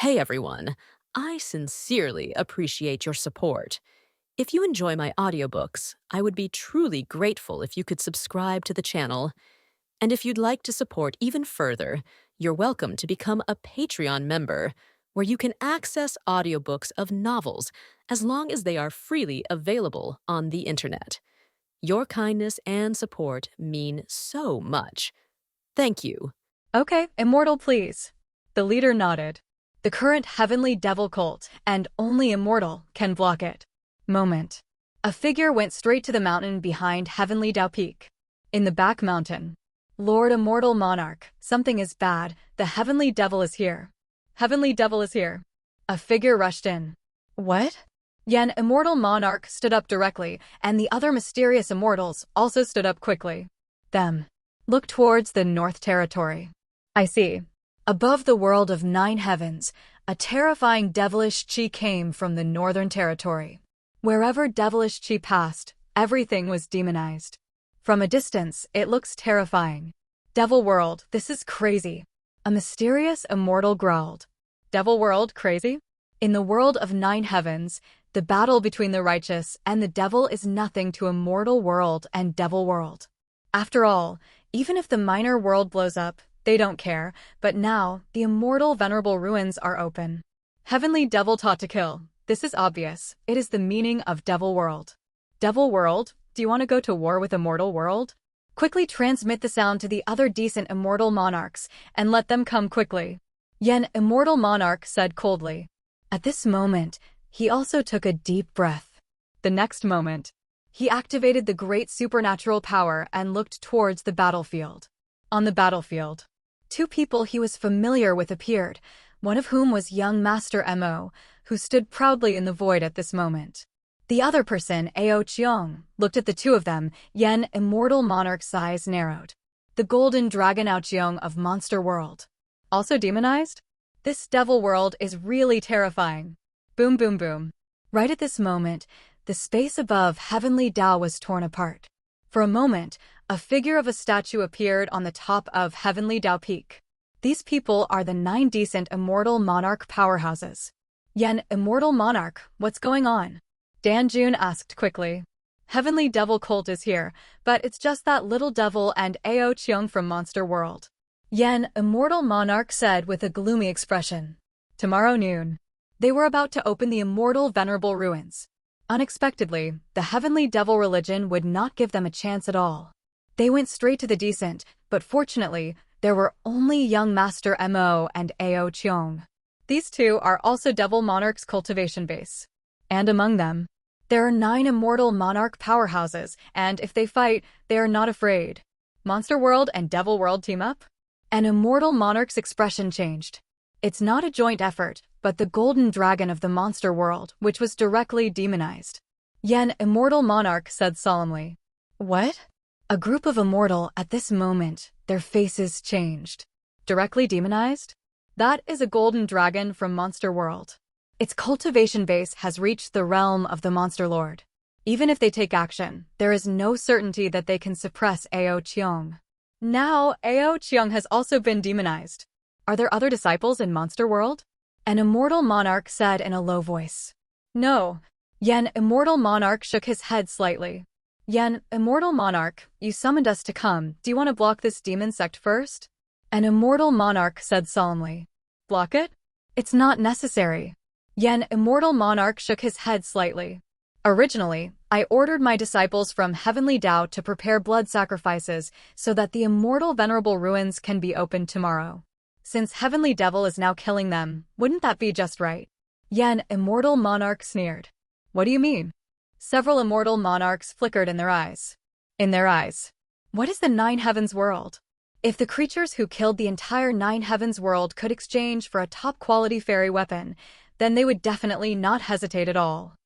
Hey everyone, I sincerely appreciate your support. If you enjoy my audiobooks, I would be truly grateful if you could subscribe to the channel. And if you'd like to support even further, you're welcome to become a Patreon member, where you can access audiobooks of novels as long as they are freely available on the internet. Your kindness and support mean so much. Thank you. Okay, Immortal, please. The leader nodded. The current heavenly devil cult, and only Immortal, can block it. Moment. A figure went straight to the mountain behind Heavenly Dao Peak. In the back mountain. Lord Immortal Monarch, something is bad, the heavenly devil is here. Heavenly devil is here. A figure rushed in. What? Yen Immortal Monarch stood up directly, and the other mysterious immortals also stood up quickly. Them. Look towards the North Territory. I see. Above the world of 9 heavens, a terrifying devilish chi came from the Northern Territory. Wherever devilish chi passed, everything was demonized. From a distance, it looks terrifying. Devil world, this is crazy. A mysterious immortal growled. Devil world, crazy? In the world of 9 heavens, the battle between the righteous and the devil is nothing to immortal world and devil world. After all, even if the minor world blows up, they don't care, but now, the immortal venerable ruins are open. Heavenly devil taught to kill. This is obvious. It is the meaning of devil world. Devil world, do you want to go to war with immortal world? Quickly transmit the sound to the other decent immortal monarchs, and let them come quickly. Yen Immortal Monarch said coldly. At this moment, he also took a deep breath. The next moment, he activated the great supernatural power and looked towards the battlefield. On the battlefield, 2 people he was familiar with appeared, one of whom was young Master Mo, who stood proudly in the void at this moment. The other person, Ao Cheong, looked at the 2 of them. Yen Immortal Monarch's eyes narrowed. The golden dragon Ao Cheong of Monster World. Also demonized? This devil world is really terrifying. Boom boom boom. Right at this moment, the space above Heavenly Dao was torn apart. For a moment, a figure of a statue appeared on the top of Heavenly Dao Peak. These people are the 9 decent immortal monarch powerhouses. Yen Immortal Monarch, what's going on? Dan Jun asked quickly. Heavenly Devil Cult is here, but it's just that little devil and Ao Cheong from Monster World. Yen Immortal Monarch said with a gloomy expression. Tomorrow noon. They were about to open the immortal venerable ruins. Unexpectedly, the heavenly devil religion would not give them a chance at all. They went straight to the decent, but fortunately, there were only young Master Mo and Ao Cheong. These 2 are also Devil Monarch's cultivation base. And among them, there are 9 immortal monarch powerhouses, and if they fight, they are not afraid. Monster World and Devil World team up? An immortal monarch's expression changed. It's not a joint effort, but the golden dragon of the Monster World, which was directly demonized. Yen Immortal Monarch said solemnly. What? A group of immortal at this moment, their faces changed. Directly demonized? That is a golden dragon from Monster World. Its cultivation base has reached the realm of the Monster Lord. Even if they take action, there is no certainty that they can suppress Ao Cheong. Now, Ao Cheong has also been demonized. Are there other disciples in Monster World? An immortal monarch said in a low voice. No. Yen Immortal Monarch shook his head slightly. Yen Immortal Monarch, you summoned us to come. Do you want to block this demon sect first? An immortal monarch said solemnly. Block it? It's not necessary. Yen Immortal Monarch shook his head slightly. Originally, I ordered my disciples from Heavenly Dao to prepare blood sacrifices so that the immortal venerable ruins can be opened tomorrow. Since Heavenly Devil is now killing them, wouldn't that be just right? Yen Immortal Monarch sneered. What do you mean? Several immortal monarchs flickered in their eyes. In their eyes. What is the 9 heavens world? If the creatures who killed the entire 9 heavens world could exchange for a top-quality fairy weapon, then they would definitely not hesitate at all.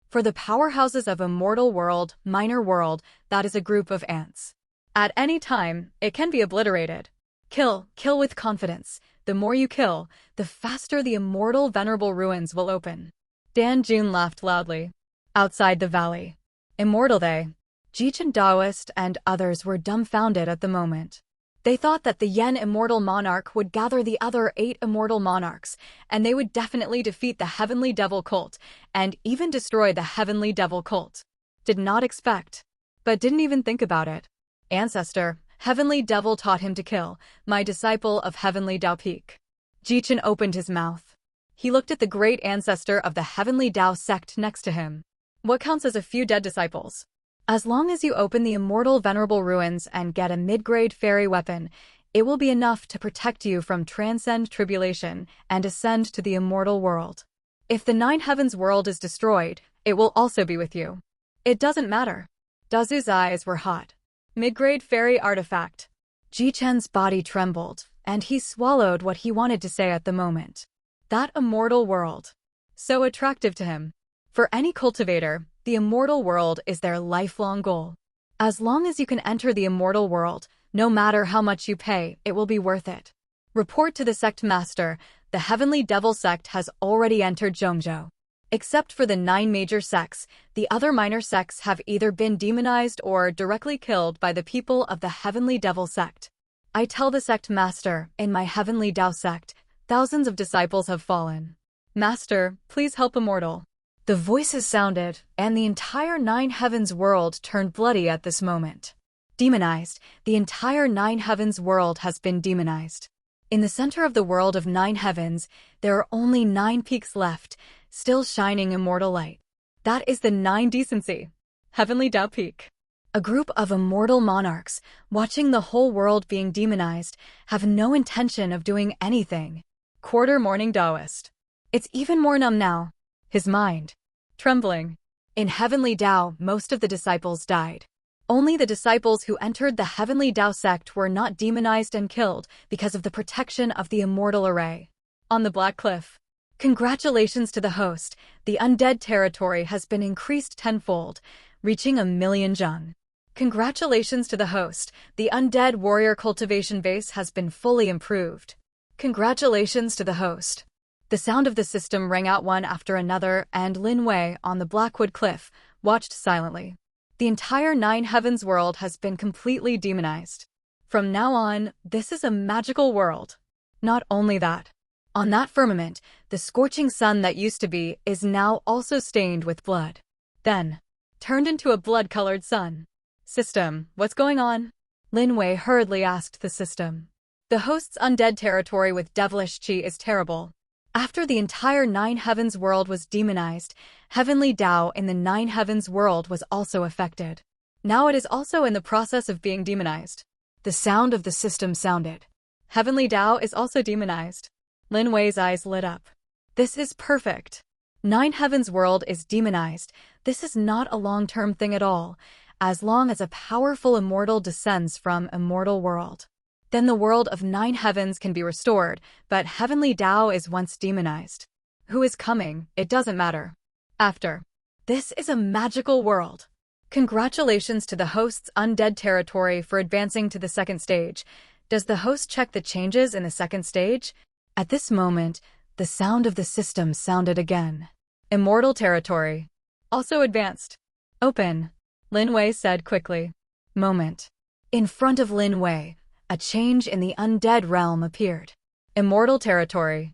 For the powerhouses of immortal world, minor world, that is a group of ants. At any time, it can be obliterated. Kill with confidence. The more you kill, the faster the immortal venerable ruins will open. Dan Jun laughed loudly. Outside the valley. Immortal they. Jichin Daoist and others were dumbfounded at the moment. They thought that the Yen immortal monarch would gather the other 8 immortal monarchs, and they would definitely defeat the Heavenly Devil cult, and even destroy the Heavenly Devil cult. Did not expect, but didn't even think about it. Ancestor, Heavenly Devil taught him to kill, my disciple of Heavenly Dao Peak. Jichen opened his mouth. He looked at the great ancestor of the Heavenly Dao sect next to him. What counts as a few dead disciples? As long as you open the immortal venerable ruins and get a mid-grade fairy weapon, it will be enough to protect you from transcend tribulation and ascend to the immortal world. If the 9 heavens world is destroyed, it will also be with you. It doesn't matter. Dazu's eyes were hot. Mid-grade fairy artifact. Jichen's body trembled, and he swallowed what he wanted to say at the moment. That immortal world. So attractive to him. For any cultivator, the immortal world is their lifelong goal. As long as you can enter the immortal world, no matter how much you pay, it will be worth it. Report to the sect master, the Heavenly Devil sect has already entered Zhongzhou. Except for the 9 major sects, the other minor sects have either been demonized or directly killed by the people of the Heavenly Devil sect. I tell the sect master, in my Heavenly Dao sect, thousands of disciples have fallen. Master, please help immortal. The voices sounded, and the entire 9 heavens world turned bloody at this moment. Demonized, the entire 9 heavens world has been demonized. In the center of the world of 9 heavens, there are only 9 peaks left, still shining immortal light. That is the 9 decency. Heavenly Dao Peak. A group of immortal monarchs, watching the whole world being demonized, have no intention of doing anything. Quarter morning Taoist. It's even more numb now. His mind. Trembling. In Heavenly Dao, most of the disciples died. Only the disciples who entered the Heavenly Dao sect were not demonized and killed because of the protection of the immortal array. On the Black Cliff. Congratulations to the host, the undead territory has been increased tenfold, reaching 1,000,000 zheng. Congratulations to the host, the undead warrior cultivation base has been fully improved. Congratulations to the host. The sound of the system rang out one after another, and Lin Wei, on the Blackwood Cliff, watched silently. The entire 9 heavens world has been completely demonized. From now on, this is a magical world. Not only that. On that firmament, the scorching sun that used to be is now also stained with blood. Then, turned into a blood-colored sun. System, what's going on? Lin Wei hurriedly asked the system. The host's undead territory with devilish qi is terrible. After the entire 9 heavens world was demonized, Heavenly Dao in the 9 heavens world was also affected. Now it is also in the process of being demonized. The sound of the system sounded. Heavenly Dao is also demonized. Lin Wei's eyes lit up. This is perfect. 9 heavens world is demonized. This is not a long-term thing at all, as long as a powerful immortal descends from immortal world. Then the world of 9 heavens can be restored, but Heavenly Dao is once demonized. Who is coming, it doesn't matter. After. This is a magical world. Congratulations to the host's undead territory for advancing to the 2nd stage. Does the host check the changes in the 2nd stage? At this moment, the sound of the system sounded again. Immortal territory. Also advanced. Open. Lin Wei said quickly. Moment. In front of Lin Wei, a change in the undead realm appeared. Immortal territory.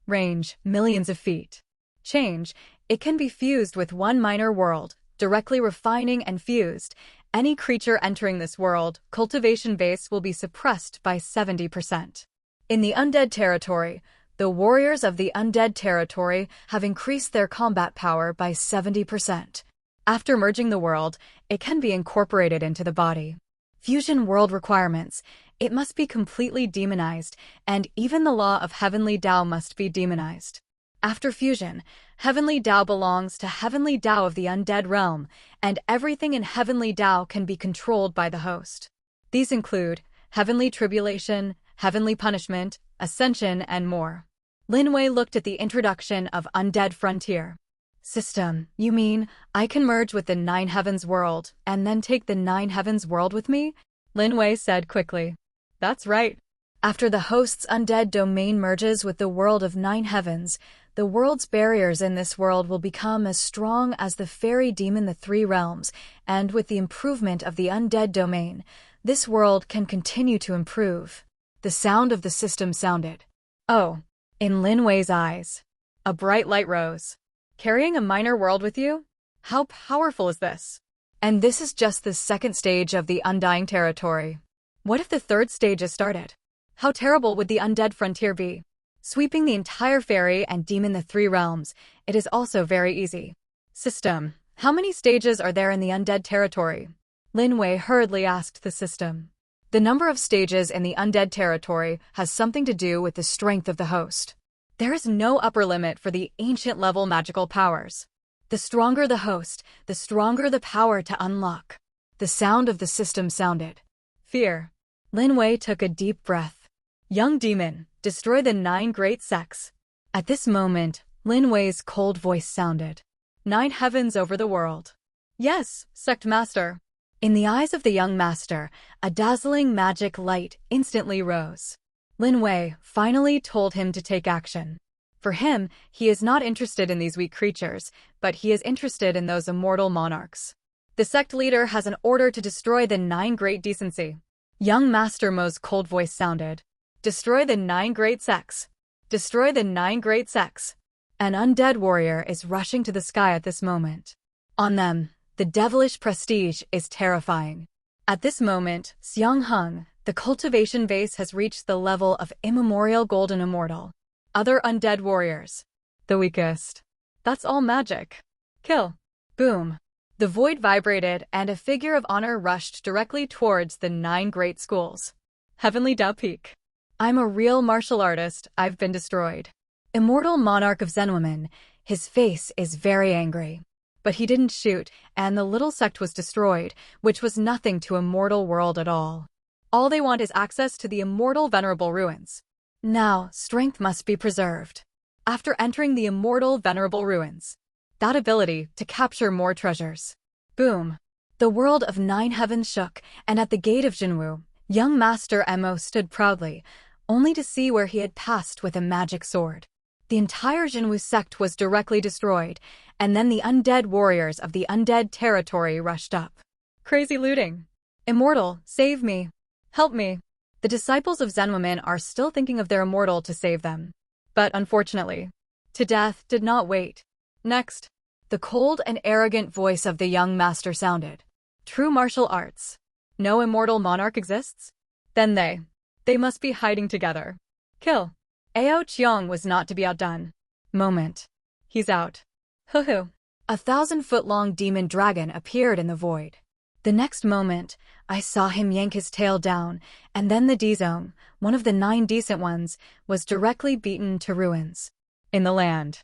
Range, millions of feet. Change, it can be fused with one minor world, directly refining and fused. Any creature entering this world, cultivation base will be suppressed by 70%. In the undead territory, the warriors of the undead territory have increased their combat power by 70%. After merging the world, it can be incorporated into the body. Fusion world requirements. It must be completely demonized, and even the law of Heavenly Dao must be demonized. After fusion, Heavenly Dao belongs to Heavenly Dao of the undead realm, and everything in Heavenly Dao can be controlled by the host. These include Heavenly Tribulation, Heavenly Punishment, Ascension, and more. Lin Wei looked at the introduction of Undead Frontier. System, you mean, I can merge with the 9 heavens world, and then take the 9 heavens world with me? Lin Wei said quickly. That's right. After the host's undead domain merges with the world of 9 heavens, the world's barriers in this world will become as strong as the fairy demon the 3 realms, and with the improvement of the undead domain, This world can continue to improve. The sound of the system sounded. Oh, in Lin Wei's eyes. A bright light rose. Carrying a minor world with you? How powerful is this? And this is just the second stage of the undying territory. What if the third stage is started? How terrible would the undead frontier be? Sweeping the entire fairy and demon the three realms, it is also very easy. System, how many stages are there in the undead territory? Lin Wei hurriedly asked the system. The number of stages in the undead territory has something to do with the strength of the host. There is no upper limit for the ancient level magical powers. The stronger the host, the stronger the power to unlock. The sound of the system sounded. Fear. Lin Wei took a deep breath. Young demon, destroy the 9 great sects. At this moment, Lin Wei's cold voice sounded. 9 heavens over the world. Yes, sect master. In the eyes of the young master, a dazzling magic light instantly rose. Lin Wei finally told him to take action. For him, he is not interested in these weak creatures, but he is interested in those immortal monarchs. The sect leader has an order to destroy the 9 great decency. Young Master Mo's cold voice sounded. Destroy the 9 great sects. Destroy the 9 great sects. An undead warrior is rushing to the sky at this moment. On them, the devilish prestige is terrifying. At this moment, Xiang Heng, the cultivation base has reached the level of immemorial golden immortal. Other undead warriors. The weakest. That's all magic. Kill. Boom. The void vibrated and a figure of honor rushed directly towards the 9 great schools. Heavenly Dao Peak. I'm a real martial artist, I've been destroyed. Immortal monarch of Zenwoman, his face is very angry. But he didn't shoot, and the little sect was destroyed, which was nothing to immortal world at all. All they want is access to the immortal venerable ruins. Now, strength must be preserved. After entering the immortal venerable ruins, that ability to capture more treasures. Boom. The world of 9 heavens shook, and at the gate of Jinwu, young Master Mo stood proudly, only to see where he had passed with a magic sword. The entire Jinwu sect was directly destroyed, and then the undead warriors of the undead territory rushed up. Crazy looting. Immortal, save me. Help me. The disciples of Zenwoman are still thinking of their immortal to save them. But unfortunately, to death did not wait. Next, the cold and arrogant voice of the young master sounded. True martial arts. No immortal monarch exists? Then they must be hiding together. Kill. Ao Qiong was not to be outdone. Moment. He's out. Hoo-hoo. A 1,000-foot-long demon dragon appeared in the void. The next moment, I saw him yank his tail down, and then the D-Zone, one of the 9 decent ones, was directly beaten to ruins. In the land.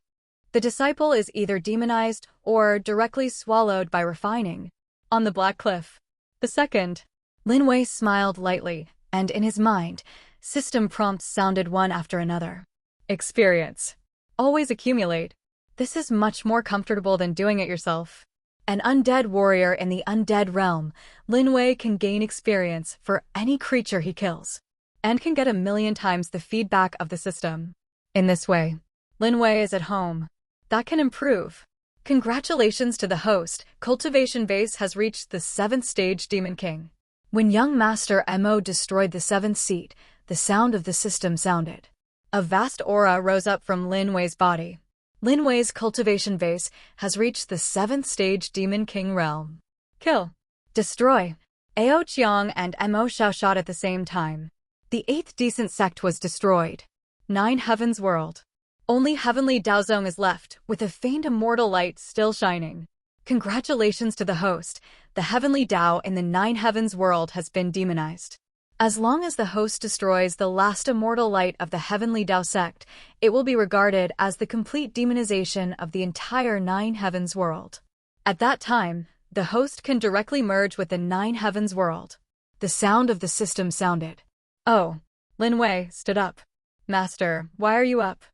The disciple is either demonized or directly swallowed by refining. On the Black Cliff. The second. Lin Wei smiled lightly, and in his mind, system prompts sounded one after another. Experience. Always accumulate. This is much more comfortable than doing it yourself. An undead warrior in the undead realm, Lin Wei can gain experience for any creature he kills, and can get 1,000,000 times the feedback of the system. In this way, Lin Wei is at home. That can improve. Congratulations to the host, Cultivation Base has reached the 7th stage Demon King. When young Master Mo destroyed the 7th seat, the sound of the system sounded. A vast aura rose up from Lin Wei's body. Lin Wei's cultivation base has reached the 7th stage Demon King realm. Kill. Destroy. Ao Qiong and Mo Xiao shot at the same time. The 8th decent sect was destroyed. 9 heavens world. Only Heavenly Daozong is left, with a faint immortal light still shining. Congratulations to the host. The Heavenly Dao in the 9 heavens world has been demonized. As long as the host destroys the last immortal light of the Heavenly Dao sect, it will be regarded as the complete demonization of the entire 9 heavens world. At that time, the host can directly merge with the 9 heavens world. The sound of the system sounded. Oh. Lin Wei stood up. Master, why are you up?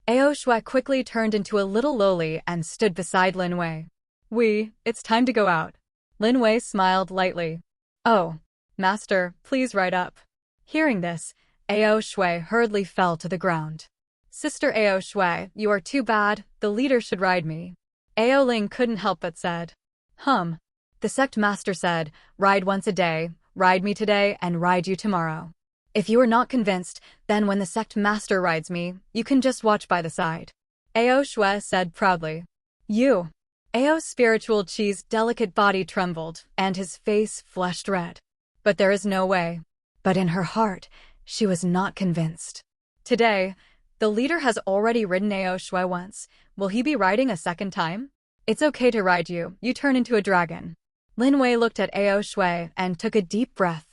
Ao Shui quickly turned into a little lowly and stood beside Lin Wei. It's time to go out. Lin Wei smiled lightly. Oh. Master, please ride up. Hearing this, Ao Shui hurriedly fell to the ground. Sister Ao Shui, you are too bad, the leader should ride me. Ao Ling couldn't help but said. The sect master said, ride once a day, ride me today and ride you tomorrow. If you are not convinced, then when the sect master rides me, you can just watch by the side. Ao Shui said proudly. You. Ao's spiritual chi's delicate body trembled, and his face flushed red. But there is no way. But in her heart, she was not convinced. Today, the leader has already ridden Ao Shui once. Will he be riding a second time? It's okay to ride you, you turn into a dragon. Lin Wei looked at Ao Shui and took a deep breath.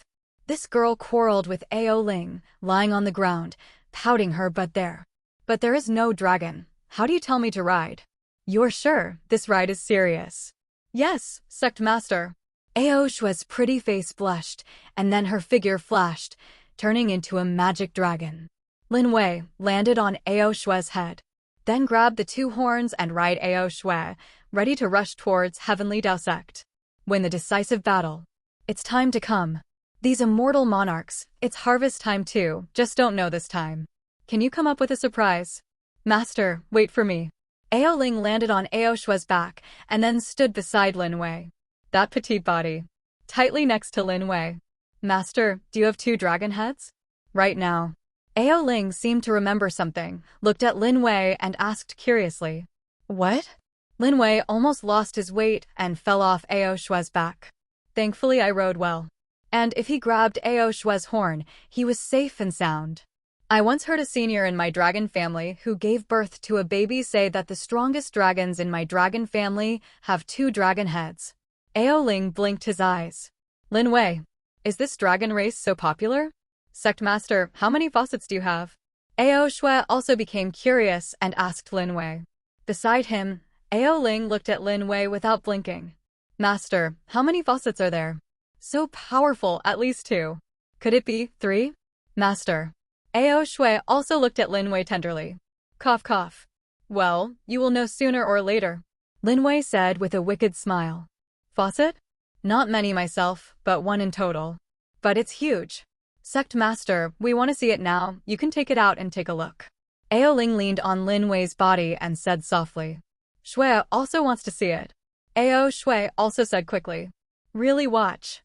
This girl quarreled with Ao Ling, lying on the ground, pouting her butt there. But there is no dragon. How do you tell me to ride? You're sure this ride is serious? Yes, sect master. Ao Shui's pretty face blushed, and then her figure flashed, turning into a magic dragon. Lin Wei landed on Ao Shui's head, then grabbed the two horns and ride Ao Shui, ready to rush towards Heavenly Dao Sect. Win the decisive battle. It's time to come. These immortal monarchs, it's harvest time too, just don't know this time. Can you come up with a surprise? Master, wait for me. Ao Ling landed on Ao Shui's back and then stood beside Lin Wei. That petite body. Tightly next to Lin Wei. Master, do you have two dragon heads? Right now. Ao Ling seemed to remember something, looked at Lin Wei and asked curiously. What? Lin Wei almost lost his weight and fell off Ao Shui's back. Thankfully I rode well. And if he grabbed Ao Shui's horn, he was safe and sound. I once heard a senior in my dragon family who gave birth to a baby say that the strongest dragons in my dragon family have two dragon heads. Ao Ling blinked his eyes. Lin Wei, is this dragon race so popular? Sect master, how many faucets do you have? Ao Shui also became curious and asked Lin Wei. Beside him, Ao Ling looked at Lin Wei without blinking. Master, how many faucets are there? So powerful, at least two. Could it be 3? Master. Ao Shui also looked at Lin Wei tenderly. Cough cough. Well, you will know sooner or later. Lin Wei said with a wicked smile. Faucet? Not many myself, but one in total. But it's huge. Sect master, we want to see it now, you can take it out and take a look. Ao Ling leaned on Lin Wei's body and said softly. Shui also wants to see it. Ao Shui also said quickly. Really watch.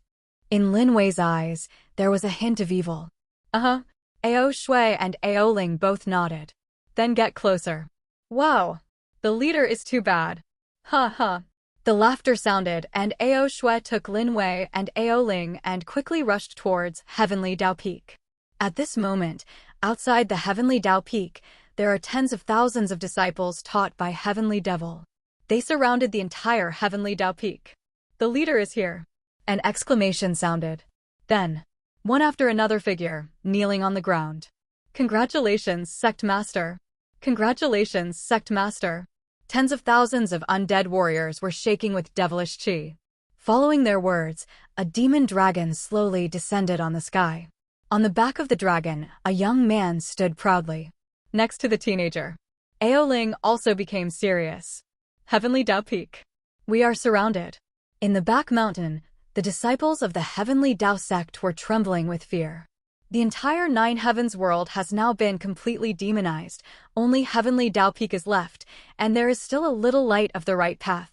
In Lin Wei's eyes, there was a hint of evil. Uh-huh. Ao Shui and Ao Ling both nodded. Then get closer. Wow. The leader is too bad. Ha ha. The laughter sounded and Ao Shui took Lin Wei and Ao Ling and quickly rushed towards Heavenly Dao Peak. At this moment, outside the Heavenly Dao Peak, there are tens of thousands of disciples taught by Heavenly Devil. They surrounded the entire Heavenly Dao Peak. The leader is here. An exclamation sounded. Then, one after another figure, kneeling on the ground. Congratulations, Sect Master. Congratulations, Sect Master. Tens of thousands of undead warriors were shaking with devilish chi. Following their words, a demon dragon slowly descended on the sky. On the back of the dragon, a young man stood proudly. Next to the teenager. Ao Ling also became serious. Heavenly Dao Peak. We are surrounded. In the back mountain, the disciples of the Heavenly Dao sect were trembling with fear. The entire Nine Heavens world has now been completely demonized, only Heavenly Dao Peak is left, and there is still a little light of the right path.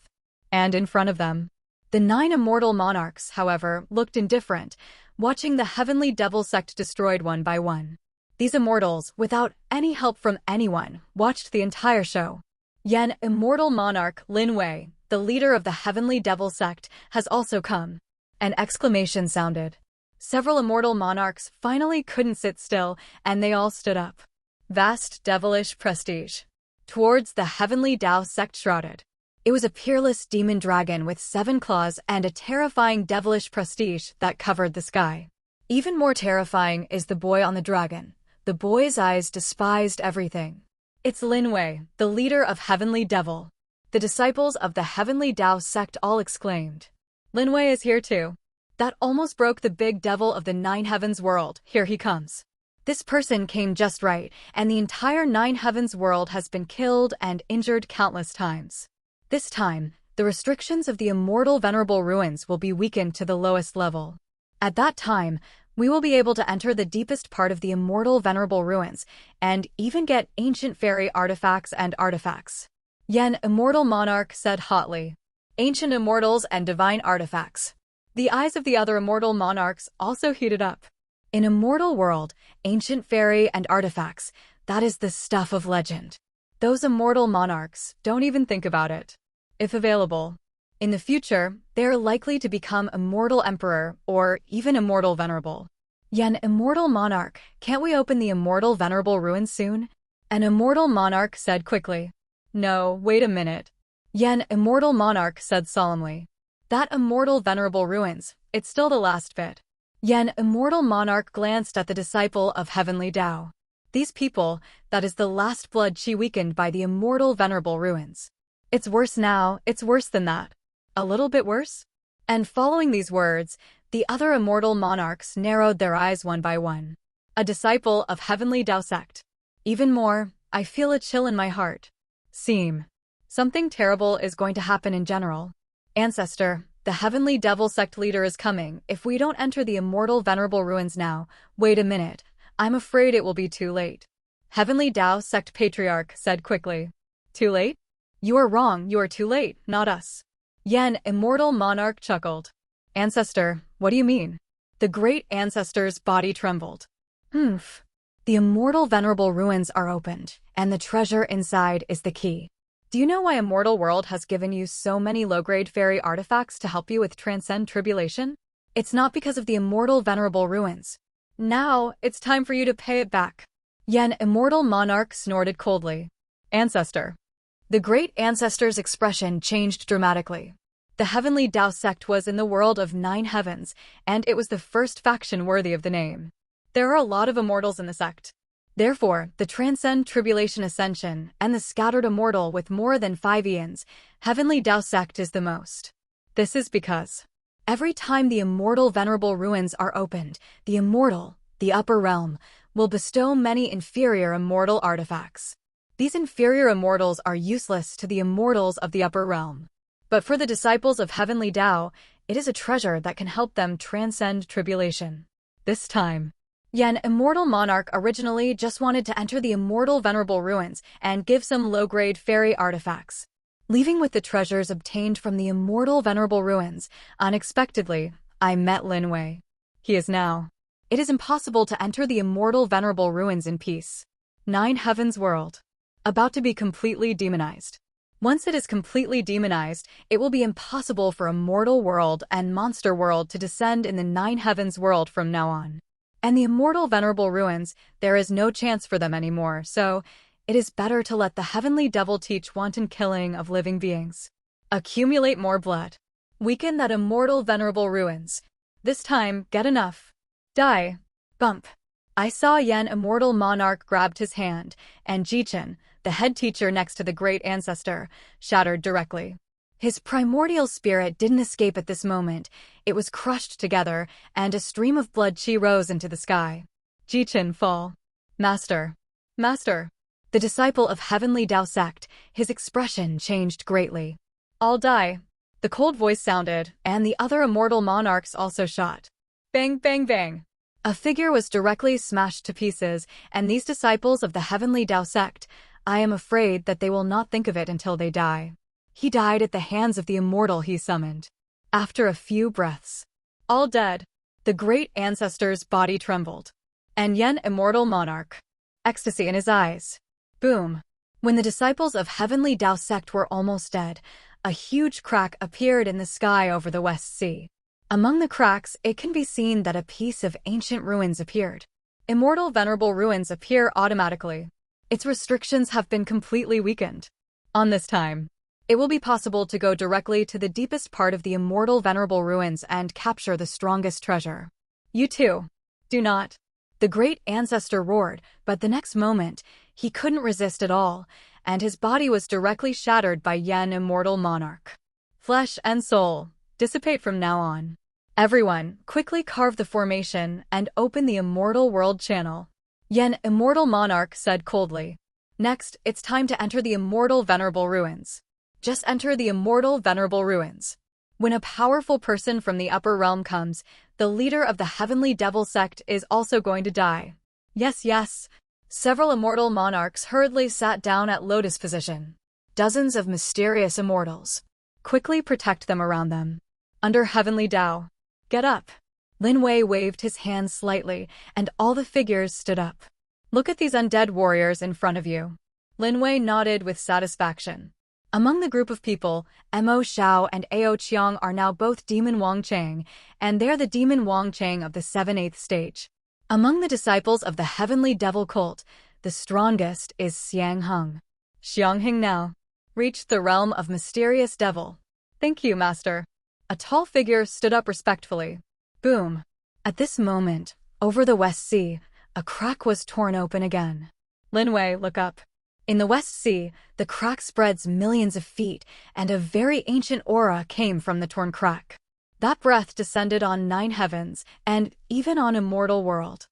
And in front of them, the 9 immortal monarchs, however, looked indifferent, watching the Heavenly Devil sect destroyed one by one. These immortals, without any help from anyone, watched the entire show. Yen immortal monarch Lin Wei, the leader of the Heavenly Devil sect, has also come. An exclamation sounded. Several immortal monarchs finally couldn't sit still, and they all stood up. Vast devilish prestige. Towards the Heavenly Dao sect shrouded. It was a peerless demon dragon with 7 claws and a terrifying devilish prestige that covered the sky. Even more terrifying is the boy on the dragon. The boy's eyes despised everything. It's Lin Wei, the leader of Heavenly Devil. The disciples of the Heavenly Dao sect all exclaimed. Lin Wei is here too. That almost broke the big devil of the 9 Heavens world. Here he comes. This person came just right, and the entire 9 Heavens world has been killed and injured countless times. This time, the restrictions of the immortal venerable ruins will be weakened to the lowest level. At that time, we will be able to enter the deepest part of the immortal venerable ruins, and even get ancient fairy artifacts and artifacts. Yen immortal monarch said hotly. Ancient immortals and divine artifacts. The eyes of the other immortal monarchs also heated up. In immortal world, ancient fairy and artifacts, that is the stuff of legend. Those immortal monarchs don't even think about it. If available, in the future, they are likely to become immortal emperor or even immortal venerable. Yen, immortal monarch, can't we open the immortal venerable ruins soon? An immortal monarch said quickly. No, wait a minute. Yen, immortal monarch said solemnly. That immortal venerable ruins, it's still the last bit. Yen, immortal monarch glanced at the disciple of heavenly Tao. These people, that is the last blood she weakened by the immortal venerable ruins. It's worse now, it's worse than that. A little bit worse? And following these words, the other immortal monarchs narrowed their eyes one by one. A disciple of heavenly Tao sect. Even more, I feel a chill in my heart. Seem. Something terrible is going to happen in general. Ancestor, the heavenly devil sect leader is coming. If we don't enter the immortal venerable ruins now, wait a minute, I'm afraid it will be too late. Heavenly Tao sect patriarch said quickly. Too late? You are wrong, you are too late, not us. Yen, immortal monarch chuckled. Ancestor, what do you mean? The great ancestor's body trembled. Humph. The immortal venerable ruins are opened, and the treasure inside is the key. Do you know why Immortal World has given you so many low-grade fairy artifacts to help you with transcend tribulation? It's not because of the immortal venerable ruins. Now, it's time for you to pay it back. Yen, immortal monarch snorted coldly. Ancestor. The great ancestor's expression changed dramatically. The heavenly Tao sect was in the world of 9 heavens, and it was the first faction worthy of the name. There are a lot of immortals in the sect. Therefore, the transcend tribulation ascension and the scattered immortal with more than 5 eons, heavenly Tao sect is the most. This is because every time the immortal venerable ruins are opened, the immortal, the upper realm, will bestow many inferior immortal artifacts. These inferior immortals are useless to the immortals of the upper realm. But for the disciples of heavenly Tao, it is a treasure that can help them transcend tribulation. This time, Yen, immortal monarch, originally just wanted to enter the immortal venerable ruins and give some low-grade fairy artifacts. Leaving with the treasures obtained from the immortal venerable ruins, unexpectedly, I met Lin Wei. He is now. It is impossible to enter the immortal venerable ruins in peace. 9 heavens world. About to be completely demonized. Once it is completely demonized, it will be impossible for immortal world and monster world to descend in the 9 heavens world from now on. And the immortal venerable ruins, there is no chance for them anymore, so it is better to let the heavenly devil teach wanton killing of living beings. Accumulate more blood. Weaken that immortal venerable ruins. This time, get enough. Die. Bump. I saw Yen, immortal monarch, grabbed his hand, and Jichen, the head teacher next to the great ancestor, shattered directly. His primordial spirit didn't escape at this moment. It was crushed together, and a stream of blood chi rose into the sky. Jichen fall. Master. Master. The disciple of heavenly Tao sect, his expression changed greatly. I'll die. The cold voice sounded, and the other immortal monarchs also shot. Bang, bang, bang. A figure was directly smashed to pieces, and these disciples of the heavenly Tao sect, I am afraid that they will not think of it until they die. He died at the hands of the immortal he summoned. After a few breaths. All dead. The great ancestor's body trembled. And Yen, immortal monarch. Ecstasy in his eyes. Boom. When the disciples of heavenly Tao sect were almost dead, a huge crack appeared in the sky over the West Sea. Among the cracks, it can be seen that a piece of ancient ruins appeared. Immortal venerable ruins appear automatically. Its restrictions have been completely weakened. On this time, it will be possible to go directly to the deepest part of the immortal venerable ruins and capture the strongest treasure. You too. Do not. The great ancestor roared, but the next moment, he couldn't resist at all, and his body was directly shattered by Yen, immortal monarch. Flesh and soul, dissipate from now on. Everyone, quickly carve the formation and open the immortal world channel. Yen, immortal monarch, said coldly. Next, it's time to enter the immortal venerable ruins. Just enter the immortal venerable ruins. When a powerful person from the upper realm comes, the leader of the heavenly devil sect is also going to die. Yes, yes. Several immortal monarchs hurriedly sat down at lotus position. Dozens of mysterious immortals. Quickly protect them around them. Under heavenly Tao. Get up. Lin Wei waved his hand slightly, and all the figures stood up. Look at these undead warriors in front of you. Lin Wei nodded with satisfaction. Among the group of people, Mo Xiao and Ao Qiang are now both Demon Wang Chang, and they're the Demon Wang Chang of the 7th stage. Among the disciples of the Heavenly Devil cult, the strongest is Xiang Heng. Xiang Heng now reached the realm of Mysterious Devil. Thank you, Master. A tall figure stood up respectfully. Boom. At this moment, over the West Sea, a crack was torn open again. Lin Wei, look up. In the West Sea, the crack spreads millions of feet, and a very ancient aura came from the torn crack. That breath descended on 9 heavens, and even on immortal world.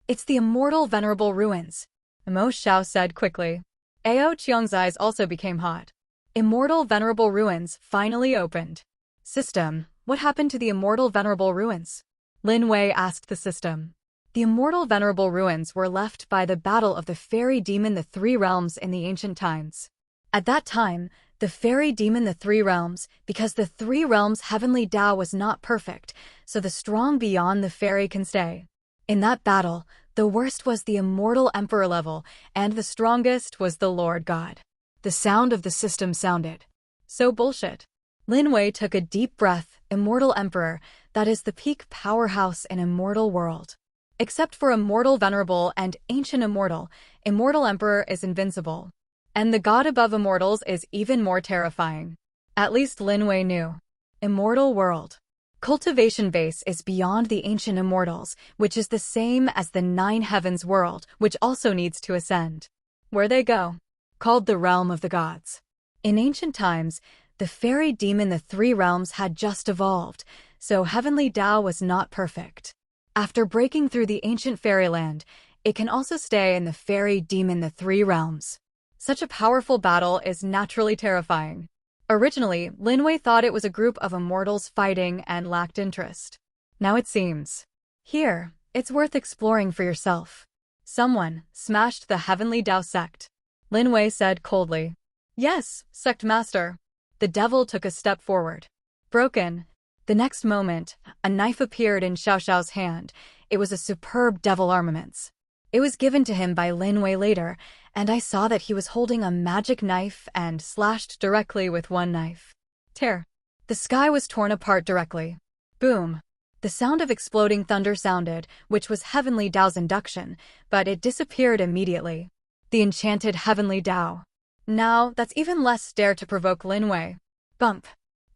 It's the immortal venerable ruins, Mo Xiao said quickly. Ao Qiang's eyes also became hot. Immortal venerable ruins finally opened. System, what happened to the immortal venerable ruins? Lin Wei asked the system. The immortal venerable ruins were left by the battle of the fairy demon the 3 realms in the ancient times. At that time, the fairy demon the 3 realms, because the 3 realms' heavenly Tao was not perfect, so the strong beyond the fairy can stay. In that battle, the worst was the immortal emperor level, and the strongest was the Lord God. The sound of the system sounded. So bullshit. Lin Wei took a deep breath. Immortal emperor, that is the peak powerhouse in immortal world. Except for immortal venerable and ancient immortal, immortal emperor is invincible. And the god above immortals is even more terrifying. At least Lin Wei knew. Immortal world. Cultivation base is beyond the ancient immortals, which is the same as the 9 heavens world, which also needs to ascend. Where they go? Called the realm of the gods. In ancient times, the fairy demon the 3 realms had just evolved, so heavenly Tao was not perfect. After breaking through the ancient fairyland, it can also stay in the fairy demon the 3 realms. Such a powerful battle is naturally terrifying. Originally, Lin Wei thought it was a group of immortals fighting and lacked interest. Now it seems. Here, it's worth exploring for yourself. Someone smashed the Heavenly Tao sect. Lin Wei said coldly. Yes, sect master. The devil took a step forward. Broken. The next moment, a knife appeared in Xiao Xiao's hand. It was a superb devil armaments. It was given to him by Lin Wei later, and I saw that he was holding a magic knife and slashed directly with one knife. Tear. The sky was torn apart directly. Boom. The sound of exploding thunder sounded, which was Heavenly Tao's induction, but it disappeared immediately. The enchanted Heavenly Tao. Now, that's even less dare to provoke Lin Wei. Bump.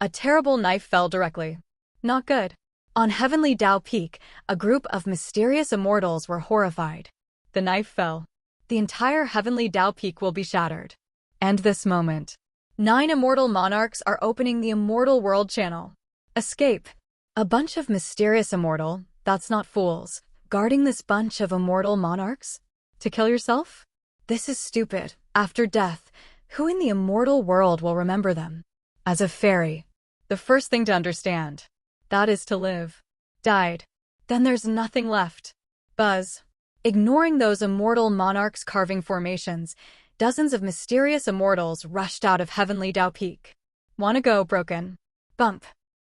A terrible knife fell directly. Not good. On Heavenly Tao Peak, a group of mysterious immortals were horrified. The knife fell. The entire Heavenly Tao Peak will be shattered. And this moment. 9 immortal monarchs are opening the Immortal World channel. Escape. A bunch of mysterious immortal, that's not fools, guarding this bunch of immortal monarchs? To kill yourself? This is stupid. After death, who in the immortal world will remember them? As a fairy. The first thing to understand. That is to live. Died. Then there's nothing left. Buzz. Ignoring those immortal monarchs carving formations, dozens of mysterious immortals rushed out of Heavenly Tao Peak. Wanna go, broken? Bump.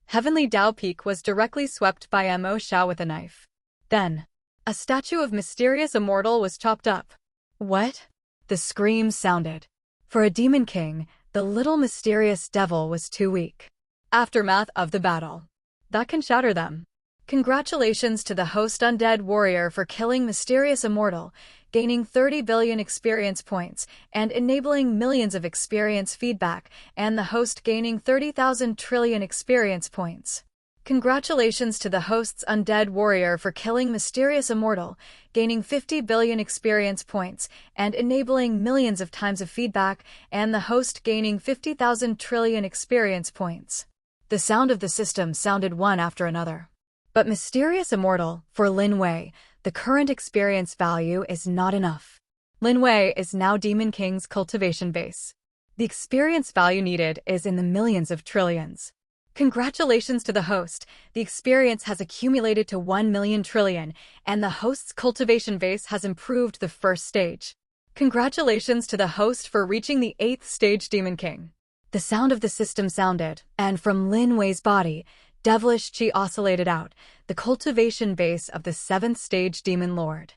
Heavenly Tao Peak was directly swept by Mo Xiao with a knife. Then, a statue of mysterious immortal was chopped up. What? The screams sounded. For a demon king, the little mysterious devil was too weak. Aftermath of the battle. That can shatter them. Congratulations to the host undead warrior for killing mysterious immortal, gaining 30 billion experience points, and enabling millions of experience feedback, and the host gaining 30,000 trillion experience points. Congratulations to the host's undead warrior for killing mysterious immortal, gaining 50 billion experience points, and enabling millions of times of feedback, and the host gaining 50,000 trillion experience points. The sound of the system sounded one after another. But mysterious immortal, for Lin Wei, the current experience value is not enough. Lin Wei is now Demon King's cultivation base. The experience value needed is in the millions of trillions. Congratulations to the host, the experience has accumulated to 1 million trillion, and the host's cultivation base has improved the first stage. Congratulations to the host for reaching the 8th stage Demon King. The sound of the system sounded, and from Lin Wei's body, Devilish chi oscillated out, the cultivation base of the 7th stage demon lord.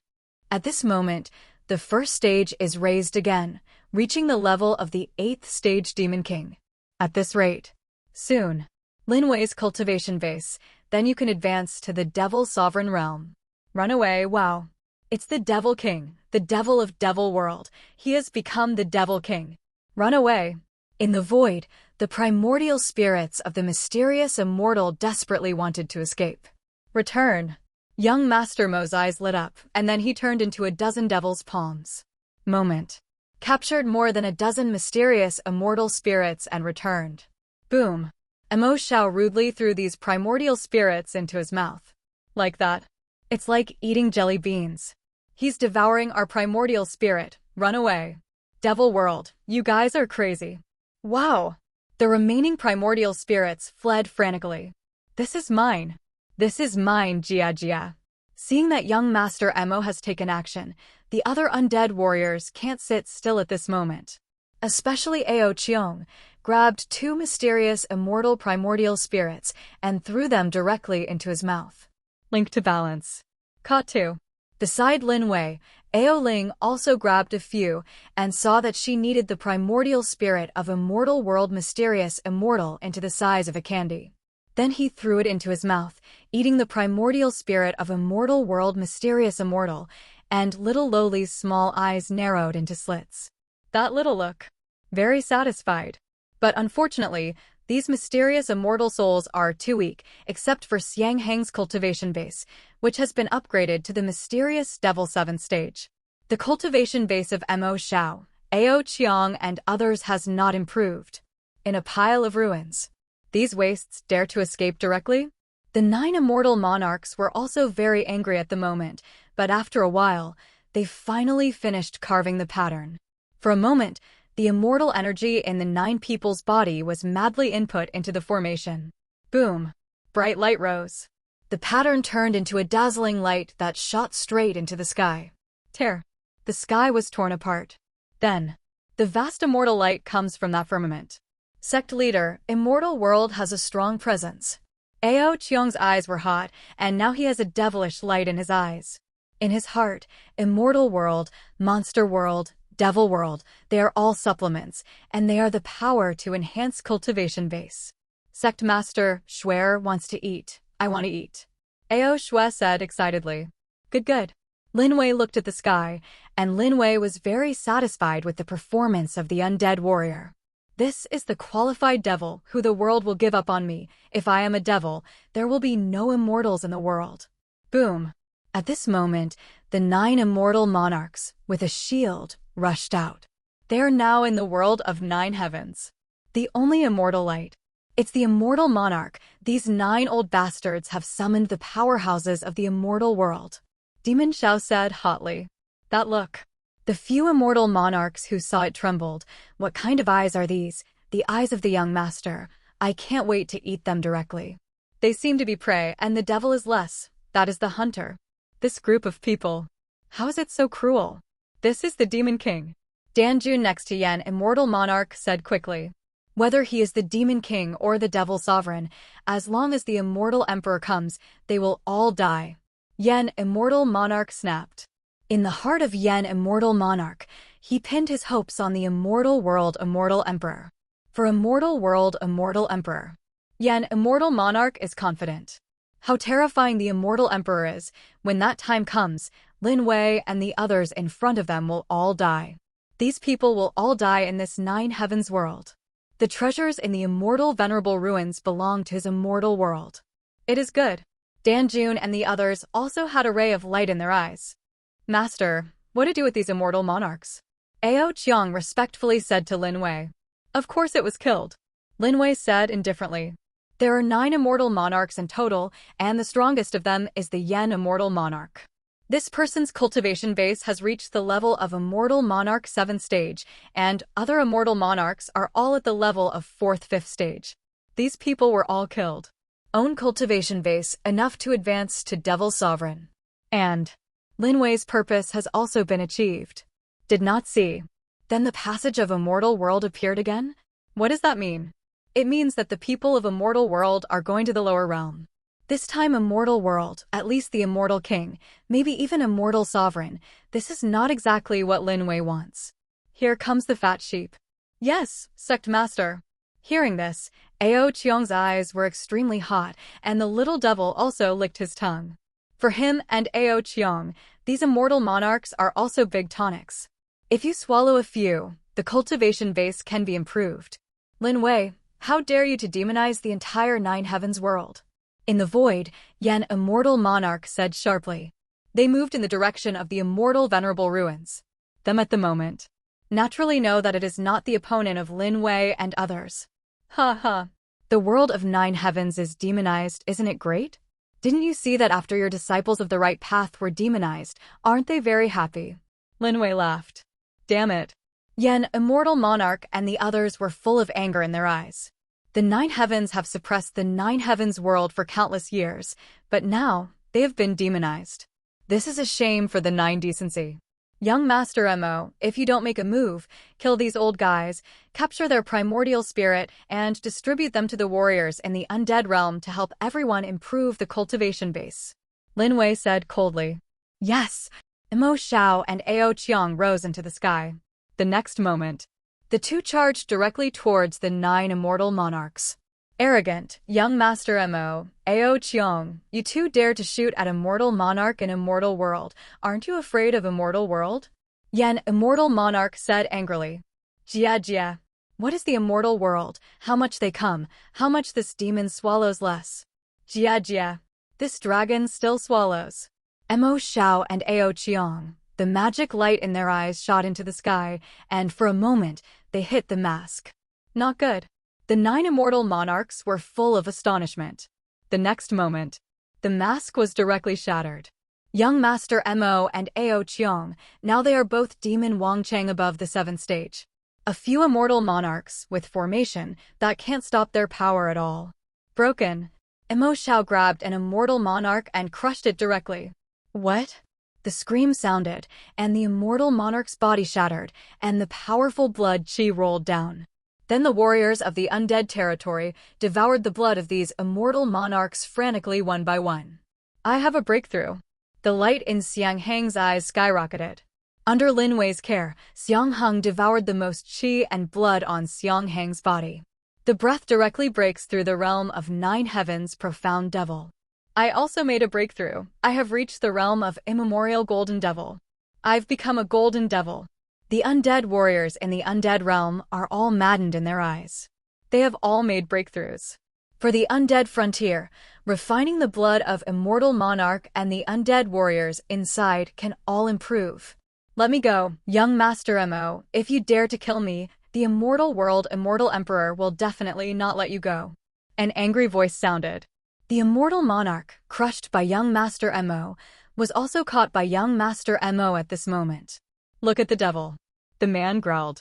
At this moment, the 1st stage is raised again, reaching the level of the 8th stage demon king. At this rate, soon, Lin Wei's cultivation base, then you can advance to the devil sovereign realm. Run away, wow. It's the devil king, the devil of devil world. He has become the devil king. Run away. In the void, the primordial spirits of the mysterious immortal desperately wanted to escape. Return. Young Master Mo's eyes lit up, and then he turned into a dozen devil's palms. Moment. Captured more than a dozen mysterious immortal spirits and returned. Boom. Mo Xiao rudely threw these primordial spirits into his mouth. Like that. It's like eating jelly beans. He's devouring our primordial spirit. Run away. Devil world, you guys are crazy. Wow. The remaining primordial spirits fled frantically. This is mine. This is mine, Jia Jia. Seeing that young Master Mo has taken action, the other undead warriors can't sit still at this moment. Especially Ao Cheong grabbed 2 mysterious immortal primordial spirits and threw them directly into his mouth. Link to balance. Caught 2. Beside Lin Wei, Ao Ling also grabbed a few and saw that she needed the primordial spirit of immortal world mysterious immortal into the size of a candy. Then he threw it into his mouth, eating the primordial spirit of immortal world mysterious immortal, and little Loli's small eyes narrowed into slits. That little look. Very satisfied. But unfortunately, these mysterious immortal souls are too weak, except for Xiang Heng's cultivation base, which has been upgraded to the mysterious Devil 7th stage. The cultivation base of Mo Xiao, Ao Qiang, and others has not improved. In a pile of ruins. These wastes dare to escape directly? The 9 immortal monarchs were also very angry at the moment, but after a while, they finally finished carving the pattern. For a moment, the immortal energy in the 9 people's body was madly input into the formation. Boom! Bright light rose. The pattern turned into a dazzling light that shot straight into the sky. Tear. The sky was torn apart. Then, the vast immortal light comes from that firmament. Sect leader, immortal world has a strong presence. Ao Cheong's eyes were hot, and now he has a devilish light in his eyes. In his heart, immortal world, monster world, devil world, they are all supplements, and they are the power to enhance cultivation base. Sect master, Shuer wants to eat. I want to eat. Ao Shuer said excitedly. Good. Lin Wei looked at the sky, and Lin Wei was very satisfied with the performance of the undead warrior. This is the qualified devil who the world will give up on me. If I am a devil, there will be no immortals in the world. Boom. At this moment, the 9 immortal monarchs, with a shield, rushed out. They are now in the world of 9 heavens. The only immortal light. It's the immortal monarch. These 9 old bastards have summoned the powerhouses of the immortal world. Demon Xiao said hotly. That look. The few immortal monarchs who saw it trembled. What kind of eyes are these? The eyes of the young master. I can't wait to eat them directly. They seem to be prey, and the devil is less. That is the hunter. This group of people. How is it so cruel? This is the Demon King. Dan Jun next to Yan, immortal monarch, said quickly. Whether he is the Demon King or the Devil Sovereign, as long as the immortal emperor comes, they will all die. Yan, immortal monarch, snapped. In the heart of Yan, immortal monarch, he pinned his hopes on the immortal world, immortal emperor. For immortal world, immortal emperor. Yan, immortal monarch, is confident. How terrifying the immortal emperor is. When that time comes, Lin Wei and the others in front of them will all die. These people will all die in this 9 heavens world. The treasures in the immortal venerable ruins belong to his immortal world. It is good. Dan Jun and the others also had a ray of light in their eyes. Master, what to do with these immortal monarchs? Ao Qiang respectfully said to Lin Wei. Of course it was killed. Lin Wei said indifferently. There are 9 immortal monarchs in total, and the strongest of them is the Yan immortal monarch. This person's cultivation base has reached the level of immortal monarch 7th stage, and other immortal monarchs are all at the level of 4th, 5th stage. These people were all killed. Own cultivation base enough to advance to Devil Sovereign. And Lin Wei's purpose has also been achieved. Did not see. Then the passage of immortal world appeared again? What does that mean? It means that the people of Immortal World are going to the lower realm. This time Immortal World, at least the Immortal King, maybe even Immortal Sovereign, this is not exactly what Lin Wei wants. Here comes the fat sheep. Yes, Sect Master. Hearing this, Ao Qiong's eyes were extremely hot, and the little devil also licked his tongue. For him and Ao Qiong, these immortal monarchs are also big tonics. If you swallow a few, the cultivation base can be improved. Lin Wei, how dare you to demonize the entire Nine Heavens world? In the void, Yan Immortal Monarch said sharply. They moved in the direction of the immortal venerable ruins. Them at the moment naturally know that it is not the opponent of Lin Wei and others. Ha ha. The world of Nine Heavens is demonized, isn't it great? Didn't you see that after your disciples of the right path were demonized, aren't they very happy? Lin Wei laughed. Damn it. Yan, Immortal Monarch, and the others were full of anger in their eyes. The Nine Heavens have suppressed the Nine Heavens world for countless years, but now they have been demonized. This is a shame for the Nine Decency. Young Master Mo, if you don't make a move, kill these old guys, capture their primordial spirit, and distribute them to the warriors in the undead realm to help everyone improve the cultivation base. Lin Wei said coldly. Yes! Mo Xiao and Ao Qiong rose into the sky. The next moment, the two charged directly towards the 9 immortal monarchs. Arrogant, young Master Mo, Ao Qiong, you two dare to shoot at Immortal Monarch in Immortal World. Aren't you afraid of Immortal World? Yan, Immortal Monarch said angrily. Jia Jia. What is the Immortal World? How much they come? How much this demon swallows less? Jia Jia. This dragon still swallows. Mo Xiao and Ao Qiong, the magic light in their eyes shot into the sky, and for a moment, they hit the mask. Not good. The 9 immortal monarchs were full of astonishment. The next moment, the mask was directly shattered. Young Master Mo and Ao Qiong, now they are both Demon Wangchang above the 7th stage. A few immortal monarchs, with formation, that can't stop their power at all. Broken. Mo Xiao grabbed an immortal monarch and crushed it directly. What? The scream sounded, and the immortal monarch's body shattered, and the powerful blood chi rolled down. Then the warriors of the undead territory devoured the blood of these immortal monarchs frantically one by one. I have a breakthrough. The light in Xiang Heng's eyes skyrocketed. Under Lin Wei's care, Xiang Heng devoured the most chi and blood on Xiang Heng's body. The breath directly breaks through the realm of 9 heavens, profound devil. I also made a breakthrough. I have reached the realm of immemorial golden devil. I've become a golden devil. The undead warriors in the undead realm are all maddened in their eyes. They have all made breakthroughs. For the undead frontier, refining the blood of immortal monarch and the undead warriors inside can all improve. Let me go, young Master Mo. If you dare to kill me, the immortal world immortal emperor will definitely not let you go. An angry voice sounded. The immortal monarch, crushed by young Master Mo, was also caught by young Master Mo at this moment. Look at the devil. The man growled.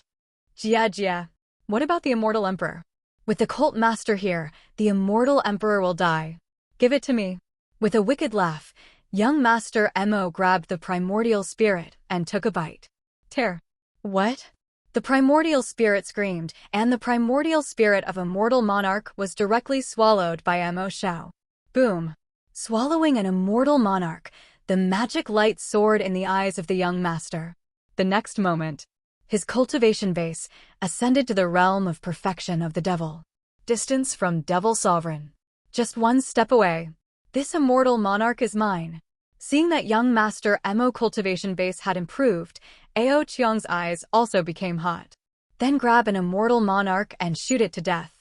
Jia Jia. What about the immortal emperor? With the cult master here, the immortal emperor will die. Give it to me. With a wicked laugh, young Master Mo grabbed the primordial spirit and took a bite. Tear. What? The primordial spirit screamed, and the primordial spirit of immortal monarch was directly swallowed by Mo Xiao. Boom. Swallowing an immortal monarch, the magic light soared in the eyes of the young master. The next moment, his cultivation base ascended to the realm of perfection of the devil. Distance from devil sovereign. Just one step away. This immortal monarch is mine. Seeing that young Master Mo cultivation base had improved, Ao Qiong's eyes also became hot. Then grab an immortal monarch and shoot it to death.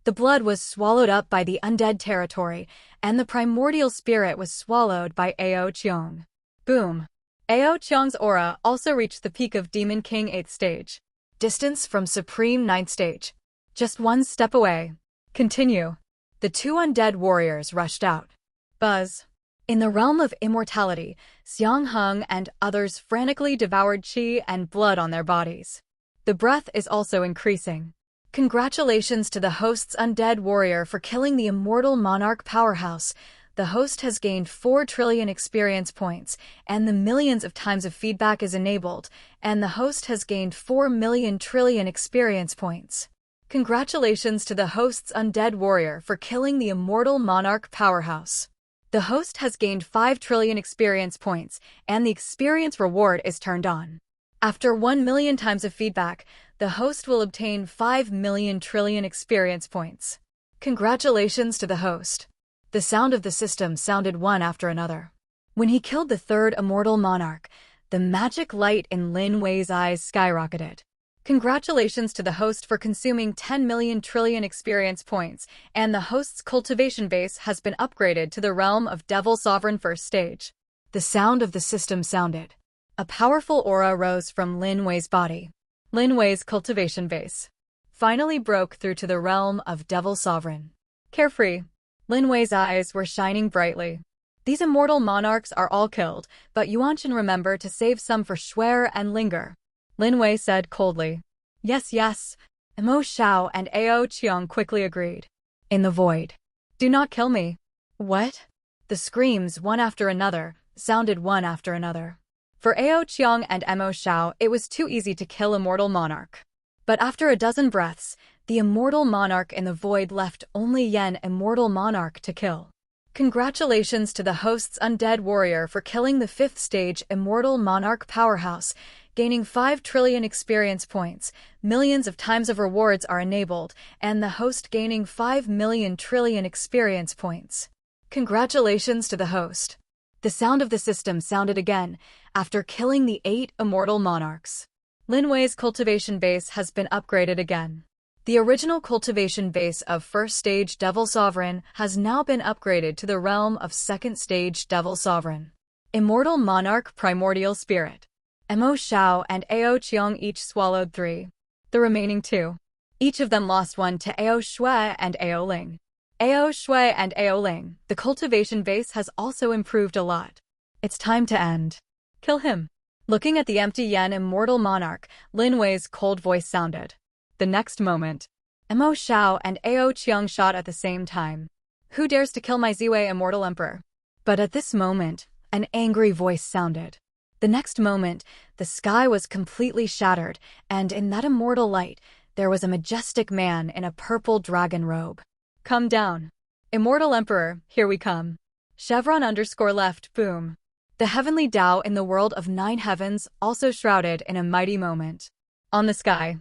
The blood was swallowed up by the undead territory, and the primordial spirit was swallowed by Ao Qiong. Boom. Ao Qiong's aura also reached the peak of Demon King 8th stage. Distance from Supreme 9th stage. Just one step away. Continue. The 2 undead warriors rushed out. Buzz. In the realm of immortality, Xiang Heng and others frantically devoured qi and blood on their bodies. The breath is also increasing. Congratulations to the host's undead warrior for killing the immortal monarch powerhouse. The host has gained 4 trillion experience points, and the millions of times of feedback is enabled, and the host has gained 4 million trillion experience points. Congratulations to the host's undead warrior for killing the immortal monarch powerhouse. The host has gained 5 trillion experience points, and the experience reward is turned on. After 1 million times of feedback, the host will obtain 5 million trillion experience points. Congratulations to the host. The sound of the system sounded one after another. When he killed the third immortal monarch, the magic light in Lin Wei's eyes skyrocketed. Congratulations to the host for consuming 10 million trillion experience points, and the host's cultivation base has been upgraded to the realm of Devil Sovereign First Stage. The sound of the system sounded. A powerful aura rose from Lin Wei's body. Lin Wei's cultivation base finally broke through to the realm of Devil Sovereign. Carefree, Lin Wei's eyes were shining brightly. These immortal monarchs are all killed, but Yuan should remember to save some for Shuer and Linger. Lin Wei said coldly. Yes, yes. Mo Xiao and Ao Qiang quickly agreed. In the void. Do not kill me. What? The screams, one after another, sounded one after another. For Ao Qiang and Mo Xiao, it was too easy to kill immortal monarch. But after a dozen breaths, the immortal monarch in the void left only Yen immortal monarch to kill. Congratulations to the host's undead warrior for killing the 5th stage immortal monarch powerhouse, gaining 5 trillion experience points, millions of times of rewards are enabled, and the host gaining 5 million trillion experience points. Congratulations to the host. The sound of the system sounded again, after killing the 8 immortal monarchs. Lin Wei's cultivation base has been upgraded again. The original cultivation base of First Stage Devil Sovereign has now been upgraded to the realm of Second Stage Devil Sovereign. Immortal Monarch Primordial Spirit. Mo Xiao and Ao Qiang each swallowed 3. The remaining 2. Each of them lost 1 to Ao Shui and Ao Ling. Ao Shui and Ao Ling, the cultivation base has also improved a lot. It's time to end. Kill him. Looking at the empty Yen immortal monarch, Lin Wei's cold voice sounded. The next moment, Mo Xiao and Ao Qiang shot at the same time. Who dares to kill my Ziwei immortal emperor? But at this moment, an angry voice sounded. The next moment, the sky was completely shattered, and in that immortal light, there was a majestic man in a purple dragon robe. Come down. Immortal Emperor, here we come. Chevron_left, boom. The heavenly Tao in the world of 9 heavens also shrouded in a mighty moment. On the sky.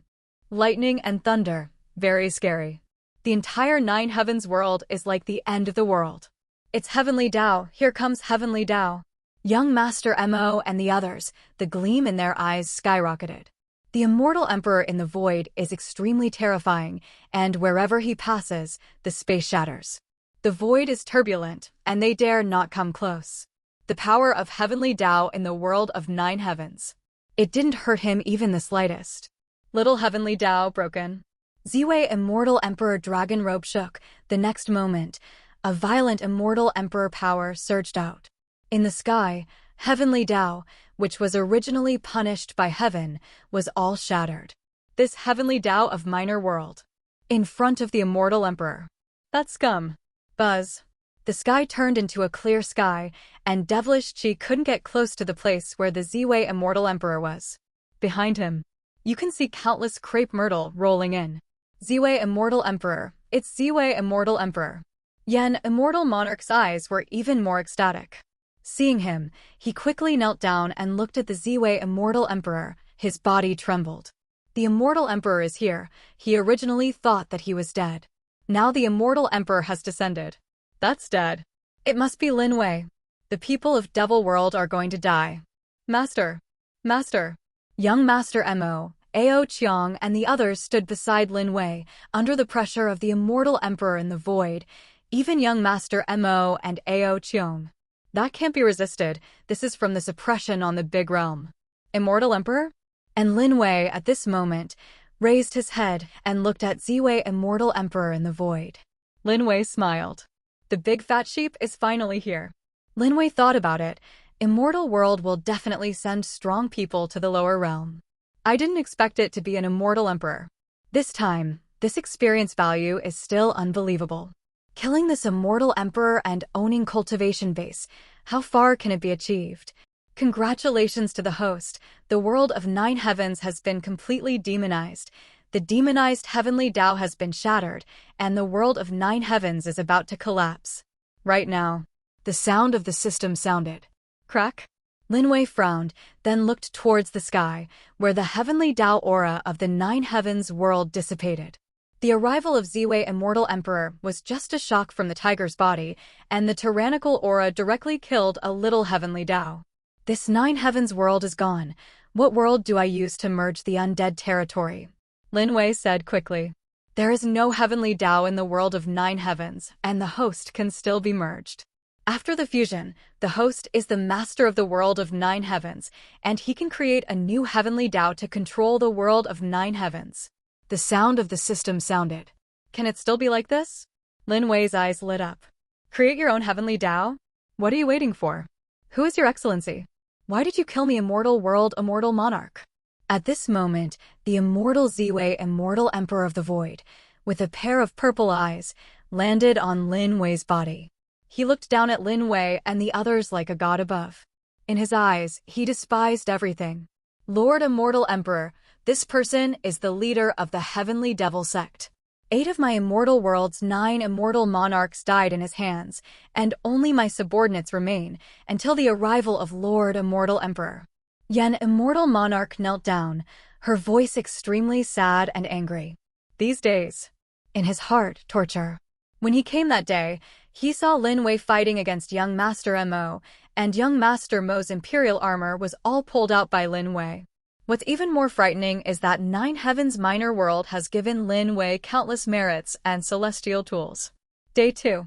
Lightning and thunder, very scary. The entire 9 heavens world is like the end of the world. It's heavenly Tao, here comes heavenly Tao. Young Master Mo and the others, the gleam in their eyes skyrocketed. The immortal emperor in the void is extremely terrifying, and wherever he passes, the space shatters. The void is turbulent, and they dare not come close. The power of heavenly Tao in the world of 9 heavens. It didn't hurt him even the slightest. Little heavenly Tao broken. Ziwei immortal emperor dragon robe shook. The next moment, a violent immortal emperor power surged out. In the sky, heavenly Tao, which was originally punished by heaven, was all shattered. This heavenly Tao of minor world. In front of the immortal emperor. That scum. Buzz. The sky turned into a clear sky, and devilish Qi couldn't get close to the place where the Ziwei immortal emperor was. Behind him, you can see countless crepe myrtle rolling in. Ziwei immortal emperor, it's Ziwei immortal emperor. Yen immortal monarch's eyes were even more ecstatic. Seeing him, he quickly knelt down and looked at the Ziwei immortal emperor. His body trembled. The immortal emperor is here. He originally thought that he was dead. Now the immortal emperor has descended. That's dead. It must be Lin Wei. The people of Devil World are going to die. Master. Master. Young Master Mo, Ao Qiang and the others stood beside Lin Wei, under the pressure of the immortal emperor in the void. Even young Master Mo and Ao Qiang. That can't be resisted. This is from the suppression on the big realm. Immortal Emperor? And Lin Wei, at this moment, raised his head and looked at Ziwei immortal emperor in the void. Lin Wei smiled. The big fat sheep is finally here. Lin Wei thought about it. Immortal world will definitely send strong people to the lower realm. I didn't expect it to be an immortal emperor. This time, this experience value is still unbelievable. Killing this immortal emperor and owning cultivation base, how far can it be achieved? Congratulations to the host. The world of 9 heavens has been completely demonized. The demonized heavenly Tao has been shattered, and the world of 9 heavens is about to collapse. Right now, the sound of the system sounded. Crack? Lin Wei frowned, then looked towards the sky, where the heavenly Tao aura of the 9 heavens world dissipated. The arrival of Ziwei Immortal Emperor was just a shock from the tiger's body, and the tyrannical aura directly killed a little heavenly Tao. This 9 heavens world is gone. What world do I use to merge the undead territory? Lin Wei said quickly. There is no heavenly Tao in the world of 9 heavens, and the host can still be merged. After the fusion, the host is the master of the world of 9 heavens, and he can create a new heavenly Tao to control the world of 9 heavens. The sound of the system sounded. Can it still be like this? Lin Wei's eyes lit up. Create your own heavenly Tao? What are you waiting for? Who is your excellency? Why did you kill me, immortal world, immortal monarch? At this moment, the immortal Ziwei, immortal emperor of the void, with a pair of purple eyes, landed on Lin Wei's body. He looked down at Lin Wei and the others like a god above. In his eyes, he despised everything. Lord Immortal Emperor, this person is the leader of the Heavenly Devil sect. 8 of my immortal world's 9 immortal monarchs died in his hands, and only my subordinates remain until the arrival of Lord Immortal Emperor. Yen Immortal Monarch knelt down, her voice extremely sad and angry. These days, in his heart, torture. When he came that day, he saw Lin Wei fighting against young Master Mo, and young Master Mo's imperial armor was all pulled out by Lin Wei. What's even more frightening is that 9 Heavens Minor World has given Lin Wei countless merits and celestial tools. Day 2.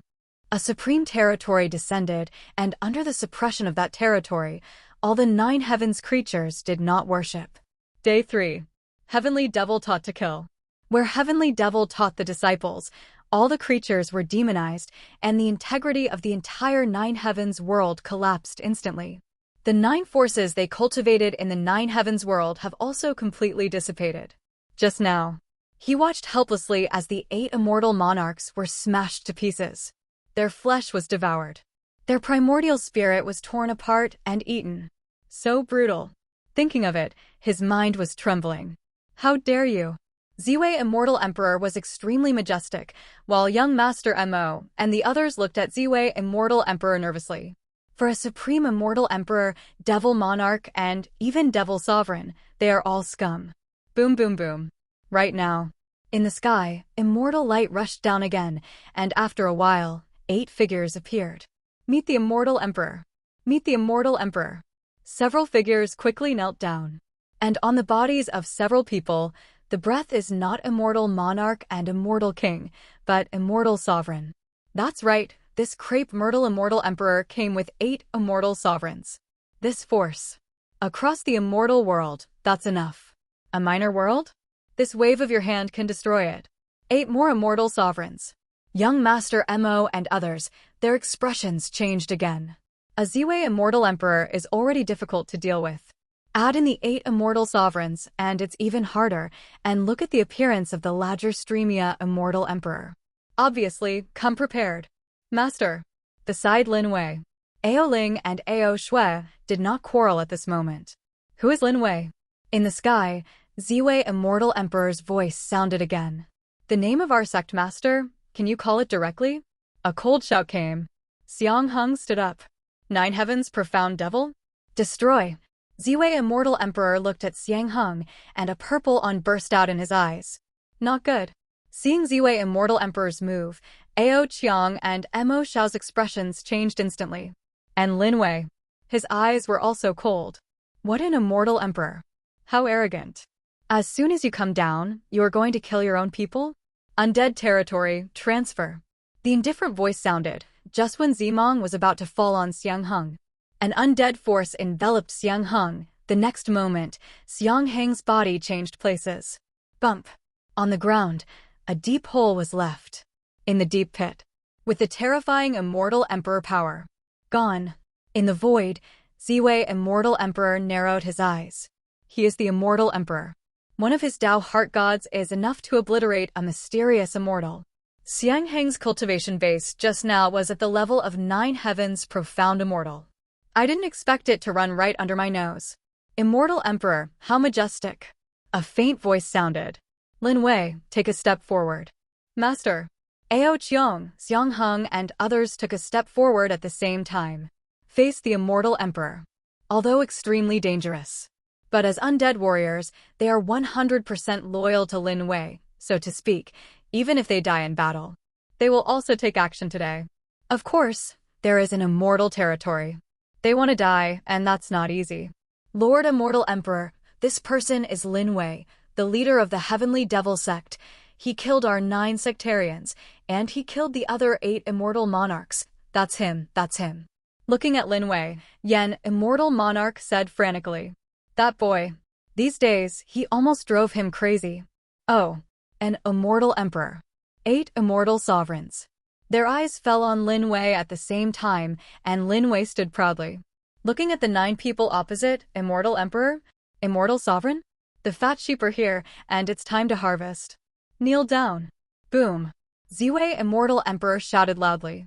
A supreme territory descended, and under the suppression of that territory, all the 9 Heavens creatures did not worship. Day 3. Heavenly Devil taught to kill. Where Heavenly Devil taught the disciples, all the creatures were demonized, and the integrity of the entire 9 Heavens world collapsed instantly. The 9 forces they cultivated in the 9 Heavens world have also completely dissipated. Just now, he watched helplessly as the 8 immortal monarchs were smashed to pieces. Their flesh was devoured. Their primordial spirit was torn apart and eaten. So brutal. Thinking of it, his mind was trembling. How dare you? Ziwei Immortal Emperor was extremely majestic, while young Master Mo and the others looked at Ziwei Immortal Emperor nervously. For a supreme immortal emperor, devil monarch, and even devil sovereign, they are all scum. Boom boom boom. Right now. In the sky, immortal light rushed down again, and after a while, 8 figures appeared. Meet the Immortal Emperor. Meet the Immortal Emperor. Several figures quickly knelt down. And on the bodies of several people, the breath is not immortal monarch and immortal king, but immortal sovereign. That's right, this crepe myrtle immortal emperor came with 8 immortal sovereigns. This force. Across the immortal world, that's enough. A minor world? This wave of your hand can destroy it. 8 more immortal sovereigns. Young Master Mo and others, their expressions changed again. A Ziwei Immortal Emperor is already difficult to deal with. Add in the 8 immortal sovereigns, and it's even harder, and look at the appearance of the Lagerstreamia Immortal Emperor. Obviously, come prepared. Master. Beside Lin Wei, Ao Ling and Ao Shui did not quarrel at this moment. Who is Lin Wei? In the sky, Ziwei Immortal Emperor's voice sounded again. The name of our sect master, can you call it directly? A cold shout came. Xiang Hung stood up. 9 Heavens Profound Devil? Destroy. Ziwei Immortal Emperor looked at Xiang Hung, and a purple on burst out in his eyes. Not good. Seeing Ziwei Immortal Emperor's move, Ao Qiang and Mo Xiao's expressions changed instantly. And Lin Wei. His eyes were also cold. What an immortal emperor. How arrogant. As soon as you come down, you are going to kill your own people? Undead territory, transfer. The indifferent voice sounded, just when Zimong was about to fall on Xiang Hung. An undead force enveloped Xiang Hung. The next moment, Xiang Hang's body changed places. Bump. On the ground, a deep hole was left. In the deep pit. With the terrifying immortal emperor power. Gone. In the void, Ziwei Immortal Emperor narrowed his eyes. He is the immortal emperor. One of his Tao heart gods is enough to obliterate a mysterious immortal. Xiang Hang's cultivation base just now was at the level of 9 Heavens Profound Immortal. I didn't expect it to run right under my nose. Immortal Emperor, how majestic. A faint voice sounded. Lin Wei, take a step forward. Master. Ao Qiong, Xiang Heng, and others took a step forward at the same time. Face the immortal emperor. Although extremely dangerous. But as undead warriors, they are 100% loyal to Lin Wei, so to speak, even if they die in battle. They will also take action today. Of course, there is an immortal territory. They want to die, and that's not easy. Lord Immortal Emperor, this person is Lin Wei, the leader of the Heavenly Devil sect. He killed our 9 sectarians, and he killed the other 8 immortal monarchs. That's him, that's him. Looking at Lin Wei, Yan, immortal monarch, said frantically. That boy. These days, he almost drove him crazy. Oh, an immortal emperor. 8 immortal sovereigns. Their eyes fell on Lin Wei at the same time, and Lin Wei stood proudly. Looking at the 9 people opposite, immortal emperor, immortal sovereign? The fat sheep are here, and it's time to harvest. Kneel down. Boom. Ziwei, immortal emperor, shouted loudly.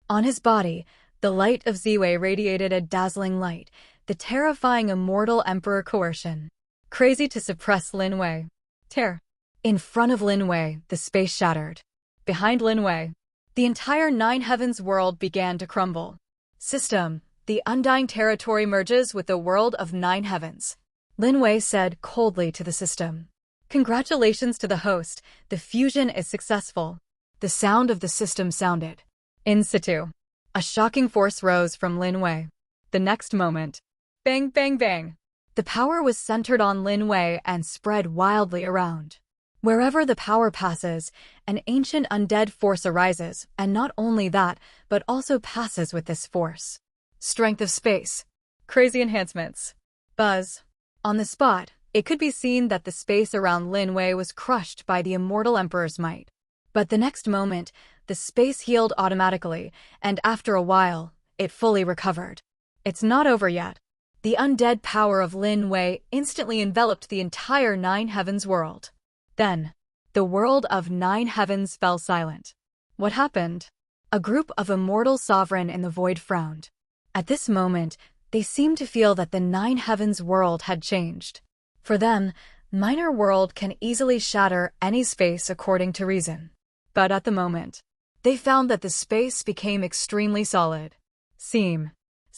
On his body, the light of Ziwei radiated a dazzling light, the terrifying immortal emperor coercion. Crazy to suppress Lin Wei. Tear. In front of Lin Wei, the space shattered. Behind Lin Wei, the entire 9 heavens world began to crumble. System. The undying territory merges with the world of 9 heavens. Lin Wei said coldly to the system. Congratulations to the host, the fusion is successful. The sound of the system sounded. In situ. A shocking force rose from Lin Wei. The next moment. Bang, bang, bang. The power was centered on Lin Wei and spread wildly around. Wherever the power passes, an ancient undead force arises, and not only that, but also passes with this force. Strength of space. Crazy enhancements. Buzz. On the spot, it could be seen that the space around Lin Wei was crushed by the immortal emperor's might. But the next moment, the space healed automatically, and after a while, it fully recovered. It's not over yet. The undead power of Lin Wei instantly enveloped the entire 9 heavens world. Then, the world of 9 heavens fell silent. What happened? A group of immortal sovereign in the void frowned. At this moment, they seemed to feel that the 9 heavens world had changed. For them, minor world can easily shatter any space according to reason. But at the moment, they found that the space became extremely solid. Same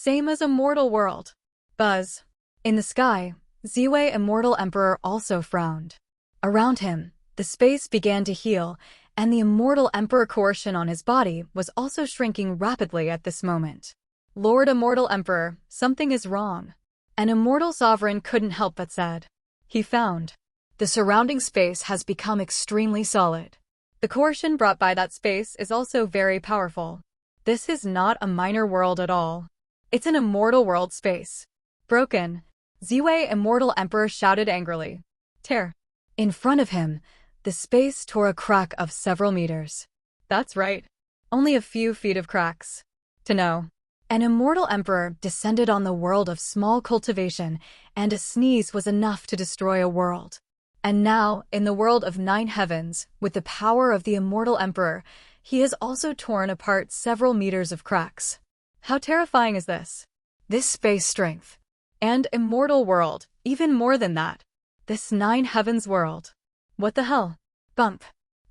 as a mortal world. Buzz. In the sky, Ziwei, immortal emperor, also frowned. Around him, the space began to heal, and the immortal emperor coercion on his body was also shrinking rapidly at this moment. Lord Immortal Emperor, something is wrong. An immortal sovereign couldn't help but said. He found. The surrounding space has become extremely solid. The coercion brought by that space is also very powerful. This is not a minor world at all. It's an immortal world space. Broken. Ziwei, immortal emperor, shouted angrily. Tear. In front of him, the space tore a crack of several meters. That's right. Only a few feet of cracks. To know. An immortal emperor descended on the world of small cultivation, and a sneeze was enough to destroy a world. And now, in the world of 9 heavens, with the power of the immortal emperor, he has also torn apart several meters of cracks. How terrifying is this? This space strength. And immortal world, even more than that. This 9 heavens world. What the hell? Bump.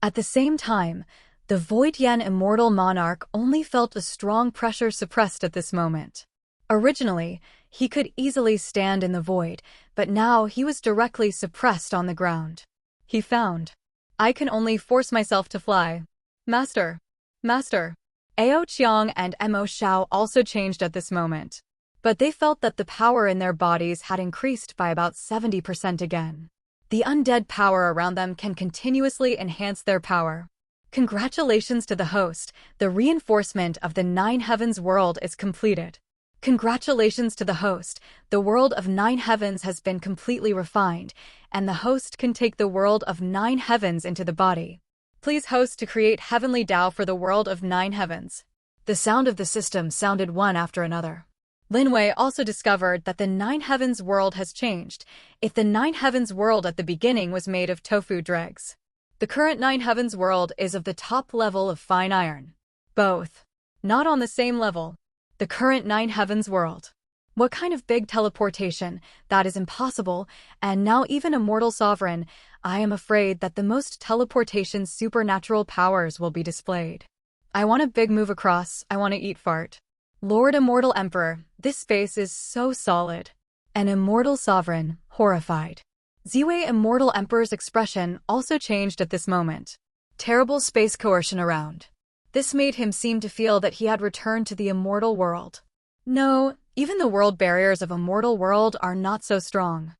At the same time, the Void Yen immortal monarch only felt a strong pressure suppressed at this moment. Originally, he could easily stand in the void, but now he was directly suppressed on the ground. He found. I can only force myself to fly. Master. Master. Ao Qiang and Mo Xiao also changed at this moment. But they felt that the power in their bodies had increased by about 70% again. The undead power around them can continuously enhance their power. Congratulations to the host, the reinforcement of the 9 heavens world is completed. Congratulations to the host, the world of 9 heavens has been completely refined, and the host can take the world of 9 heavens into the body. Please host to create heavenly Tao for the world of 9 heavens. The sound of the system sounded one after another. Lin Wei also discovered that the 9 heavens world has changed. If the 9 heavens world at the beginning was made of tofu dregs, the current 9 heavens world is of the top level of fine iron. Both. Not on the same level. The current 9 heavens world. What kind of big teleportation? That is impossible, and now even Immortal Sovereign, I am afraid that the most teleportation supernatural powers will be displayed. I want a big move across, I want to eat fart. Lord Immortal Emperor, this space is so solid. An Immortal Sovereign, horrified. Ziwei Immortal Emperor's expression also changed at this moment. Terrible space coercion around. This made him seem to feel that he had returned to the immortal world. No, even the world barriers of immortal world are not so strong.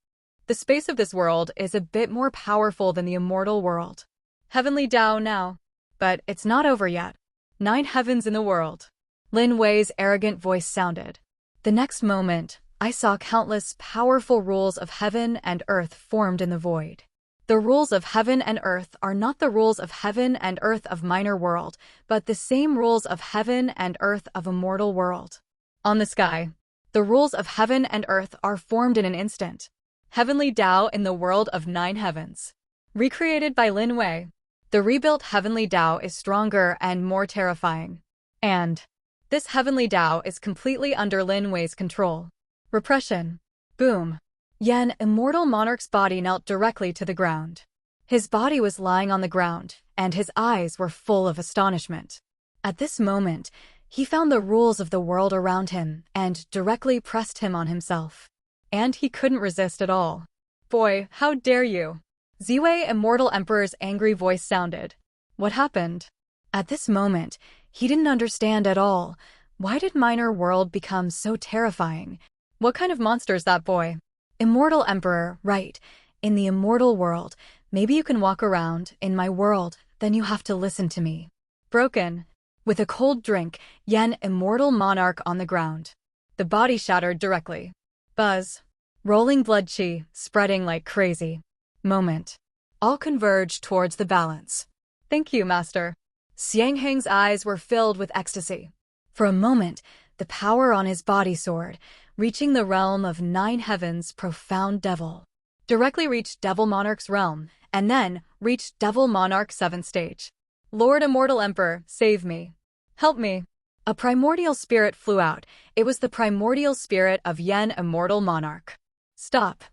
The space of this world is a bit more powerful than the immortal world. Heavenly Tao now. But it's not over yet. 9 heavens in the world. Lin Wei's arrogant voice sounded. The next moment, I saw countless powerful rules of heaven and earth formed in the void. The rules of heaven and earth are not the rules of heaven and earth of minor world, but the same rules of heaven and earth of immortal world. On the sky, the rules of heaven and earth are formed in an instant. Heavenly Tao in the world of 9 heavens. Recreated by Lin Wei. The rebuilt Heavenly Tao is stronger and more terrifying. And this Heavenly Tao is completely under Lin Wei's control. Repression. Boom. Yan, Immortal Monarch's body knelt directly to the ground. His body was lying on the ground, and his eyes were full of astonishment. At this moment, he found the rules of the world around him and directly pressed him on himself. And he couldn't resist at all. Boy, how dare you! Ziwei Immortal Emperor's angry voice sounded. What happened? At this moment, he didn't understand at all. Why did minor world become so terrifying? What kind of monster's that boy? Immortal Emperor, right. In the immortal world, maybe you can walk around. In my world, then you have to listen to me. Broken. With a cold drink, Yan Immortal Monarch on the ground. The body shattered directly. Buzz. Rolling blood chi, spreading like crazy. Moment. All converged towards the balance. Thank you, Master. Xiangheng's eyes were filled with ecstasy. For a moment, the power on his body soared, reaching the realm of 9 heavens, profound devil. Directly reached Devil Monarch's realm, and then reached Devil Monarch 7th stage. Lord Immortal Emperor, save me. Help me. A primordial spirit flew out. It was the primordial spirit of Yan Immortal Monarch. Stop.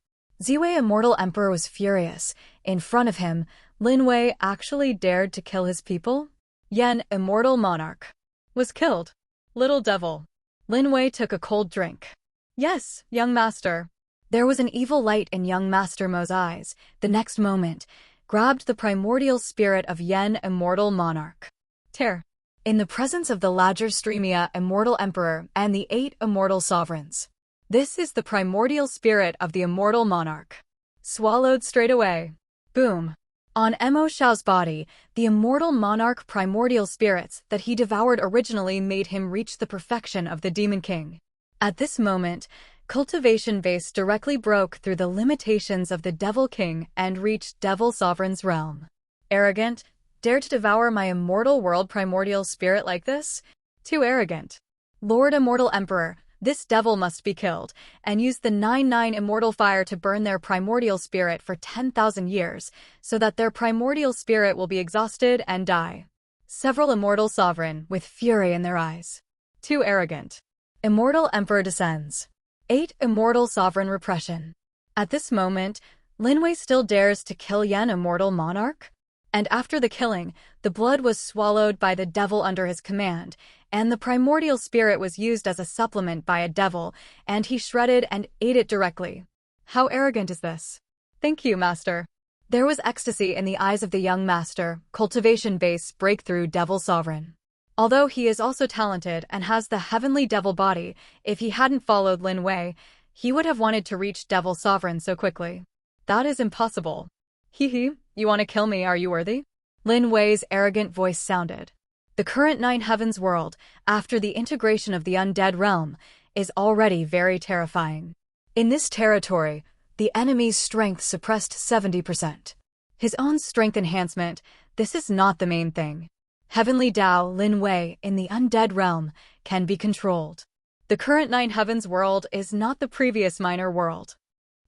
Ziwei Immortal Emperor was furious. In front of him, Lin Wei actually dared to kill his people? Yan Immortal Monarch was killed. Little devil. Lin Wei took a cold drink. Yes, young master. There was an evil light in young Master Mo's eyes. The next moment, grabbed the primordial spirit of Yan Immortal Monarch. Tear. In the presence of the Lagerstremia Immortal Emperor and the 8 Immortal Sovereigns. This is the primordial spirit of the Immortal Monarch. Swallowed straight away. Boom. On Mo Xiao's body, the Immortal Monarch primordial spirits that he devoured originally made him reach the perfection of the Demon King. At this moment, Cultivation base directly broke through the limitations of the Devil King and reached Devil Sovereign's realm. Arrogant? Dare to devour my immortal world primordial spirit like this? Too arrogant. Lord Immortal Emperor, this devil must be killed, and use the 9-9 immortal fire to burn their primordial spirit for 10,000 years, so that their primordial spirit will be exhausted and die. Several Immortal Sovereign, with fury in their eyes. Too arrogant. Immortal Emperor descends. 8 Immortal Sovereign repression. At this moment, Lin Wei still dares to kill Yan Immortal Monarch? And after the killing, the blood was swallowed by the devil under his command, and the primordial spirit was used as a supplement by a devil, and he shredded and ate it directly. How arrogant is this? Thank you, Master. There was ecstasy in the eyes of the young Master, Cultivation base breakthrough Devil Sovereign. Although he is also talented and has the heavenly devil body, if he hadn't followed Lin Wei, he would have wanted to reach Devil Sovereign so quickly. That is impossible. Hee, you want to kill me, are you worthy? Lin Wei's arrogant voice sounded. The current 9 heavens world, after the integration of the undead realm, is already very terrifying. In this territory, the enemy's strength suppressed 70%. His own strength enhancement, this is not the main thing. Heavenly Tao Lin Wei in the undead realm can be controlled. The current 9 heavens world is not the previous minor world.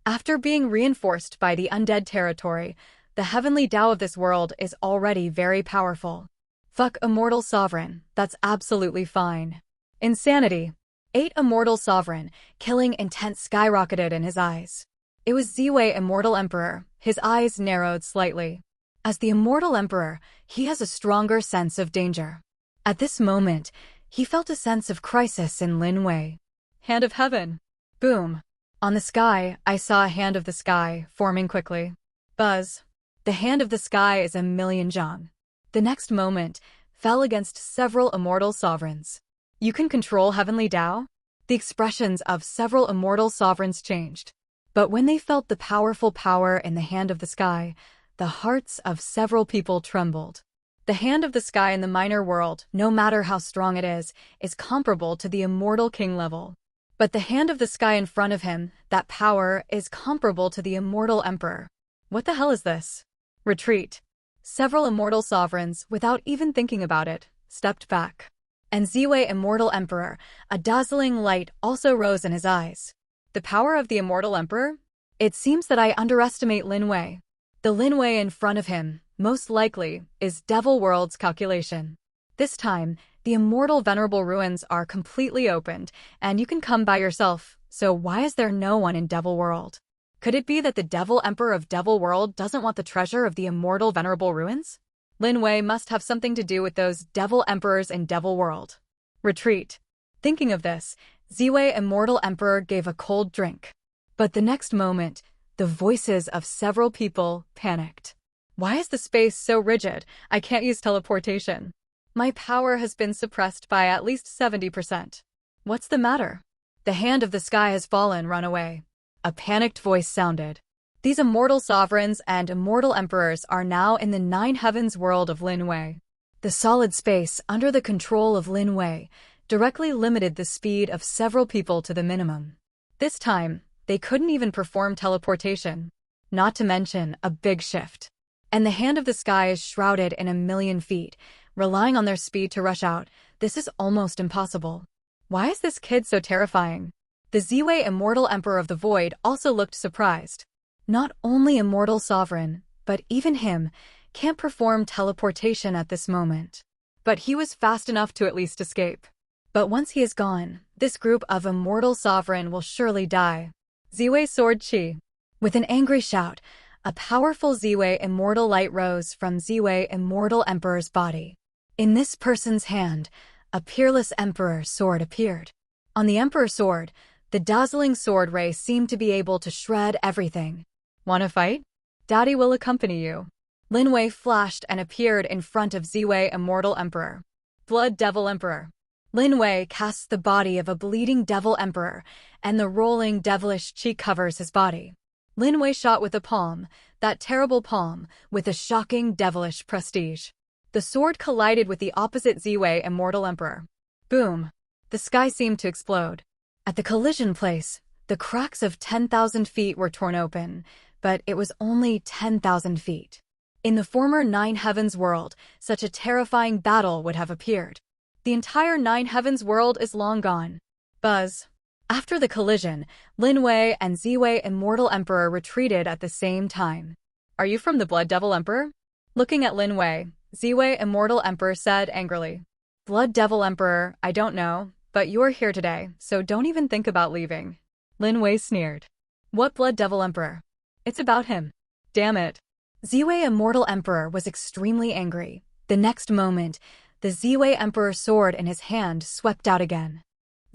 After being reinforced by the undead territory, the heavenly Tao of this world is already very powerful. Fuck Immortal Sovereign, that's absolutely fine. Insanity. 8 Immortal Sovereign, killing intent skyrocketed in his eyes. It was Ziwei, Immortal Emperor. His eyes narrowed slightly. As the Immortal Emperor, he has a stronger sense of danger. At this moment, he felt a sense of crisis in Lin Wei. Hand of Heaven. Boom. On the sky, I saw a Hand of the Sky forming quickly. Buzz. The Hand of the Sky is a million zhang. The next moment, fell against several Immortal Sovereigns. You can control Heavenly Tao? The expressions of several Immortal Sovereigns changed. But when they felt the powerful power in the Hand of the Sky, the hearts of several people trembled. The Hand of the Sky in the minor world, no matter how strong it is comparable to the Immortal King level. But the Hand of the Sky in front of him, that power, is comparable to the Immortal Emperor. What the hell is this? Retreat. Several Immortal Sovereigns, without even thinking about it, stepped back. And Ziwei, Immortal Emperor, a dazzling light also rose in his eyes. The power of the Immortal Emperor? It seems that I underestimate Lin Wei. The Lin Wei in front of him, most likely, is Devil World's calculation. This time, the Immortal Venerable Ruins are completely opened, and you can come by yourself, so why is there no one in Devil World? Could it be that the Devil Emperor of Devil World doesn't want the treasure of the Immortal Venerable Ruins? Lin Wei must have something to do with those Devil Emperors in Devil World. Retreat. Thinking of this, Ziwei, Immortal Emperor, gave a cold drink. But the next moment, the voices of several people panicked. Why is the space so rigid? I can't use teleportation. My power has been suppressed by at least 70%. What's the matter? The Hand of the Sky has fallen, run away. A panicked voice sounded. These Immortal Sovereigns and Immortal Emperors are now in the 9 heavens world of Lin Wei. The solid space under the control of Lin Wei directly limited the speed of several people to the minimum. This time, they couldn't even perform teleportation. Not to mention a big shift. And the Hand of the Sky is shrouded in 1,000,000 feet, relying on their speed to rush out. This is almost impossible. Why is this kid so terrifying? The Ziwei, Immortal Emperor of the Void, also looked surprised. Not only Immortal Sovereign, but even him, can't perform teleportation at this moment. But he was fast enough to at least escape. But once he is gone, this group of Immortal Sovereign will surely die. Ziwei Sword Chi. With an angry shout, a powerful Ziwei Immortal Light rose from Ziwei Immortal Emperor's body. In this person's hand, a peerless Emperor sword appeared. On the Emperor sword, the dazzling sword ray seemed to be able to shred everything. Wanna fight? Daddy will accompany you. Lin Wei flashed and appeared in front of Ziwei Immortal Emperor. Blood Devil Emperor. Lin Wei casts the body of a bleeding Devil Emperor, and the rolling devilish chi covers his body. Lin Wei shot with a palm, that terrible palm, with a shocking devilish prestige. The sword collided with the opposite Ziwei Immortal Emperor. Boom! The sky seemed to explode. At the collision place, the cracks of 10,000 feet were torn open, but it was only 10,000 feet. In the former 9 heavens world, such a terrifying battle would have appeared. The entire 9 heavens world is long gone. Buzz. After the collision, Lin Wei and Ziwei Immortal Emperor retreated at the same time. Are you from the Blood Devil Emperor? Looking at Lin Wei, Ziwei Immortal Emperor said angrily. Blood Devil Emperor, I don't know, but you're here today, so don't even think about leaving. Lin Wei sneered. What Blood Devil Emperor? It's about him. Damn it. Ziwei Immortal Emperor was extremely angry. The next moment, the Ziwei Emperor sword in his hand swept out again.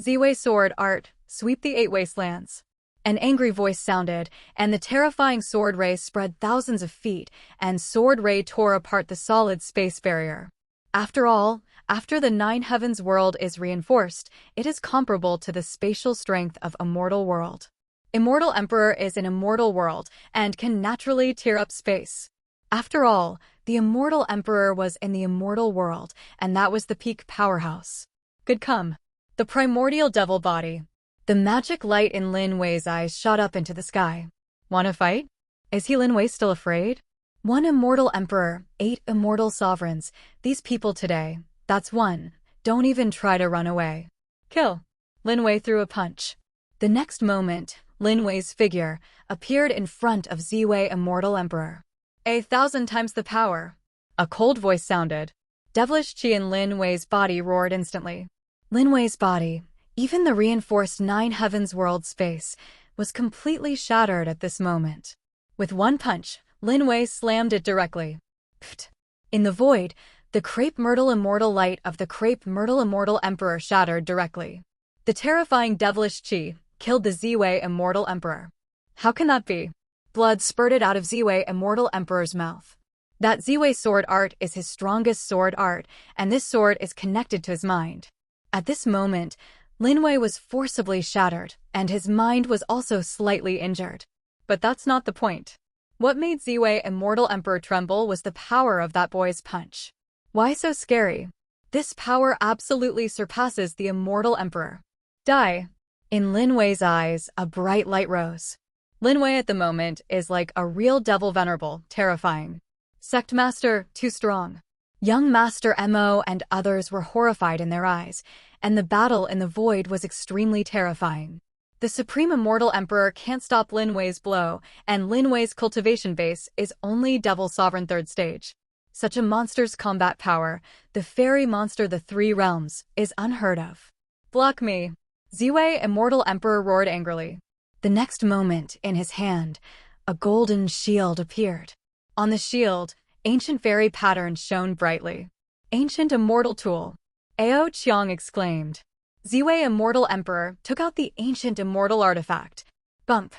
Ziwei sword art, sweep the 8 wastelands. An angry voice sounded, and the terrifying sword ray spread thousands of feet, and sword ray tore apart the solid space barrier. After all, after the 9 heavens world is reinforced, it is comparable to the spatial strength of Immortal World. Immortal Emperor is an immortal world and can naturally tear up space. After all, the Immortal Emperor was in the Immortal World, and that was the peak powerhouse. Good come. The primordial devil body. The magic light in Lin Wei's eyes shot up into the sky. Wanna fight? Is Lin Wei still afraid? 1 Immortal Emperor, 8 Immortal Sovereigns. These people today, that's one. Don't even try to run away. Kill. Lin Wei threw a punch. The next moment, Lin Wei's figure appeared in front of Ziwei Immortal Emperor. 1,000 times the power. A cold voice sounded. Devilish chi in Lin Wei's body roared instantly. Lin Wei's body, Even the reinforced Nine Heavens world space was completely shattered at this moment. With one punch, Lin Wei slammed it directly. Pfft. In the void, the crepe myrtle immortal light of the crepe myrtle immortal emperor shattered directly. The terrifying devilish chi killed the Ziwei immortal emperor. How can that be? Blood spurted out of Ziwei immortal emperor's mouth. That Ziwei sword art is his strongest sword art, and this sword is connected to his mind. At this moment, Lin Wei was forcibly shattered, and his mind was also slightly injured. But that's not the point. What made Ziwei immortal emperor tremble was the power of that boy's punch. Why so scary? This power absolutely surpasses the immortal emperor. Die. In Lin Wei's eyes, a bright light rose. Lin Wei at the moment is like a real devil venerable, terrifying. Sect Master, too strong. Young Master Mo and others were horrified in their eyes, and the battle in the void was extremely terrifying. The Supreme Immortal Emperor can't stop Lin Wei's blow, and Lin Wei's cultivation base is only Devil Sovereign 3rd stage. Such a monster's combat power, the fairy monster the Three Realms, is unheard of. Block me. Ziwei Immortal Emperor roared angrily. The next moment, in his hand, a golden shield appeared. On the shield, ancient fairy patterns shone brightly. Ancient Immortal Tool. Ao Qiang exclaimed. Ziwei Immortal Emperor took out the ancient immortal artifact. Bump.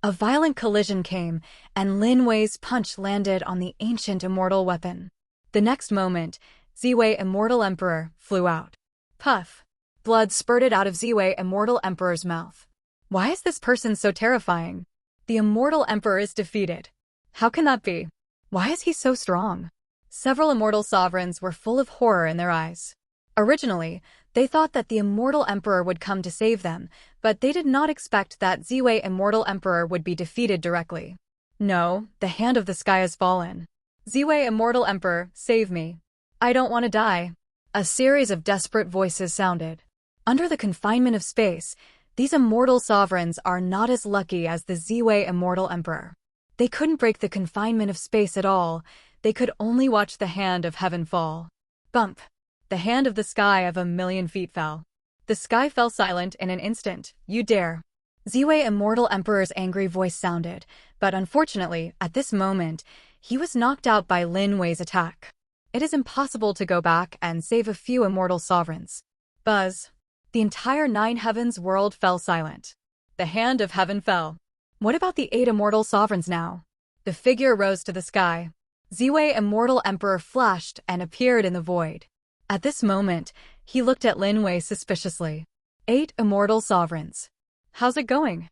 A violent collision came, and Lin Wei's punch landed on the ancient immortal weapon. The next moment, Ziwei Immortal Emperor flew out. Puff. Blood spurted out of Ziwei Immortal Emperor's mouth. Why is this person so terrifying? The Immortal Emperor is defeated. How can that be? Why is he so strong? Several immortal sovereigns were full of horror in their eyes. Originally, they thought that the Immortal Emperor would come to save them, but they did not expect that Ziwei Immortal Emperor would be defeated directly. No, the hand of the sky has fallen. Ziwei Immortal Emperor, save me. I don't want to die. A series of desperate voices sounded. Under the confinement of space, these immortal sovereigns are not as lucky as the Ziwei Immortal Emperor. They couldn't break the confinement of space at all. They could only watch the hand of heaven fall. Bump. The hand of the sky of 1,000,000 feet fell. The sky fell silent in an instant. You dare. Ziwei Immortal Emperor's angry voice sounded, but unfortunately, at this moment, he was knocked out by Lin Wei's attack. It is impossible to go back and save a few immortal sovereigns. Buzz. The entire Nine Heavens world fell silent. The hand of heaven fell. What about the 8 immortal sovereigns now? The figure rose to the sky. Ziwei Immortal Emperor flashed and appeared in the void. At this moment, he looked at Lin Wei suspiciously. 8 immortal sovereigns. How's it going?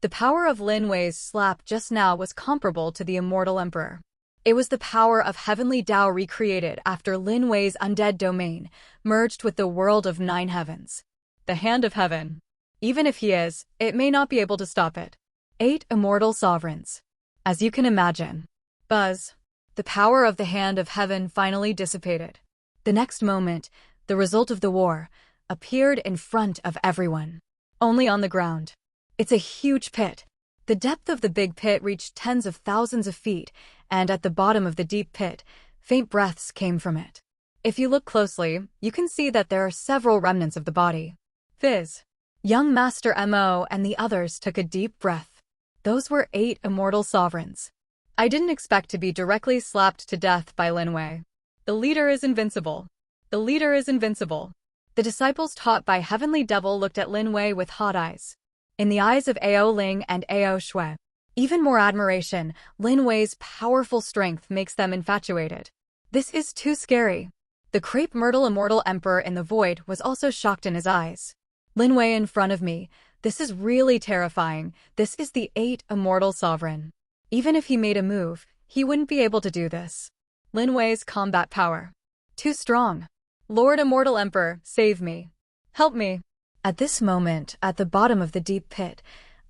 The power of Lin Wei's slap just now was comparable to the Immortal Emperor. It was the power of heavenly Tao recreated after Lin Wei's undead domain merged with the world of 9 heavens. The hand of heaven. Even if he is, it may not be able to stop it. 8 immortal sovereigns. As you can imagine. Buzz. The power of the hand of heaven finally dissipated. The next moment, the result of the war appeared in front of everyone. Only on the ground. It's a huge pit. The depth of the big pit reached tens of thousands of feet, and at the bottom of the deep pit, faint breaths came from it. If you look closely, you can see that there are several remnants of the body. Fizz. Young Master Mo and the others took a deep breath. Those were 8 immortal sovereigns. I didn't expect to be directly slapped to death by Lin Wei. The leader is invincible. The leader is invincible. The disciples taught by Heavenly Devil looked at Lin Wei with hot eyes. In the eyes of Ao Ling and Ao Shui, even more admiration, Lin Wei's powerful strength makes them infatuated. This is too scary. The crepe myrtle immortal emperor in the void was also shocked in his eyes. Lin Wei in front of me, this is really terrifying. This is the 8 immortal sovereign. Even if he made a move, he wouldn't be able to do this. Lin Wei's combat power. Too strong. Lord Immortal Emperor, save me. Help me. At this moment, at the bottom of the deep pit,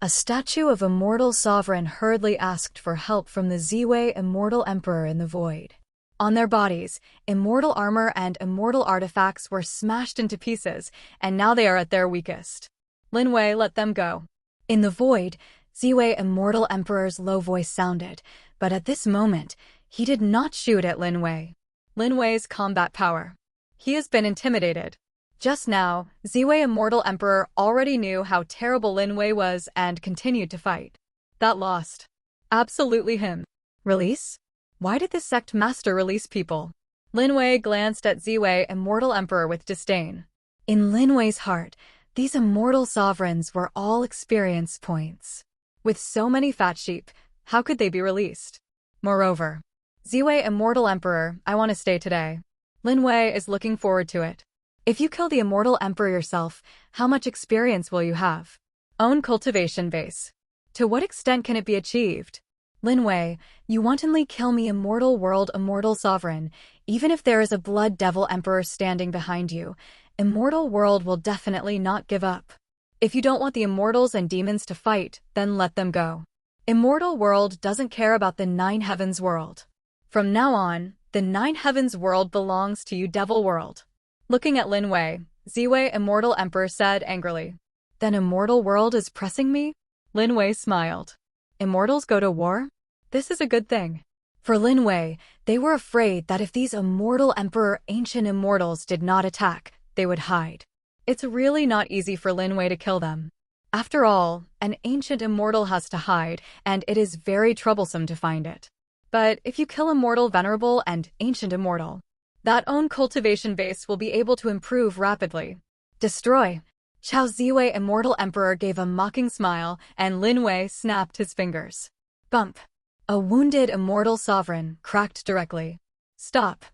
a statue of Immortal Sovereign hurriedly asked for help from the Ziwei Immortal Emperor in the void. On their bodies, immortal armor and immortal artifacts were smashed into pieces, and now they are at their weakest. Lin Wei let them go. In the void, Ziwei Immortal Emperor's low voice sounded, but at this moment, he did not shoot at Lin Wei. Lin Wei's combat power. He has been intimidated. Just now, Ziwei Immortal Emperor already knew how terrible Lin Wei was and continued to fight. That lost. Absolutely him. Release? Why did this sect master release people? Lin Wei glanced at Ziwei Immortal Emperor with disdain. In Lin Wei's heart, these immortal sovereigns were all experience points. With so many fat sheep, how could they be released? Moreover, Ziwei Immortal Emperor, I want to stay today. Lin Wei is looking forward to it. If you kill the Immortal Emperor yourself, how much experience will you have? Own cultivation base. To what extent can it be achieved? Lin Wei, you wantonly kill me Immortal World Immortal Sovereign, even if there is a Blood Devil Emperor standing behind you. Immortal World will definitely not give up. If you don't want the Immortals and Demons to fight, then let them go. Immortal World doesn't care about the Nine Heavens World. From now on, the Nine Heavens World belongs to you Devil World. Looking at Lin Wei, Ziwei Immortal Emperor said angrily. Then Immortal World is pressing me? Lin Wei smiled. Immortals go to war? This is a good thing. For Lin Wei, they were afraid that if these Immortal Emperor ancient immortals did not attack, they would hide. It's really not easy for Lin Wei to kill them. After all, an ancient immortal has to hide, and it is very troublesome to find it. But if you kill Immortal Venerable and Ancient Immortal, that own cultivation base will be able to improve rapidly. Destroy. Chao Ziwei Immortal Emperor gave a mocking smile, and Lin Wei snapped his fingers. Bump. A wounded Immortal Sovereign cracked directly. Stop.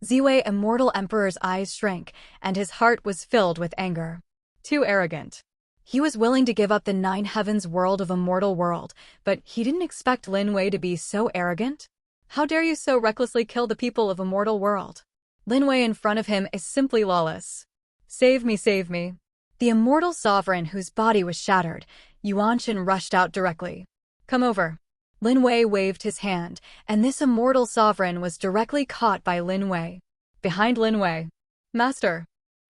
Ziwei Immortal Emperor's eyes shrank, and his heart was filled with anger. Too arrogant. He was willing to give up the Nine Heavens World of Immortal World, but he didn't expect Lin Wei to be so arrogant. How dare you so recklessly kill the people of Immortal World? Lin Wei in front of him is simply lawless. Save me, save me. The Immortal Sovereign whose body was shattered, Yuanshan rushed out directly. Come over. Lin Wei waved his hand, and this Immortal Sovereign was directly caught by Lin Wei. Behind Lin Wei. Master.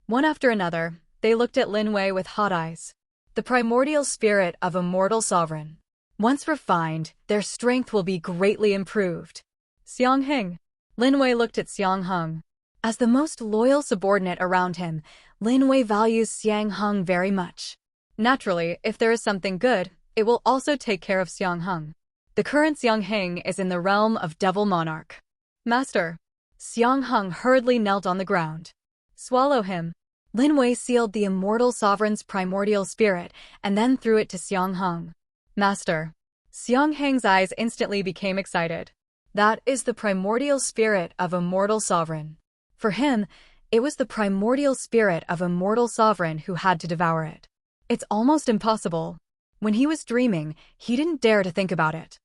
One after another, they looked at Lin Wei with hot eyes. The primordial spirit of Immortal Sovereign. Once refined, their strength will be greatly improved. Xiang Heng. Lin Wei looked at Xiang Heng. As the most loyal subordinate around him, Lin Wei values Xiang Heng very much. Naturally, if there is something good, it will also take care of Xiang Heng. The current Xiang Heng is in the realm of Devil Monarch. Master. Xiang Heng hurriedly knelt on the ground. Swallow him. Lin Wei sealed the Immortal Sovereign's primordial spirit and then threw it to Xiang Heng. Master. Xiang Heng's eyes instantly became excited. That is the primordial spirit of Immortal Sovereign. For him, it was the primordial spirit of Immortal Sovereign who had to devour it. It's almost impossible. When he was dreaming, he didn't dare to think about it.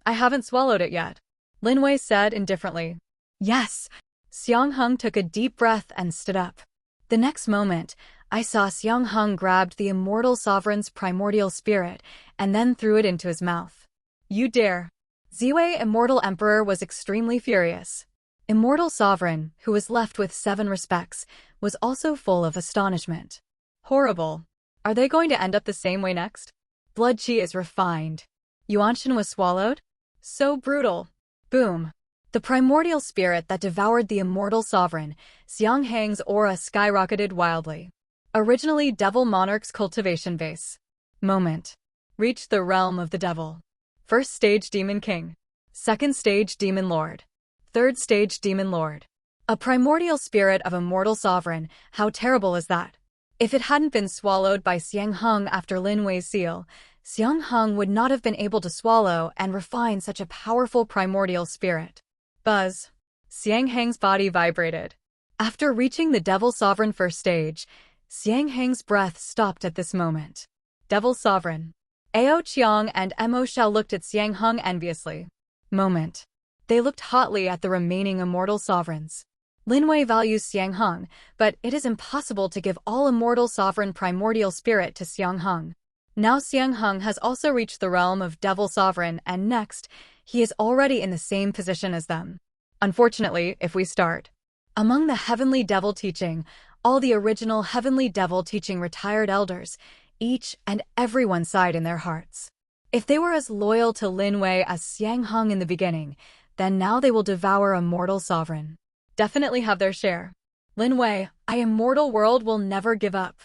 I haven't swallowed it yet. Lin Wei said indifferently. Yes. Xiang Heng took a deep breath and stood up. The next moment, I saw Xiang Heng grabbed the Immortal Sovereign's primordial spirit and then threw it into his mouth. You dare. Ziwei Immortal Emperor was extremely furious. Immortal Sovereign, who was left with 7 respects, was also full of astonishment. Horrible. Are they going to end up the same way next? Blood Qi is refined. Yuanshan was swallowed? So brutal. Boom. The primordial spirit that devoured the Immortal Sovereign, Xiang Heng's aura skyrocketed wildly. Originally Devil Monarch's cultivation base. Moment. Reached the realm of the devil. First stage Demon King. Second stage Demon Lord. Third stage Demon Lord. A primordial spirit of Immortal Sovereign, how terrible is that? If it hadn't been swallowed by Xiang Heng after Lin Wei's seal, Xiang Heng would not have been able to swallow and refine such a powerful primordial spirit. Buzz. Xiang Heng's body vibrated. After reaching the Devil Sovereign first stage, Xiang Heng's breath stopped at this moment. Devil Sovereign. Ao Qiang and Mo Xiao looked at Xiang Heng enviously. Moment. They looked hotly at the remaining Immortal Sovereigns. Lin Wei values Xiang Heng, but it is impossible to give all Immortal Sovereign primordial spirit to Xiang Heng. Now Xiang Heng has also reached the realm of Devil Sovereign, and next, he is already in the same position as them. Unfortunately, if we start. Among the Heavenly Devil teaching, all the original Heavenly Devil teaching retired elders, each and everyone sighed in their hearts. If they were as loyal to Lin Wei as Xiang Heng in the beginning, then now they will devour Immortal Sovereign. Definitely have their share. Lin Wei, I immortal world will never give up.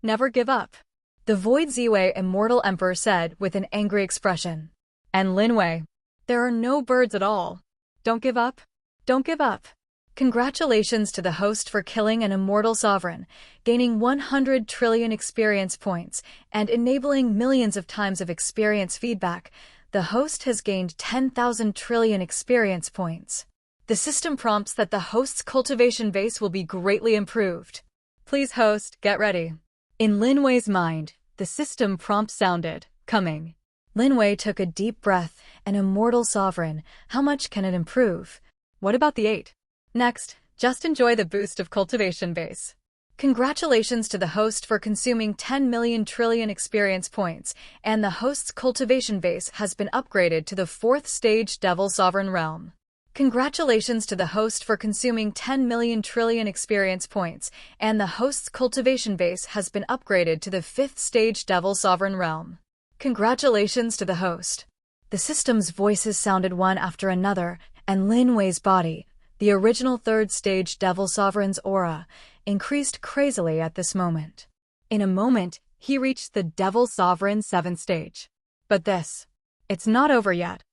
Never give up. The Void Ziwei Immortal Emperor said with an angry expression. And Lin Wei, there are no birds at all. Don't give up. Don't give up. Congratulations to the host for killing an immortal sovereign, gaining 100 trillion experience points, and enabling millions of times of experience feedback. The host has gained 10,000 trillion experience points. The system prompts that the host's cultivation base will be greatly improved. Please host, get ready. In Lin Wei's mind, the system prompt sounded, coming. Lin Wei took a deep breath. An immortal sovereign, how much can it improve? What about the 8? Next, just enjoy the boost of cultivation base. Congratulations to the host for consuming 10 million trillion experience points, and the host's cultivation base has been upgraded to the 4th stage Devil Sovereign Realm. Congratulations to the host for consuming 10 million trillion experience points, and the host's cultivation base has been upgraded to the 5th stage Devil Sovereign Realm. Congratulations to the host. The system's voices sounded one after another, and Lin Wei's body, the original 3rd stage Devil Sovereign's aura, increased crazily at this moment. In a moment, he reached the Devil Sovereign 7th stage. But it's not over yet.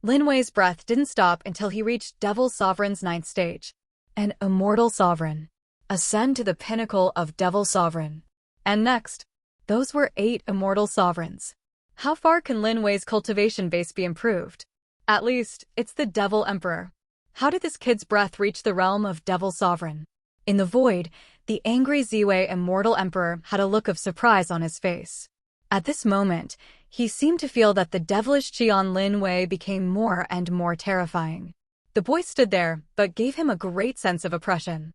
Lin Wei's breath didn't stop until he reached Devil Sovereign's 9th stage. An immortal sovereign. Ascend to the pinnacle of Devil Sovereign. And next, those were 8 immortal sovereigns. How far can Lin Wei's cultivation base be improved? At least, it's the Devil Emperor. How did this kid's breath reach the realm of Devil Sovereign? In the void, the angry Ziwei Immortal Emperor had a look of surprise on his face. At this moment, he seemed to feel that the devilish chi on Lin Wei became more and more terrifying. The boy stood there, but gave him a great sense of oppression.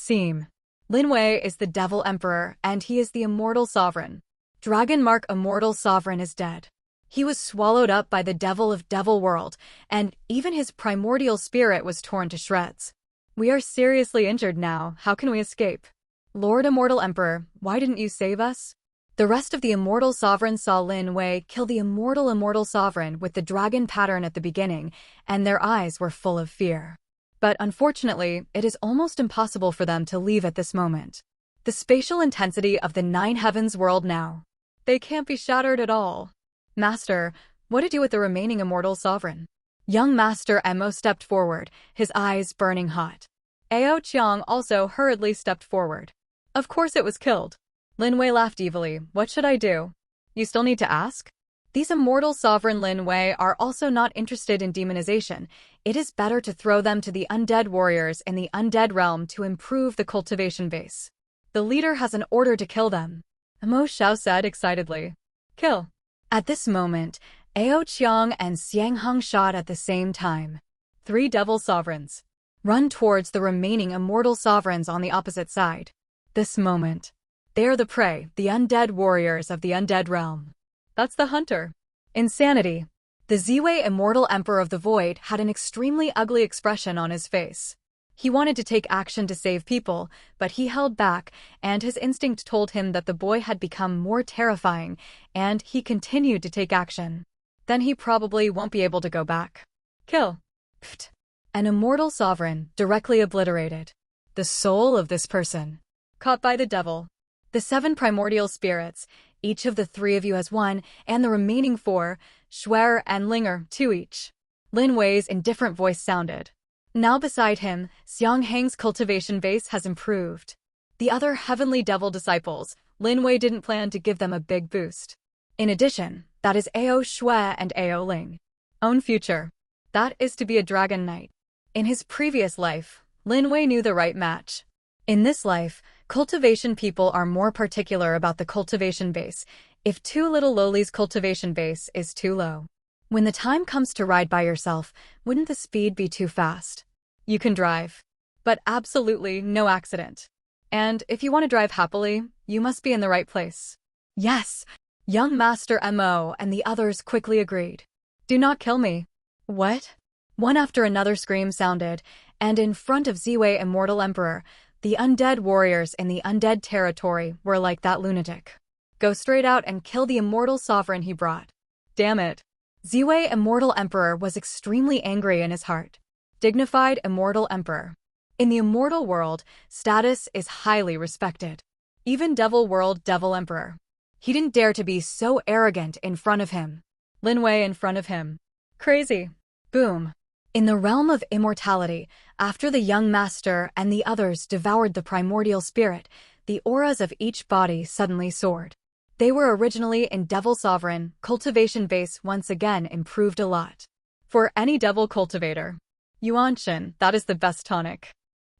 Lin Wei is the Devil Emperor, and he is the Immortal Sovereign. Dragon Mark Immortal Sovereign is dead. He was swallowed up by the devil of Devil World, and even his primordial spirit was torn to shreds. We are seriously injured now. How can we escape? Lord Immortal Emperor, why didn't you save us? The rest of the Immortal Sovereigns saw Lin Wei kill the Immortal Sovereign with the dragon pattern at the beginning, and their eyes were full of fear. But unfortunately, it is almost impossible for them to leave at this moment. The spatial intensity of the 9 heavens world now. They can't be shattered at all. Master, what to do with the remaining Immortal Sovereign? Young Master Emo stepped forward, his eyes burning hot. Ao Qiang also hurriedly stepped forward. Of course it was killed. Lin Wei laughed evilly. What should I do? You still need to ask? These Immortal Sovereign Lin Wei are also not interested in demonization. It is better to throw them to the undead warriors in the undead realm to improve the cultivation base. The leader has an order to kill them. Mo Xiao said excitedly. Kill. At this moment, Ao Qiang and Xiang Heng shot at the same time. 3 Devil Sovereigns. Run towards the remaining Immortal Sovereigns on the opposite side. This moment. They are the prey, the undead warriors of the undead realm. That's the hunter. Insanity. The Ziwei Immortal Emperor of the Void had an extremely ugly expression on his face. He wanted to take action to save people, but he held back, and his instinct told him that the boy had become more terrifying, and he continued to take action. Then he probably won't be able to go back. Kill. Pfft. An Immortal Sovereign, directly obliterated. The soul of this person. Caught by the devil. The 7 primordial spirits, each of the 3 of you has 1, and the remaining 4, Schwer and Linger, 2 each. Lin Wei's indifferent voice sounded. Now beside him, Xiang Heng's cultivation base has improved. The other heavenly devil disciples, Lin Wei didn't plan to give them a big boost. In addition, that is Ao Shui and Ao Ling. Own future. That is to be a dragon knight. In his previous life, Lin Wei knew the right match. In this life, cultivation people are more particular about the cultivation base. If too little lowly's cultivation base is too low. When the time comes to ride by yourself, wouldn't the speed be too fast? You can drive, but absolutely no accident. And if you want to drive happily, you must be in the right place. Yes, young Master Mo and the others quickly agreed. Do not kill me. What? One after another scream sounded, and in front of Ziwei Immortal Emperor, the undead warriors in the undead territory were like that lunatic. Go straight out and kill the Immortal Sovereign he brought. Damn it. Ziwei Immortal Emperor was extremely angry in his heart. Dignified Immortal Emperor. In the immortal world, status is highly respected. Even Devil World Devil Emperor. He didn't dare to be so arrogant in front of him. Lin Wei in front of him. Crazy. Boom. In the realm of immortality, after the young master and the others devoured the primordial spirit, the auras of each body suddenly soared. They were originally in Devil Sovereign, cultivation base once again improved a lot. For any devil cultivator. Yuanshin, that is the best tonic.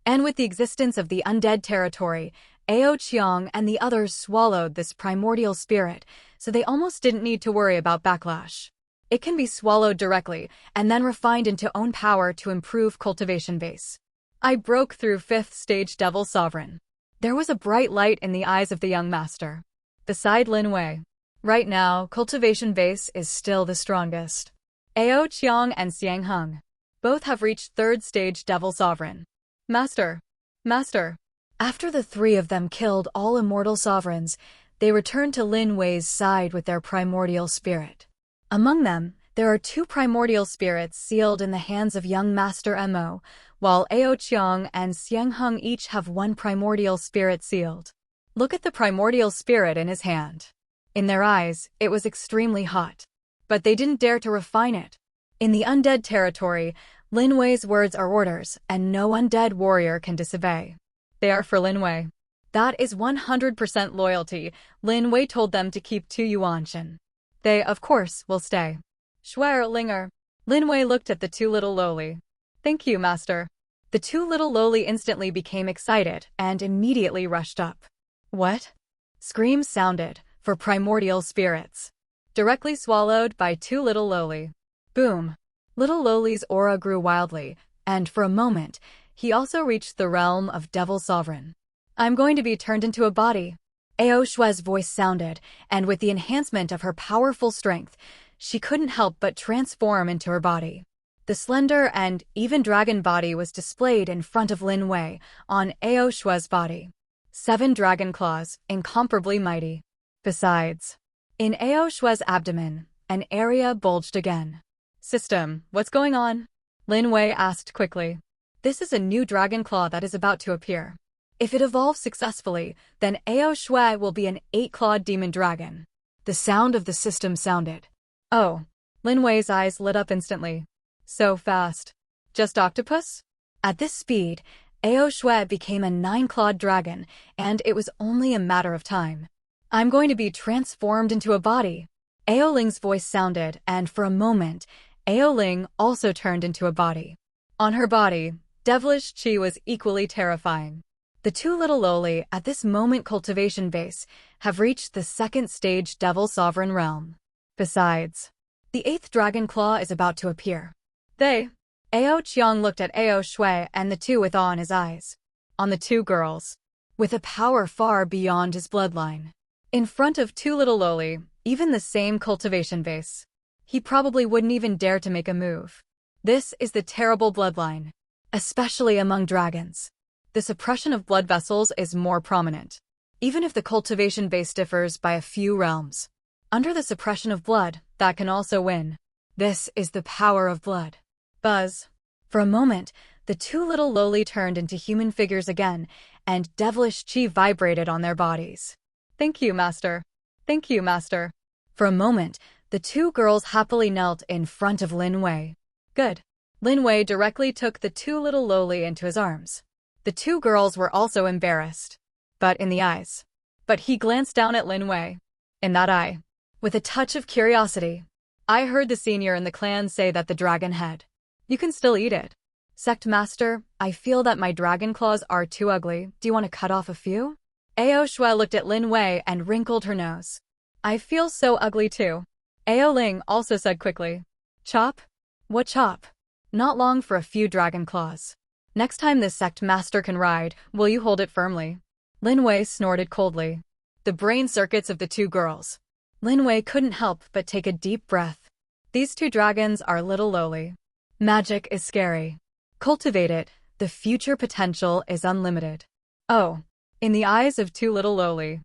And with the existence of the undead territory, Ao Qiang and the others swallowed this primordial spirit, so they almost didn't need to worry about backlash. It can be swallowed directly, and then refined into own power to improve cultivation base. I broke through 5th stage Devil Sovereign. There was a bright light in the eyes of the young master. Beside Lin Wei. Right now, cultivation base is still the strongest. Ao Qiang and Xiang Heng. Both have reached 3rd stage Devil Sovereign. Master. Master. After the three of them killed all immortal sovereigns, they returned to Lin Wei's side with their primordial spirit. Among them, there are 2 primordial spirits sealed in the hands of young Master Mo, while Ao Qiang and Xiang Heng each have 1 primordial spirit sealed. Look at the primordial spirit in his hand. In their eyes, it was extremely hot. But they didn't dare to refine it. In the undead territory, Lin Wei's words are orders, and no undead warrior can disobey. They are for Lin Wei. That is 100% loyalty. Lin Wei told them to keep 2 Yuanshin. They, of course, will stay. Schwer Linger. Lin Wei looked at the 2 little lowly. Thank you, master. The 2 little lowly instantly became excited and immediately rushed up. What? Screams sounded, for primordial spirits. Directly swallowed by 2 little lowly. Boom. Little lowly's aura grew wildly, and for a moment, he also reached the realm of Devil Sovereign. I'm going to be turned into a body. Ao Shue's voice sounded, and with the enhancement of her powerful strength, she couldn't help but transform into her body. The slender and even dragon body was displayed in front of Lin Wei, on Ao Shue's body. 7 dragon claws, incomparably mighty. Besides, in Ao Shue's abdomen, an area bulged again. System, what's going on? Lin Wei asked quickly. This is a new dragon claw that is about to appear. If it evolves successfully, then Ao Shui will be an 8-clawed demon dragon. The sound of the system sounded. Oh. Lin Wei's eyes lit up instantly. So fast. Just octopus? At this speed, Ao Shui became a 9-clawed dragon, and it was only a matter of time. I'm going to be transformed into a body. Ao Ling's voice sounded, and for a moment, Ao Ling also turned into a body. On her body, devilish chi was equally terrifying. The 2 little lowly, at this moment cultivation base, have reached the 2nd stage Devil Sovereign realm. Besides, the 8th dragon claw is about to appear. Ao Qiang looked at Ao Shui and the 2 with awe in his eyes. On the 2 girls. With a power far beyond his bloodline. In front of 2 little lowly, even the same cultivation base. He probably wouldn't even dare to make a move. This is the terrible bloodline. Especially among dragons. The suppression of blood vessels is more prominent. Even if the cultivation base differs by a few realms. Under the suppression of blood, that can also win. This is the power of blood. Buzz. For a moment, the 2 little lowly turned into human figures again, and devilish chi vibrated on their bodies. Thank you, master. Thank you, master. For a moment, the 2 girls happily knelt in front of Lin Wei. Good. Lin Wei directly took the 2 little lowly into his arms. The 2 girls were also embarrassed. But in the eyes. But he glanced down at Lin Wei. In that eye. With a touch of curiosity. I heard the senior in the clan say that the dragon head. You can still eat it. Sect master, I feel that my dragon claws are too ugly. Do you want to cut off a few? Ao Shui looked at Lin Wei and wrinkled her nose. I feel so ugly too. Ao Ling also said quickly. Chop? What chop? Not long for a few dragon claws. Next time this sect master can ride, will you hold it firmly? Lin Wei snorted coldly. The brain circuits of the 2 girls. Lin Wei couldn't help but take a deep breath. These 2 dragons are little lowly. Magic is scary. Cultivate it, the future potential is unlimited. Oh. In the eyes of 2 little lowly.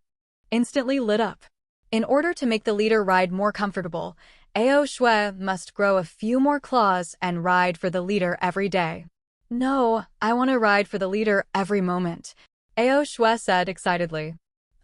Instantly lit up. In order to make the leader ride more comfortable, Ao Shui must grow a few more claws and ride for the leader every day. No, I want to ride for the leader every moment. Ao Shui said excitedly.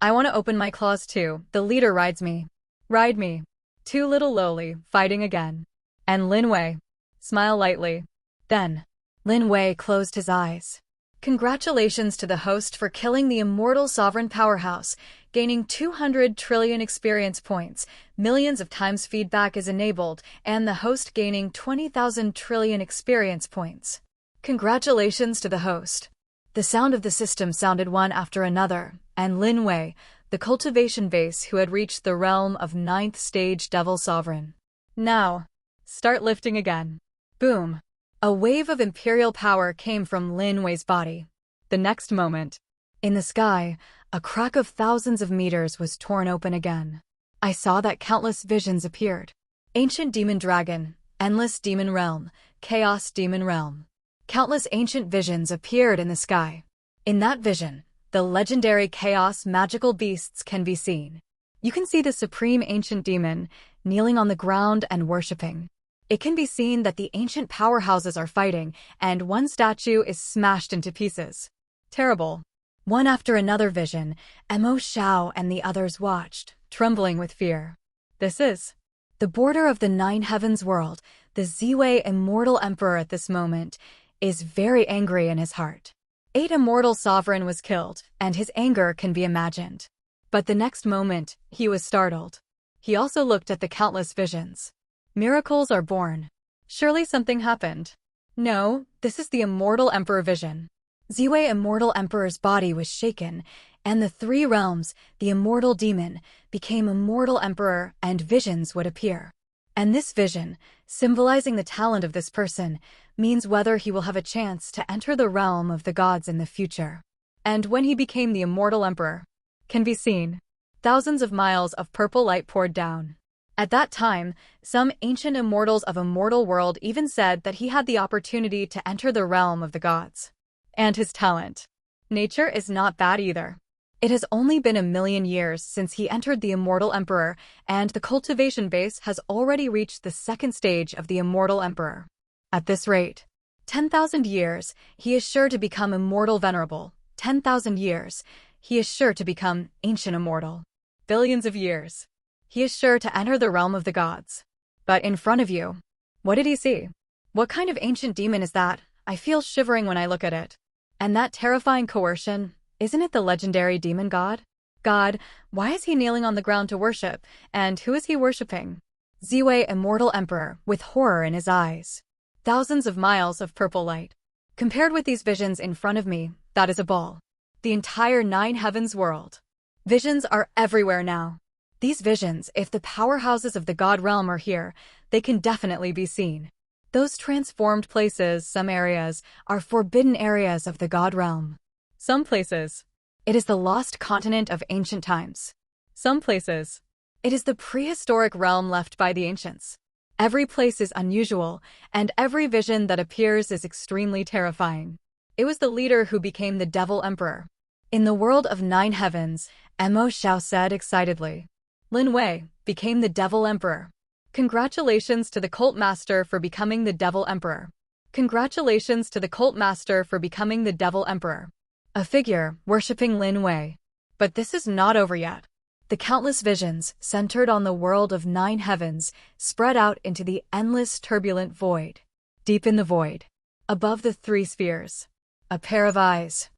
I want to open my claws too. The leader rides me. Ride me. Too little lowly, fighting again. And Lin Wei. Smile lightly. Then, Lin Wei closed his eyes. Congratulations to the host for killing the immortal sovereign powerhouse, gaining 200 trillion experience points, millions of times feedback is enabled, and the host gaining 20,000 trillion experience points. Congratulations to the host. The sound of the system sounded one after another, and Lin Wei, the cultivation base who had reached the realm of 9th stage Devil Sovereign. Now, start lifting again. Boom. A wave of imperial power came from Lin Wei's body. The next moment, in the sky, a crack of thousands of meters was torn open again. I saw that countless visions appeared. Ancient demon dragon, endless demon realm, chaos demon realm. Countless ancient visions appeared in the sky. In that vision, the legendary chaos magical beasts can be seen. You can see the supreme ancient demon, kneeling on the ground and worshipping. It can be seen that the ancient powerhouses are fighting, and one statue is smashed into pieces. Terrible. One after another vision, Mo Xiao and the others watched, trembling with fear. This is the border of the 9 heavens world. The Ziwei immortal emperor at this moment is very angry in his heart. 8 immortal sovereign was killed, and his anger can be imagined. But the next moment, he was startled. He also looked at the countless visions. Miracles are born. Surely something happened. No, this is the immortal emperor vision. Ziwei immortal emperor's body was shaken, and the 3 realms, the immortal demon, became immortal emperor and visions would appear. And this vision, symbolizing the talent of this person, means whether he will have a chance to enter the realm of the gods in the future. And when he became the immortal emperor, can be seen. Thousands of miles of purple light poured down. At that time, some ancient immortals of immortal world even said that he had the opportunity to enter the realm of the gods. And his talent. Nature is not bad either. It has only been 1,000,000 years since he entered the immortal emperor, and the cultivation base has already reached the 2nd stage of the immortal emperor. At this rate, 10,000 years, he is sure to become immortal venerable. 10,000 years, he is sure to become ancient immortal. Billions of years. He is sure to enter the realm of the gods. But in front of you, what did he see? What kind of ancient demon is that? I feel shivering when I look at it. And that terrifying coercion, isn't it the legendary demon god? God, why is he kneeling on the ground to worship, and who is he worshipping? Ziwei immortal emperor, with horror in his eyes. Thousands of miles of purple light. Compared with these visions in front of me, that is a ball. The entire 9 heavens world. Visions are everywhere now. These visions, if the powerhouses of the god realm are here, they can definitely be seen. Those transformed places, some areas, are forbidden areas of the god realm. Some places, it is the lost continent of ancient times. Some places, it is the prehistoric realm left by the ancients. Every place is unusual, and every vision that appears is extremely terrifying. It was the leader who became the Devil Emperor. In the world of 9 heavens, Mo Xiao said excitedly. Lin Wei became the Devil Emperor. Congratulations to the Cult Master for becoming the Devil Emperor. Congratulations to the Cult Master for becoming the Devil Emperor. A figure worshipping Lin Wei. But this is not over yet. The countless visions, centered on the world of 9 heavens, spread out into the endless turbulent void. Deep in the void, above the 3 spheres, a pair of eyes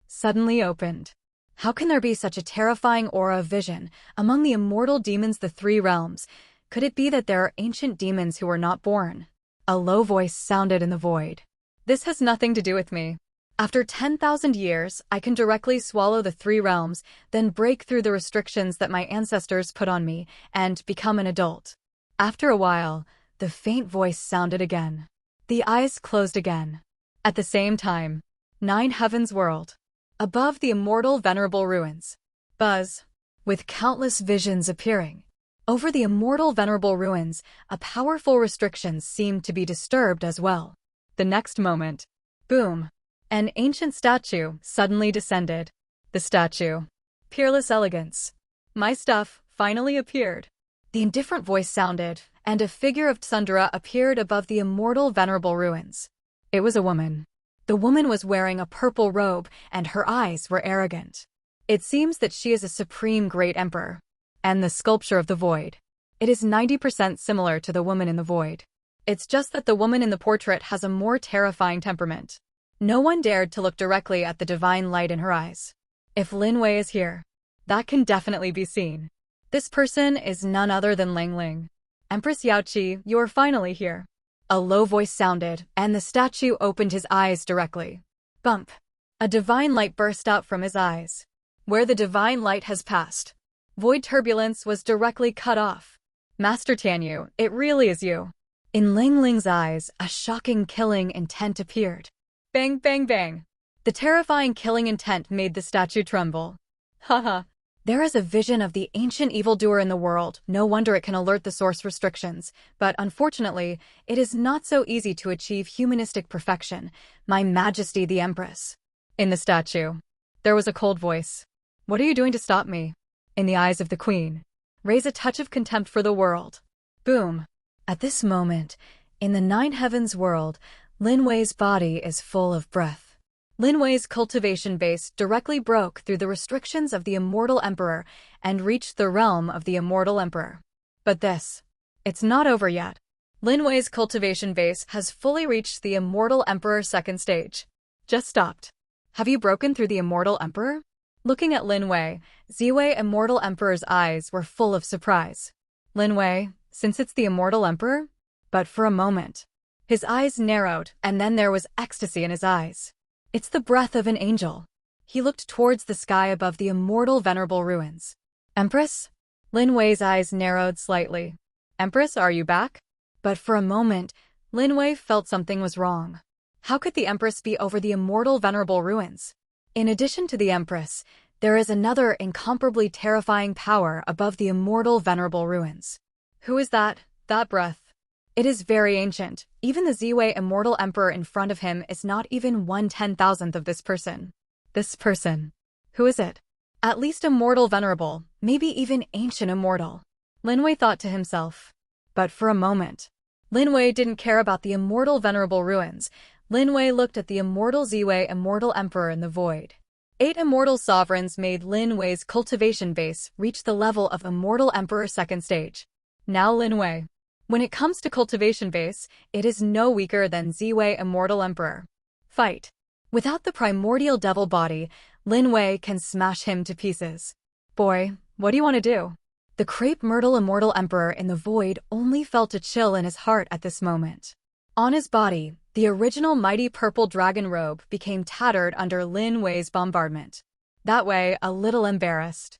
suddenly opened. How can there be such a terrifying aura of vision among the immortal demons, the 3 realms? Could it be that there are ancient demons who were not born? A low voice sounded in the void. This has nothing to do with me. After 10,000 years, I can directly swallow the 3 realms, then break through the restrictions that my ancestors put on me, and become an adult. After a while, the faint voice sounded again. The eyes closed again. At the same time, 9 heavens world. Above the immortal venerable ruins. Buzz. With countless visions appearing. Over the immortal venerable ruins, a powerful restriction seemed to be disturbed as well. The next moment. Boom. An ancient statue suddenly descended. The statue. Peerless elegance. My stuff finally appeared. The indifferent voice sounded, and a figure of Tsundra appeared above the immortal venerable ruins. It was a woman. The woman was wearing a purple robe, and her eyes were arrogant. It seems that she is a supreme great emperor. And the sculpture of the void. It is 90% similar to the woman in the void. It's just that the woman in the portrait has a more terrifying temperament. No one dared to look directly at the divine light in her eyes. If Lin Wei is here, that can definitely be seen. This person is none other than Ling. Empress Yaoqi, you are finally here. A low voice sounded, and the statue opened his eyes directly. Bump. A divine light burst out from his eyes. Where the divine light has passed, void turbulence was directly cut off. Master Tianyu, it really is you. In Ling's eyes, a shocking killing intent appeared. Bang, bang, bang. The terrifying killing intent made the statue tremble. Haha. There is a vision of the ancient evildoer in the world. No wonder it can alert the source restrictions. But unfortunately, it is not so easy to achieve humanistic perfection. My Majesty the Empress. In the statue, there was a cold voice. What are you doing to stop me? In the eyes of the queen, raise a touch of contempt for the world. Boom. At this moment, in the Nine Heavens world, Lin Wei's body is full of breath. Lin Wei's cultivation base directly broke through the restrictions of the immortal emperor and reached the realm of the immortal emperor. But it's not over yet. Lin Wei's cultivation base has fully reached the immortal emperor's second stage. Just stopped. Have you broken through the immortal emperor? Looking at Lin Wei, Ziwei Immortal Emperor's eyes were full of surprise. Lin Wei, since it's the immortal emperor? But for a moment, his eyes narrowed, and then there was ecstasy in his eyes. It's the breath of an angel. He looked towards the sky above the immortal venerable ruins. Empress? Lin Wei's eyes narrowed slightly. Empress, are you back? But for a moment, Lin Wei felt something was wrong. How could the Empress be over the immortal venerable ruins? In addition to the Empress, there is another incomparably terrifying power above the immortal venerable ruins. Who is that breath? It is very ancient. Even the Ziwei Immortal Emperor in front of him is not even 1/10,000th of this person. This person. Who is it? At least immortal venerable, maybe even ancient immortal. Lin Wei thought to himself. But for a moment, Lin Wei didn't care about the immortal venerable ruins. Lin Wei looked at the immortal Ziwei Immortal Emperor in the void. 8 immortal sovereigns made Lin Wei's cultivation base reach the level of Immortal Emperor second stage. Now Lin Wei. When it comes to cultivation base, it is no weaker than Ziwei Immortal Emperor. Fight. Without the primordial devil body, Lin Wei can smash him to pieces. Boy, what do you want to do? The crepe myrtle Immortal Emperor in the void only felt a chill in his heart at this moment. On his body, the original mighty purple dragon robe became tattered under Lin Wei's bombardment. That way, a little embarrassed.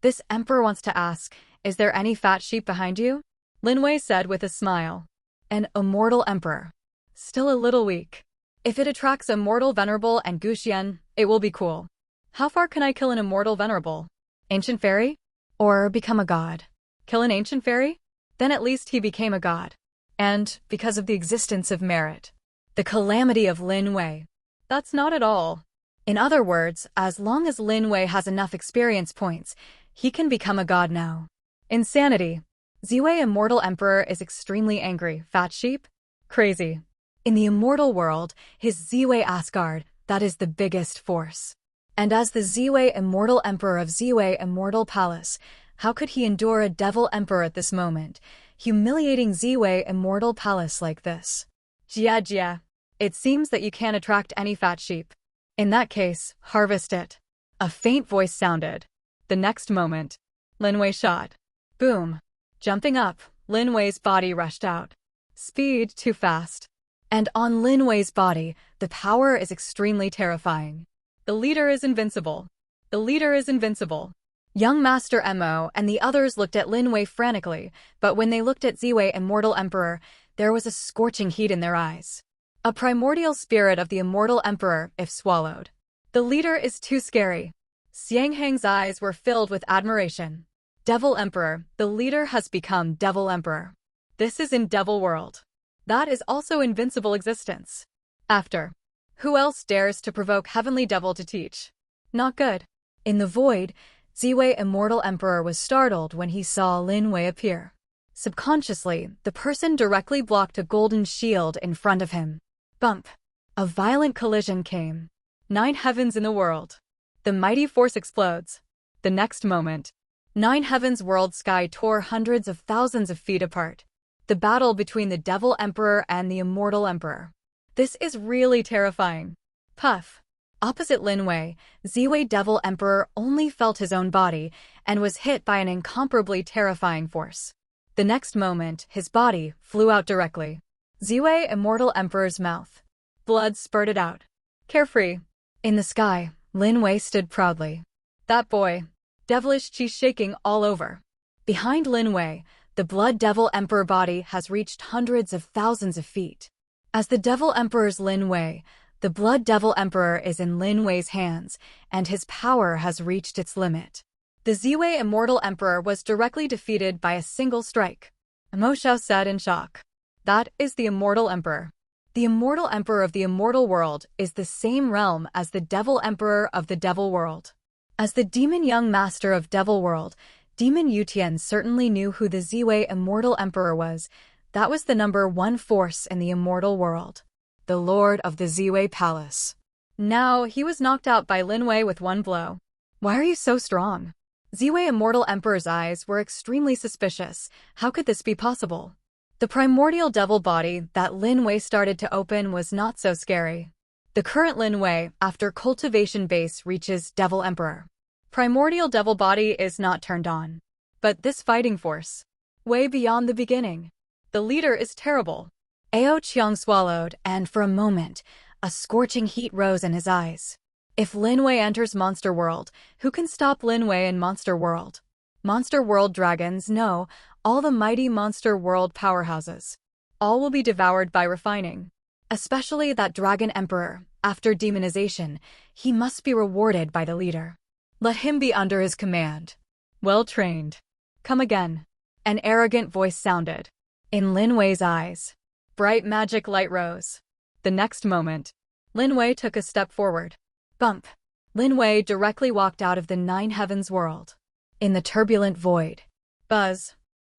This emperor wants to ask, is there any fat sheep behind you? Lin Wei said with a smile. An immortal emperor. Still a little weak. If it attracts immortal venerable and Guxian, it will be cool. How far can I kill an immortal venerable? Ancient fairy? Or become a god? Kill an ancient fairy? Then at least he became a god. And, because of the existence of merit. The calamity of Lin Wei. That's not at all. In other words, as long as Lin Wei has enough experience points, he can become a god now. Insanity. Ziwei Immortal Emperor is extremely angry. Fat sheep? Crazy. In the immortal world, his Ziwei Asgard, that is the biggest force. And as the Ziwei Immortal Emperor of Ziwei Immortal Palace, how could he endure a devil emperor at this moment, humiliating Ziwei Immortal Palace like this? Jia. It seems that you can't attract any fat sheep. In that case, harvest it. A faint voice sounded. The next moment, Lin Wei shot. Boom. Jumping up, Lin Wei's body rushed out. Speed too fast. And on Lin Wei's body, the power is extremely terrifying. The leader is invincible. The leader is invincible. Young Master Mo and the others looked at Lin Wei frantically, but when they looked at Ziwei Immortal Emperor, there was a scorching heat in their eyes. A primordial spirit of the Immortal Emperor, if swallowed. The leader is too scary. Xianghang's eyes were filled with admiration. Devil Emperor, the leader has become Devil Emperor. This is in Devil World. That is also invincible existence. After. Who else dares to provoke Heavenly Devil to teach? Not good. In the void, Ziwei Immortal Emperor was startled when he saw Lin Wei appear. Subconsciously, the person directly blocked a golden shield in front of him. Bump. A violent collision came. 9 heavens in the world. The mighty force explodes. The next moment, 9 heavens world sky tore hundreds of thousands of feet apart. The battle between the Devil Emperor and the Immortal Emperor. This is really terrifying. Puff. Opposite Lin Wei, Ziwei Devil Emperor only felt his own body and was hit by an incomparably terrifying force. The next moment, his body flew out directly. Ziwei Immortal Emperor's mouth. Blood spurted out. Carefree. In the sky, Lin Wei stood proudly. That boy. Devilish chi shaking all over. Behind Lin Wei, the Blood Devil Emperor body has reached hundreds of thousands of feet. As the Devil Emperor's Lin Wei, the Blood Devil Emperor is in Lin Wei's hands, and his power has reached its limit. The Ziwei Immortal Emperor was directly defeated by a single strike. Mo Xiao said in shock. That is the Immortal Emperor. The Immortal Emperor of the Immortal World is the same realm as the Devil Emperor of the Devil World. As the Demon Young Master of Devil World, Demon Yutian certainly knew who the Ziwei Immortal Emperor was. That was the number 1 force in the Immortal World. The Lord of the Ziwei Palace. Now, he was knocked out by Lin Wei with one blow. Why are you so strong? Ziwei Immortal Emperor's eyes were extremely suspicious. How could this be possible? The primordial devil body that Lin Wei started to open was not so scary. The current Lin Wei, after cultivation base, reaches Devil Emperor. Primordial devil body is not turned on. But this fighting force, way beyond the beginning. The leader is terrible. Ao Qiang swallowed, and for a moment, a scorching heat rose in his eyes. If Lin Wei enters Monster World, who can stop Lin Wei in Monster World? Monster World dragons, no, all the mighty Monster World powerhouses. All will be devoured by refining. Especially that Dragon Emperor. After demonization, he must be rewarded by the leader. Let him be under his command. Well trained. Come again. An arrogant voice sounded. In Lin Wei's eyes, bright magic light rose. The next moment, Lin Wei took a step forward. Bump. Lin Wei directly walked out of the 9 heavens world. In the turbulent void. Buzz.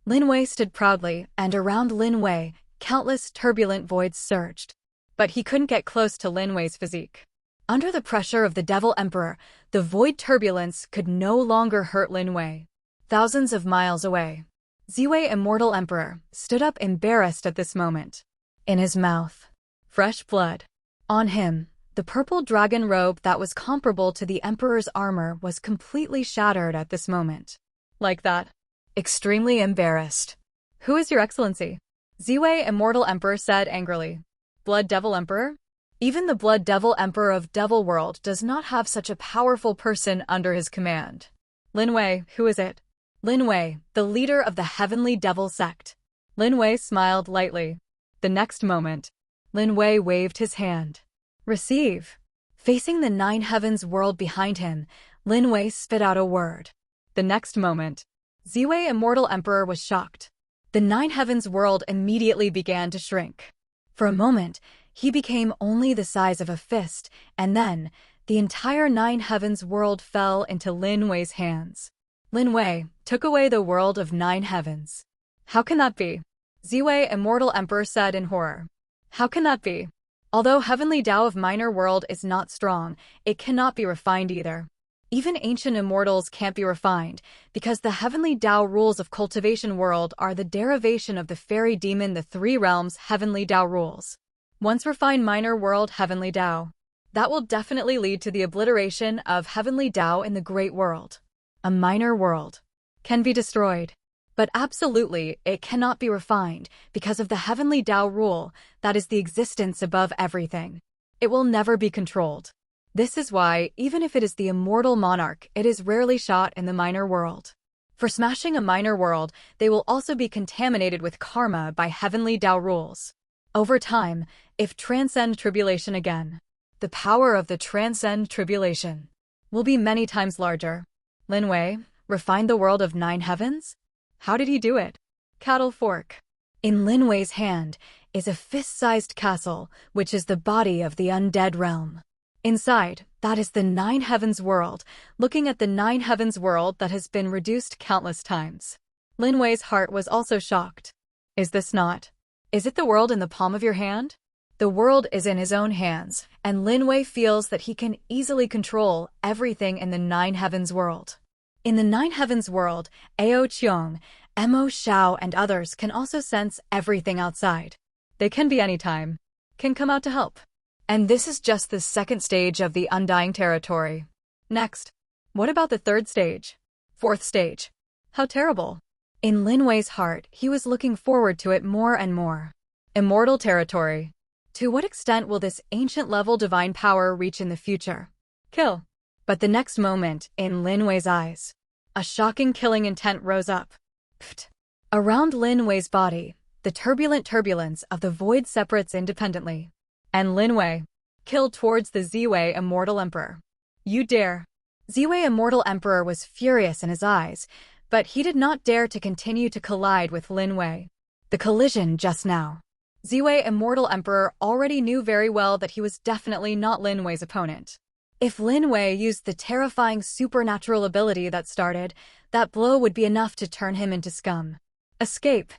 Lin Wei stood proudly, and around Lin Wei, countless turbulent voids surged. But he couldn't get close to Lin Wei's physique. Under the pressure of the Devil Emperor, the void turbulence could no longer hurt Lin Wei. Thousands of miles away, Ziwei Immortal Emperor stood up embarrassed at this moment. In his mouth, fresh blood. On him, the purple dragon robe that was comparable to the Emperor's armor was completely shattered at this moment. Like that. Extremely embarrassed. Who is your excellency? Ziwei Immortal Emperor said angrily. Blood Devil Emperor? Even the Blood Devil Emperor of Devil World does not have such a powerful person under his command. Lin Wei, who is it? Lin Wei, the leader of the Heavenly Devil sect. Lin Wei smiled lightly. The next moment, Lin Wei waved his hand. Receive. Facing the 9 heavens world behind him, Lin Wei spit out a word. The next moment, Ziwei Immortal Emperor was shocked. The 9 heavens world immediately began to shrink. For a moment, he became only the size of a fist, and then, the entire 9 heavens world fell into Lin Wei's hands. Lin Wei took away the world of 9 heavens. How can that be? Ziwei Immortal Emperor said in horror. How can that be? Although Heavenly Tao of Minor World is not strong, it cannot be refined either. Even ancient immortals can't be refined, because the Heavenly Tao rules of Cultivation World are the derivation of the fairy demon the 3 realms Heavenly Tao rules. Once refined Minor World Heavenly Tao, that will definitely lead to the obliteration of Heavenly Tao in the Great World. A minor world can be destroyed, but absolutely it cannot be refined because of the Heavenly Tao rule that is the existence above everything. It will never be controlled. This is why, even if it is the immortal monarch, it is rarely shot in the minor world. For smashing a minor world, they will also be contaminated with karma by Heavenly Tao rules. Over time, if transcend tribulation again, the power of the transcend tribulation will be many times larger. Lin Wei refined the world of 9 heavens? How did he do it? Cattle fork. In Lin Wei's hand is a fist-sized castle, which is the body of the undead realm. Inside, that is the 9 heavens world, looking at the 9 heavens world that has been reduced countless times. Lin Wei's heart was also shocked. Is this not? Is it the world in the palm of your hand? The world is in his own hands, and Lin Wei feels that he can easily control everything in the Nine Heavens world. In the Nine Heavens world, Ao Qiong, Mo Xiao, and others can also sense everything outside. They can be anytime, can come out to help. And this is just the second stage of the Undying Territory. Next, what about the third stage? Fourth stage? How terrible. In Lin Wei's heart, he was looking forward to it more and more. Immortal Territory. To what extent will this ancient-level divine power reach in the future? Kill. But the next moment, in Lin Wei's eyes, a shocking killing intent rose up. Pfft. Around Lin Wei's body, the turbulent turbulence of the void separates independently. And Lin Wei killed towards the Ziwei Immortal Emperor. You dare. Ziwei Immortal Emperor was furious in his eyes, but he did not dare to continue to collide with Lin Wei. The collision just now. Ziwei Immortal Emperor already knew very well that he was definitely not Lin Wei's opponent. If Lin Wei used the terrifying supernatural ability that started, that blow would be enough to turn him into scum. Escape.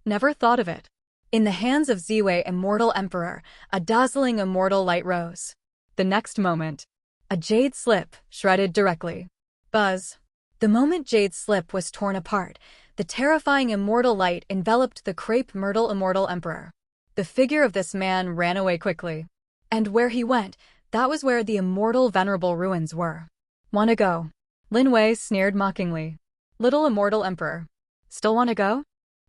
Never thought of it. In the hands of Ziwei Immortal Emperor, a dazzling immortal light rose. The next moment, a jade slip shredded directly. Buzz. The moment jade slip was torn apart, the terrifying immortal light enveloped the crepe myrtle Immortal Emperor. The figure of this man ran away quickly. And where he went, that was where the immortal venerable ruins were. Wanna go? Lin Wei sneered mockingly. Little Immortal Emperor. Still wanna go?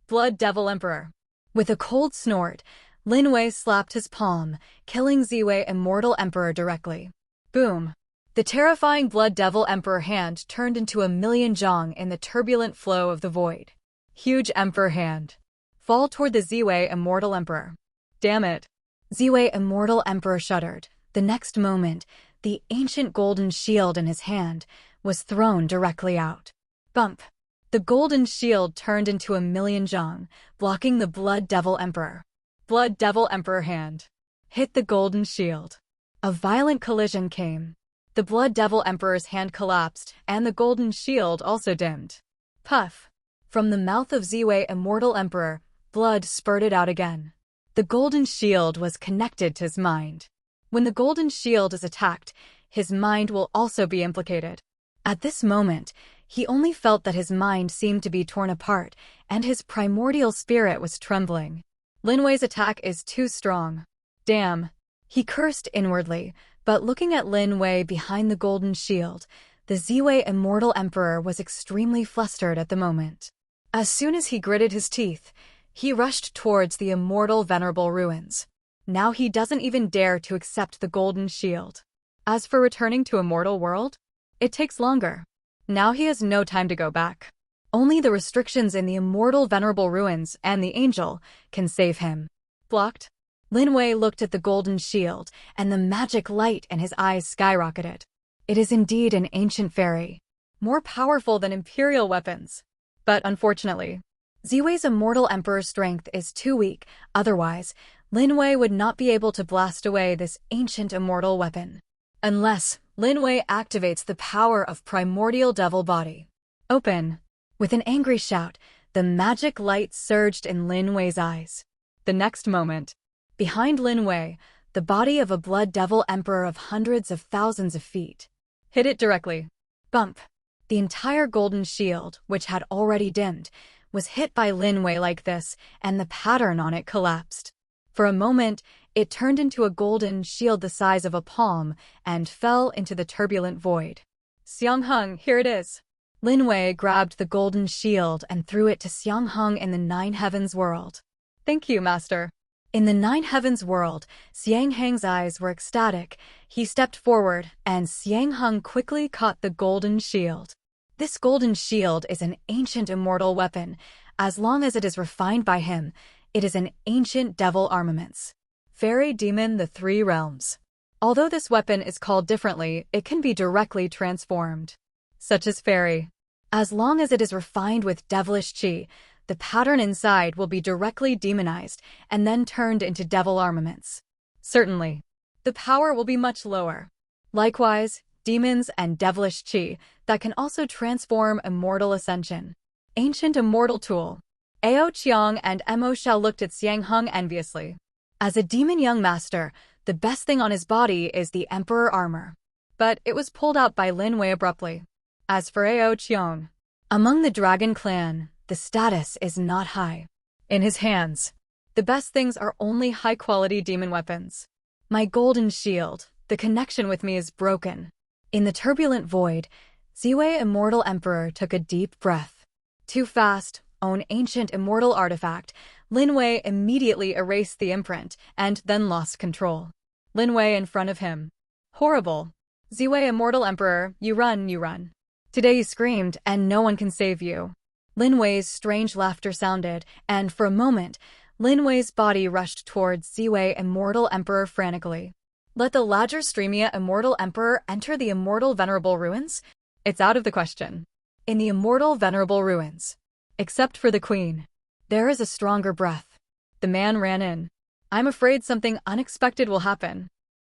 Blood Devil Emperor. With a cold snort, Lin Wei slapped his palm, killing Ziwei Immortal Emperor directly. Boom. The terrifying Blood Devil Emperor hand turned into a million zhong in the turbulent flow of the void. Huge Emperor hand. Fall toward the Ziwei Immortal Emperor. Damn it. Ziwei Immortal Emperor shuddered. The next moment, the ancient golden shield in his hand was thrown directly out. Bump. The golden shield turned into a million zhong, blocking the Blood Devil Emperor. Blood Devil Emperor hand hit the golden shield. A violent collision came. The Blood Devil Emperor's hand collapsed, and the golden shield also dimmed. Puff. From the mouth of Ziwei Immortal Emperor, blood spurted out again. The golden shield was connected to his mind. When the golden shield is attacked, his mind will also be implicated. At this moment, he only felt that his mind seemed to be torn apart, and his primordial spirit was trembling. Lin Wei's attack is too strong. Damn. He cursed inwardly, but looking at Lin Wei behind the golden shield, the Ziwei Immortal Emperor was extremely flustered at the moment. As soon as he gritted his teeth, he rushed towards the immortal venerable ruins. Now he doesn't even dare to accept the golden shield. As for returning to immortal world, it takes longer. Now he has no time to go back. Only the restrictions in the immortal venerable ruins and the angel can save him. Blocked. Lin Wei looked at the golden shield, and the magic light in his eyes skyrocketed. It is indeed an ancient fairy, more powerful than imperial weapons. But unfortunately, Ziwei's Immortal Emperor's strength is too weak, otherwise, Lin Wei would not be able to blast away this ancient immortal weapon. Unless Lin Wei activates the power of primordial devil body. Open. With an angry shout, the magic light surged in Lin Wei's eyes. The next moment, behind Lin Wei, the body of a Blood Devil Emperor of hundreds of thousands of feet hit it directly. Bump. The entire golden shield, which had already dimmed, was hit by Lin Wei like this, and the pattern on it collapsed. For a moment, it turned into a golden shield the size of a palm and fell into the turbulent void. Xiang Heng, here it is. Lin Wei grabbed the golden shield and threw it to Xiang Heng in the Nine Heavens world. Thank you, Master. In the Nine Heavens world, Xiang Heng's eyes were ecstatic. He stepped forward, and Xiang Heng quickly caught the golden shield. This golden shield is an ancient immortal weapon. As long as it is refined by him, it is an ancient devil armaments. Fairy Demon the Three Realms. Although this weapon is called differently, it can be directly transformed. Such as fairy. As long as it is refined with devilish chi, the pattern inside will be directly demonized and then turned into devil armaments. Certainly, the power will be much lower. Likewise, demons and devilish chi that can also transform immortal ascension. Ancient immortal tool. Ao Qiong and Mo Xiao looked at Xiang Heng enviously. As a demon young master, the best thing on his body is the Emperor armor. But it was pulled out by Lin Wei abruptly. As for Ao Qiong, among the Dragon Clan, the status is not high. In his hands, the best things are only high-quality demon weapons. My golden shield, the connection with me is broken. In the turbulent void, Ziwei Immortal Emperor took a deep breath. Too fast, own ancient immortal artifact, Lin Wei immediately erased the imprint and then lost control. Lin Wei in front of him. Horrible. Ziwei Immortal Emperor, you run, you run. Today you screamed, and no one can save you. Lin Wei's strange laughter sounded, and for a moment, Lin Wei's body rushed towards Ziwei Immortal Emperor frantically. Let the Lagerstreamia Immortal Emperor enter the Immortal Venerable Ruins? It's out of the question. In the Immortal Venerable Ruins, except for the Queen, there is a stronger breath. The man ran in. I'm afraid something unexpected will happen.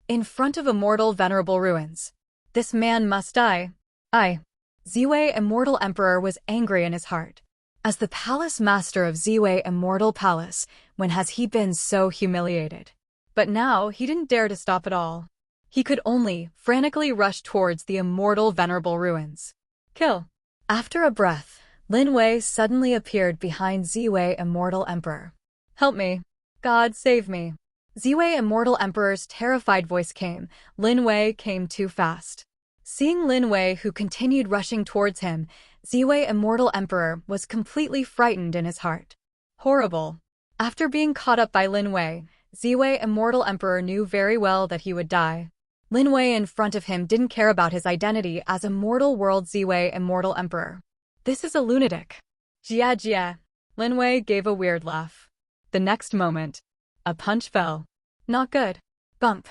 In front of Immortal Venerable Ruins. This man must die. Ziwei Immortal Emperor was angry in his heart. As the palace master of Ziwei Immortal Palace, when has he been so humiliated? But now he didn't dare to stop at all. He could only frantically rush towards the Immortal Venerable Ruins. Kill. After a breath, Lin Wei suddenly appeared behind Ziwei Immortal Emperor. Help me. God save me. Ziwei Immortal Emperor's terrified voice came. Lin Wei came too fast. Seeing Lin Wei, who continued rushing towards him, Ziwei Immortal Emperor was completely frightened in his heart. Horrible. After being caught up by Lin Wei, Ziwei Immortal Emperor knew very well that he would die. Lin Wei in front of him didn't care about his identity as Immortal World Ziwei Immortal Emperor. This is a lunatic. Jia. Lin Wei gave a weird laugh. The next moment, a punch fell. Not good. Bump.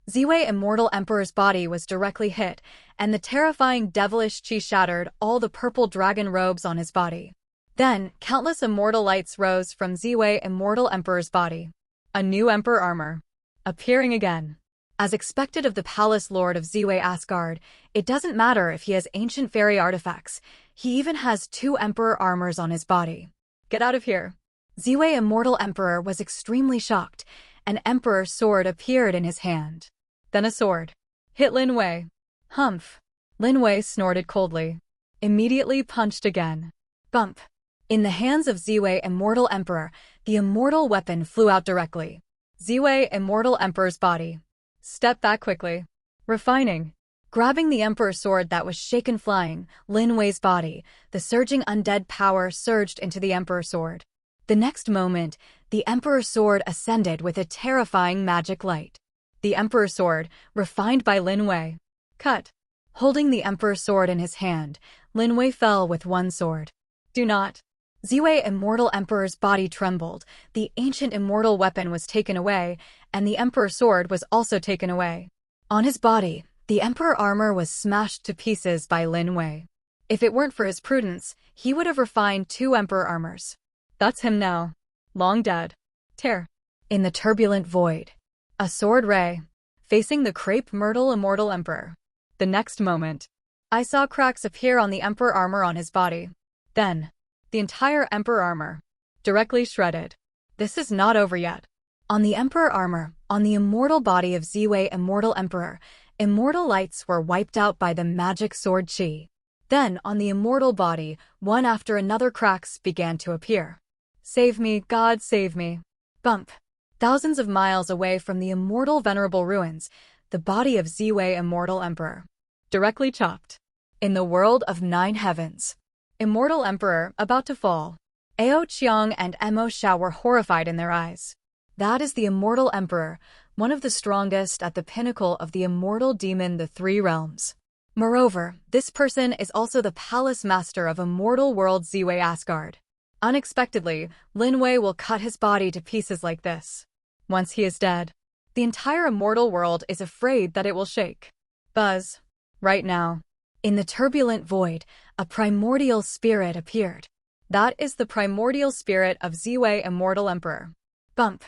Ziwei Immortal Emperor's body was directly hit, and the terrifying devilish chi shattered all the purple dragon robes on his body. Then, countless immortal lights rose from Ziwei Immortal Emperor's body. A new Emperor armor. Appearing again. As expected of the Palace Lord of Ziwei Asgard, it doesn't matter if he has ancient fairy artifacts. He even has 2 Emperor armors on his body. Get out of here. Ziwei Immortal Emperor was extremely shocked. An Emperor sword appeared in his hand. Then a sword. Hit Lin Wei. Humph. Lin Wei snorted coldly. Immediately punched again. Bump. In the hands of Ziwei Immortal Emperor, the immortal weapon flew out directly. Ziwei Immortal Emperor's body. Step back quickly. Refining. Grabbing the Emperor sword that was shaken flying, Lin Wei's body, the surging undead power surged into the Emperor sword. The next moment, the Emperor sword ascended with a terrifying magic light. The Emperor sword, refined by Lin Wei. Cut. Holding the Emperor sword in his hand, Lin Wei fell with one sword. Do not. Ziwei Immortal Emperor's body trembled, the ancient immortal weapon was taken away, and the Emperor sword was also taken away. On his body, the Emperor armor was smashed to pieces by Lin Wei. If it weren't for his prudence, he would have refined 2 Emperor armors. That's him now. Long dead. Tear. In the turbulent void. A sword ray. Facing the crepe myrtle Immortal Emperor. The next moment, I saw cracks appear on the Emperor armor on his body. Then, the entire Emperor armor. Directly shredded. This is not over yet. On the Emperor armor, on the immortal body of Ziwei Immortal Emperor, immortal lights were wiped out by the magic sword chi. Then, on the immortal body, one after another cracks began to appear. Save me, God save me. Bump. Thousands of miles away from the Immortal Venerable Ruins, the body of Ziwei Immortal Emperor. Directly chopped. In the world of 9 heavens. Immortal Emperor, about to fall. Ao Qiong and Mo Xiao were horrified in their eyes. That is the Immortal Emperor, one of the strongest at the pinnacle of the immortal demon, the 3 realms. Moreover, this person is also the palace master of Immortal World Ziwei Asgard. Unexpectedly, Lin Wei will cut his body to pieces like this. Once he is dead, the entire immortal world is afraid that it will shake. Buzz. Right now. In the turbulent void, a primordial spirit appeared. That is the primordial spirit of Ziwei Immortal Emperor. Bump.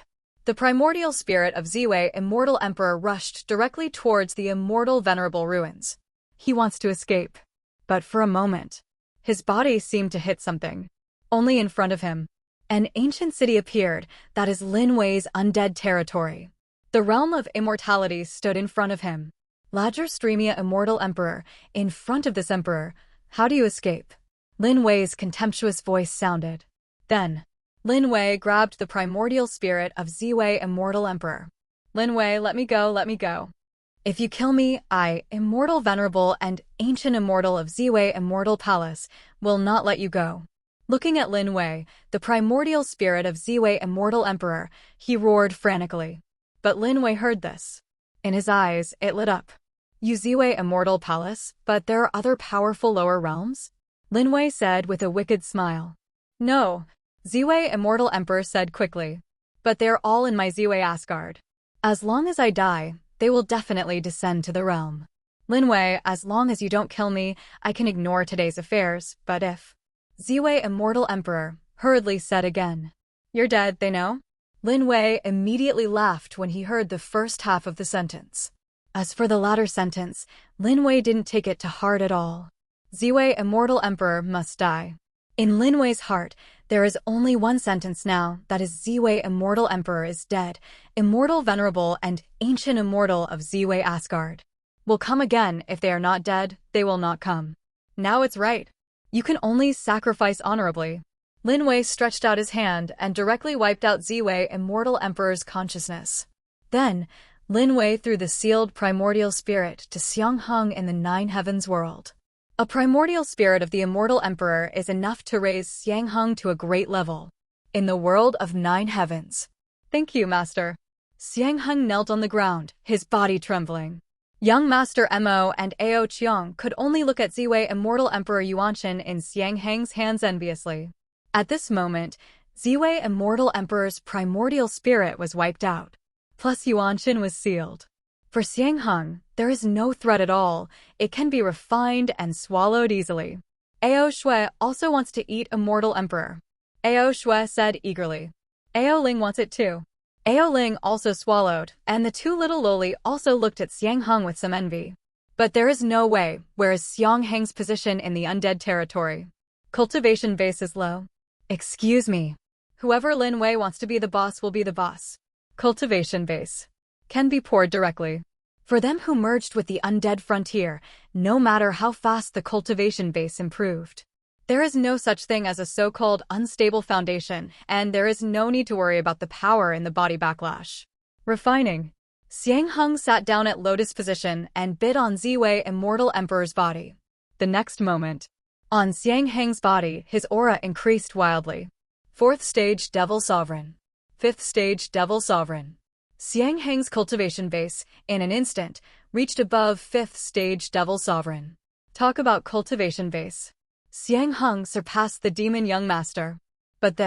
The primordial spirit of Ziwei Immortal Emperor rushed directly towards the Immortal Venerable Ruins. He wants to escape. But for a moment, his body seemed to hit something. Only in front of him. An ancient city appeared that is Lin Wei's undead territory. The realm of immortality stood in front of him. Ladger Streamia Immortal Emperor, in front of this emperor, how do you escape? Lin Wei's contemptuous voice sounded. Then, Lin Wei grabbed the primordial spirit of Ziwei Immortal Emperor. Lin Wei, let me go, let me go. If you kill me, I, immortal venerable and ancient immortal of Ziwei Immortal Palace, will not let you go. Looking at Lin Wei, the primordial spirit of Ziwei Immortal Emperor, he roared frantically. But Lin Wei heard this. In his eyes, it lit up. You Ziwei Immortal Palace, but there are other powerful lower realms? Lin Wei said with a wicked smile. No, Ziwei Immortal Emperor said quickly. But they're all in my Ziwei Asgard. As long as I die, they will definitely descend to the realm. Lin Wei, as long as you don't kill me, I can ignore today's affairs, but if... Ziwei Immortal Emperor hurriedly said again. You're dead, they know? Lin Wei immediately laughed when he heard the first half of the sentence. As for the latter sentence, Lin Wei didn't take it to heart at all. Ziwei Immortal Emperor must die. In Lin Wei's heart, there is only one sentence now, that is Ziwei Immortal Emperor is dead, immortal venerable and ancient immortal of Ziwei Asgard. Will come again. If they are not dead, they will not come. Now it's right. You can only sacrifice honorably. Lin Wei stretched out his hand and directly wiped out Ziwei Immortal Emperor's consciousness. Then, Lin Wei threw the sealed primordial spirit to Xiangheng in the Nine Heavens world. A primordial spirit of the Immortal Emperor is enough to raise Xiangheng to a great level. In the world of Nine Heavens. Thank you, Master. Xiangheng knelt on the ground, his body trembling. Young Master Mo and Ao Qiang could only look at Ziwei Immortal Emperor Yuanchen in Xiangheng's hands enviously. At this moment, Ziwei Immortal Emperor's primordial spirit was wiped out. Plus Yuanchen was sealed. For Xiangheng, there is no threat at all. It can be refined and swallowed easily. Ao Shui also wants to eat Immortal Emperor. Ao Shui said eagerly. Ao Ling wants it too. Ao Ling also swallowed, and the two little loli also looked at Xiangheng with some envy. But there is no way. Where is Xiangheng's position in the undead territory? Cultivation base is low. Excuse me. Whoever Lin Wei wants to be the boss will be the boss. Cultivation base can be poured directly. For them who merged with the undead frontier, no matter how fast the cultivation base improved. There is no such thing as a so-called unstable foundation, and there is no need to worry about the power in the body backlash. Refining. Xiangheng sat down at lotus position and bit on Ziwei Immortal Emperor's body. The next moment, on Xiangheng's body, his aura increased wildly. 4th stage Devil Sovereign. 5th stage Devil Sovereign. Xiangheng's cultivation base, in an instant, reached above 5th stage Devil Sovereign. Talk about cultivation base. Xiangheng surpassed the demon young master. But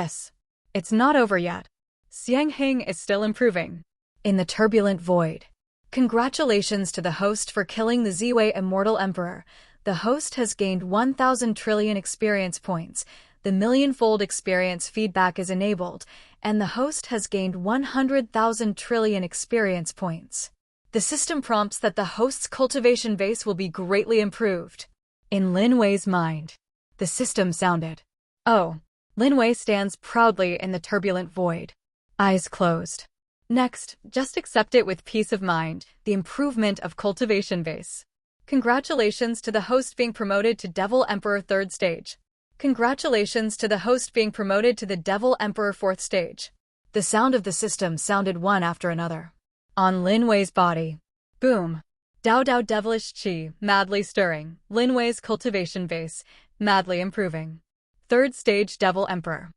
it's not over yet. Xiangheng is still improving. In the turbulent void. Congratulations to the host for killing the Ziwei Immortal Emperor. The host has gained 1,000 trillion experience points. The million-fold experience feedback is enabled, and the host has gained 100,000 trillion experience points. The system prompts that the host's cultivation base will be greatly improved. In Lin Wei's mind, the system sounded. Oh, Lin Wei stands proudly in the turbulent void. Eyes closed. Next, just accept it with peace of mind, the improvement of cultivation base. Congratulations to the host being promoted to Devil Emperor 3rd stage. Congratulations to the host being promoted to the Devil Emperor 4th stage. The sound of the system sounded one after another. On Lin Wei's body. Boom. Dao Dao devilish chi, madly stirring. Lin Wei's cultivation base, madly improving. 3rd stage Devil Emperor.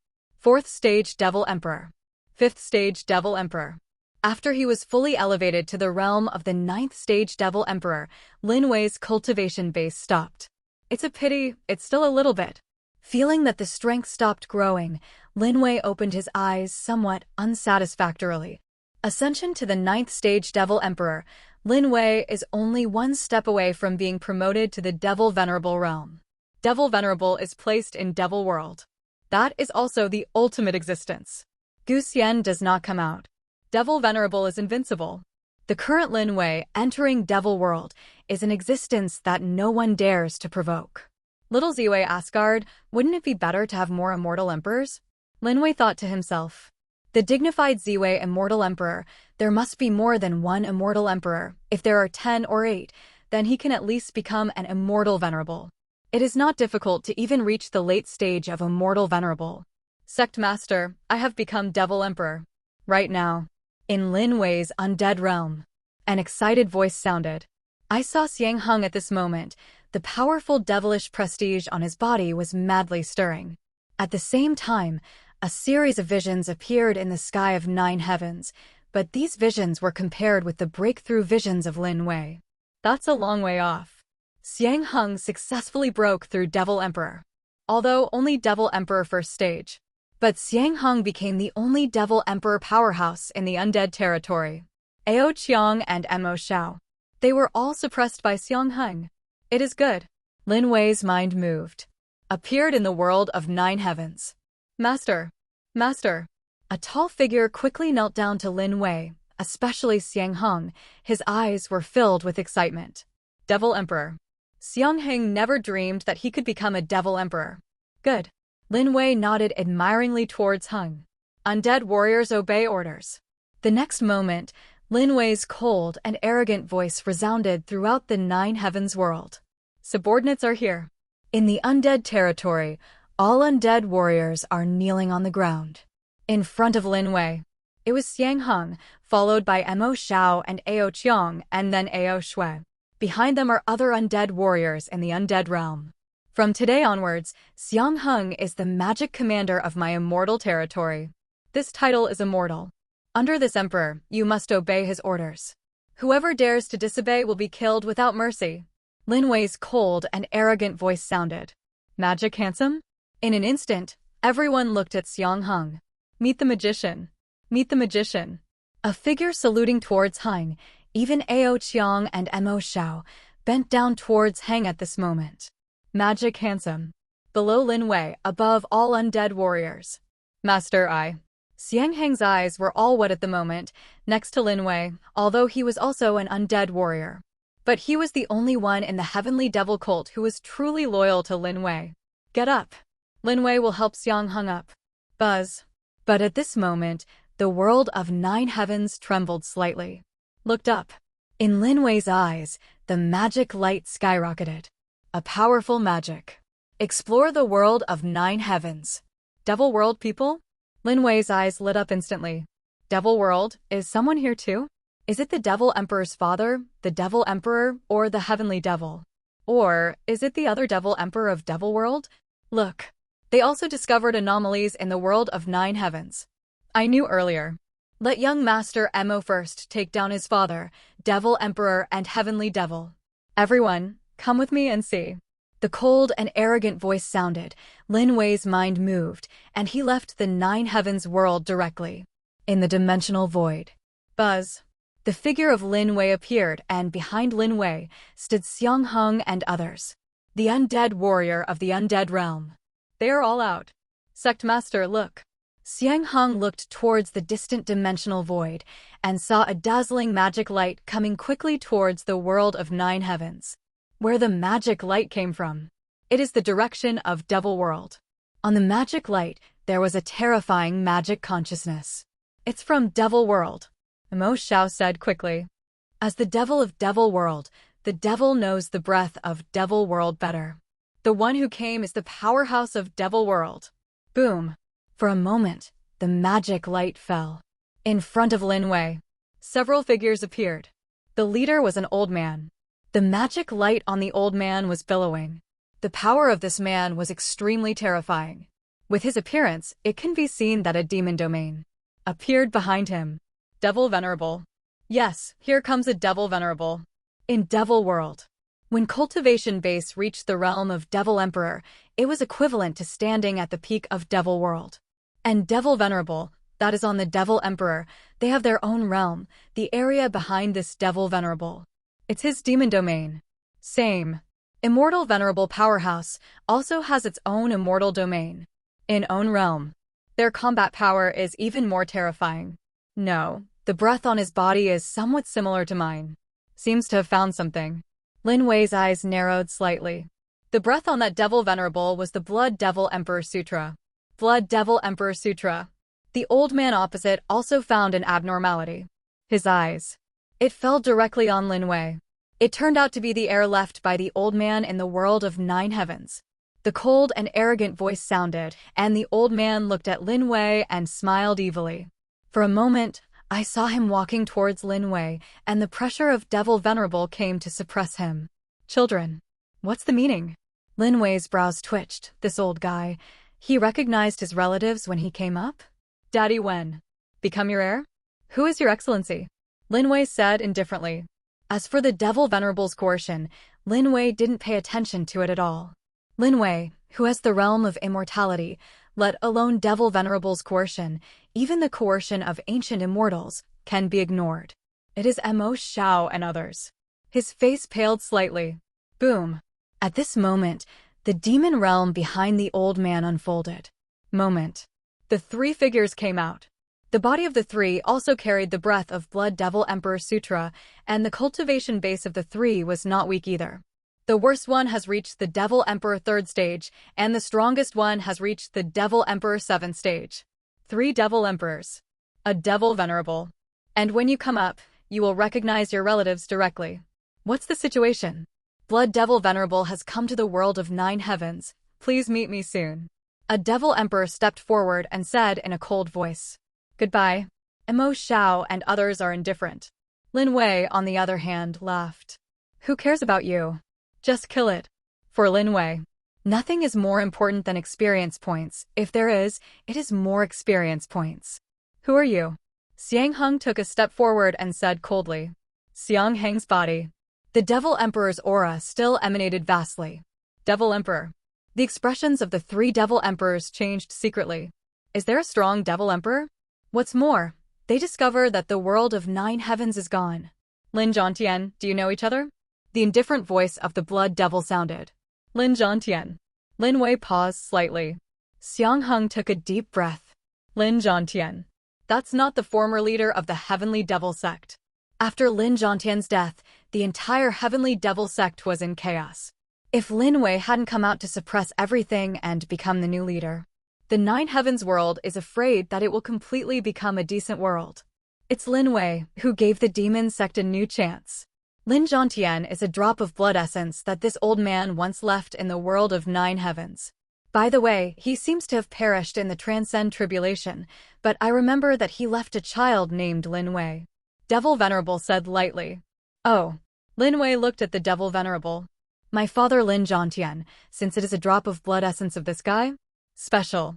4th stage Devil Emperor. 5th stage Devil Emperor. After he was fully elevated to the realm of the 9th stage Devil Emperor, Lin Wei's cultivation base stopped. It's a pity, it's still a little bit. Feeling that the strength stopped growing, Lin Wei opened his eyes somewhat unsatisfactorily. Ascension to the 9th stage Devil Emperor, Lin Wei is only one step away from being promoted to the Devil Venerable realm. Devil Venerable is placed in Devil World. That is also the ultimate existence. Gu Xian does not come out. Devil Venerable is invincible. The current Lin Wei entering Devil World is an existence that no one dares to provoke. Little Ziwei Asgard, wouldn't it be better to have more immortal emperors? Lin Wei thought to himself. The dignified Ziwei immortal emperor, there must be more than one immortal emperor. If there are 10 or 8, then he can at least become an immortal venerable. It is not difficult to even reach the late stage of immortal venerable. Sect master, I have become devil emperor. Right now. In Lin Wei's undead realm. An excited voice sounded. I saw Xiang Hung at this moment. The powerful devilish prestige on his body was madly stirring. At the same time, a series of visions appeared in the sky of 9 heavens, but these visions were compared with the breakthrough visions of Lin Wei. That's a long way off. Xiang Hung successfully broke through Devil Emperor. Although only Devil Emperor first stage. But Xiang Hung became the only Devil Emperor powerhouse in the undead territory. Ao Qiang and Mo Xiao. They were all suppressed by Xiang Hung. It is good. Lin Wei's mind moved. Appeared in the world of 9 heavens. Master. Master. A tall figure quickly knelt down to Lin Wei, especially Xiang Hung. His eyes were filled with excitement. Devil Emperor. Xiang Hung never dreamed that he could become a Devil Emperor. Good. Lin Wei nodded admiringly towards Hung. Undead warriors obey orders. The next moment, Lin Wei's cold and arrogant voice resounded throughout the 9 heavens world. Subordinates are here. In the undead territory, all undead warriors are kneeling on the ground. In front of Lin Wei. It was Xiang Hung, followed by Mo Xiao and Ao Qiang, and then Ao Shui. Behind them are other undead warriors in the undead realm. From today onwards, Xiang Hung is the magic commander of my immortal territory. This title is immortal. Under this emperor, you must obey his orders. Whoever dares to disobey will be killed without mercy. Lin Wei's cold and arrogant voice sounded. Magic handsome? In an instant, everyone looked at Xiang Hung. Meet the magician. Meet the magician. A figure saluting towards Hung, even Ao Qiang and Mo Xiao, bent down towards Hung at this moment. Magic handsome. Below Lin Wei, above all undead warriors. Master I. Xiang Hung's eyes were all wet at the moment, next to Lin Wei, although he was also an undead warrior. But he was the only one in the heavenly devil cult who was truly loyal to Lin Wei. Get up. Lin Wei will help Xiang Hung up. Buzz. But at this moment, the world of 9 heavens trembled slightly. Looked up. In Lin Wei's eyes, the magic light skyrocketed. A powerful magic. Explore the world of 9 heavens. Devil world people? Lin Wei's eyes lit up instantly. Devil world, is someone here too? Is it the Devil Emperor's father, the Devil Emperor, or the Heavenly Devil? Or is it the other Devil Emperor of Devil World? Look. They also discovered anomalies in the world of 9 heavens. I knew earlier. Let young Master Mo first take down his father, Devil Emperor and Heavenly Devil. Everyone, come with me and see. The cold and arrogant voice sounded. Lin Wei's mind moved, and he left the 9 heavens world directly. In the dimensional void. Buzz. The figure of Lin Wei appeared, and behind Lin Wei stood Xiang Hung and others. The undead warrior of the undead realm. They are all out. Sect Master, look. Xiang Hung looked towards the distant dimensional void and saw a dazzling magic light coming quickly towards the world of 9 heavens. Where the magic light came from? It is the direction of Devil World. On the magic light, there was a terrifying magic consciousness. It's from Devil World. Mo Xiao said quickly. As the devil of Devil World, the devil knows the breath of Devil World better. The one who came is the powerhouse of Devil World. Boom. For a moment, the magic light fell. In front of Lin Wei, several figures appeared. The leader was an old man. The magic light on the old man was billowing. The power of this man was extremely terrifying. With his appearance, it can be seen that a demon domain appeared behind him. Devil Venerable. Yes, here comes a Devil Venerable. In Devil World. When Cultivation Base reached the realm of Devil Emperor, it was equivalent to standing at the peak of Devil World. And Devil Venerable, that is on the Devil Emperor, they have their own realm, the area behind this Devil Venerable. It's his demon domain. Same. Immortal Venerable Powerhouse also has its own immortal domain. In own realm. Their combat power is even more terrifying. No, the breath on his body is somewhat similar to mine. Seems to have found something. Lin Wei's eyes narrowed slightly. The breath on that Devil Venerable was the Blood Devil Emperor Sutra. Blood Devil Emperor Sutra. The old man opposite also found an abnormality. His eyes. It fell directly on Lin Wei. It turned out to be the air left by the old man in the world of 9 heavens. The cold and arrogant voice sounded, and the old man looked at Lin Wei and smiled evilly. For a moment, I saw him walking towards Lin Wei, and the pressure of Devil Venerable came to suppress him. Children. What's the meaning? Lin Wei's brows twitched. This old guy. He recognized his relatives when he came up? Daddy Wen. Become your heir? Who is your excellency? Lin Wei said indifferently. As for the Devil Venerable's coercion, Lin Wei didn't pay attention to it at all. Lin Wei, who has the realm of immortality, let alone Devil Venerable's coercion, even the coercion of ancient immortals, can be ignored. It is Mo Xiao and others. His face paled slightly. Boom. At this moment, the demon realm behind the old man unfolded. Moment. The 3 figures came out. The body of the 3 also carried the breath of Blood Devil Emperor Sutra, and the cultivation base of the 3 was not weak either. The worst one has reached the Devil Emperor 3rd stage, and the strongest one has reached the Devil Emperor 7th stage. 3 Devil Emperors. A Devil Venerable. And when you come up, you will recognize your relatives directly. What's the situation? Blood Devil Venerable has come to the world of 9 heavens. Please meet me soon. A Devil Emperor stepped forward and said in a cold voice. Goodbye. Mo Xiao and others are indifferent. Lin Wei, on the other hand, laughed. Who cares about you? Just kill it. For Lin Wei, nothing is more important than experience points. If there is, it is more experience points. Who are you? Xiang Heng took a step forward and said coldly. Xiang Heng's body. The Devil Emperor's aura still emanated vastly. Devil Emperor. The expressions of the 3 Devil Emperors changed secretly. Is there a strong Devil Emperor? What's more, they discover that the world of 9 heavens is gone. Lin Zhongtian, do you know each other? The indifferent voice of the Blood Devil sounded. Lin Zhongtian. Lin Wei paused slightly. Xiang Heng took a deep breath. Lin Zhongtian. That's not the former leader of the Heavenly Devil sect. After Lin Zhongtian's death, the entire Heavenly Devil sect was in chaos. If Lin Wei hadn't come out to suppress everything and become the new leader, the 9 heavens world is afraid that it will completely become a decent world. It's Lin Wei who gave the demon sect a new chance. Lin Zhongtian is a drop of blood essence that this old man once left in the world of 9 heavens. By the way, he seems to have perished in the transcend tribulation, but I remember that he left a child named Lin Wei. Devil Venerable said lightly. Oh. Lin Wei looked at the Devil Venerable. My father Lin Zhongtian, since it is a drop of blood essence of this guy? Special.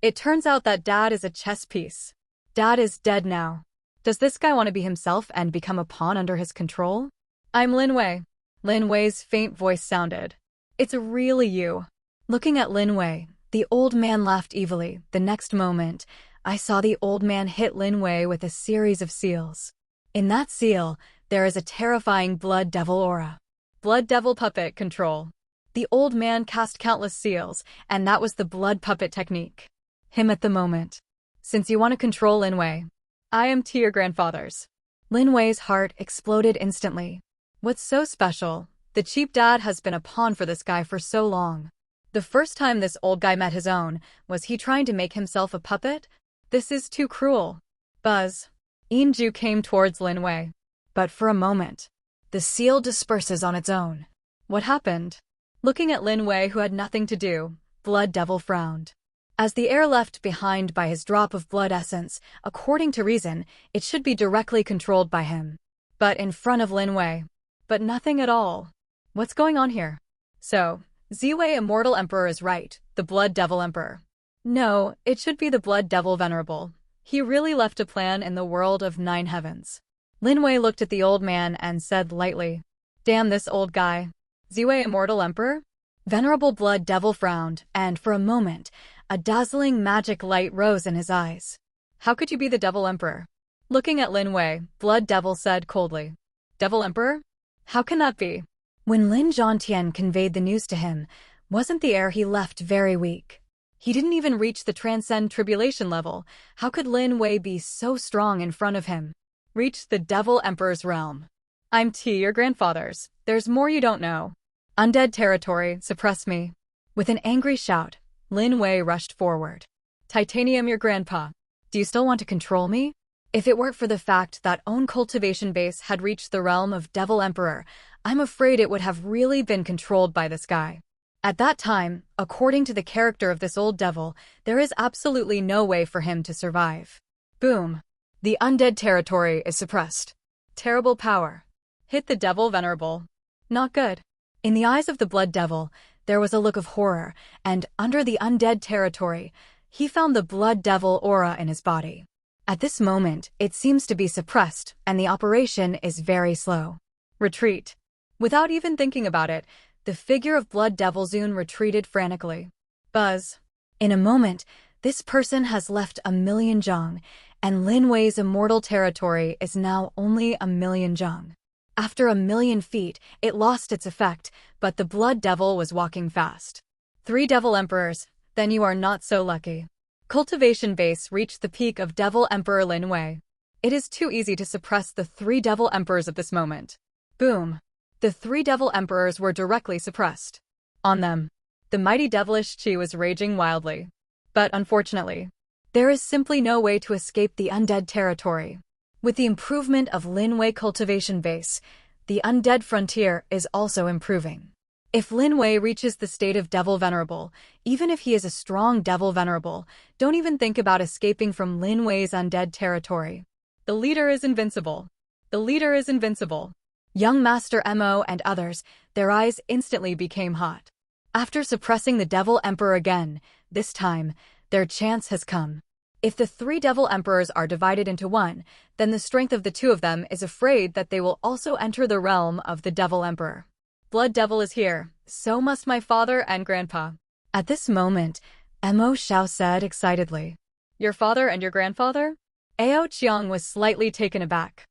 It turns out that Dad is a chess piece. Dad is dead now. Does this guy want to be himself and become a pawn under his control? I'm Lin Wei. Lin Wei's faint voice sounded. It's really you. Looking at Lin Wei, the old man laughed evilly. The next moment, I saw the old man hit Lin Wei with a series of seals. In that seal, there is a terrifying Blood Devil aura. Blood Devil puppet control. The old man cast countless seals, and that was the blood puppet technique. Him at the moment. Since you want to control Lin Wei, I am to your grandfathers. Lin Wei's heart exploded instantly. What's so special? The cheap dad has been a pawn for this guy for so long. The first time this old guy met his own, was he trying to make himself a puppet? This is too cruel. Buzz. Inju came towards Lin Wei. But for a moment, the seal disperses on its own. What happened? Looking at Lin Wei, who had nothing to do, Blood Devil frowned. As the air left behind by his drop of blood essence, according to reason, it should be directly controlled by him. But in front of Lin Wei. But nothing at all. What's going on here? So, Ziwei Immortal Emperor is right, the Blood Devil Emperor. No, it should be the Blood Devil Venerable. He really left a plan in the world of 9 heavens. Lin Wei looked at the old man and said lightly, Damn this old guy. Ziwei Immortal Emperor? Venerable Blood Devil frowned, and for a moment, a dazzling magic light rose in his eyes. How could you be the Devil Emperor? Looking at Lin Wei, Blood Devil said coldly. Devil Emperor? How can that be? When Lin Zhongtian conveyed the news to him, wasn't the air he left very weak? He didn't even reach the transcend tribulation level. How could Lin Wei be so strong in front of him? Reach the Devil Emperor's realm. I'm T, your grandfathers. There's more you don't know. Undead territory, suppress me. With an angry shout, Lin Wei rushed forward. Titanium, your grandpa. Do you still want to control me? If it weren't for the fact that own cultivation base had reached the realm of Devil Emperor, I'm afraid it would have really been controlled by this guy. At that time, according to the character of this old devil, there is absolutely no way for him to survive. Boom. The undead territory is suppressed. Terrible power. Hit the devil venerable. Not good. In the eyes of the blood devil, there was a look of horror, and under the undead territory, he found the blood devil aura in his body. At this moment, it seems to be suppressed, and the operation is very slow. Retreat. Without even thinking about it, the figure of Blood Devil Zune retreated frantically. Buzz. In a moment, this person has left 1,000,000 zhong, and Lin Wei's immortal territory is now only 1,000,000 zhong. After 1,000,000 feet, it lost its effect, but the Blood Devil was walking fast. 3 Devil Emperors, then you are not so lucky. Cultivation base reached the peak of Devil Emperor Lin Wei. It is too easy to suppress the 3 Devil Emperors at this moment. Boom. The 3 Devil Emperors were directly suppressed. On them, the mighty devilish chi was raging wildly. But unfortunately, there is simply no way to escape the undead territory. With the improvement of Lin Wei cultivation base, the undead frontier is also improving. If Lin Wei reaches the state of Devil Venerable, even if he is a strong Devil Venerable, don't even think about escaping from Lin Wei's undead territory. The leader is invincible. The leader is invincible. Young Master Mo and others, their eyes instantly became hot. After suppressing the Devil Emperor again, this time, their chance has come. If the 3 Devil Emperors are divided into one, then the strength of the 2 of them is afraid that they will also enter the realm of the Devil Emperor. Blood Devil is here, so must my father and grandpa. At this moment, Mo Xiao said excitedly. Your father and your grandfather? Ao Qiang was slightly taken aback.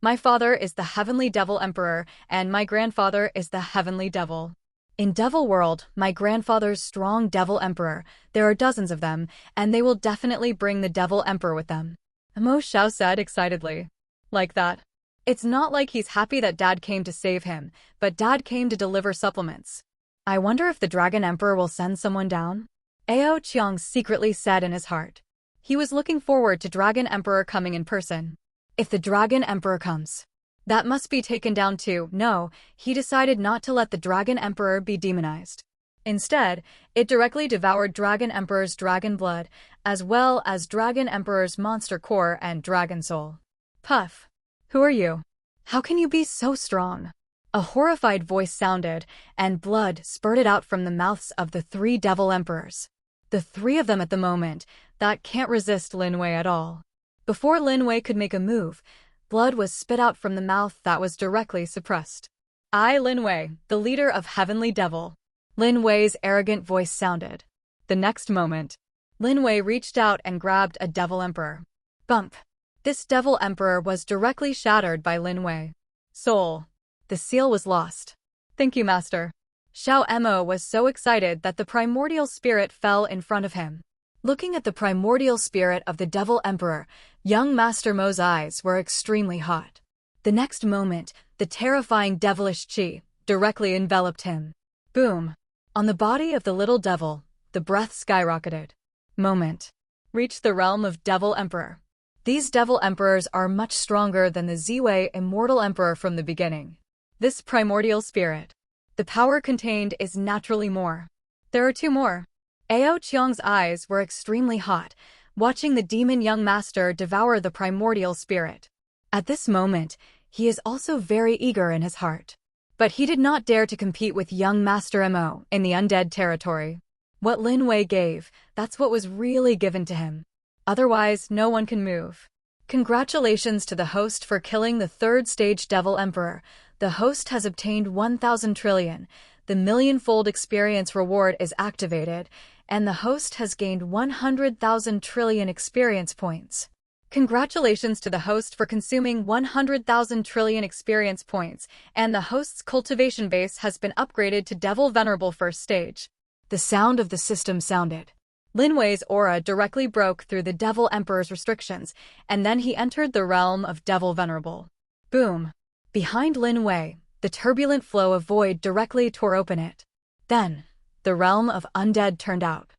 My father is the Heavenly Devil Emperor, and my grandfather is the Heavenly Devil. In Devil World, my grandfather's strong Devil Emperor, there are dozens of them, and they will definitely bring the Devil Emperor with them. Mo Xiao said excitedly. Like that. It's not like he's happy that Dad came to save him, but Dad came to deliver supplements. I wonder if the Dragon Emperor will send someone down? Ao Qiang secretly said in his heart. He was looking forward to Dragon Emperor coming in person. If the Dragon Emperor comes, that must be taken down too. No, he decided not to let the Dragon Emperor be demonized. Instead, it directly devoured Dragon Emperor's dragon blood, as well as Dragon Emperor's monster core and dragon soul. Puff. Who are you? How can you be so strong? A horrified voice sounded, and blood spurted out from the mouths of the 3 Devil Emperors. The 3 of them at the moment, that can't resist Lin Wei at all. Before Lin Wei could make a move, blood was spit out from the mouth that was directly suppressed. I, Lin Wei, the leader of Heavenly Devil. Lin Wei's arrogant voice sounded. The next moment, Lin Wei reached out and grabbed a Devil Emperor. Bump. This Devil Emperor was directly shattered by Lin Wei. Soul. The seal was lost. Thank you, Master. Xiao Mo was so excited that the primordial spirit fell in front of him. Looking at the primordial spirit of the Devil Emperor, young Master Mo's eyes were extremely hot. The next moment, the terrifying devilish chi directly enveloped him. Boom. On the body of the little devil, the breath skyrocketed. Moment. Reached the realm of Devil Emperor. These Devil Emperors are much stronger than the Ziwei Immortal Emperor from the beginning. This primordial spirit, the power contained is naturally more. There are 2 more. Ao Qiang's eyes were extremely hot, watching the demon young master devour the primordial spirit. At this moment, he is also very eager in his heart. But he did not dare to compete with young Master Mo in the undead territory. What Lin Wei gave, that's what was really given to him. Otherwise, no one can move. Congratulations to the host for killing the 3rd stage Devil Emperor. The host has obtained 1,000 trillion. The million-fold experience reward is activated, and the host has gained 100,000 trillion experience points. Congratulations to the host for consuming 100,000 trillion experience points, and the host's cultivation base has been upgraded to Devil Venerable 1st stage. The sound of the system sounded. Lin Wei's aura directly broke through the Devil Emperor's restrictions, and then he entered the realm of Devil Venerable. Boom. Behind Lin Wei, the turbulent flow of void directly tore open it. Then, the realm of undead turned out.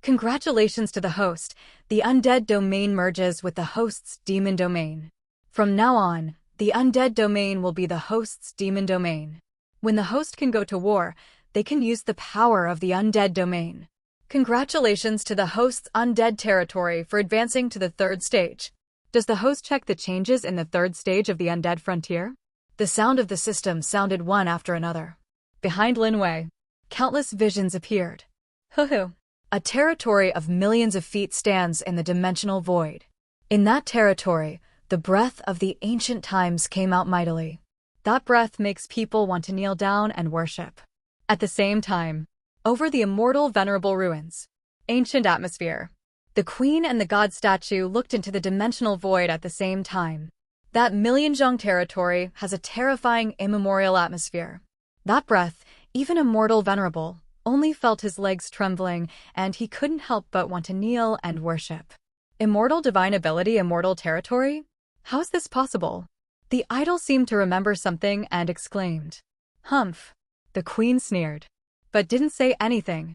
Congratulations to the host. The undead domain merges with the host's demon domain. From now on, the undead domain will be the host's demon domain. When the host can go to war, they can use the power of the undead domain. Congratulations to the host's undead territory for advancing to the third stage. Does the host check the changes in the third stage of the undead frontier? The sound of the system sounded one after another. Behind Lin Wei, countless visions appeared. Hoo-hoo. A territory of millions of feet stands in the dimensional void. In that territory, the breath of the ancient times came out mightily. That breath makes people want to kneel down and worship. At the same time, over the immortal venerable ruins, ancient atmosphere, the queen and the god statue looked into the dimensional void at the same time. That million-zhong territory has a terrifying immemorial atmosphere. That breath, even immortal venerable, only felt his legs trembling, and he couldn't help but want to kneel and worship. Immortal divine ability, immortal territory? How is this possible? The idol seemed to remember something and exclaimed. Humph. The queen sneered, but didn't say anything.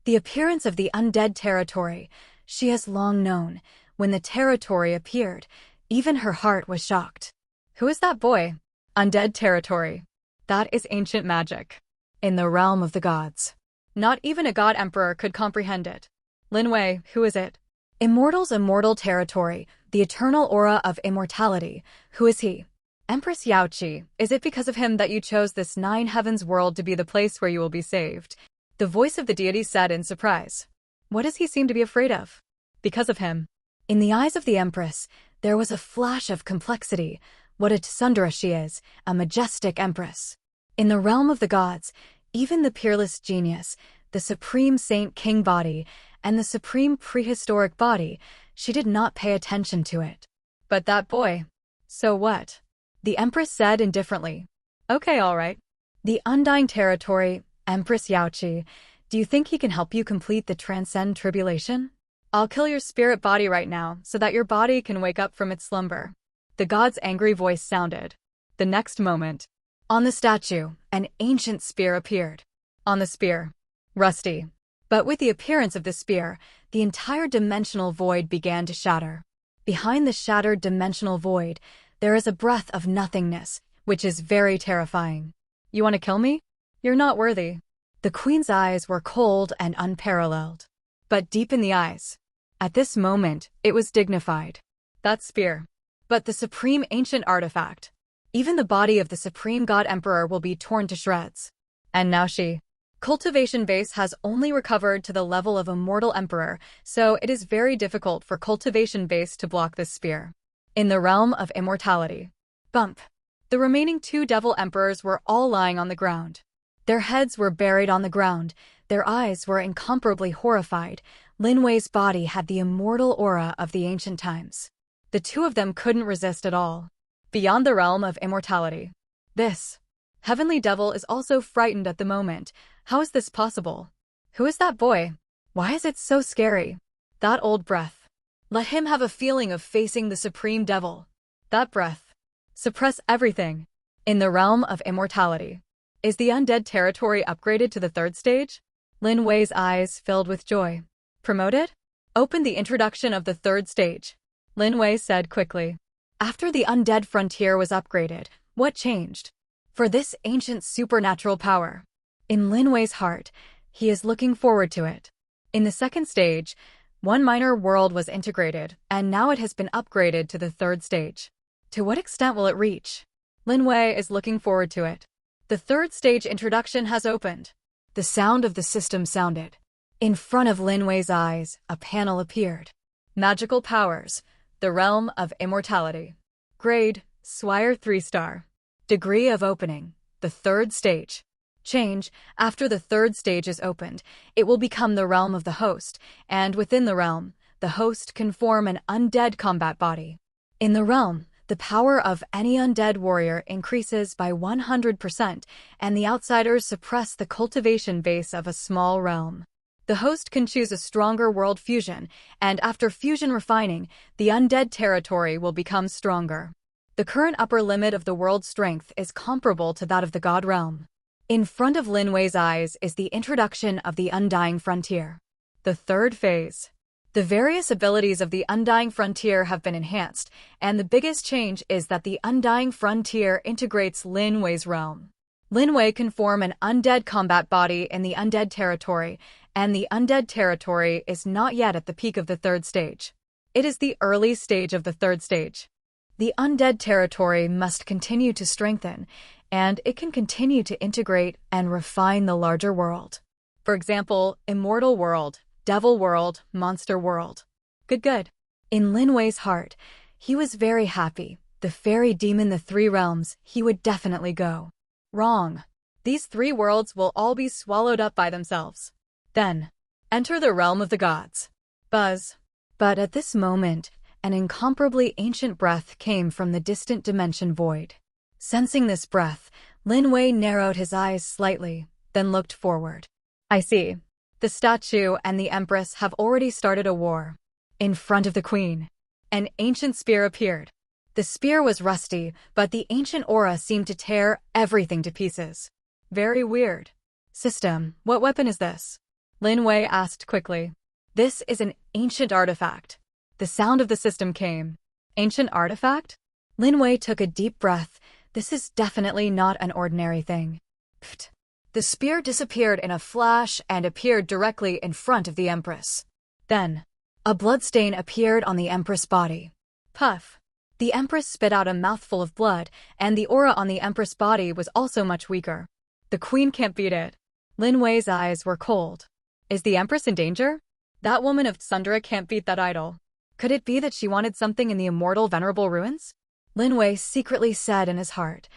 The appearance of the undead territory, she has long known. When the territory appeared, even her heart was shocked. Who is that boy? Undead territory. That is ancient magic. In the realm of the gods. Not even a god emperor could comprehend it. Lin Wei, who is it? Immortal's immortal territory, the eternal aura of immortality. Who is he? Empress Yaoqi, is it because of him that you chose this nine heavens world to be the place where you will be saved? The voice of the deity said in surprise. What does he seem to be afraid of? Because of him. In the eyes of the empress, there was a flash of complexity. What a tsundere she is, a majestic empress. In the realm of the gods, even the peerless genius, the supreme saint king body, and the supreme prehistoric body, she did not pay attention to it. But that boy. So what? The empress said indifferently. Okay, all right. The undying territory, Empress Yaoqi, do you think he can help you complete the transcend tribulation? I'll kill your spirit body right now so that your body can wake up from its slumber. The god's angry voice sounded. The next moment, on the statue, an ancient spear appeared. On the spear, rusty. But with the appearance of the spear, the entire dimensional void began to shatter. Behind the shattered dimensional void, there is a breath of nothingness, which is very terrifying. You want to kill me? You're not worthy. The queen's eyes were cold and unparalleled. But deep in the eyes, at this moment, it was dignified. That spear. But the supreme ancient artifact. Even the body of the supreme god emperor will be torn to shreds. And now she. Cultivation base has only recovered to the level of immortal emperor, so it is very difficult for cultivation base to block this spear. In the realm of immortality. Bump. The remaining two devil emperors were all lying on the ground. Their heads were buried on the ground. Their eyes were incomparably horrified. Lin Wei's body had the immortal aura of the ancient times. The two of them couldn't resist at all. Beyond the realm of immortality. This heavenly devil is also frightened at the moment. How is this possible? Who is that boy? Why is it so scary? That old breath. Let him have a feeling of facing the supreme devil. That breath. Suppress everything. In the realm of immortality. Is the undead territory upgraded to the third stage? Lin Wei's eyes filled with joy. Promoted? Open the introduction of the third stage. Lin Wei said quickly. After the undead frontier was upgraded, what changed? For this ancient supernatural power. In Lin Wei's heart, he is looking forward to it. In the second stage, one minor world was integrated, and now it has been upgraded to the third stage. To what extent will it reach? Lin Wei is looking forward to it. The third stage introduction has opened. The sound of the system sounded. In front of Lin Wei's eyes, a panel appeared. Magical powers. The realm of immortality. Grade, Swire 3-star. Degree of opening. The third stage. Change. After the third stage is opened, it will become the realm of the host, and within the realm, the host can form an undead combat body. In the realm, the power of any undead warrior increases by 100%, and the outsiders suppress the cultivation base of a small realm. The host can choose a stronger world fusion, and after fusion refining, the undead territory will become stronger. The current upper limit of the world's strength is comparable to that of the god realm. In front of Lin Wei's eyes is the introduction of the undying frontier. The third phase. The various abilities of the Undying Frontier have been enhanced, and the biggest change is that the Undying Frontier integrates Lin Wei's realm. Lin Wei can form an undead combat body in the undead territory, and the undead territory is not yet at the peak of the third stage. It is the early stage of the third stage. The undead territory must continue to strengthen, and it can continue to integrate and refine the larger world. For example, Immortal World, Devil World, Monster World. Good. In Lin Wei's heart, he was very happy. The fairy demon, the three realms, he would definitely go. Wrong. These three worlds will all be swallowed up by themselves. Then, enter the realm of the gods. Buzz. But at this moment, an incomparably ancient breath came from the distant dimension void. Sensing this breath, Lin Wei narrowed his eyes slightly, then looked forward. I see. The statue and the Empress have already started a war. In front of the queen, an ancient spear appeared. The spear was rusty, but the ancient aura seemed to tear everything to pieces. Very weird. System, what weapon is this? Lin Wei asked quickly. This is an ancient artifact. The sound of the system came. Ancient artifact? Lin Wei took a deep breath. This is definitely not an ordinary thing. Pfft. The spear disappeared in a flash and appeared directly in front of the Empress. Then, a bloodstain appeared on the Empress' body. Puff. The Empress spit out a mouthful of blood, and the aura on the Empress' body was also much weaker. The queen can't beat it. Lin Wei's eyes were cold. Is the Empress in danger? That woman of Sundara can't beat that idol. Could it be that she wanted something in the immortal venerable ruins? Lin Wei secretly said in his heart.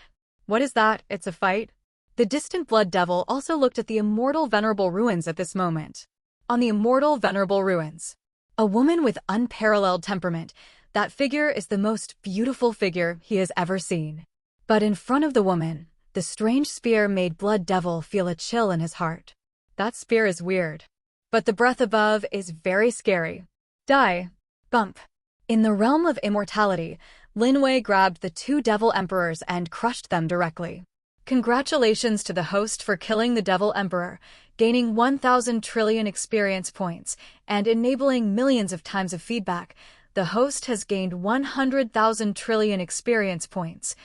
What is that? It's a fight? The distant blood devil also looked at the immortal venerable ruins at this moment. On the immortal venerable ruins. A woman with unparalleled temperament. That figure is the most beautiful figure he has ever seen. But in front of the woman, the strange spear made blood devil feel a chill in his heart. That spear is weird. But the breath above is very scary. Die. Bump. In the realm of immortality, Lin Wei grabbed the two devil emperors and crushed them directly. Congratulations to the host for killing the devil emperor, gaining 1,000 trillion experience points, and enabling millions of times of feedback. The host has gained 100,000 trillion experience points,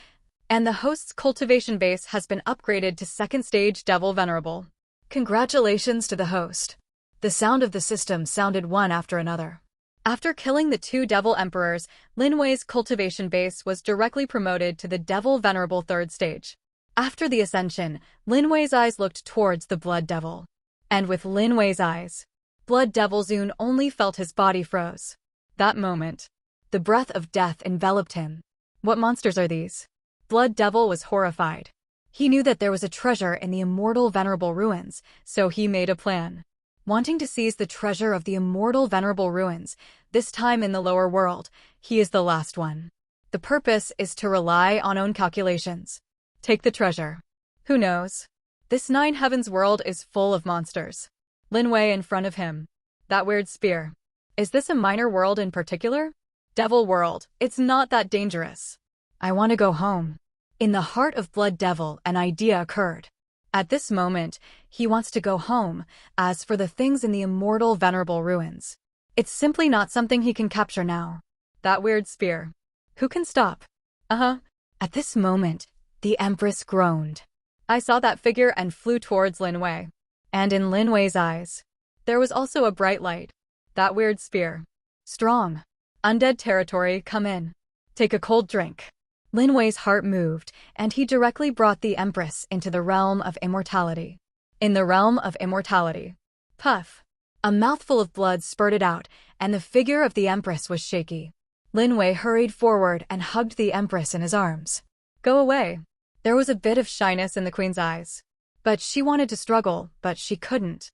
and the host's cultivation base has been upgraded to second stage devil venerable. Congratulations to the host. The sound of the system sounded one after another. After killing the two devil emperors, Lin Wei's cultivation base was directly promoted to the devil venerable third stage. After the ascension, Lin Wei's eyes looked towards the blood devil. And with Lin Wei's eyes, blood devil Zun only felt his body froze. That moment, the breath of death enveloped him. What monsters are these? Blood devil was horrified. He knew that there was a treasure in the immortal venerable ruins, so he made a plan. Wanting to seize the treasure of the immortal venerable ruins, this time in the lower world, he is the last one. The purpose is to rely on own calculations. Take the treasure. Who knows? This nine heavens world is full of monsters. Lin Wei in front of him. That weird spear. Is this a minor world in particular? Devil world. It's not that dangerous. I want to go home. In the heart of Blood Devil, an idea occurred. At this moment, he wants to go home. As for the things in the immortal venerable ruins, it's simply not something he can capture now. That weird spear. Who can stop? At this moment, the Empress groaned. I saw that figure and flew towards Lin Wei. And in Lin Wei's eyes, there was also a bright light. That weird spear. Strong. Undead territory, come in. Take a cold drink. Lin Wei's heart moved, and he directly brought the Empress into the realm of immortality. In the realm of immortality. Puff. A mouthful of blood spurted out, and the figure of the Empress was shaky. Lin Wei hurried forward and hugged the Empress in his arms. Go away. There was a bit of shyness in the Queen's eyes. But she wanted to struggle, but she couldn't.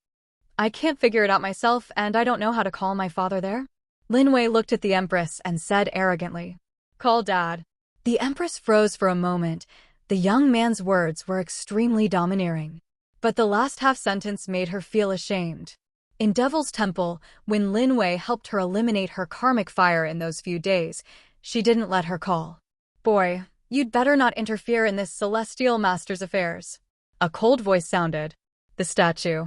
I can't figure it out myself, and I don't know how to call my father there. Lin Wei looked at the Empress and said arrogantly, Call Dad. The Empress froze for a moment. The young man's words were extremely domineering. But the last half-sentence made her feel ashamed. In Devil's Temple, when Lin Wei helped her eliminate her karmic fire in those few days, she didn't let her call. Boy, you'd better not interfere in this celestial master's affairs. A cold voice sounded. The statue.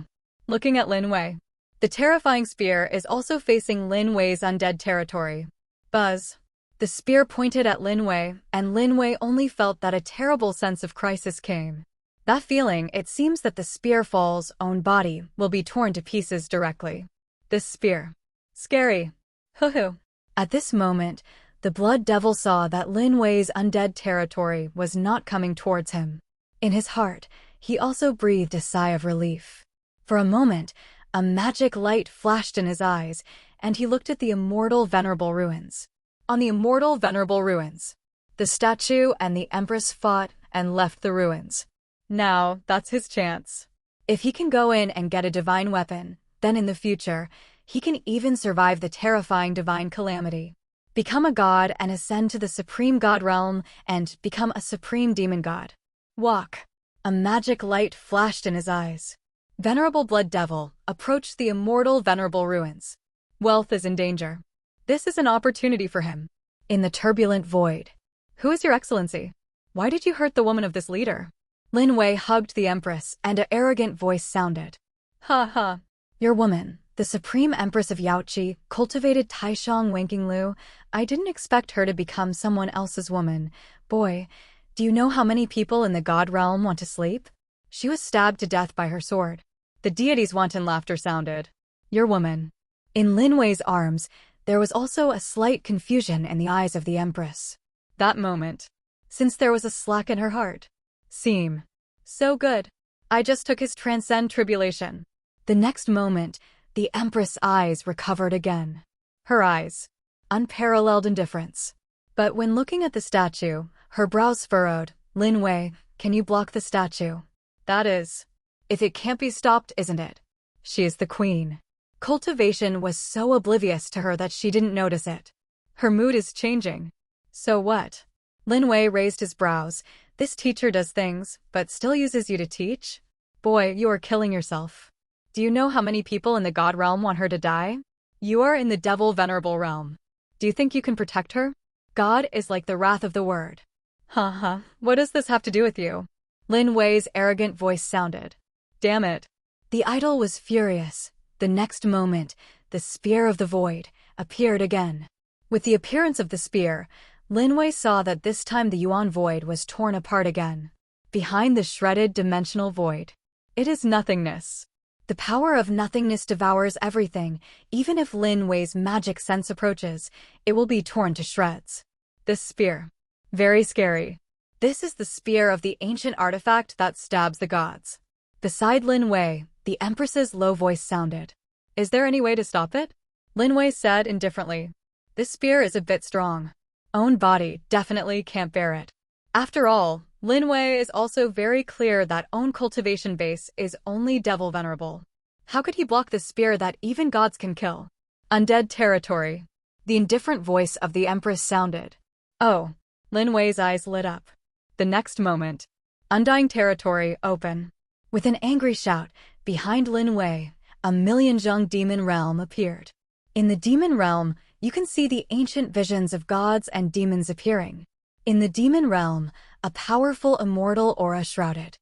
Looking at Lin Wei. The terrifying spear is also facing Lin Wei's undead territory. Buzz. The spear pointed at Lin Wei, and Lin Wei only felt that a terrible sense of crisis came. That feeling, it seems that the spear fall's own body will be torn to pieces directly. This spear. Scary. Hoo-hoo. At this moment, the Blood Devil saw that Lin Wei's undead territory was not coming towards him. In his heart, he also breathed a sigh of relief. For a moment, a magic light flashed in his eyes, and he looked at the immortal venerable ruins. On the immortal venerable ruins, the statue and the Empress fought and left the ruins. Now, that's his chance. If he can go in and get a divine weapon, then in the future, he can even survive the terrifying divine calamity. Become a god and ascend to the supreme god realm and become a supreme demon god. Walk. A magic light flashed in his eyes. Venerable Blood Devil approached the immortal venerable ruins. Wealth is in danger. This is an opportunity for him. In the turbulent void. Who is your excellency? Why did you hurt the woman of this leader? Lin Wei hugged the Empress, and an arrogant voice sounded. Ha ha. Your woman, the Supreme Empress of Yaoqi, cultivated Taishang Wanking Lu. I didn't expect her to become someone else's woman. Boy, do you know how many people in the god realm want to sleep? She was stabbed to death by her sword. The deity's wanton laughter sounded. Your woman. In Lin Wei's arms, there was also a slight confusion in the eyes of the Empress. That moment, since there was a slack in her heart, seem so good. I just took his transcend tribulation. The next moment, the Empress' eyes recovered again. Her eyes, unparalleled indifference. But when looking at the statue, her brows furrowed. Lin Wei, can you block the statue? That is, if it can't be stopped, isn't it? She is the queen. Cultivation was so oblivious to her that she didn't notice it. Her mood is changing. So what? Lin Wei raised his brows. This teacher does things, but still uses you to teach? Boy, you are killing yourself. Do you know how many people in the god realm want her to die? You are in the devil venerable realm. Do you think you can protect her? God is like the wrath of the word. Ha, what does this have to do with you? Lin Wei's arrogant voice sounded. Damn it. The idol was furious. The next moment, the spear of the void appeared again. With the appearance of the spear, Lin Wei saw that this time the Yuan void was torn apart again. Behind the shredded dimensional void, it is nothingness. The power of nothingness devours everything. Even if Lin Wei's magic sense approaches, it will be torn to shreds. This spear. Very scary. This is the spear of the ancient artifact that stabs the gods. Beside Lin Wei, the Empress's low voice sounded. Is there any way to stop it? Lin Wei said indifferently. This spear is a bit strong. Own body definitely can't bear it. After all, Lin Wei is also very clear that own cultivation base is only devil venerable. How could he block the spear that even gods can kill? Undead territory. The indifferent voice of the Empress sounded. Oh. Lin Wei's eyes lit up. The next moment, undying territory open. With an angry shout, behind Lin Wei, a million-zheng demon realm appeared. In the demon realm, you can see the ancient visions of gods and demons appearing. In the demon realm, a powerful immortal aura shrouded.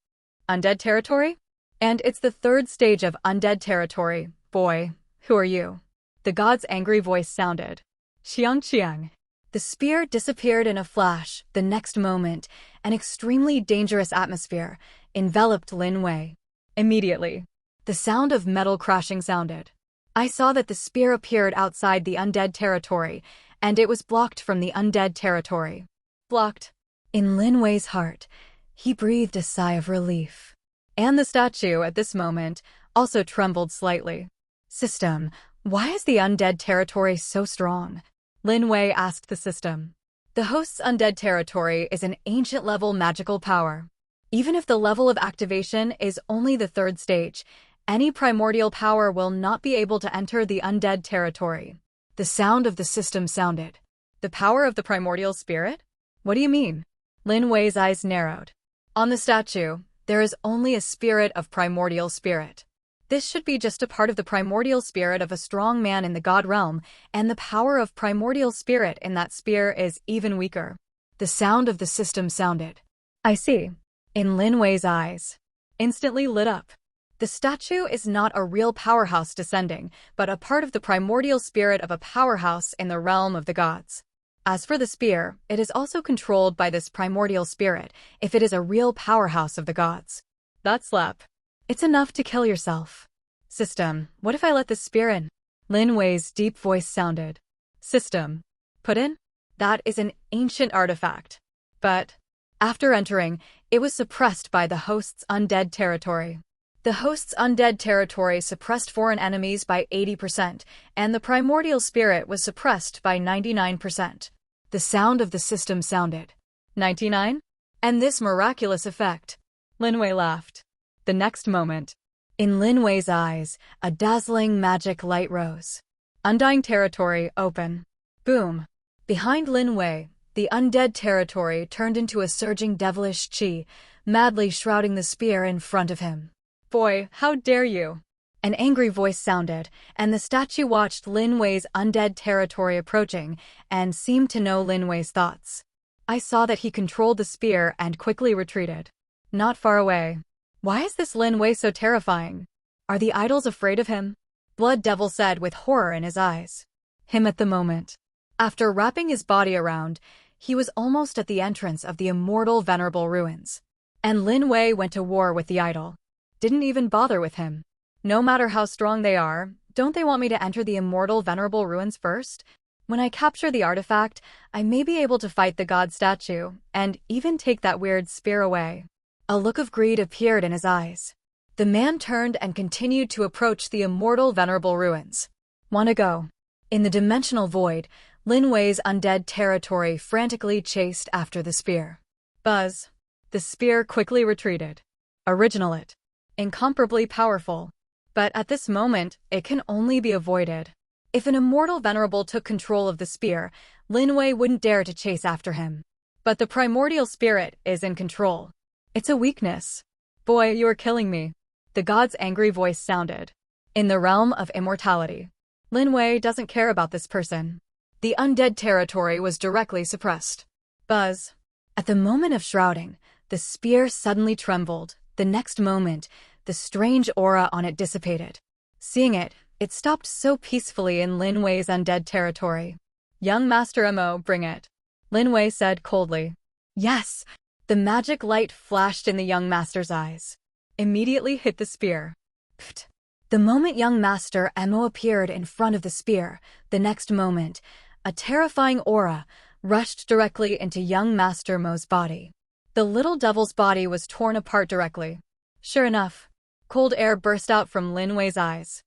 Undead territory? And it's the third stage of undead territory. Boy, who are you? The god's angry voice sounded. Xiang. The spear disappeared in a flash. The next moment, an extremely dangerous atmosphere enveloped Lin Wei. Immediately, the sound of metal crashing sounded. I saw that the spear appeared outside the undead territory, and it was blocked from the undead territory. Blocked. In Lin Wei's heart, he breathed a sigh of relief. And the statue, at this moment, also trembled slightly. System, why is the undead territory so strong? Lin Wei asked the system. The host's undead territory is an ancient-level magical power. Even if the level of activation is only the third stage, any primordial power will not be able to enter the undead territory. The sound of the system sounded. The power of the primordial spirit? What do you mean? Lin Wei's eyes narrowed. On the statue, there is only a spirit of primordial spirit. This should be just a part of the primordial spirit of a strong man in the god realm, and the power of primordial spirit in that spear is even weaker. The sound of the system sounded. I see. In Lin Wei's eyes. Instantly lit up. The statue is not a real powerhouse descending, but a part of the primordial spirit of a powerhouse in the realm of the gods. As for the spear, it is also controlled by this primordial spirit, if it is a real powerhouse of the gods. That slap. It's enough to kill yourself. System, what if I let this spear in? Lin Wei's deep voice sounded. System. Put in? That is an ancient artifact. But, after entering, it was suppressed by the host's undead territory. The host's undead territory suppressed foreign enemies by 80%, and the primordial spirit was suppressed by 99%. The sound of the system sounded. 99? And this miraculous effect. Lin Wei laughed. The next moment, in Lin Wei's eyes, a dazzling magic light rose. Undying territory open. Boom. Behind Lin Wei, the undead territory turned into a surging devilish chi, madly shrouding the spear in front of him. Boy, how dare you! An angry voice sounded, and the statue watched Lin Wei's undead territory approaching and seemed to know Lin Wei's thoughts. I saw that he controlled the spear and quickly retreated. Not far away. Why is this Lin Wei so terrifying? Are the idols afraid of him? Blood Devil said with horror in his eyes. Him at the moment. After wrapping his body around, he was almost at the entrance of the immortal venerable ruins. And Lin Wei went to war with the idol. Didn't even bother with him. No matter how strong they are, don't they want me to enter the immortal venerable ruins first? When I capture the artifact, I may be able to fight the god statue, and even take that weird spear away. A look of greed appeared in his eyes. The man turned and continued to approach the immortal venerable ruins. Wanna go? In the dimensional void, Lin Wei's undead territory frantically chased after the spear. Buzz. The spear quickly retreated. Original it. Incomparably powerful. But at this moment, it can only be avoided. If an immortal venerable took control of the spear, Lin Wei wouldn't dare to chase after him. But the primordial spirit is in control. It's a weakness. Boy, you are killing me. The god's angry voice sounded. In the realm of immortality. Lin Wei doesn't care about this person. The undead territory was directly suppressed. Buzz. At the moment of shrouding, the spear suddenly trembled. The next moment, the strange aura on it dissipated. Seeing it, it stopped so peacefully in Lin Wei's undead territory. Young Master Mo, bring it. Lin Wei said coldly. Yes. The magic light flashed in the young master's eyes. Immediately hit the spear. Pfft. The moment young Master Mo appeared in front of the spear, the next moment, a terrifying aura rushed directly into young Master Mo's body. The little devil's body was torn apart directly. Sure enough, cold air burst out from Lin Wei's eyes.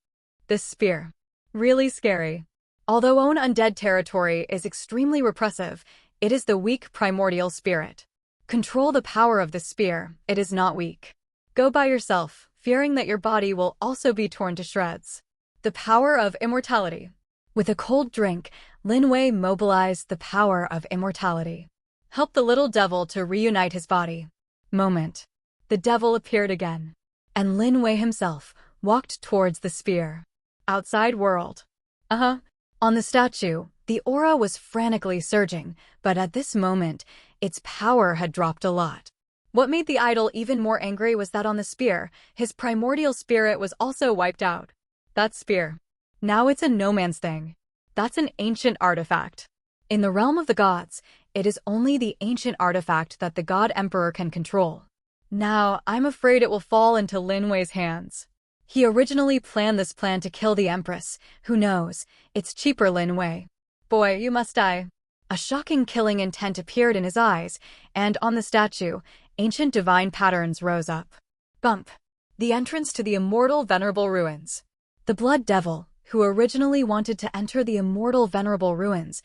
This spear. Really scary. Although own undead territory is extremely repressive, it is the weak primordial spirit. Control the power of the spear, it is not weak. Go by yourself, fearing that your body will also be torn to shreds. The power of immortality. With a cold drink, Lin Wei mobilized the power of immortality. Help the little devil to reunite his body. Moment. The devil appeared again. And Lin Wei himself walked towards the spear. Outside world. On the statue, the aura was frantically surging, but at this moment, its power had dropped a lot. What made the idol even more angry was that on the spear, his primordial spirit was also wiped out. That spear. Now it's a no man's thing. That's an ancient artifact. In the realm of the gods, it is only the ancient artifact that the god emperor can control. Now, I'm afraid it will fall into Lin Wei's hands. He originally planned this plan to kill the Empress. Who knows? It's cheaper, Lin Wei. Boy, you must die. A shocking killing intent appeared in his eyes, and on the statue, ancient divine patterns rose up. Bump. The entrance to the immortal venerable ruins. The Blood Devil, who originally wanted to enter the immortal venerable ruins,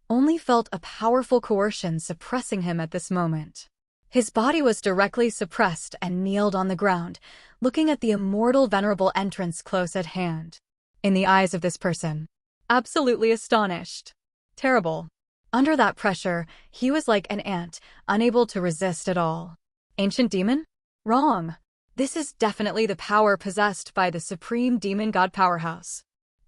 only felt a powerful coercion suppressing him at this moment. His body was directly suppressed and kneeled on the ground, looking at the immortal venerable entrance close at hand. In the eyes of this person, absolutely astonished. Terrible. Under that pressure, he was like an ant, unable to resist at all. Ancient demon? Wrong. This is definitely the power possessed by the supreme demon god powerhouse.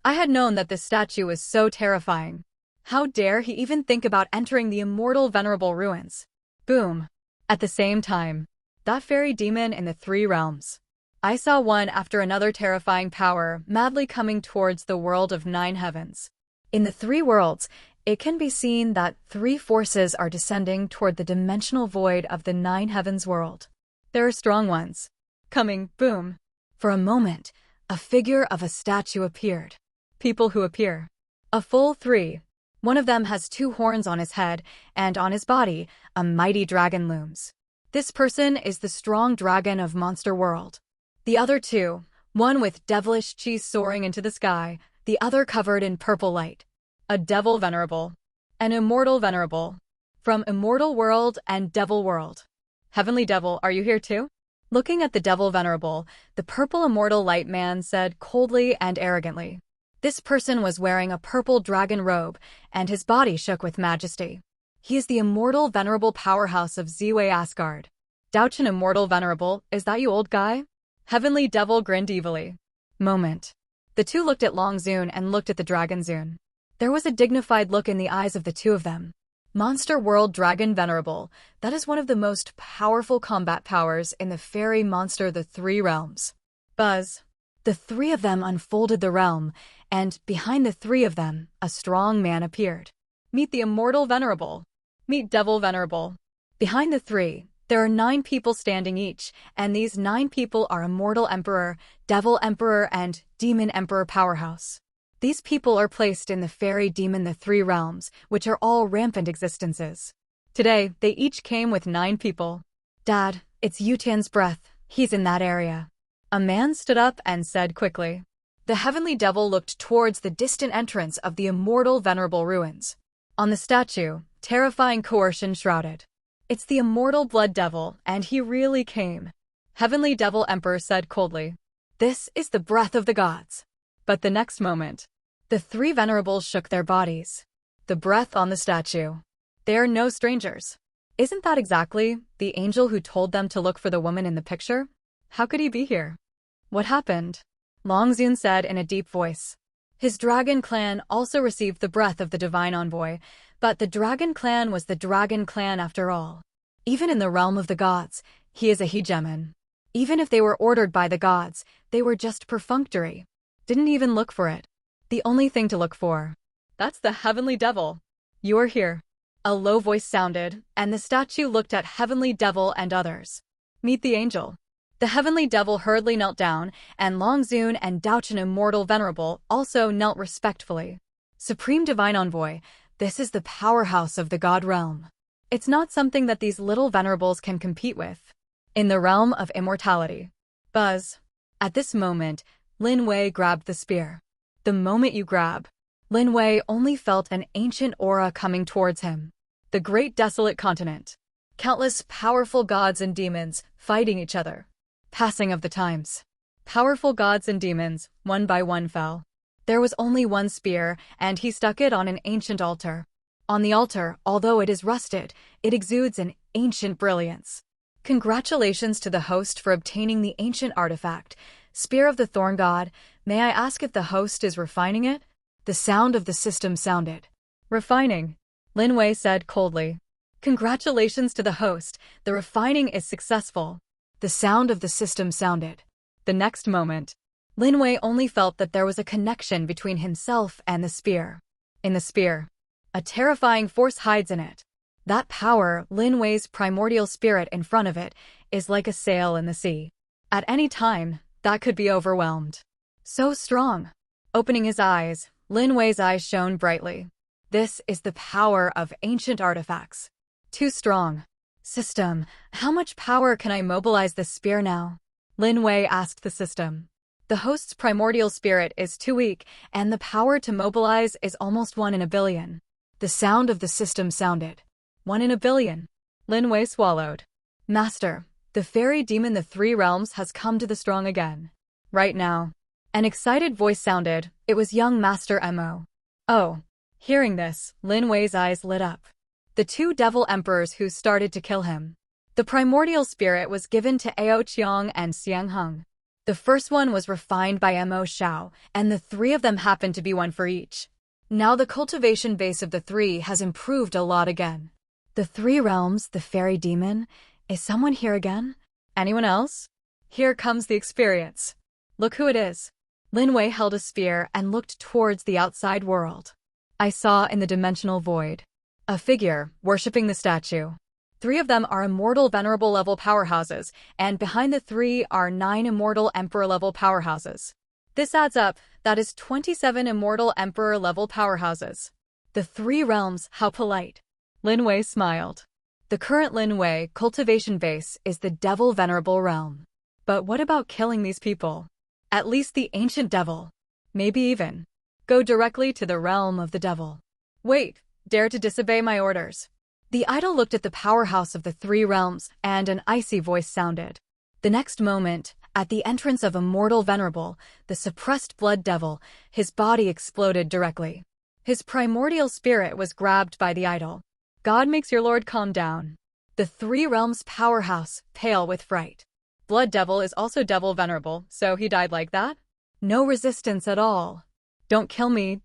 I had known that this statue was so terrifying. How dare he even think about entering the immortal venerable ruins? Boom. At the same time, that fairy demon in the three realms. I saw one after another terrifying power madly coming towards the world of 9 heavens. In the 3 worlds, it can be seen that 3 forces are descending toward the dimensional void of the 9 heavens world. There are strong ones. Coming, boom. For a moment, a figure of a statue appeared. People who appear. A full 3. One of them has 2 horns on his head, and on his body, a mighty dragon looms. This person is the strong dragon of Monster World. The other 2, one with devilish cheese soaring into the sky, the other covered in purple light. A devil venerable. An immortal venerable. From Immortal World and Devil World. Heavenly Devil, are you here too? Looking at the devil venerable, the purple immortal light man said coldly and arrogantly. This person was wearing a purple dragon robe, and his body shook with majesty. He is the immortal venerable powerhouse of Ziwei Asgard. Douchen immortal venerable, is that you old guy? Heavenly Devil grinned evilly. Moment. The 2 looked at Long Zun and looked at the Dragon Zun. There was a dignified look in the eyes of the 2 of them. Monster World Dragon Venerable, that is one of the most powerful combat powers in the fairy monster the 3 realms. Buzz. The 3 of them unfolded the realm, and behind the 3 of them, a strong man appeared. Meet the Immortal Venerable. Meet Devil Venerable. Behind the 3, there are 9 people standing each, and these 9 people are Immortal Emperor, Devil Emperor, and Demon Emperor Powerhouse. These people are placed in the fairy demon the 3 realms, which are all rampant existences. Today, they each came with 9 people. Dad, it's Yutan's breath, he's in that area. A man stood up and said quickly. The heavenly devil looked towards the distant entrance of the immortal venerable ruins. On the statue, terrifying coercion shrouded. It's the immortal blood devil, and he really came. Heavenly Devil Emperor said coldly. This is the breath of the gods. But the next moment, the 3 venerables shook their bodies. The breath on the statue. They are no strangers. Isn't that exactly the angel who told them to look for the woman in the picture? How could he be here? What happened? Long Zun said in a deep voice. His dragon clan also received the breath of the divine envoy, but the dragon clan was the dragon clan after all. Even in the realm of the gods, he is a hegemon. Even if they were ordered by the gods, they were just perfunctory. Didn't even look for it. The only thing to look for. That's the heavenly devil. You are here. A low voice sounded, and the statue looked at heavenly devil and others. Meet the angel. The heavenly devil hurriedly knelt down, and Long Zun and Douchen Immortal Venerable also knelt respectfully. Supreme Divine Envoy, this is the powerhouse of the god realm. It's not something that these little venerables can compete with. In the realm of immortality. Buzz. At this moment, Lin Wei grabbed the spear. The moment you grab, Lin Wei only felt an ancient aura coming towards him. The great desolate continent. Countless powerful gods and demons fighting each other. Passing of the times. Powerful gods and demons, one by one fell. There was only one spear, and he stuck it on an ancient altar. On the altar, although it is rusted, it exudes an ancient brilliance. Congratulations to the host for obtaining the ancient artifact. Spear of the Thorn God, may I ask if the host is refining it? The sound of the system sounded. Refining, Lin Wei said coldly. Congratulations to the host, the refining is successful. The sound of the system sounded. The next moment, Lin Wei only felt that there was a connection between himself and the spear. In the spear, a terrifying force hides in it. That power, Lin Wei's primordial spirit in front of it, is like a sail in the sea. At any time, that could be overwhelmed. So strong. Opening his eyes, Lin Wei's eyes shone brightly. This is the power of ancient artifacts. Too strong. System, how much power can I mobilize this spear now? Lin Wei asked the system. The host's primordial spirit is too weak, and the power to mobilize is almost 1 in a billion. The sound of the system sounded. 1 in a billion. Lin Wei swallowed. Master, the fairy demon the 3 realms has come to the strong again. Right now. An excited voice sounded. It was young Master Mo. Oh. Hearing this, Lin Wei's eyes lit up. The 2 devil emperors who started to kill him. The primordial spirit was given to Ao Qiang and Xiang Heng. The first one was refined by Mo Xiao, and the 3 of them happened to be 1 for each. Now the cultivation base of the 3 has improved a lot again. The 3 realms, the fairy demon, is someone here again? Anyone else? Here comes the experience. Look who it is. Lin Wei held a spear and looked towards the outside world. I saw in the dimensional void a figure worshipping the statue. 3 of them are immortal venerable level powerhouses, and behind the 3 are 9 immortal emperor level powerhouses. This adds up, that is 27 immortal emperor level powerhouses. The 3 realms, how polite. Lin Wei smiled. The current Lin Wei cultivation base is the devil venerable realm. But what about killing these people? At least the ancient devil. Maybe even go directly to the realm of the devil. Wait, dare to disobey my orders. The idol looked at the powerhouse of the 3 realms, and an icy voice sounded. The next moment, at the entrance of Immortal Venerable, the suppressed blood devil, his body exploded directly. His primordial spirit was grabbed by the idol. God makes your lord calm down. The 3 realms powerhouse, pale with fright. Blood devil is also devil venerable, so he died like that? No resistance at all. Don't kill me,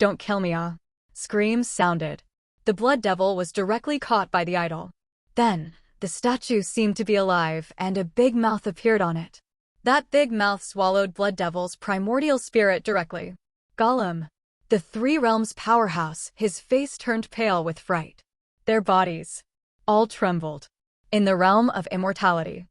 ah. Screams sounded. The blood devil was directly caught by the idol. Then, the statue seemed to be alive, and a big mouth appeared on it. That big mouth swallowed blood devil's primordial spirit directly. Gollum. The 3 realms powerhouse, his face turned pale with fright. Their bodies all trembled. In the realm of immortality.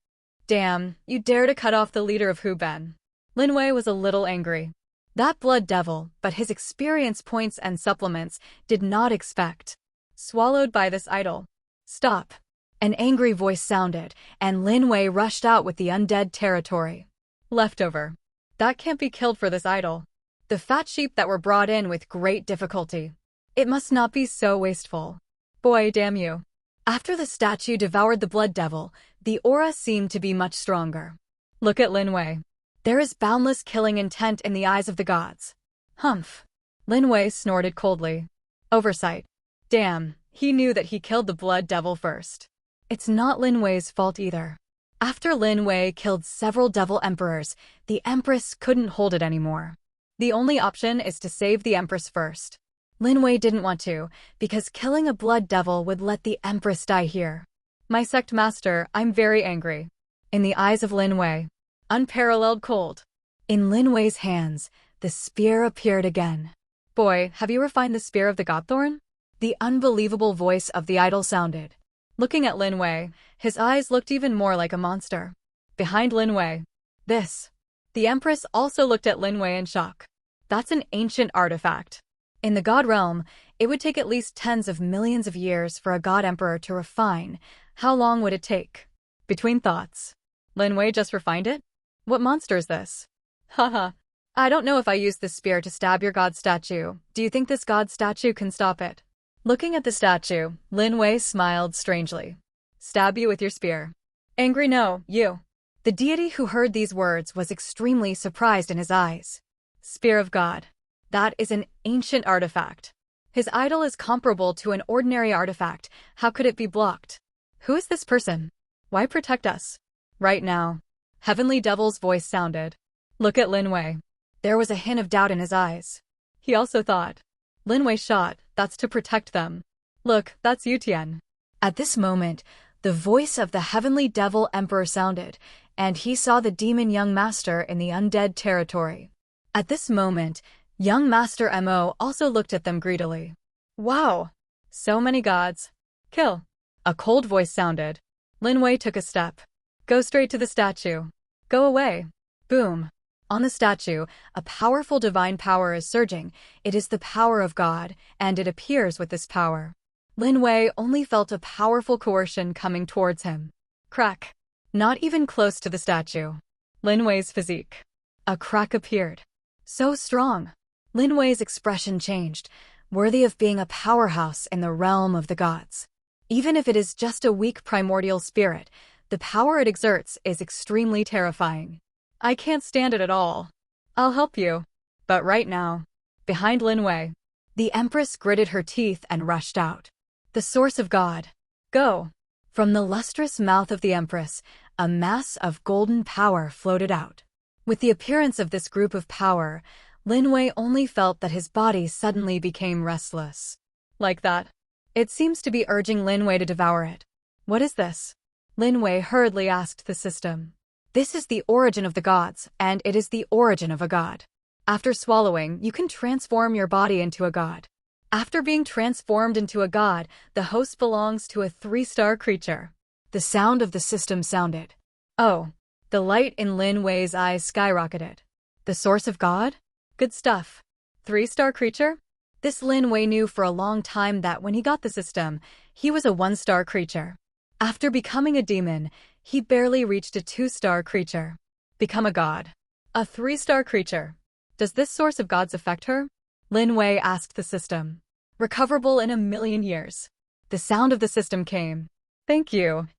Damn, you dare to cut off the leader of Hu Ben. Lin Wei was a little angry. That blood devil, but his experience points and supplements, did not expect. Swallowed by this idol. Stop. An angry voice sounded, and Lin Wei rushed out with the undead territory. Leftover. That can't be killed for this idol. The fat sheep that were brought in with great difficulty. It must not be so wasteful. Boy, damn you. After the statue devoured the blood devil, the aura seemed to be much stronger. Look at Lin Wei. There is boundless killing intent in the eyes of the gods. Humph. Lin Wei snorted coldly. Oversight. Damn, he knew that he killed the blood devil first. It's not Lin Wei's fault either. After Lin Wei killed several devil emperors, the empress couldn't hold it anymore. The only option is to save the empress first. Lin Wei didn't want to, because killing a blood devil would let the empress die here. My sect master, I'm very angry. In the eyes of Lin Wei. Unparalleled cold. In Lin Wei's hands, the spear appeared again. Boy, have you refined the spear of the Godthorn? The unbelievable voice of the idol sounded. Looking at Lin Wei, his eyes looked even more like a monster. Behind Lin Wei. This. The empress also looked at Lin Wei in shock. That's an ancient artifact. In the god realm, it would take at least tens of millions of years for a god emperor to refine. How long would it take? Between thoughts. Lin Wei just refined it? What monster is this? Haha. I don't know if I use this spear to stab your god statue. Do you think this god statue can stop it? Looking at the statue, Lin Wei smiled strangely. Stab you with your spear. Angry no, you. The deity who heard these words was extremely surprised in his eyes. Spear of God. That is an ancient artifact. His idol is comparable to an ordinary artifact. How could it be blocked? Who is this person? Why protect us? Right now. Heavenly Devil's voice sounded. Look at Lin Wei. There was a hint of doubt in his eyes. He also thought. Lin Wei shot, that's to protect them. Look, that's Yutian. At this moment, the voice of the Heavenly Devil Emperor sounded, and he saw the demon young master in the undead territory. At this moment, young Master Mo also looked at them greedily. Wow! So many gods. Kill. A cold voice sounded. Lin Wei took a step. Go straight to the statue. Go away. Boom. On the statue, a powerful divine power is surging. It is the power of God, and it appears with this power. Lin Wei only felt a powerful coercion coming towards him. Crack. Not even close to the statue. Lin Wei's physique. A crack appeared. So strong. Lin Wei's expression changed, worthy of being a powerhouse in the realm of the gods. Even if it is just a weak primordial spirit, the power it exerts is extremely terrifying. I can't stand it at all. I'll help you. But right now. Behind Lin Wei. The Empress gritted her teeth and rushed out. The source of God. Go. From the lustrous mouth of the Empress, a mass of golden power floated out. With the appearance of this group of power, Lin Wei only felt that his body suddenly became restless. Like that. It seems to be urging Lin Wei to devour it. What is this? Lin Wei hurriedly asked the system. This is the origin of the gods, and it is the origin of a god. After swallowing, you can transform your body into a god. After being transformed into a god, the host belongs to a 3-star creature. The sound of the system sounded. Oh, the light in Lin Wei's eyes skyrocketed. The source of God? Good stuff. 3-star creature? This Lin Wei knew for a long time that when he got the system, he was a 1-star creature. After becoming a demon, he barely reached a 2-star creature. Become a god. A 3-star creature. Does this source of gods affect her? Lin Wei asked the system. Recoverable in 1,000,000 years. The sound of the system came. Thank you.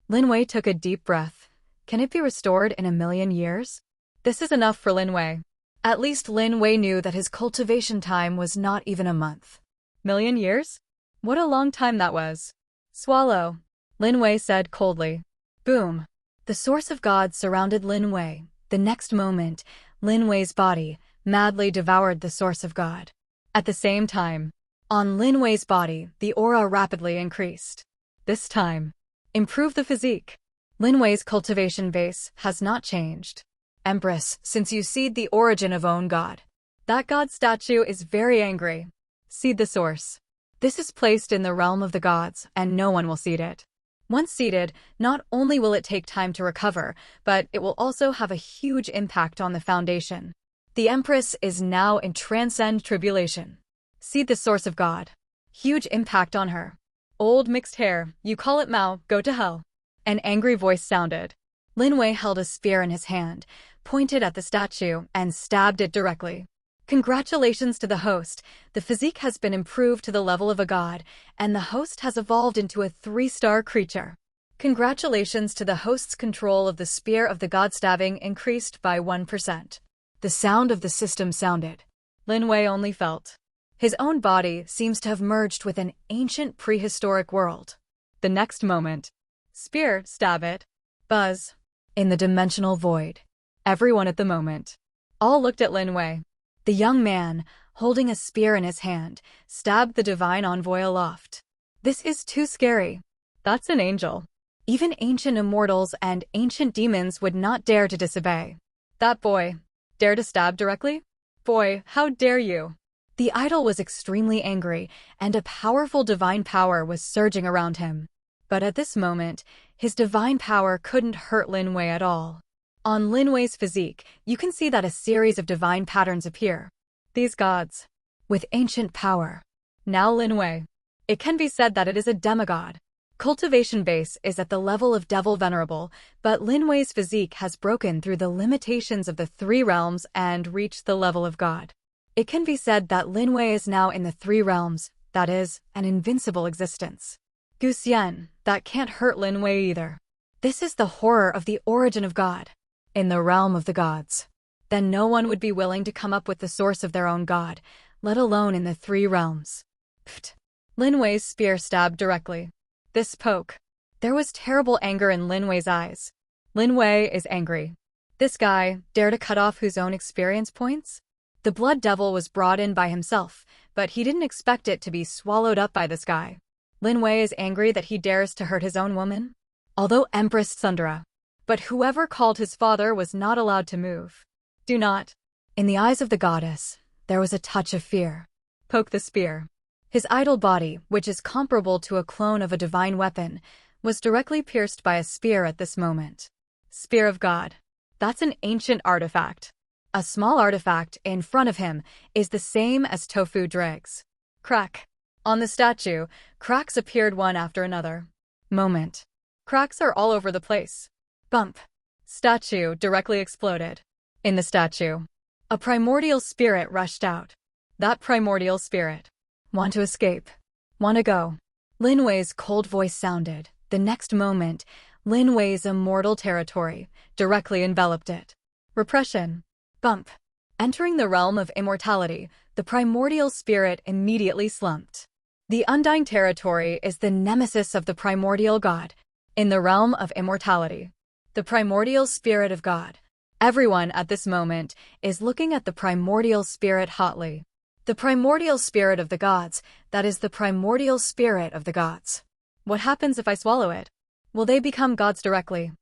Lin Wei took a deep breath. Can it be restored in 1,000,000 years? This is enough for Lin Wei. At least Lin Wei knew that his cultivation time was not even a month. 1,000,000 years? What a long time that was. Swallow, Lin Wei said coldly. Boom. The source of God surrounded Lin Wei. The next moment, Lin Wei's body madly devoured the source of God. At the same time, on Lin Wei's body, the aura rapidly increased. This time, improve the physique. Lin Wei's cultivation base has not changed. Empress, since you seed the origin of own God. That God statue is very angry. Seed the source. This is placed in the realm of the gods, and no one will seed it. Once seeded, not only will it take time to recover, but it will also have a huge impact on the foundation. The Empress is now in transcend tribulation. Seed the source of God. Huge impact on her. Old mixed hair, you call it Mao, go to hell. An angry voice sounded. Lin Wei held a spear in his hand, pointed at the statue, and stabbed it directly. Congratulations to the host. The physique has been improved to the level of a god, and the host has evolved into a 3-star creature. Congratulations to the host's control of the spear of the god stabbing increased by 1%. The sound of the system sounded. Lin Wei only felt. His own body seems to have merged with an ancient prehistoric world. The next moment. Spear, stab it. Buzz. In the dimensional void. Everyone at the moment. All looked at Lin Wei. The young man, holding a spear in his hand, stabbed the divine envoy aloft. This is too scary. That's an angel. Even ancient immortals and ancient demons would not dare to disobey. That boy. Dare to stab directly? Boy, how dare you? The idol was extremely angry, and a powerful divine power was surging around him. But at this moment, his divine power couldn't hurt Lin Wei at all. On Lin Wei's physique, you can see that a series of divine patterns appear. These gods. With ancient power. Now Lin Wei. It can be said that it is a demigod. Cultivation base is at the level of devil venerable, but Lin Wei's physique has broken through the limitations of the 3 realms and reached the level of God. It can be said that Lin Wei is now in the 3 realms, that is, an invincible existence. Gu Xian, that can't hurt Lin Wei either. This is the horror of the origin of God. In the realm of the gods. Then no one would be willing to come up with the source of their own god, let alone in the 3 realms. Pfft. Lin Wei's spear stabbed directly. This poke. There was terrible anger in Lin Wei's eyes. Lin Wei is angry. This guy dare to cut off whose own experience points? The blood devil was brought in by himself, but he didn't expect it to be swallowed up by this guy. Lin Wei is angry that he dares to hurt his own woman? Although Empress Sundara. But whoever called his father was not allowed to move. Do not. In the eyes of the goddess, there was a touch of fear. Poke the spear. His idol body, which is comparable to a clone of a divine weapon, was directly pierced by a spear at this moment. Spear of God. That's an ancient artifact. A small artifact in front of him is the same as tofu dregs. Crack. On the statue, cracks appeared one after another. Moment. Cracks are all over the place. Bump. Statue directly exploded. In the statue, a primordial spirit rushed out. That primordial spirit. Want to escape. Want to go. Lin Wei's cold voice sounded. The next moment, Lin Wei's immortal territory directly enveloped it. Repression. Bump. Entering the realm of immortality, the primordial spirit immediately slumped. The undying territory is the nemesis of the primordial god. In the realm of immortality. The primordial spirit of God. Everyone at this moment is looking at the primordial spirit hotly. The primordial spirit of the gods, that is the primordial spirit of the gods. What happens if I swallow it? Will they become gods directly?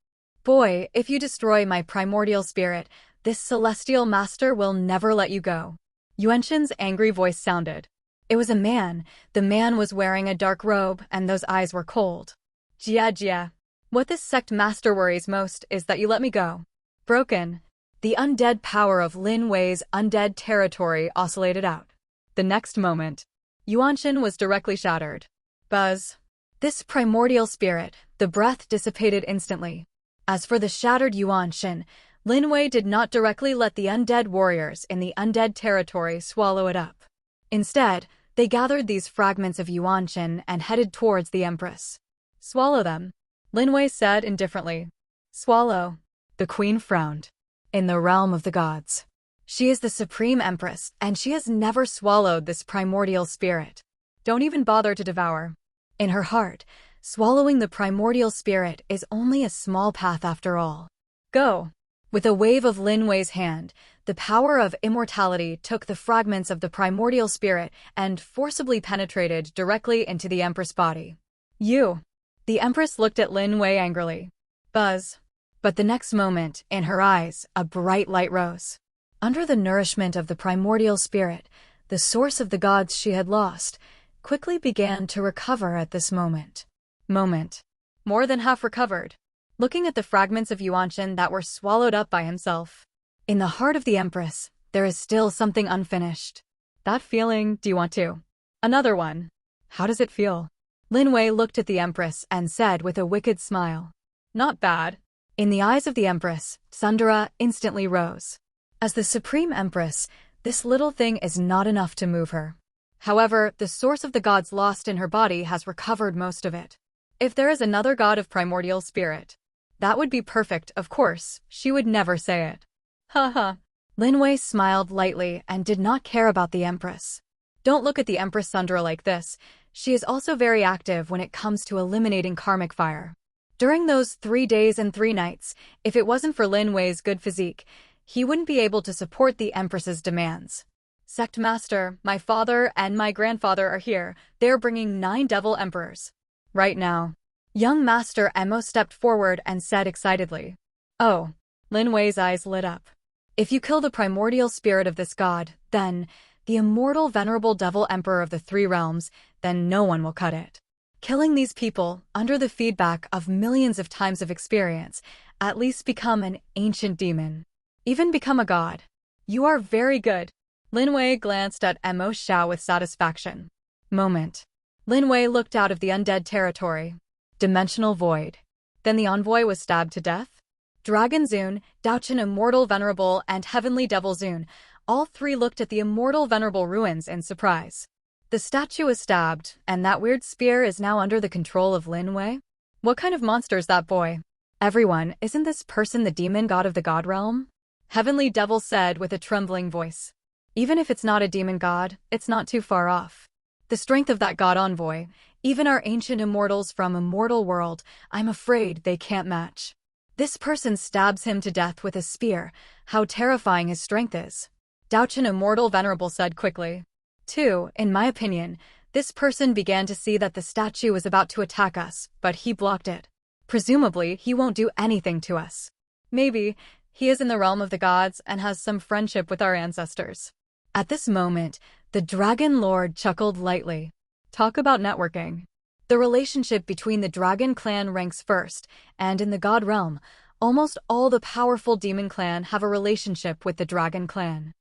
Boy, if you destroy my primordial spirit, this celestial master will never let you go. Yuanshan's angry voice sounded. It was a man. The man was wearing a dark robe, and those eyes were cold. Jia Jia. What this sect master worries most is that you let me go. Broken. The undead power of Lin Wei's undead territory oscillated out. The next moment, Yuanshan was directly shattered. Buzz. This primordial spirit, the breath dissipated instantly. As for the shattered Yuanshan, Lin Wei did not directly let the undead warriors in the undead territory swallow it up. Instead, they gathered these fragments of Yuanshan and headed towards the Empress. Swallow them, Lin Wei said indifferently. Swallow. The queen frowned. In the realm of the gods. She is the supreme empress, and she has never swallowed this primordial spirit. Don't even bother to devour. In her heart, swallowing the primordial spirit is only a small path after all. Go. With a wave of Lin Wei's hand, the power of immortality took the fragments of the primordial spirit and forcibly penetrated directly into the Empress' body. You. The Empress looked at Lin Wei angrily. Buzz. But the next moment, in her eyes, a bright light rose. Under the nourishment of the primordial spirit, the source of the gods she had lost, quickly began to recover at this moment. More than half recovered. Looking at the fragments of Yuanshan that were swallowed up by himself. In the heart of the Empress, there is still something unfinished. That feeling, do you want to? Another one. How does it feel? Lin Wei looked at the Empress and said with a wicked smile. Not bad. In the eyes of the Empress, Sundara instantly rose. As the Supreme Empress, this little thing is not enough to move her. However, the source of the gods lost in her body has recovered most of it. If there is another god of primordial spirit, that would be perfect, of course, she would never say it. Ha. Lin Wei smiled lightly and did not care about the Empress. Don't look at the Empress Sundara like this. She is also very active when it comes to eliminating karmic fire. During those 3 days and 3 nights, if it wasn't for Lin Wei's good physique, he wouldn't be able to support the Empress's demands. Sect Master, my father and my grandfather are here. They're bringing 9 devil emperors. Right now. Young Master Emo stepped forward and said excitedly. Oh. Lin Wei's eyes lit up. If you kill the primordial spirit of this god, then, the immortal venerable devil emperor of the 3 realms, then no one will cut it. Killing these people, under the feedback of millions of times of experience, at least become an ancient demon. Even become a god. You are very good. Lin Wei glanced at Emo Xiao with satisfaction. Lin Wei looked out of the undead territory. Dimensional void. Then the envoy was stabbed to death? Dragon Zun, Daochen Immortal Venerable, and Heavenly Devil Zun, all 3 looked at the immortal venerable ruins in surprise. The statue was stabbed, and that weird spear is now under the control of Lin Wei? What kind of monster is that boy? Everyone, isn't this person the demon god of the god realm? Heavenly Devil said with a trembling voice. Even if it's not a demon god, it's not too far off. The strength of that god envoy, even our ancient immortals from Immortal World, I'm afraid they can't match. This person stabs him to death with a spear. How terrifying his strength is. Daochen Immortal Venerable said quickly. 2, in my opinion, this person began to see that the statue was about to attack us, but he blocked it. Presumably, he won't do anything to us. Maybe, he is in the realm of the gods and has some friendship with our ancestors. At this moment, the Dragon Lord chuckled lightly. Talk about networking. The relationship between the Dragon Clan ranks first, and in the God realm, almost all the powerful Demon Clan have a relationship with the Dragon Clan.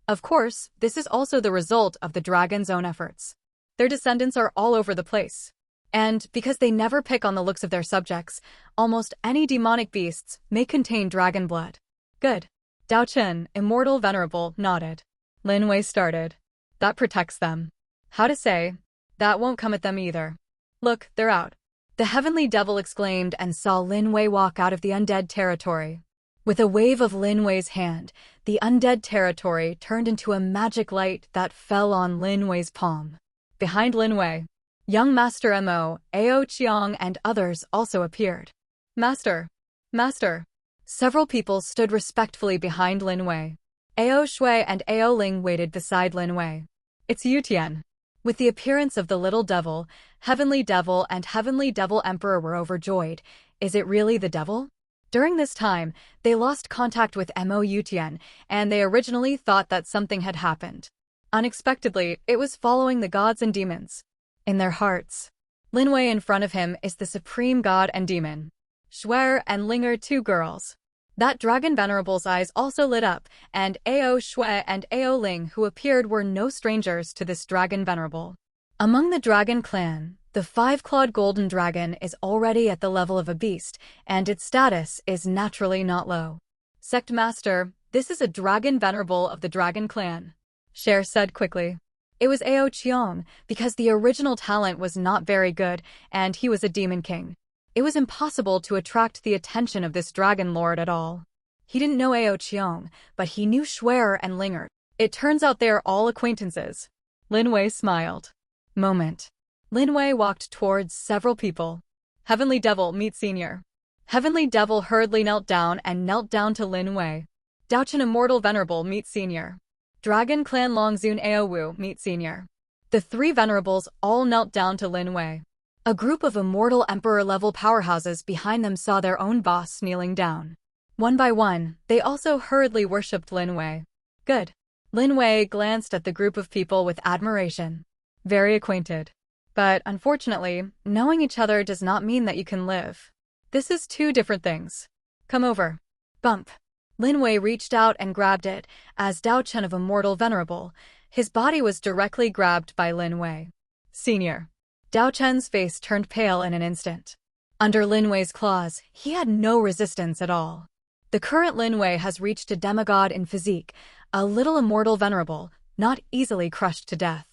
Of course, this is also the result of the Dragon's own efforts. Their descendants are all over the place. And because they never pick on the looks of their subjects, almost any demonic beasts may contain dragon blood. Good. Dao Chen, Immortal Venerable, nodded. Lin Wei started. That protects them. How to say? That won't come at them either. Look, they're out. The Heavenly Devil exclaimed and saw Lin Wei walk out of the undead territory. With a wave of Lin Wei's hand, the undead territory turned into a magic light that fell on Lin Wei's palm. Behind Lin Wei, young Master Mo, Ao Qiang and others also appeared. Master! Master! Several people stood respectfully behind Lin Wei. Ao Shui and Ao Ling waited beside Lin Wei. It's Yu Tian. With the appearance of the little devil, Heavenly Devil and Heavenly Devil Emperor were overjoyed. Is it really the devil? During this time, they lost contact with Mo Yutian, and they originally thought that something had happened. Unexpectedly, it was following the gods and demons. In their hearts, Lin Wei in front of him is the supreme god and demon. Shuer and Ling are two girls. That dragon venerable's eyes also lit up, and Ao Shui and Ao Ling who appeared were no strangers to this dragon venerable. Among the dragon clan, the five-clawed golden dragon is already at the level of a beast, and its status is naturally not low. Sect Master, this is a dragon venerable of the dragon clan, Cher said quickly. It was Ao Qiong, because the original talent was not very good, and he was a demon king. It was impossible to attract the attention of this dragon lord at all. He didn't know Ao Qiong, but he knew Shuer and Linger. It turns out they're all acquaintances. Lin Wei smiled. Moment. Lin Wei walked towards several people. Heavenly Devil, meet Senior. Heavenly Devil hurriedly knelt down to Lin Wei. Daochen Immortal Venerable, meet Senior. Dragon Clan Longzun Ao Wu, meet Senior. The three venerables all knelt down to Lin Wei. A group of immortal emperor-level powerhouses behind them saw their own boss kneeling down. One by one, they also hurriedly worshipped Lin Wei. Good. Lin Wei glanced at the group of people with admiration. Very acquainted. But unfortunately, knowing each other does not mean that you can live. This is two different things. Come over. Bump. Lin Wei reached out and grabbed it, as Daochen of Immortal Venerable. His body was directly grabbed by Lin Wei. Senior. Daochen's face turned pale in an instant. Under Lin Wei's claws, he had no resistance at all. The current Lin Wei has reached a demigod in physique, a little immortal venerable, not easily crushed to death.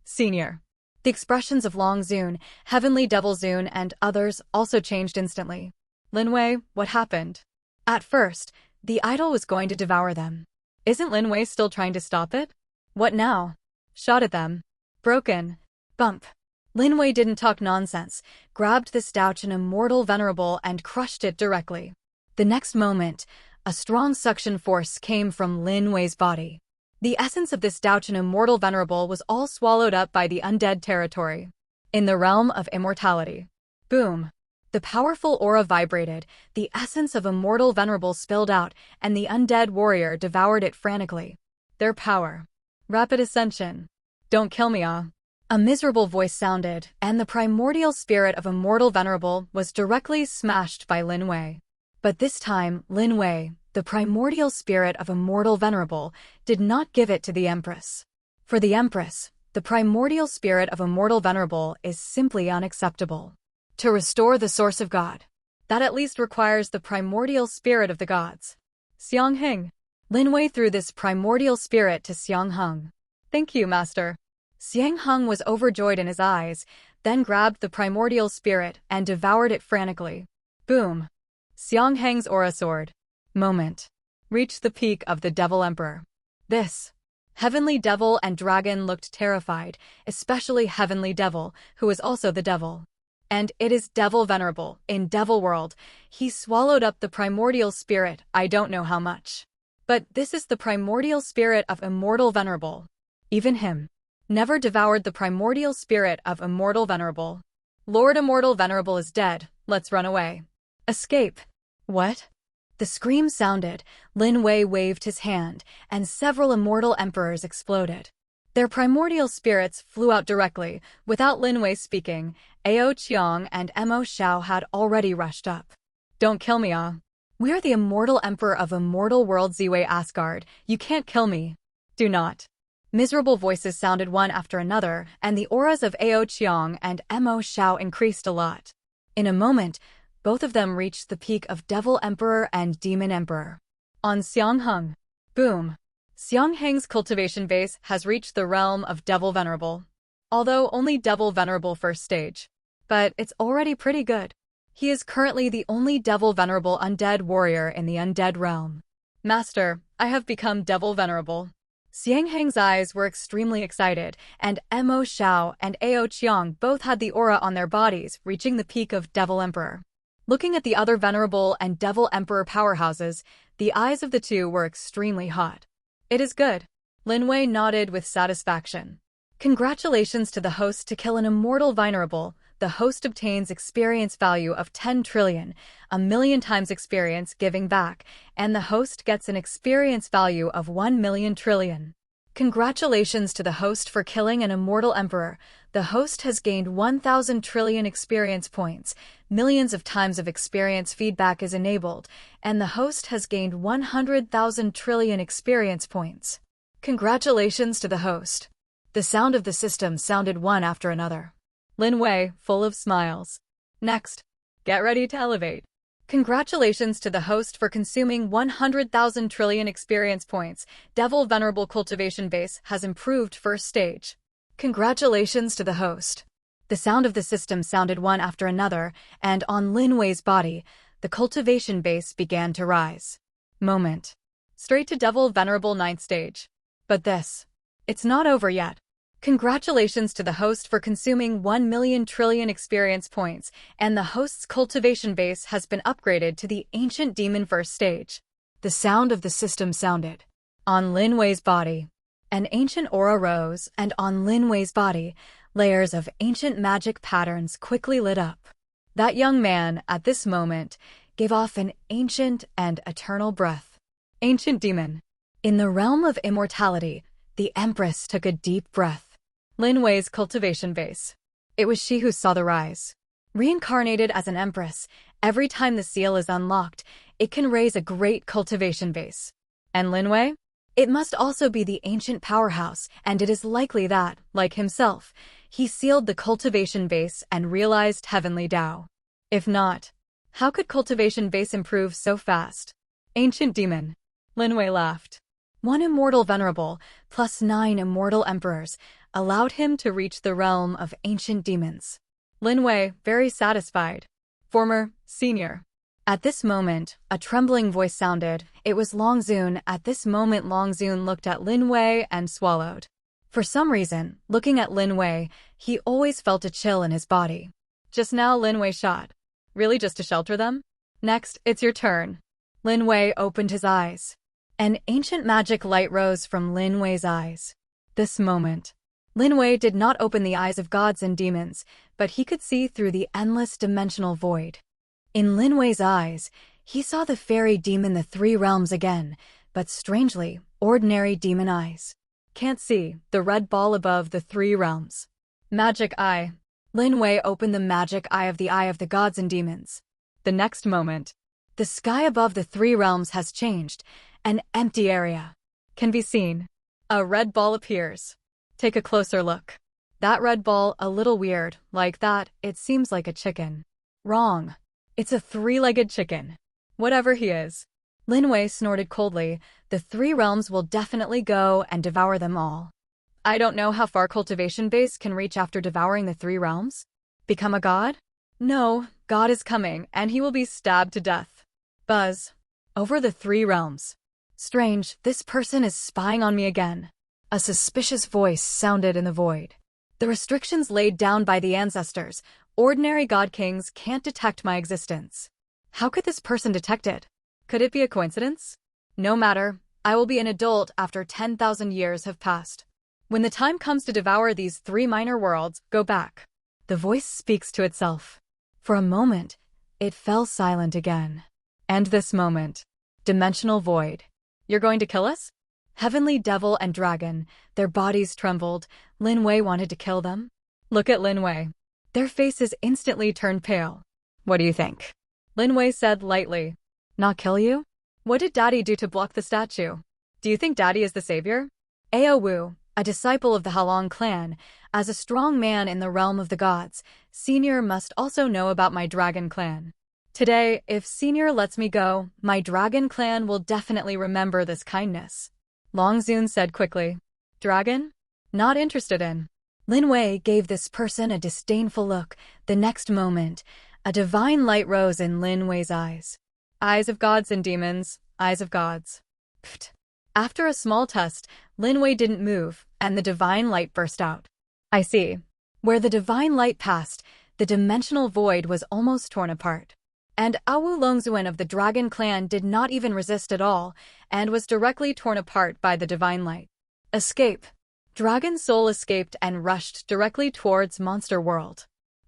Senior. The expressions of Long Zun, Heavenly Devil Zun, and others also changed instantly. Lin Wei, what happened? At first, the idol was going to devour them. Isn't Lin Wei still trying to stop it? What now? Shot at them. Broken. Bump. Lin Wei didn't talk nonsense, grabbed this Daochen Immortal Venerable and crushed it directly. The next moment, a strong suction force came from Lin Wei's body. The essence of this Daochen Immortal Venerable was all swallowed up by the undead territory. In the realm of immortality. Boom. The powerful aura vibrated, the essence of Immortal Venerable spilled out, and the undead warrior devoured it frantically. Their power. Rapid ascension. Don't kill me, ah. A miserable voice sounded, and the primordial spirit of Immortal Venerable was directly smashed by Lin Wei. But this time, Lin Wei, the primordial spirit of Immortal Venerable, did not give it to the Empress. For the Empress, the primordial spirit of Immortal Venerable is simply unacceptable. To restore the source of God, that at least requires the primordial spirit of the gods. Xiang Heng. Lin Wei threw this primordial spirit to Xiang Heng. Thank you, Master. Xiang Heng was overjoyed in his eyes, then grabbed the primordial spirit and devoured it frantically. Boom. Xiang Heng's aura sword. Moment. Reached the peak of the Devil Emperor. This. Heavenly Devil and Dragon looked terrified, especially Heavenly Devil, who is also the devil. And it is Devil Venerable, in Devil World. He swallowed up the primordial spirit, I don't know how much. But this is the primordial spirit of Immortal Venerable. Even him. Never devoured the primordial spirit of Immortal Venerable. Lord Immortal Venerable is dead, let's run away. Escape. What? The scream sounded, Lin Wei waved his hand, and several immortal emperors exploded. Their primordial spirits flew out directly, without Lin Wei speaking. Ao Qiong and Mo Xiao had already rushed up. Don't kill me, ah. We are the immortal emperor of Immortal World Ziwei Asgard, you can't kill me. Do not. Miserable voices sounded one after another, and the auras of Ao Qiong and Mo Xiao increased a lot. In a moment, both of them reached the peak of Devil Emperor and Demon Emperor. On Xiang Heng. Boom. Xiang Heng's cultivation base has reached the realm of Devil Venerable. Although only Devil Venerable first stage. But it's already pretty good. He is currently the only Devil Venerable undead warrior in the undead realm. Master, I have become Devil Venerable. Xiang Heng's eyes were extremely excited, and Mo Xiao and Ao Qiong both had the aura on their bodies, reaching the peak of Devil Emperor. Looking at the other Venerable and Devil Emperor powerhouses, the eyes of the two were extremely hot. It is good. Lin Wei nodded with satisfaction. Congratulations to the host to kill an immortal venerable, the host obtains experience value of 10 trillion, a million times experience giving back, and the host gets an experience value of 1 million trillion. Congratulations to the host for killing an immortal emperor. The host has gained 1,000 trillion experience points, millions of times of experience feedback is enabled, and the host has gained 100,000 trillion experience points. Congratulations to the host. The sound of the system sounded one after another. Lin Wei, full of smiles. Next, get ready to elevate. Congratulations to the host for consuming 100,000 trillion experience points. Devil Venerable Cultivation Base has improved first stage. Congratulations to the host. The sound of the system sounded one after another, and on Lin Wei's body, the cultivation base began to rise. Moment. Straight to Devil Venerable 9th stage. But it's not over yet. Congratulations to the host for consuming 1 million trillion experience points, and the host's cultivation base has been upgraded to the Ancient Demon first stage. The sound of the system sounded. On Lin Wei's body, an ancient aura rose, and on Lin Wei's body, layers of ancient magic patterns quickly lit up. That young man, at this moment, gave off an ancient and eternal breath. Ancient Demon. In the realm of immortality, the Empress took a deep breath. Lin Wei's cultivation base. It was she who saw the rise. Reincarnated as an Empress, every time the seal is unlocked, it can raise a great cultivation base. And Lin Wei? It must also be the ancient powerhouse, and it is likely that, like himself, he sealed the cultivation base and realized heavenly Tao. If not, how could cultivation base improve so fast? Ancient Demon. Lin Wei laughed. 1 immortal venerable, plus 9 immortal emperors, allowed him to reach the realm of ancient demons. Lin Wei, very satisfied. Former, senior. At this moment, a trembling voice sounded. It was Long Zun. At this moment, Long Zun looked at Lin Wei and swallowed. For some reason, looking at Lin Wei, he always felt a chill in his body. Just now Lin Wei shot. Really just to shelter them? Next, it's your turn. Lin Wei opened his eyes. An ancient magic light rose from Lin Wei's eyes. This moment, Lin Wei did not open the eyes of gods and demons, but he could see through the endless dimensional void. In Lin Wei's eyes, he saw the fairy demon the 3 realms again, but strangely, ordinary demon eyes. Can't see the red ball above the 3 realms. Magic eye. Lin Wei opened the magic eye of the gods and demons. The next moment, the sky above the 3 realms has changed. An empty area can be seen. A red ball appears. Take a closer look. That red ball, a little weird, like that, it seems like a chicken. Wrong. It's a 3-legged chicken. Whatever he is. Lin Wei snorted coldly. The 3 realms will definitely go and devour them all. I don't know how far cultivation base can reach after devouring the 3 realms. Become a god? No, God is coming, and he will be stabbed to death. Buzz. Over the 3 realms. Strange, this person is spying on me again. A suspicious voice sounded in the void. The restrictions laid down by the ancestors, ordinary god kings can't detect my existence. How could this person detect it? Could it be a coincidence? No matter, I will be an adult after 10,000 years have passed. When the time comes to devour these 3 minor worlds, go back. The voice speaks to itself. For a moment, it fell silent again. And this moment, dimensional void. You're going to kill us? Heavenly devil and dragon, their bodies trembled. Lin Wei wanted to kill them. Look at Lin Wei. Their faces instantly turned pale. What do you think? Lin Wei said lightly. Not kill you? What did Daddy do to block the statue? Do you think Daddy is the savior? Ao Wu, a disciple of the Halong clan, as a strong man in the realm of the gods, Senior must also know about my dragon clan. Today, if Senior lets me go, my dragon clan will definitely remember this kindness. Long Zun said quickly. Dragon? Not interested in. Lin Wei gave this person a disdainful look. The next moment, a divine light rose in Lin Wei's eyes. Eyes of gods and demons, eyes of gods. Pfft. After a small test, Lin Wei didn't move, and the divine light burst out. I see. Where the divine light passed, the dimensional void was almost torn apart. And Awu Longzuan of the Dragon Clan did not even resist at all, and was directly torn apart by the divine light. Escape. Dragon Soul escaped and rushed directly towards Monster World.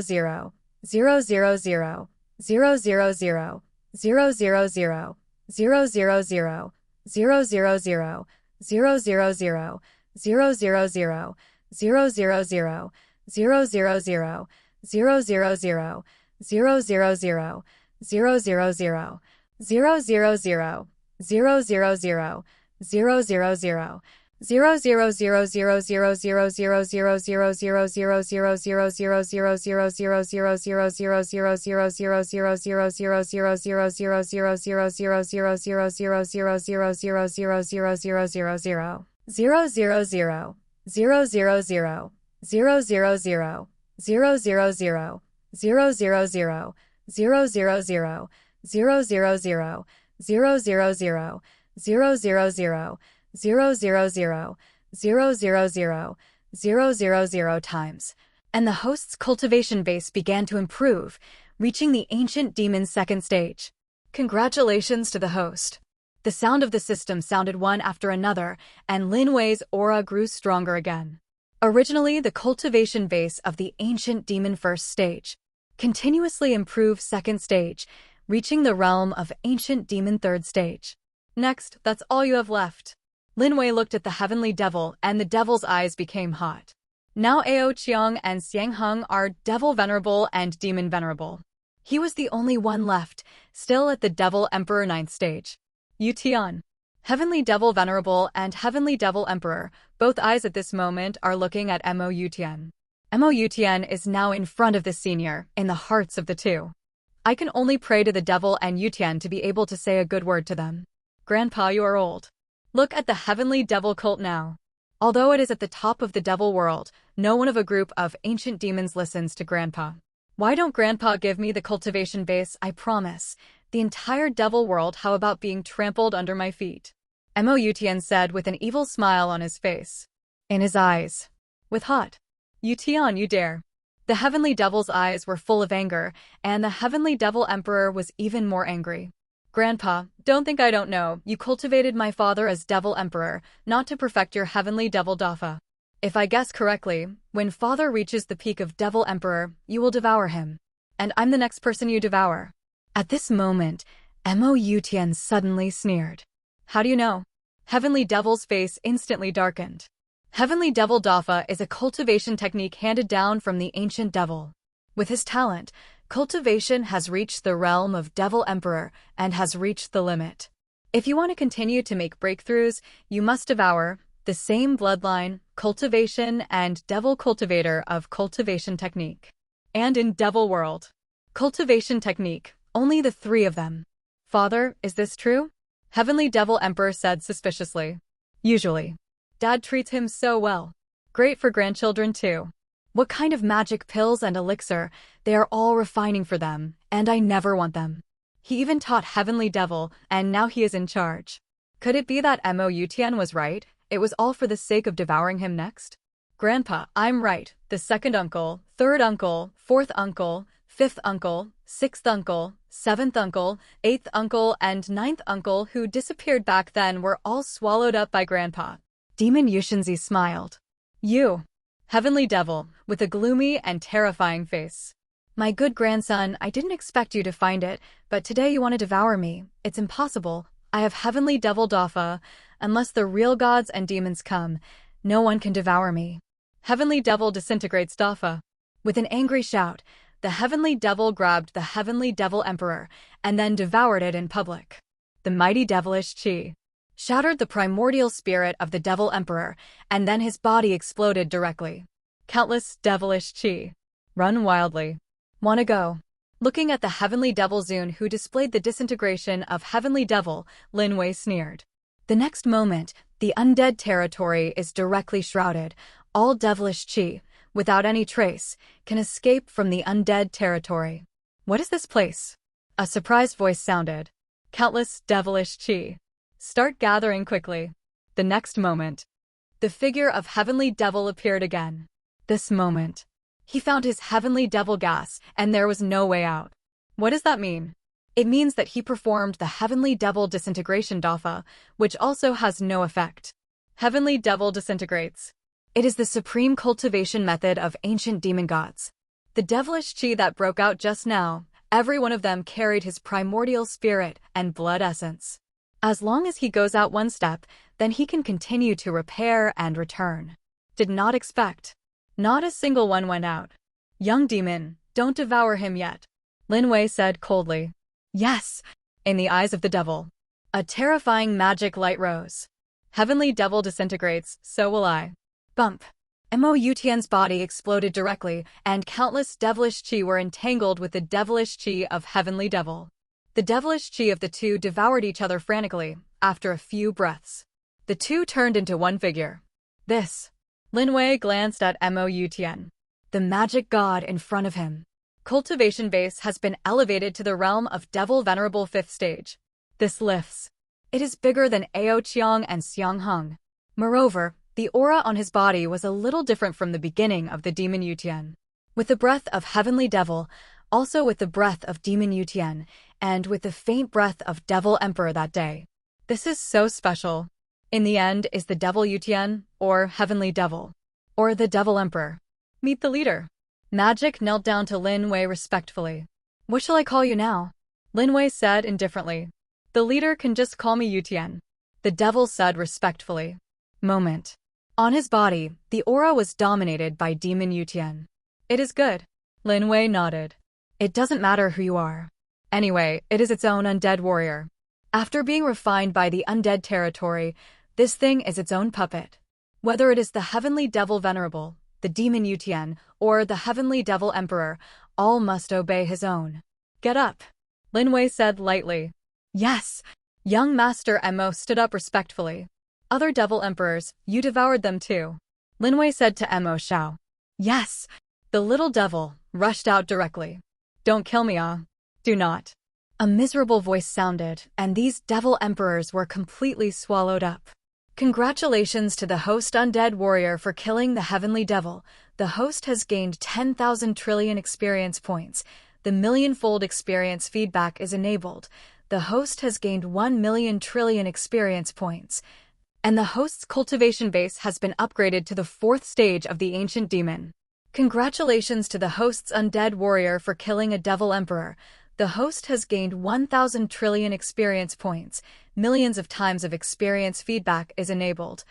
000, 000, 000, 000, 000, 000, 000, 000, 000, 000, 000, 000, 000, 000, 000, 000, 000 times, and the host's cultivation base began to improve, reaching the ancient demon's second stage. Congratulations to the host. The sound of the system sounded one after another, and Lin Wei's aura grew stronger again. Originally, the cultivation base of the ancient demon first stage continuously improved second stage, reaching the realm of ancient demon third stage. Next, that's all you have left. Lin Wei looked at the heavenly devil, and the devil's eyes became hot. Now Ao Qiang and Xiang Heng are devil venerable and demon venerable. He was the only one left, still at the devil emperor ninth stage. Yu Tian. Heavenly devil venerable and heavenly devil emperor, both eyes at this moment are looking at Mo Yutian. Mo Yutian is now in front of the senior, in the hearts of the two. I can only pray to the devil and Yutian to be able to say a good word to them. Grandpa, you are old. Look at the heavenly devil cult now. Although it is at the top of the devil world, no one of a group of ancient demons listens to Grandpa. Why don't Grandpa give me the cultivation base? I promise. The entire devil world, how about being trampled under my feet? Mo Yutian said with an evil smile on his face. In his eyes. With hot. Yutian, you dare. The heavenly devil's eyes were full of anger, and the heavenly devil emperor was even more angry. Grandpa, don't think I don't know. You cultivated my father as devil emperor, not to perfect your heavenly devil Dafa. If I guess correctly, when father reaches the peak of devil emperor, you will devour him. And I'm the next person you devour. At this moment, Mo Yutian suddenly sneered. How do you know? Heavenly devil's face instantly darkened. Heavenly Devil Dafa is a cultivation technique handed down from the ancient devil. With his talent, cultivation has reached the realm of Devil Emperor and has reached the limit. If you want to continue to make breakthroughs, you must devour the same bloodline, cultivation, and devil cultivator of cultivation technique. And in Devil World, cultivation technique, only the three of them. Father, is this true? Heavenly Devil Emperor said suspiciously. Usually. Dad treats him so well. Great for grandchildren too. What kind of magic pills and elixir, they are all refining for them, and I never want them. He even taught Heavenly Devil, and now he is in charge. Could it be that Mo Yutian was right? It was all for the sake of devouring him next? Grandpa, I'm right. The second uncle, third uncle, fourth uncle, fifth uncle, sixth uncle, seventh uncle, eighth uncle, and ninth uncle who disappeared back then were all swallowed up by Grandpa. Demon Yushinzi smiled. You, Heavenly Devil, with a gloomy and terrifying face. My good grandson, I didn't expect you to find it, but today you want to devour me. It's impossible. I have Heavenly Devil Dafa. Unless the real gods and demons come, no one can devour me. Heavenly Devil disintegrates Dafa. With an angry shout, the Heavenly Devil grabbed the Heavenly Devil Emperor and then devoured it in public. The mighty devilish chi shattered the primordial spirit of the Devil Emperor, and then his body exploded directly. Countless devilish chi run wildly. Wanna go? Looking at the Heavenly Devil Zune who displayed the disintegration of Heavenly Devil, Lin Wei sneered. The next moment, the undead territory is directly shrouded. All devilish chi, without any trace, can escape from the undead territory. What is this place? A surprised voice sounded. Countless devilish chi. Start gathering quickly. The next moment, the figure of Heavenly Devil appeared again. This moment, he found his Heavenly Devil gas, and there was no way out. What does that mean? It means that he performed the Heavenly Devil Disintegration Dafa, which also has no effect. Heavenly Devil disintegrates. It is the supreme cultivation method of ancient demon gods. The devilish chi that broke out just now, every one of them carried his primordial spirit and blood essence. As long as he goes out one step, then he can continue to repair and return. Did not expect. Not a single one went out. Young demon, don't devour him yet. Lin Wei said coldly. Yes, in the eyes of the devil. A terrifying magic light rose. Heavenly Devil disintegrates, so will I. Bump. Mo Yutian's body exploded directly, and countless devilish chi were entangled with the devilish chi of Heavenly Devil. The devilish chi of the two devoured each other frantically, after a few breaths. The two turned into one figure. This. Lin Wei glanced at Mo Yutian. The magic god in front of him. Cultivation base has been elevated to the realm of Devil Venerable 5th stage. This lifts. It is bigger than Ao Qiang and Xiang Heng. Moreover, the aura on his body was a little different from the beginning of the Demon Yutian. With the breath of Heavenly Devil, also with the breath of Demon Yutian, and with the faint breath of Devil Emperor that day. This is so special. In the end is the Devil Yutian, or Heavenly Devil, or the Devil Emperor. Meet the leader. Magic knelt down to Lin Wei respectfully. What shall I call you now? Lin Wei said indifferently. The leader can just call me Yutian. The devil said respectfully. Moment. On his body, the aura was dominated by Demon Yutian. It is good. Lin Wei nodded. It doesn't matter who you are. Anyway, it is its own undead warrior. After being refined by the undead territory, this thing is its own puppet. Whether it is the Heavenly Devil Venerable, the Demon Yutian, or the Heavenly Devil Emperor, all must obey his own. Get up. Lin Wei said lightly. Yes. Young Master Mo stood up respectfully. Other Devil Emperors, you devoured them too. Lin Wei said to Mo Xiao. Yes. The little devil rushed out directly. Don't kill me, ah. Do not. A miserable voice sounded, and these Devil Emperors were completely swallowed up. Congratulations to the host Undead Warrior for killing the Heavenly Devil. The host has gained 10,000 trillion experience points. The million-fold experience feedback is enabled. The host has gained 1 million trillion experience points. And the host's cultivation base has been upgraded to the 4th stage of the Ancient Demon. Congratulations to the host's Undead Warrior for killing a Devil Emperor. The host has gained 1,000 trillion experience points. Millions of times of experience feedback is enabled.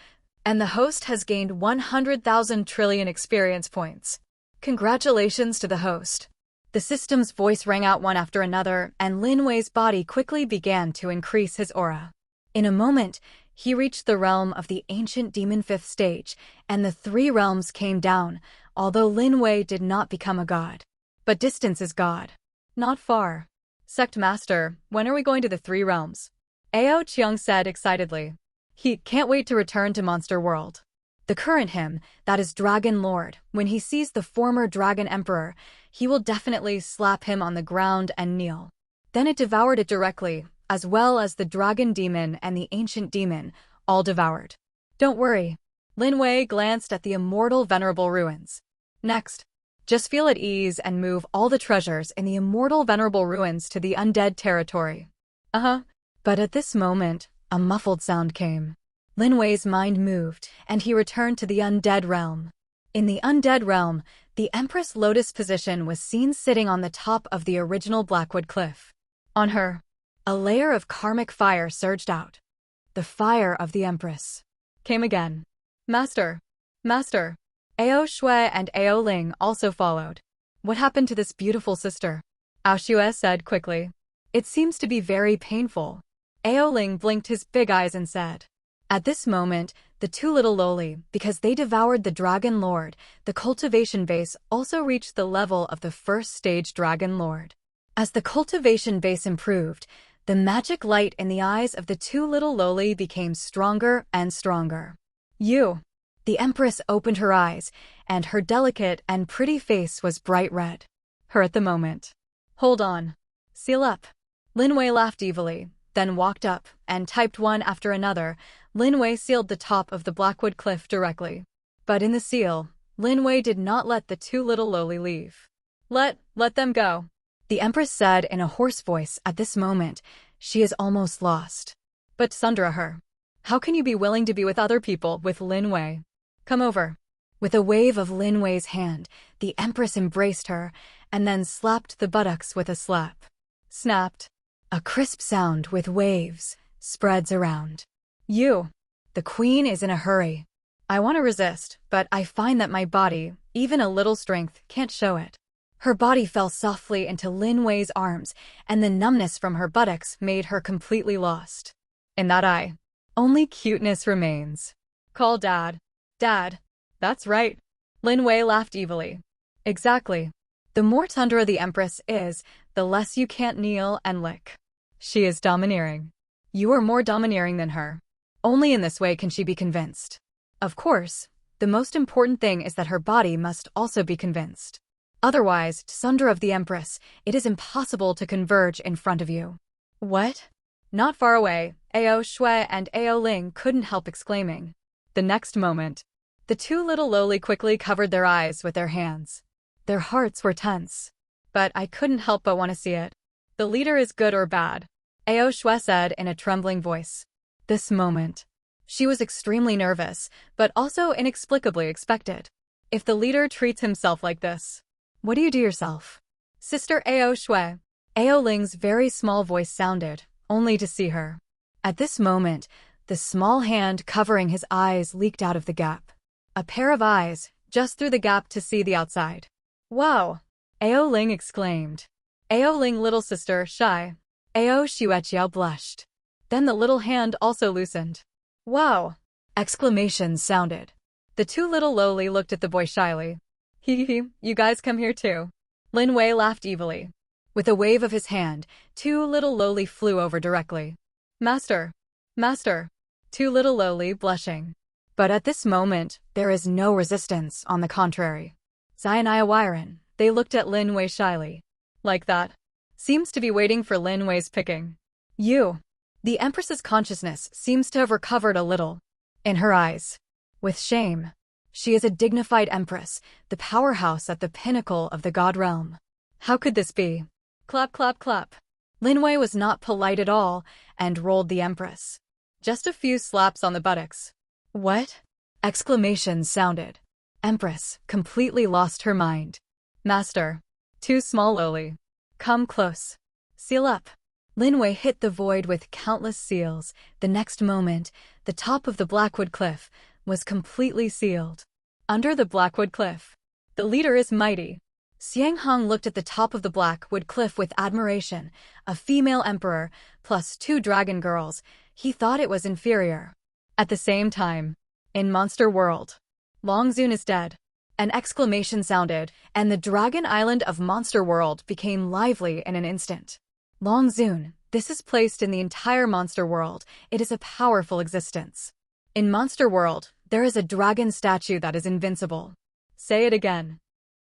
And the host has gained 100,000 trillion experience points. Congratulations to the host. The system's voice rang out one after another, and Lin Wei's body quickly began to increase his aura. In a moment, he reached the realm of the ancient demon 5th stage, and the 3 realms came down, although Lin Wei did not become a god. But distance is God. Not far. Sect Master, when are we going to the 3 realms? Ao Chiang said excitedly. He can't wait to return to Monster World. The current him, that is Dragon Lord, when he sees the former Dragon Emperor, he will definitely slap him on the ground and kneel. Then it devoured it directly, as well as the Dragon Demon and the Ancient Demon, all devoured. Don't worry. Lin Wei glanced at the immortal venerable ruins. Next, just feel at ease and move all the treasures in the immortal venerable ruins to the undead territory. But at this moment, a muffled sound came. Lin Wei's mind moved, and he returned to the undead realm. In the undead realm, the Empress Lotus position was seen sitting on the top of the original Blackwood cliff. On her, a layer of karmic fire surged out. The fire of the Empress came again. Master! Master! Ao Shui and Ao Ling also followed. What happened to this beautiful sister? Ao Shui said quickly. It seems to be very painful. Ao Ling blinked his big eyes and said. At this moment, the 2 little lowly, because they devoured the Dragon Lord, the cultivation base also reached the level of the 1st stage Dragon Lord. As the cultivation base improved, the magic light in the eyes of the 2 little lowly became stronger and stronger. You! The Empress opened her eyes, and her delicate and pretty face was bright red. Her at the moment. Hold on. Seal up. Lin Wei laughed evilly, then walked up, and typed one after another. Lin Wei sealed the top of the Blackwood cliff directly. But in the seal, Lin Wei did not let the 2 little lowly leave. Let them go. The Empress said in a hoarse voice at this moment. She is almost lost. But Sundra her. How can you be willing to be with other people with Lin Wei? Come over. With a wave of Lin Wei's hand, the Empress embraced her, and then slapped the buttocks with a slap. Snapped. A crisp sound with waves spreads around. You. The Queen is in a hurry. I want to resist, but I find that my body, even a little strength, can't show it. Her body fell softly into Lin Wei's arms, and the numbness from her buttocks made her completely lost. In that eye, only cuteness remains. Call Dad. Dad. That's right. Lin Wei laughed evilly. Exactly. The more tundra the Empress is, the less you can't kneel and lick. She is domineering. You are more domineering than her. Only in this way can she be convinced. Of course, the most important thing is that her body must also be convinced. Otherwise, Sundra of the Empress, it is impossible to converge in front of you. What? Not far away, Ao Shui and Ao Ling couldn't help exclaiming. The next moment, the 2 little lowly quickly covered their eyes with their hands. Their hearts were tense. But I couldn't help but want to see it. The leader is good or bad, Ao Shui said in a trembling voice. This moment. She was extremely nervous, but also inexplicably expected. If the leader treats himself like this, what do you do yourself? Sister Ao Shui. Ao Ling's very small voice sounded, only to see her. At this moment, the small hand covering his eyes leaked out of the gap. A pair of eyes, just through the gap to see the outside. Wow! Ao Ling exclaimed. Ao Ling little sister, shy. Ao Xueqiao blushed. Then the little hand also loosened. Wow! Exclamations sounded. The 2 little lowly looked at the boy shyly. Hee, you guys come here too. Lin Wei laughed evilly. With a wave of his hand, 2 little lowly flew over directly. Master! Master! 2 little lowly blushing. But at this moment, there is no resistance, on the contrary. Zionaya Weiren, they looked at Lin Wei shyly. Like that. Seems to be waiting for Lin Wei's picking. You. The Empress's consciousness seems to have recovered a little. In her eyes. With shame. She is a dignified empress, the powerhouse at the pinnacle of the god realm. How could this be? Clap, clap, clap. Lin Wei was not polite at all, and rolled the empress. Just a few slaps on the buttocks. What? Exclamations sounded. Empress completely lost her mind. Master. Too small lowly. Come close. Seal up. Lin Wei hit the void with countless seals. The next moment, the top of the Blackwood cliff, was completely sealed. Under the Blackwood Cliff, the leader is mighty. Xiang Hong looked at the top of the Blackwood Cliff with admiration. A female emperor, plus 2 dragon girls. He thought it was inferior. At the same time, in Monster World, Long Zun is dead. An exclamation sounded, and the dragon island of Monster World became lively in an instant. Long Zun, this is placed in the entire Monster World. It is a powerful existence. In Monster World, there is a dragon statue that is invincible. Say it again.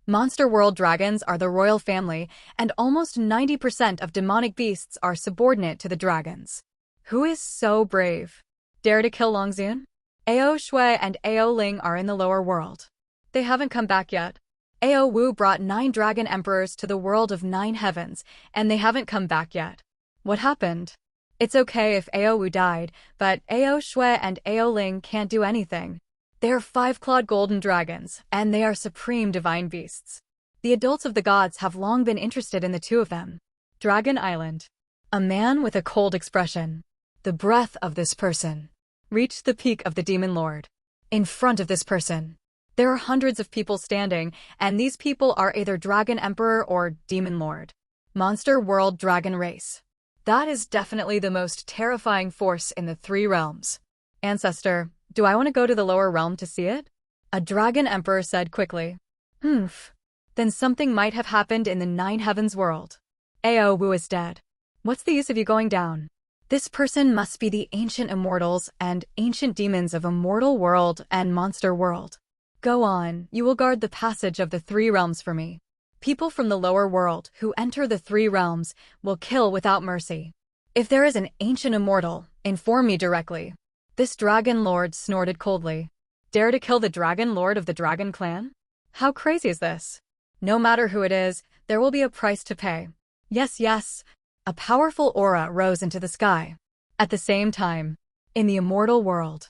Monster World dragons are the royal family, and almost 90% of demonic beasts are subordinate to the dragons. Who is so brave? Dare to kill Long Zun? Ao Shui and Ao Ling are in the lower world. They haven't come back yet. Ao Wu brought 9 dragon emperors to the world of 9 heavens, and they haven't come back yet. What happened? It's okay if Ao Wu died, but Ao Shui and Ao Ling can't do anything. They are 5-clawed golden dragons, and they are supreme divine beasts. The adults of the gods have long been interested in the 2 of them. Dragon Island. A man with a cold expression. The breath of this person reached the peak of the Demon Lord. In front of this person, there are hundreds of people standing, and these people are either Dragon Emperor or Demon Lord. Monster World Dragon Race. That is definitely the most terrifying force in the 3 realms. Ancestor, do I want to go to the lower realm to see it? A Dragon Emperor said quickly. Then something might have happened in the 9 heavens world. Ao Wu is dead. What's the use of you going down? This person must be the ancient immortals and ancient demons of Immortal World and Monster World. Go on, you will guard the passage of the 3 realms for me. People from the lower world who enter the 3 realms will kill without mercy. If there is an ancient immortal, inform me directly. This dragon lord snorted coldly. Dare to kill the dragon lord of the dragon clan? How crazy is this? No matter who it is, there will be a price to pay. Yes, yes. A powerful aura rose into the sky. At the same time, in the immortal world,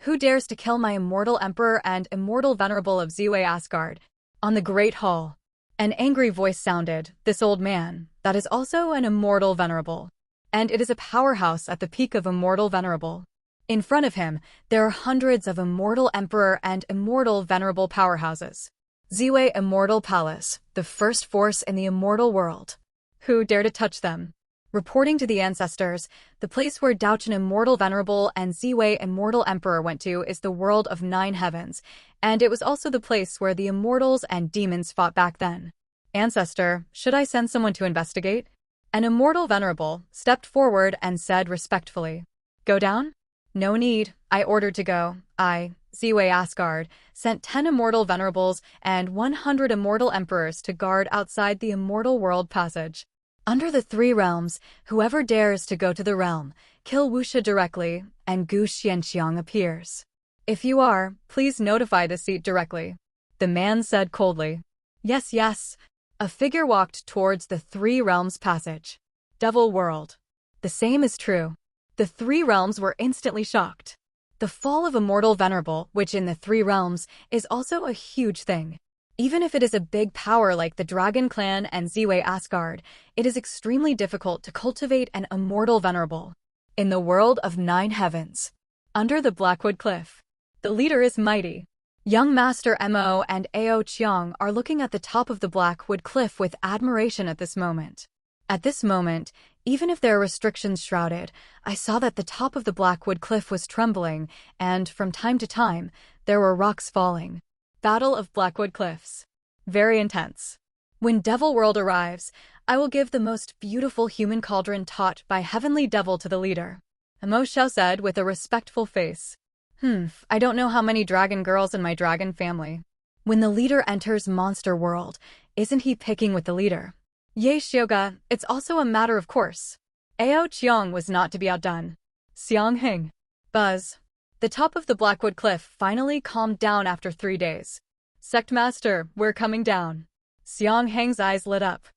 who dares to kill my immortal emperor and immortal venerable of Ziwei Asgard? On the great hall, an angry voice sounded. This old man, that is also an immortal venerable. And it is a powerhouse at the peak of immortal venerable. In front of him, there are hundreds of immortal emperor and immortal venerable powerhouses. Ziwei Immortal Palace, the first force in the immortal world. Who dare to touch them? Reporting to the ancestors, the place where Daochen Immortal Venerable and Ziwei Immortal Emperor went to is the world of 9 heavens, and it was also the place where the immortals and demons fought back then. Ancestor, should I send someone to investigate? An Immortal Venerable stepped forward and said respectfully, Go down? No need, I ordered to go. I, Ziwei Asgard, sent 10 Immortal Venerables and 100 Immortal Emperors to guard outside the Immortal World Passage. Under the 3 realms, whoever dares to go to the realm, kill Wuxia directly, and Gu Xianxiang appears. If you are, please notify the seat directly. The man said coldly. Yes, yes. A figure walked towards the 3 realms passage. Devil World. The same is true. The 3 realms were instantly shocked. The fall of Immortal Venerable, which in the 3 realms, is also a huge thing. Even if it is a big power like the Dragon Clan and Ziwei Asgard, it is extremely difficult to cultivate an Immortal Venerable. In the world of 9 heavens, under the Blackwood Cliff, the leader is mighty. Young Master Mo and Ao Qiang are looking at the top of the Blackwood Cliff with admiration at this moment. At this moment, even if there are restrictions shrouded, I saw that the top of the Blackwood Cliff was trembling, and from time to time, there were rocks falling. Battle of Blackwood Cliffs. Very intense. When Devil World arrives, I will give the most beautiful human cauldron taught by Heavenly Devil to the leader. Mo Xiao said with a respectful face. I don't know how many dragon girls in my dragon family. When the leader enters Monster World, isn't he picking with the leader? Ye Xioga, it's also a matter of course. Ao Qiang was not to be outdone. Xiang Hing. Buzz. The top of the Blackwood Cliff finally calmed down after 3 days. Sect Master, we're coming down. Xiang Heng's eyes lit up.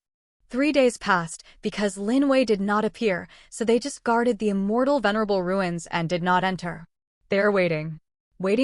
3 days passed because Lin Wei did not appear, so they just guarded the immortal venerable ruins and did not enter. They're waiting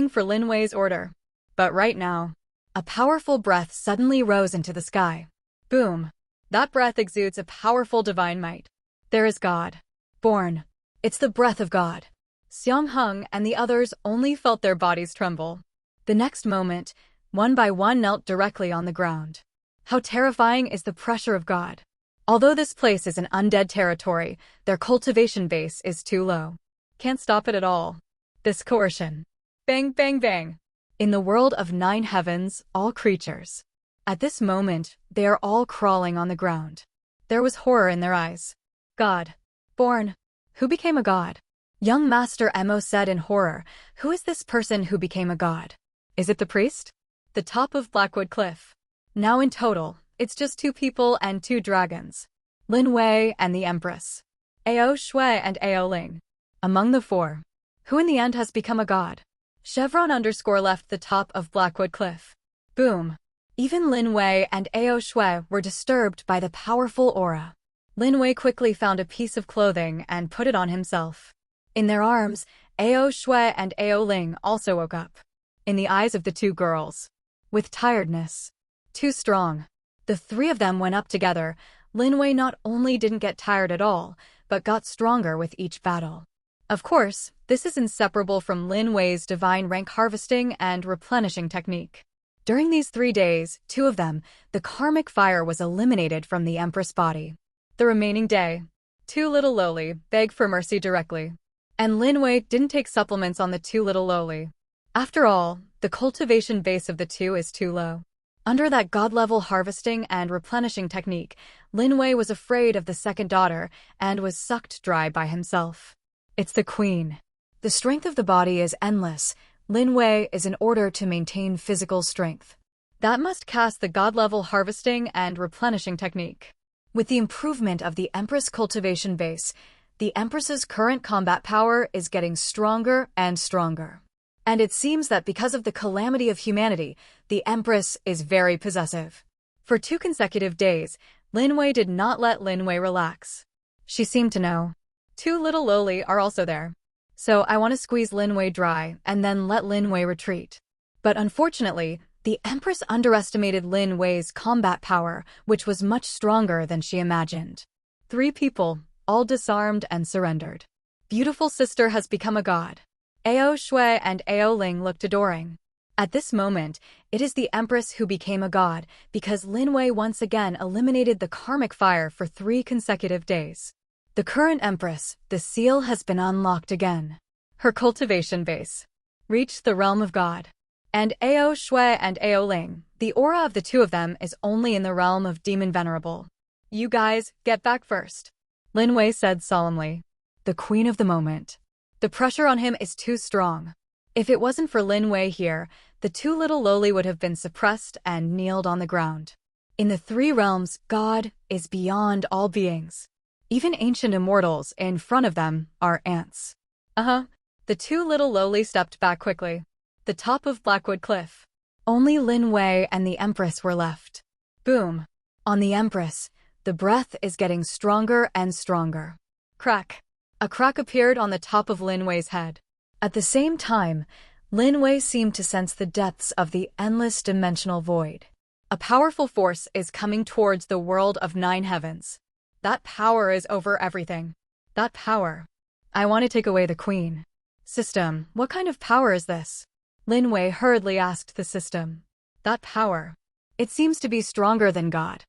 for Lin Wei's order. But right now, a powerful breath suddenly rose into the sky. Boom. That breath exudes a powerful divine might. There is God. Born. It's the breath of God. Xiangheng and the others only felt their bodies tremble. The next moment, one by one knelt directly on the ground. How terrifying is the pressure of God. Although this place is an undead territory, their cultivation base is too low. Can't stop it at all. This coercion. Bang, bang, bang. In the world of 9 heavens, all creatures. At this moment, they are all crawling on the ground. There was horror in their eyes. God. Born. Who became a god? Young Master Emo said in horror, who is this person who became a god? Is it the priest? The top of Blackwood Cliff. Now in total, it's just 2 people and 2 dragons. Lin Wei and the Empress. Ao Shui and Ao Ling. Among the 4. Who in the end has become a god? Chevron _ left the top of Blackwood Cliff. Boom. Even Lin Wei and Ao Shui were disturbed by the powerful aura. Lin Wei quickly found a piece of clothing and put it on himself. In their arms, Ao Shui and Ao Ling also woke up. In the eyes of the 2 girls. With tiredness. Too strong. The 3 of them went up together. Lin Wei not only didn't get tired at all, but got stronger with each battle. Of course, this is inseparable from Lin Wei's divine rank harvesting and replenishing technique. During these 3 days, 2 of them, the karmic fire was eliminated from the Empress body. The remaining day, 2 little lowly begged for mercy directly. And Lin Wei didn't take supplements on the 2 little lowly. After all, the cultivation base of the 2 is too low. Under that god-level harvesting and replenishing technique, Lin Wei was afraid of the second daughter and was sucked dry by himself. It's the queen. The strength of the body is endless. Lin Wei is in order to maintain physical strength. That must cast the god-level harvesting and replenishing technique. With the improvement of the Empress cultivation base, the Empress's current combat power is getting stronger and stronger. And it seems that because of the calamity of humanity, the Empress is very possessive. For 2 consecutive days, Lin Wei did not let Lin Wei relax. She seemed to know. 2 little lowly are also there. So I want to squeeze Lin Wei dry and then let Lin Wei retreat. But unfortunately, the Empress underestimated Lin Wei's combat power, which was much stronger than she imagined. 3 people, all disarmed and surrendered. Beautiful sister has become a god. Ao Shui and Ao Ling looked adoring. At this moment, it is the Empress who became a god because Lin Wei once again eliminated the karmic fire for 3 consecutive days. The current Empress, the seal has been unlocked again. Her cultivation base reached the realm of God. And Ao Shui and Ao Ling, the aura of the 2 of them is only in the realm of Demon Venerable. You guys, get back first. Lin Wei said solemnly. The queen of the moment. The pressure on him is too strong. If it wasn't for Lin Wei here, the 2 little lowly would have been suppressed and kneeled on the ground. In the 3 realms, God is beyond all beings. Even ancient immortals in front of them are ants. The 2 little lowly stepped back quickly. The top of Blackwood Cliff. Only Lin Wei and the Empress were left. Boom. On the Empress, the breath is getting stronger and stronger. Crack. A crack appeared on the top of Lin Wei's head. At the same time, Lin Wei seemed to sense the depths of the endless dimensional void. A powerful force is coming towards the world of 9 heavens. That power is over everything. That power. I want to take away the queen. System, what kind of power is this? Lin Wei hurriedly asked the system. That power. It seems to be stronger than God.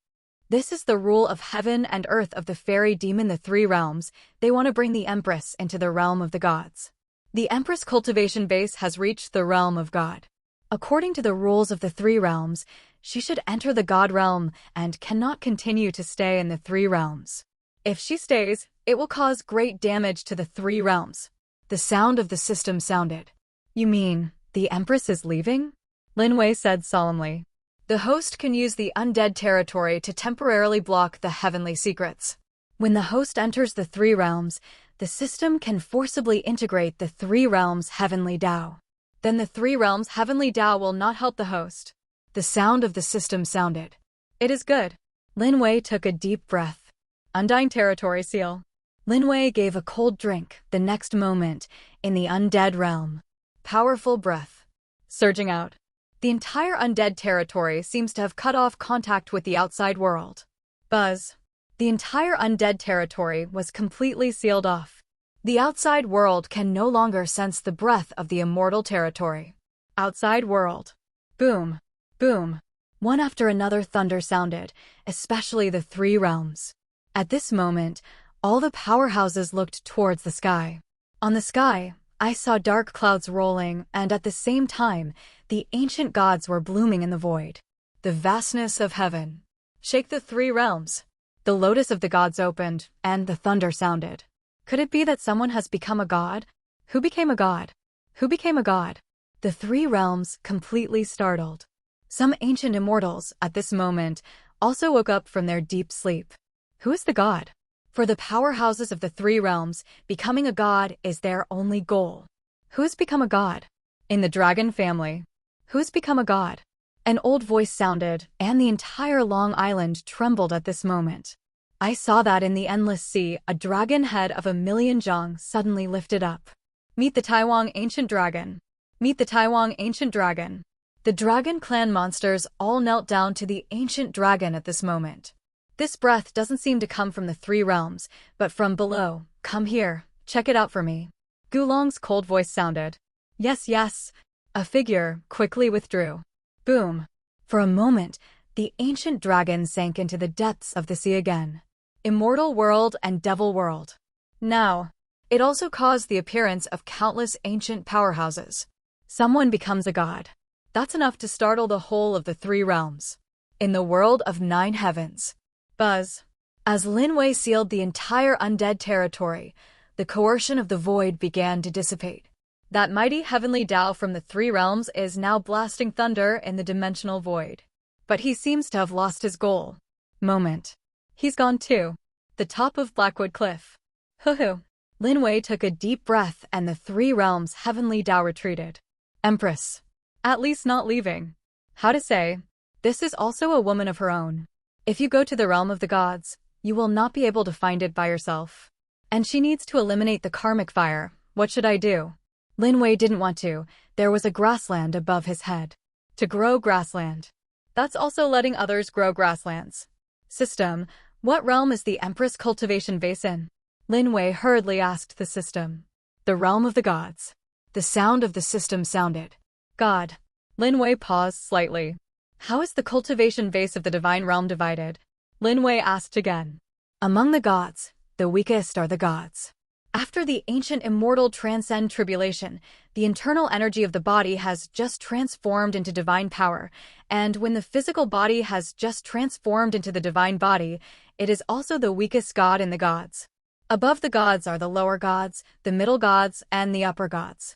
This is the rule of heaven and earth of the fairy demon, the 3 realms. They want to bring the Empress into the realm of the gods. The Empress cultivation base has reached the realm of God. According to the rules of the 3 realms, she should enter the God realm and cannot continue to stay in the 3 realms. If she stays, it will cause great damage to the 3 realms. The sound of the system sounded. You mean, the Empress is leaving? Lin Wei said solemnly. The host can use the undead territory to temporarily block the heavenly secrets. When the host enters the 3 realms, the system can forcibly integrate the 3 realms' heavenly Tao. Then the 3 realms' heavenly Tao will not help the host. The sound of the system sounded. It is good. Lin Wei took a deep breath. Undying territory seal. Lin Wei gave a cold drink the next moment in the undead realm. Powerful breath. Surging out. The entire undead territory seems to have cut off contact with the outside world. Buzz. The entire undead territory was completely sealed off. The outside world can no longer sense the breath of the immortal territory. Outside world. Boom. Boom. One after another thunder sounded, especially the three realms. At this moment, all the powerhouses looked towards the sky. On the sky, I saw dark clouds rolling, and at the same time, the ancient gods were blooming in the void. The vastness of heaven. Shake the three realms. The lotus of the gods opened, and the thunder sounded. Could it be that someone has become a god? Who became a god? Who became a god? The three realms completely startled. Some ancient immortals, at this moment, also woke up from their deep sleep. Who is the god? For the powerhouses of the three realms, becoming a god is their only goal. Who has become a god? In the dragon family. Who has become a god? An old voice sounded, and the entire Long Island trembled at this moment. I saw that in the endless sea, a dragon head of 1,000,000 zhang suddenly lifted up. Meet the Taiwang ancient dragon. Meet the Taiwang ancient dragon. The dragon clan monsters all knelt down to the ancient dragon at this moment. This breath doesn't seem to come from the three realms, but from below. Come here, check it out for me. Gulong's cold voice sounded. Yes, yes. A figure quickly withdrew. Boom. For a moment, the ancient dragon sank into the depths of the sea again. Immortal world and devil world. Now, it also caused the appearance of countless ancient powerhouses. Someone becomes a god. That's enough to startle the whole of the three realms. In the world of 9 heavens. Buzz. As Lin Wei sealed the entire undead territory, the coercion of the void began to dissipate. That mighty heavenly Tao from the three realms is now blasting thunder in the dimensional void. But he seems to have lost his goal. Moment. He's gone too. The top of Blackwood Cliff. Hoo-hoo. Lin Wei took a deep breath and the three realms heavenly Tao retreated. Empress. At least not leaving. How to say, this is also a woman of her own. If you go to the realm of the gods, you will not be able to find it by yourself. And she needs to eliminate the karmic fire. What should I do? Lin Wei didn't want to. There was a grassland above his head. To grow grassland. That's also letting others grow grasslands. System, what realm is the Empress cultivation vase in? Lin Wei hurriedly asked the system. The realm of the gods. The sound of the system sounded. God. Lin Wei paused slightly. How is the cultivation vase of the divine realm divided? Lin Wei asked again. Among the gods, the weakest are the gods. After the ancient immortal transcend tribulation, the internal energy of the body has just transformed into divine power, and when the physical body has just transformed into the divine body, it is also the weakest god in the gods. Above the gods are the lower gods, the middle gods, and the upper gods.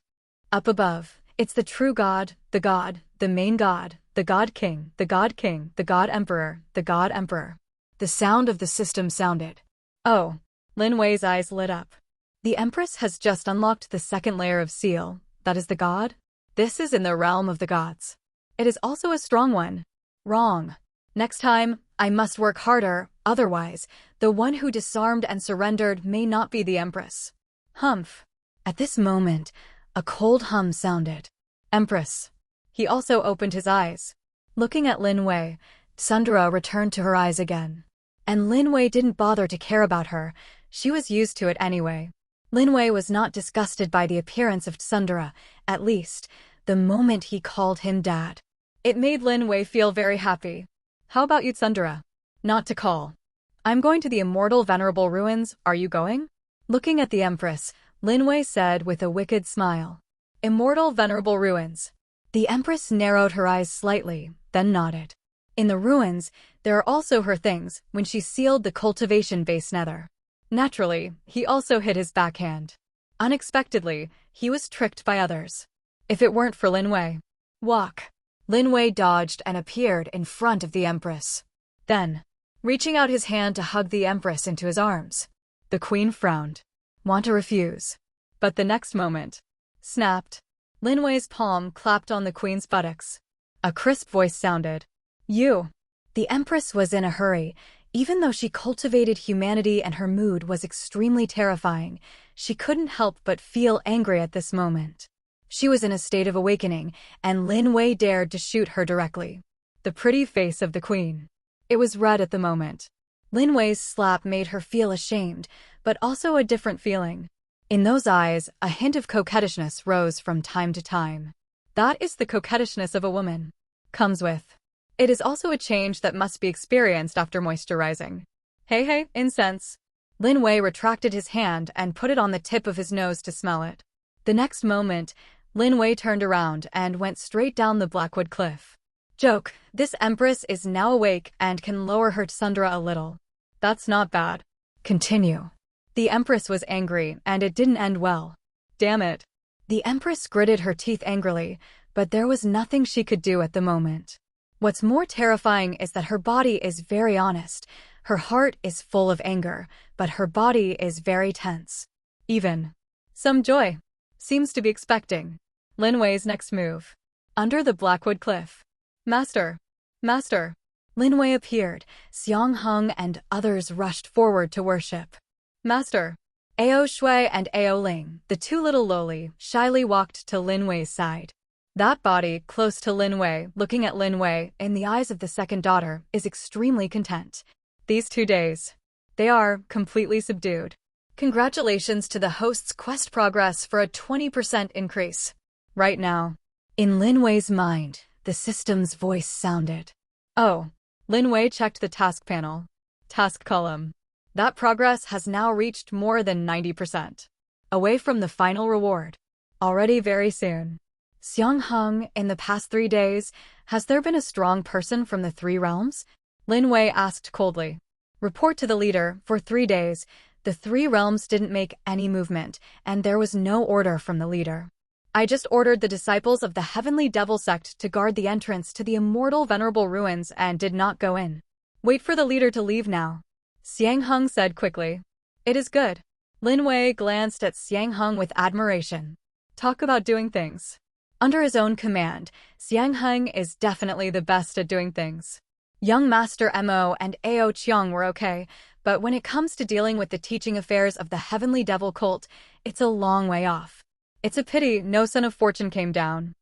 Up above, it's the true god, the main god, the god king, the god king, the god emperor, the god emperor. The sound of the system sounded. Oh, Lin Wei's eyes lit up. The Empress has just unlocked the second layer of seal, that is the god. This is in the realm of the gods. It is also a strong one. Wrong. Next time, I must work harder, otherwise, the one who disarmed and surrendered may not be the Empress. Humph. At this moment, a cold hum sounded. Empress. He also opened his eyes. Looking at Lin Wei, Sundara returned to her eyes again. And Lin Wei didn't bother to care about her, she was used to it anyway. Lin Wei was not disgusted by the appearance of Sundara, at least, the moment he called him dad. It made Lin Wei feel very happy. How about you, Sundara? Not to call. I'm going to the immortal venerable ruins, are you going? Looking at the Empress, Lin Wei said with a wicked smile. Immortal venerable ruins. The Empress narrowed her eyes slightly, then nodded. In the ruins, there are also her things when she sealed the cultivation base nether. Naturally, he also hid his backhand. Unexpectedly, he was tricked by others. If it weren't for Lin Wei. Walk. Lin Wei dodged and appeared in front of the Empress. Then, reaching out his hand to hug the Empress into his arms. The Queen frowned. Want to refuse. But the next moment, snapped. Lin Wei's palm clapped on the Queen's buttocks. A crisp voice sounded. You. The Empress was in a hurry. Even though she cultivated humanity and her mood was extremely terrifying, she couldn't help but feel angry at this moment. She was in a state of awakening, and Lin Wei dared to shoot her directly. The pretty face of the Queen. It was red at the moment. Lin Wei's slap made her feel ashamed, but also a different feeling. In those eyes, a hint of coquettishness rose from time to time. That is the coquettishness of a woman. Comes with. It is also a change that must be experienced after moisturizing. Hey, incense. Lin Wei retracted his hand and put it on the tip of his nose to smell it. The next moment, Lin Wei turned around and went straight down the Blackwood cliff. Joke, this empress is now awake and can lower her tsundere a little. That's not bad. Continue. The empress was angry, and it didn't end well. Damn it. The empress gritted her teeth angrily, but there was nothing she could do at the moment. What's more terrifying is that her body is very honest. Her heart is full of anger, but her body is very tense. Even. Some joy. Seems to be expecting. Lin Wei's next move. Under the Blackwood cliff. Master. Master. Lin Wei appeared. Xiang Heng and others rushed forward to worship. Master. Ao Shui and Ao Ling, the two little loli, shyly walked to Lin Wei's side. That body, close to Lin Wei, looking at Lin Wei, in the eyes of the second daughter, is extremely content. These 2 days. They are completely subdued. Congratulations to the host's quest progress for a 20% increase. Right now. In Lin Wei's mind, the system's voice sounded. Oh. Lin Wei checked the task panel. Task column. That progress has now reached more than 90%. Away from the final reward. Already very soon. Xiang Heng, in the past 3 days, has there been a strong person from the 3 realms? Lin Wei asked coldly. Report to the leader, for 3 days, the 3 realms didn't make any movement, and there was no order from the leader. I just ordered the disciples of the Heavenly Devil sect to guard the entrance to the immortal venerable ruins and did not go in. Wait for the leader to leave now. Xiang Heng said quickly. It is good. Lin Wei glanced at Xiang Heng with admiration. Talk about doing things. Under his own command, Xiang Heng is definitely the best at doing things. Young Master Mo and Ao Qiang were okay, but when it comes to dealing with the teaching affairs of the Heavenly Devil cult, it's a long way off. It's a pity no Son of Fortune came down.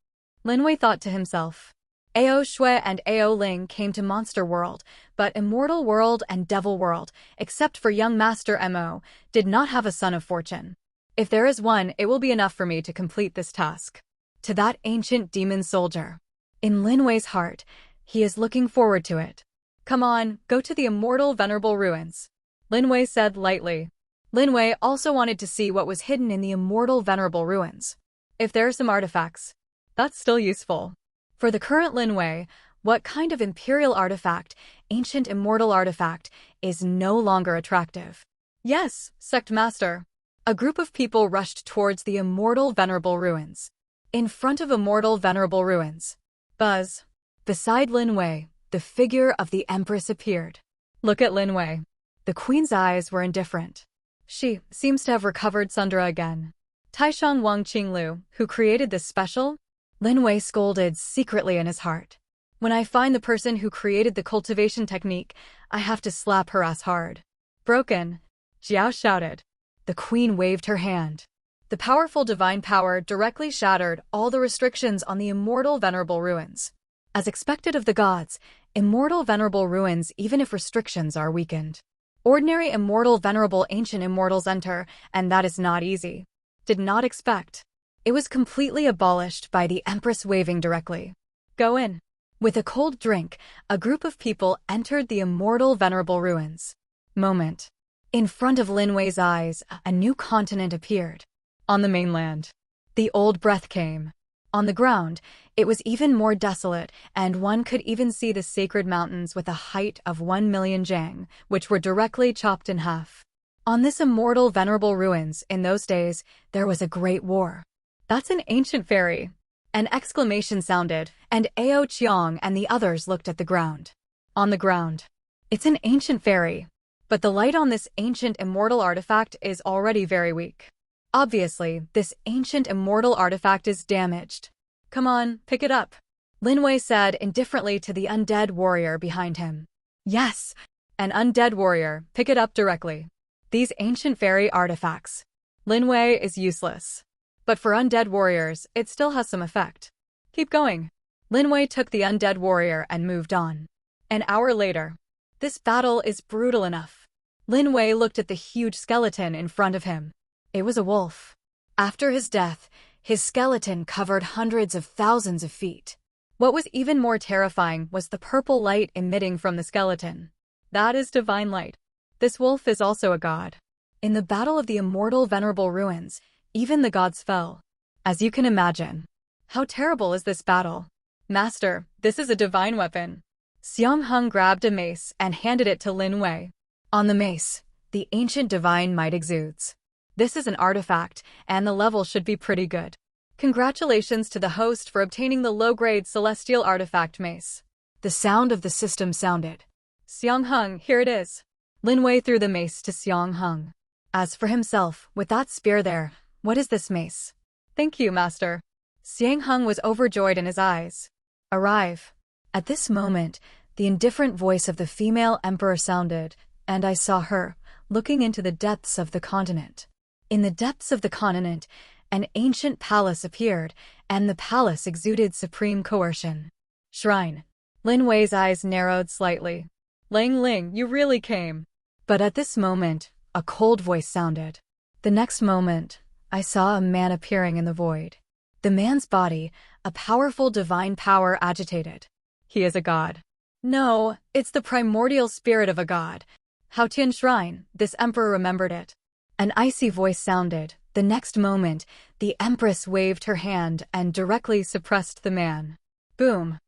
Lin Wei thought to himself. Ao Shui and Ao Ling came to Monster World, but Immortal World and Devil World, except for young Master Mo, did not have a Son of Fortune. If there is one, it will be enough for me to complete this task. To that ancient demon soldier. In Lin Wei's heart, he is looking forward to it. Come on, go to the immortal venerable ruins. Lin Wei said lightly. Lin Wei also wanted to see what was hidden in the immortal venerable ruins. If there are some artifacts, that's still useful. For the current Lin Wei, what kind of imperial artifact, ancient immortal artifact, is no longer attractive? Yes, sect master. A group of people rushed towards the immortal venerable ruins. In front of immortal venerable ruins. Buzz. Beside Lin Wei, the figure of the Empress appeared. Look at Lin Wei. The queen's eyes were indifferent. She seems to have recovered tsundere again. Taishang Wang Qinglu, who created this special? Lin Wei scolded secretly in his heart. When I find the person who created the cultivation technique, I have to slap her ass hard. Broken. Jiao shouted. The queen waved her hand. The powerful divine power directly shattered all the restrictions on the immortal venerable ruins. As expected of the gods, immortal venerable ruins even if restrictions are weakened. Ordinary immortal venerable ancient immortals enter, and that is not easy. Did not expect. It was completely abolished by the Empress waving directly. Go in. With a cold drink, a group of people entered the immortal venerable ruins. Moment. In front of Lin Wei's eyes, a new continent appeared. On the mainland. The old breath came. On the ground, it was even more desolate, and one could even see the sacred mountains with a height of 1 million jang, which were directly chopped in half. On this immortal venerable ruins, in those days, there was a great war. That's an ancient fairy. An exclamation sounded, and Ao Qiang and the others looked at the ground. On the ground. It's an ancient fairy. But the light on this ancient immortal artifact is already very weak. Obviously, this ancient immortal artifact is damaged. Come on, pick it up. Lin Wei said indifferently to the undead warrior behind him. Yes, an undead warrior, pick it up directly. These ancient fairy artifacts. Lin Wei is useless. But for undead warriors, it still has some effect. Keep going. Lin Wei took the undead warrior and moved on. An hour later. This battle is brutal enough. Lin Wei looked at the huge skeleton in front of him. It was a wolf. After his death, his skeleton covered hundreds of thousands of feet. What was even more terrifying was the purple light emitting from the skeleton. That is divine light. This wolf is also a god. In the battle of the immortal venerable ruins, even the gods fell. As you can imagine. How terrible is this battle? Master, this is a divine weapon. Xiang Hung grabbed a mace and handed it to Lin Wei. On the mace, the ancient divine might exudes. This is an artifact, and the level should be pretty good. Congratulations to the host for obtaining the low-grade celestial artifact mace. The sound of the system sounded. Xiang Hung, here it is. Lin Wei threw the mace to Xiang Hung. As for himself, with that spear there, what is this mace? Thank you, master. Xiang Hung was overjoyed in his eyes. Arrive. At this moment, the indifferent voice of the female emperor sounded, and I saw her, looking into the depths of the continent. In the depths of the continent, an ancient palace appeared, and the palace exuded supreme coercion. Shrine. Lin Wei's eyes narrowed slightly. Ling Ling, you really came. But at this moment, a cold voice sounded. The next moment, I saw a man appearing in the void. The man's body, a powerful divine power agitated. He is a god. No, it's the primordial spirit of a god. Haotian Shrine, this emperor remembered it. An icy voice sounded. The next moment, the empress waved her hand and directly suppressed the man. Boom.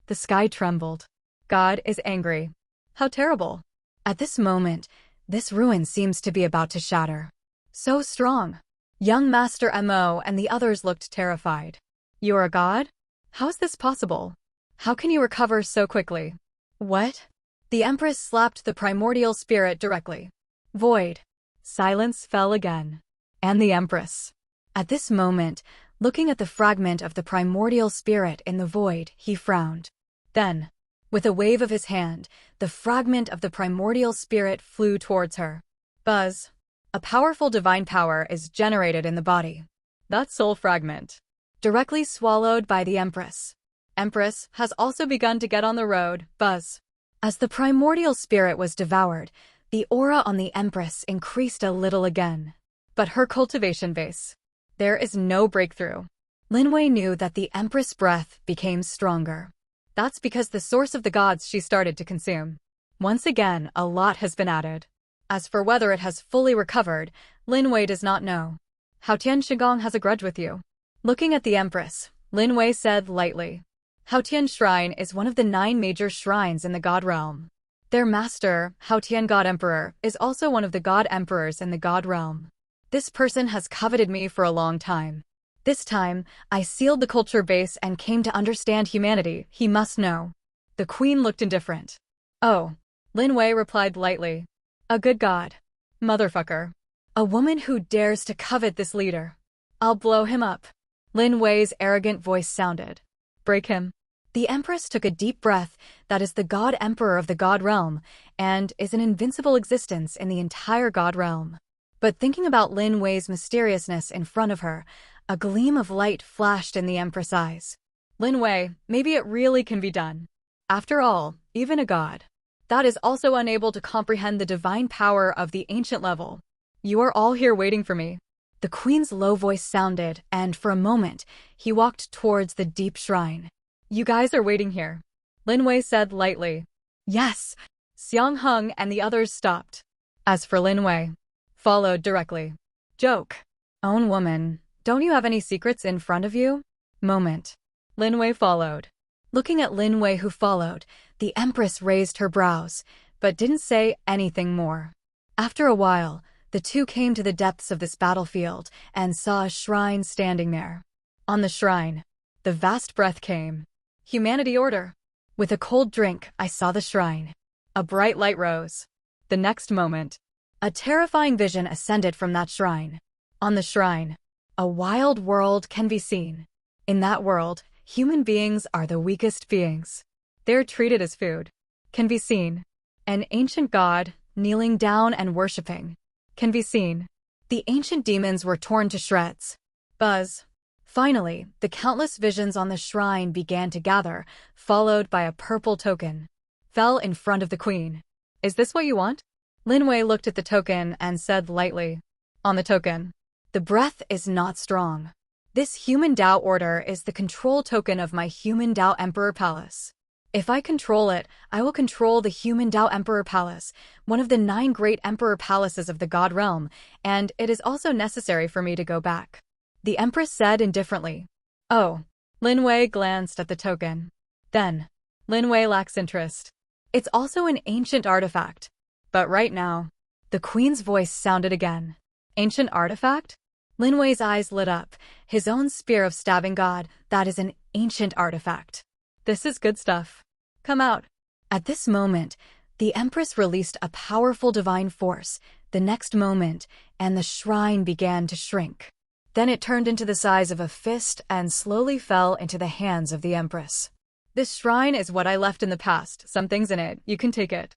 The sky trembled. God is angry. How terrible. At this moment, this ruin seems to be about to shatter. So strong. Young Master Mo and the others looked terrified. You are a god? How is this possible? How can you recover so quickly? What? The empress slapped the primordial spirit directly. Void. Silence fell again. And the empress. At this moment, looking at the fragment of the primordial spirit in the void, he frowned. Then, with a wave of his hand, the fragment of the primordial spirit flew towards her. Buzz. A powerful divine power is generated in the body. That soul fragment. Directly swallowed by the Empress. Empress has also begun to get on the road. Buzz. As the primordial spirit was devoured, the aura on the Empress increased a little again. But her cultivation base. There is no breakthrough. Lin Wei knew that the Empress' breath became stronger. That's because the source of the gods she started to consume. Once again, a lot has been added. As for whether it has fully recovered, Lin Wei does not know. Haotian Shigong has a grudge with you. Looking at the Empress, Lin Wei said lightly. Haotian Shrine is one of the 9 major shrines in the God Realm. Their master, Haotian God Emperor, is also one of the God Emperors in the God Realm. This person has coveted me for a long time. This time, I sealed the culture base and came to understand humanity. He must know. The queen looked indifferent. Oh. Lin Wei replied lightly. A good god. Motherfucker. A woman who dares to covet this leader. I'll blow him up. Lin Wei's arrogant voice sounded. Break him. The Empress took a deep breath. That is the God Emperor of the God Realm, and is an invincible existence in the entire God Realm. But thinking about Lin Wei's mysteriousness in front of her, a gleam of light flashed in the Empress' eyes. Lin Wei, maybe it really can be done. After all, even a god. That is also unable to comprehend the divine power of the ancient level. You are all here waiting for me. The queen's low voice sounded, and for a moment, he walked towards the deep shrine. You guys are waiting here. Lin Wei said lightly. Yes. Xiang Hung and the others stopped. As for Lin Wei, followed directly. Joke. Own woman, don't you have any secrets in front of you? Moment. Lin Wei followed. Looking at Lin Wei who followed, the Empress raised her brows, but didn't say anything more. After a while, the two came to the depths of this battlefield and saw a shrine standing there. On the shrine, the vast breath came. Humanity order. With a cold drink, I saw the shrine. A bright light rose. The next moment, a terrifying vision ascended from that shrine. On the shrine, a wild world can be seen. In that world, human beings are the weakest beings. They're treated as food. Can be seen. An ancient god, kneeling down and worshipping. Can be seen. The ancient demons were torn to shreds. Buzz. Finally, the countless visions on the shrine began to gather, followed by a purple token. Fell in front of the queen. Is this what you want? Lin Wei looked at the token and said lightly. On the token. The breath is not strong. This human Dao order is the control token of my human Dao Emperor Palace. If I control it, I will control the human Dao Emperor Palace, one of the 9 great Emperor Palaces of the God Realm, and it is also necessary for me to go back. The Empress said indifferently. Oh. Lin Wei glanced at the token. Then, Lin Wei lacks interest. It's also an ancient artifact. But right now, the Queen's voice sounded again. Ancient artifact? Lin Wei's eyes lit up. His own spear of stabbing god, that is an ancient artifact. This is good stuff. Come out. At this moment, the Empress released a powerful divine force. The next moment, and the shrine began to shrink. Then it turned into the size of a fist and slowly fell into the hands of the Empress. This shrine is what I left in the past. Some things in it, you can take it.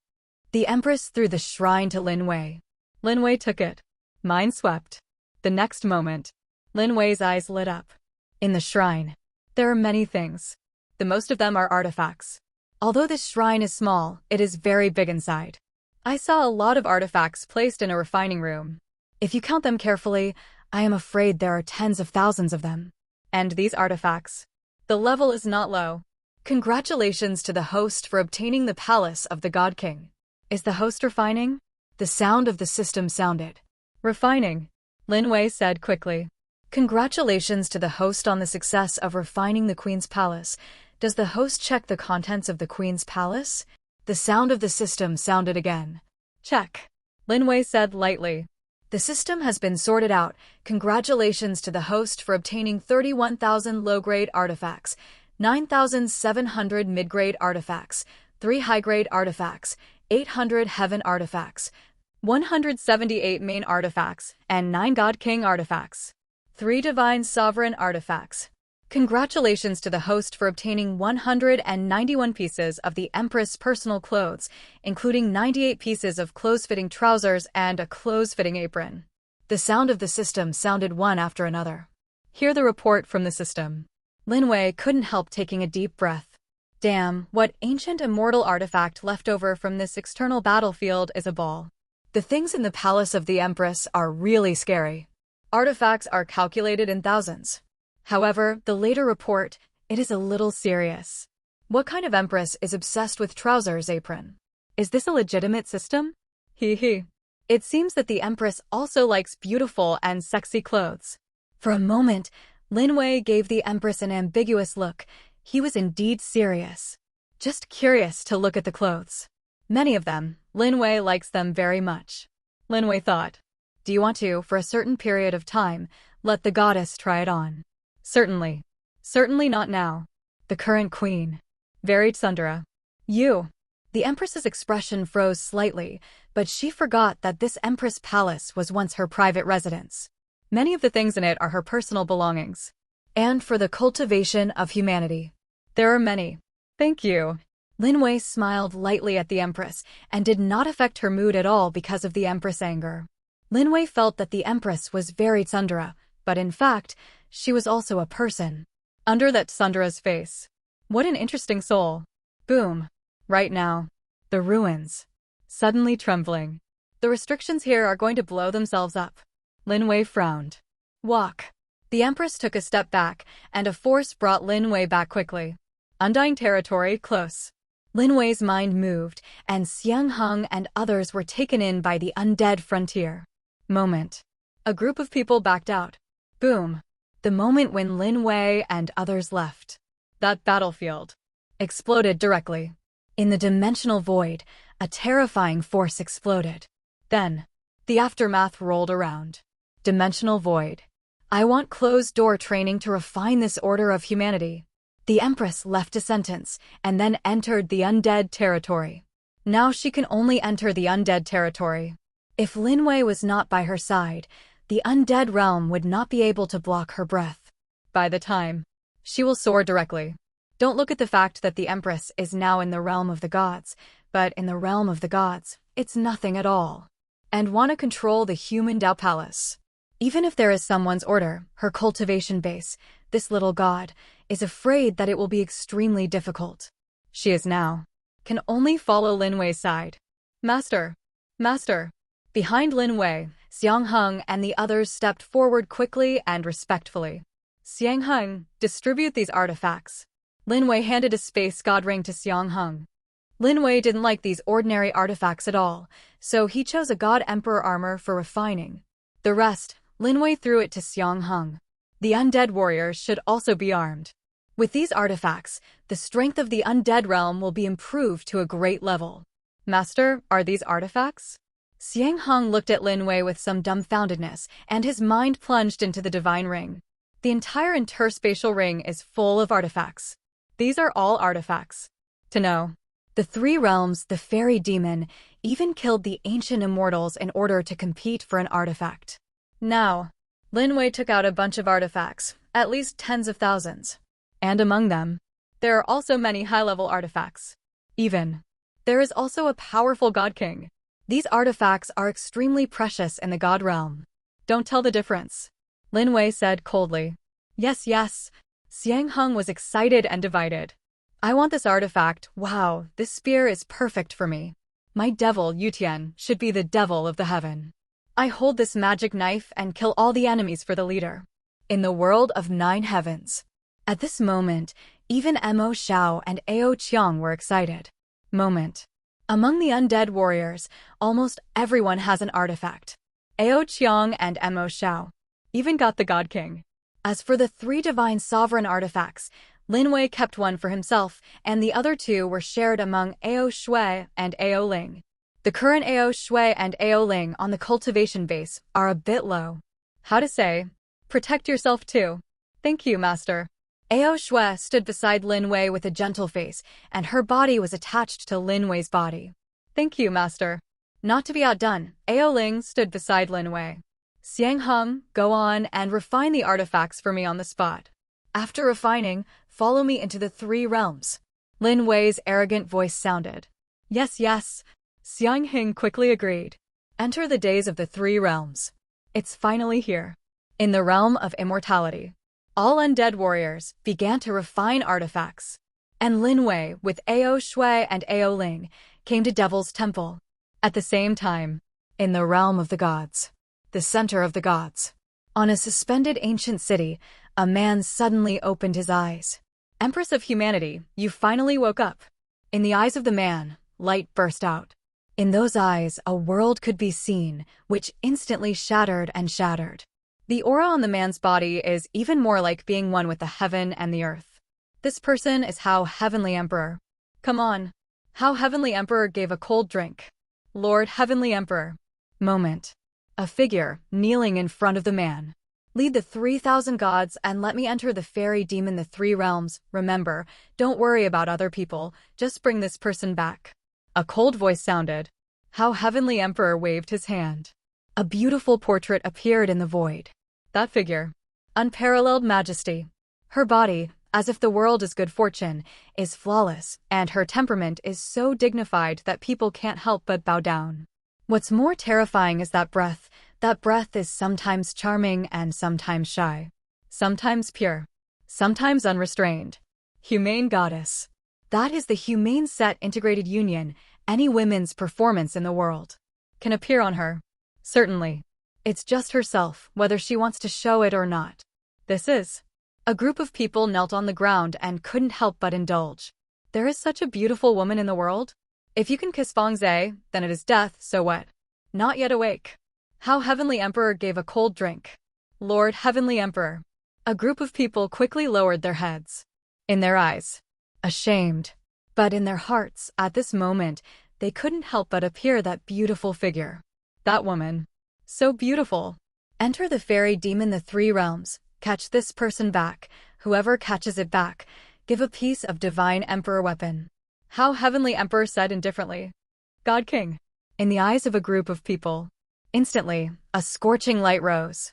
The Empress threw the shrine to Lin Wei. Lin Wei took it. Mind swept. The next moment, Lin Wei's eyes lit up. In the shrine, there are many things. The most of them are artifacts. Although this shrine is small, it is very big inside. I saw a lot of artifacts placed in a refining room. If you count them carefully, I am afraid there are tens of thousands of them. And these artifacts. The level is not low. Congratulations to the host for obtaining the palace of the God King. Is the host refining? The sound of the system sounded. Refining, Lin Wei said quickly. Congratulations to the host on the success of refining the Queen's palace. Does the host check the contents of the Queen's palace? The sound of the system sounded again. Check, Lin Wei said lightly. The system has been sorted out. Congratulations to the host for obtaining 31,000 low-grade artifacts, 9,700 mid-grade artifacts, 3 high-grade artifacts, 800 heaven artifacts, 178 main artifacts, and 9 God King artifacts, 3 divine sovereign artifacts. Congratulations to the host for obtaining 191 pieces of the Empress' personal clothes, including 98 pieces of close-fitting trousers and a close-fitting apron. The sound of the system sounded one after another. Hear the report from the system. Lin Wei couldn't help taking a deep breath. Damn, what ancient immortal artifact left over from this external battlefield is a ball. The things in the palace of the Empress are really scary. Artifacts are calculated in thousands. However, the later report, it is a little serious. What kind of Empress is obsessed with trousers apron? Is this a legitimate system? Hee hee. It seems that the Empress also likes beautiful and sexy clothes. For a moment, Lin Wei gave the Empress an ambiguous look. He was indeed serious. Just curious to look at the clothes. Many of them, Lin Wei likes them very much. Lin Wei thought. Do you want to, for a certain period of time, let the goddess try it on? Certainly. Certainly not now. The current queen. Very tsundere. You. The Empress's expression froze slightly, but she forgot that this Empress Palace was once her private residence. Many of the things in it are her personal belongings. And for the cultivation of humanity. There are many. Thank you. Lin Wei smiled lightly at the Empress and did not affect her mood at all because of the Empress' anger. Lin Wei felt that the Empress was very tsundere, but in fact, she was also a person. Under that tsundere's face. What an interesting soul. Boom. Right now. The ruins. Suddenly trembling. The restrictions here are going to blow themselves up. Lin Wei frowned. Walk. The Empress took a step back, and a force brought Lin Wei back quickly. Undying territory close. Lin Wei's mind moved, and Xiang Heng and others were taken in by the undead frontier. Moment. A group of people backed out. Boom. The moment when Lin Wei and others left. That battlefield exploded directly. In the dimensional void, a terrifying force exploded. Then, the aftermath rolled around. Dimensional void. I want closed-door training to refine this order of humanity. The Empress left a sentence, and then entered the undead territory. Now she can only enter the undead territory. If Lin Wei was not by her side, the undead realm would not be able to block her breath. By the time, she will soar directly. Don't look at the fact that the Empress is now in the realm of the gods, but in the realm of the gods, it's nothing at all. And want to control the human Dao Palace. Even if there is someone's order, her cultivation base, this little god, is afraid that it will be extremely difficult. She is now. Can only follow Lin Wei's side. Master. Master. Behind Lin Wei, Xiang Heng and the others stepped forward quickly and respectfully. Xiang Heng, distribute these artifacts. Lin Wei handed a space god ring to Xiang Heng. Lin Wei didn't like these ordinary artifacts at all, so he chose a god emperor armor for refining. The rest, Lin Wei threw it to Xiang Heng. The undead warriors should also be armed. With these artifacts, the strength of the undead realm will be improved to a great level. Master, are these artifacts? Xiang Heng looked at Lin Wei with some dumbfoundedness, and his mind plunged into the divine ring. The entire interspatial ring is full of artifacts. These are all artifacts. To know. The three realms, the fairy demon, even killed the ancient immortals in order to compete for an artifact. Now, Lin Wei took out a bunch of artifacts, at least tens of thousands. And among them, there are also many high-level artifacts. There is also a powerful God King. These artifacts are extremely precious in the God realm. Don't tell the difference, Lin Wei said coldly. Yes, yes. Xiang Heng was excited and divided. I want this artifact. Wow, this spear is perfect for me. My devil, Yutian, should be the devil of the heaven. I hold this magic knife and kill all the enemies for the leader. In the world of 9 heavens. At this moment, even Mo Xiao and Ao Qiang were excited. Among the undead warriors, almost everyone has an artifact. Ao Qiang and Mo Xiao even got the God King. As for the 3 divine sovereign artifacts, Lin Wei kept one for himself, and the other 2 were shared among Ao Shui and Ao Ling. The current Ao Shui and Ao Ling on the cultivation base are a bit low. How to say? Protect yourself too. Thank you, Master. Ao Shui stood beside Lin Wei with a gentle face, and her body was attached to Lin Wei's body. Thank you, Master. Not to be outdone, Ao Ling stood beside Lin Wei. Xiang Heng, go on and refine the artifacts for me on the spot. After refining, follow me into the 3 realms. Lin Wei's arrogant voice sounded. Yes, yes. Xiang Heng quickly agreed. Enter the days of the 3 realms. It's finally here. In the realm of immortality, all undead warriors began to refine artifacts. And Lin Wei, with Ao Shui and Ao Ling, came to Devil's Temple. At the same time, in the realm of the gods, the center of the gods, on a suspended ancient city, a man suddenly opened his eyes. Empress of humanity, you finally woke up. In the eyes of the man, light burst out. In those eyes, a world could be seen, which instantly shattered and shattered. The aura on the man's body is even more like being one with the heaven and the earth. This person is How Heavenly Emperor. Come on. How Heavenly Emperor gave a cold drink. Lord Heavenly Emperor. A figure, kneeling in front of the man. Lead the 3,000 gods and let me enter the fairy demon the 3 realms. Remember, don't worry about other people, just bring this person back. A cold voice sounded. How Heavenly Emperor waved his hand. A beautiful portrait appeared in the void. That figure. Unparalleled majesty. Her body, as if the world is good fortune, is flawless, and her temperament is so dignified that people can't help but bow down. What's more terrifying is that breath. That breath is sometimes charming and sometimes shy. Sometimes pure. Sometimes unrestrained. Humane goddess. That is the humane set integrated union. Any women's performance in the world can appear on her. Certainly. It's just herself, whether she wants to show it or not. This is. A group of people knelt on the ground and couldn't help but indulge. There is such a beautiful woman in the world. If you can kiss Feng Zhe, then it is death, so what? Not yet awake. How Heavenly Emperor gave a cold drink. Lord Heavenly Emperor. A group of people quickly lowered their heads. In their eyes. Ashamed. But in their hearts, at this moment, they couldn't help but appear that beautiful figure. That woman. So beautiful. Enter the fairy demon the 3 realms. Catch this person back. Whoever catches it back, give a piece of divine emperor weapon. How Heavenly Emperor said indifferently. God King. In the eyes of a group of people. Instantly, a scorching light rose.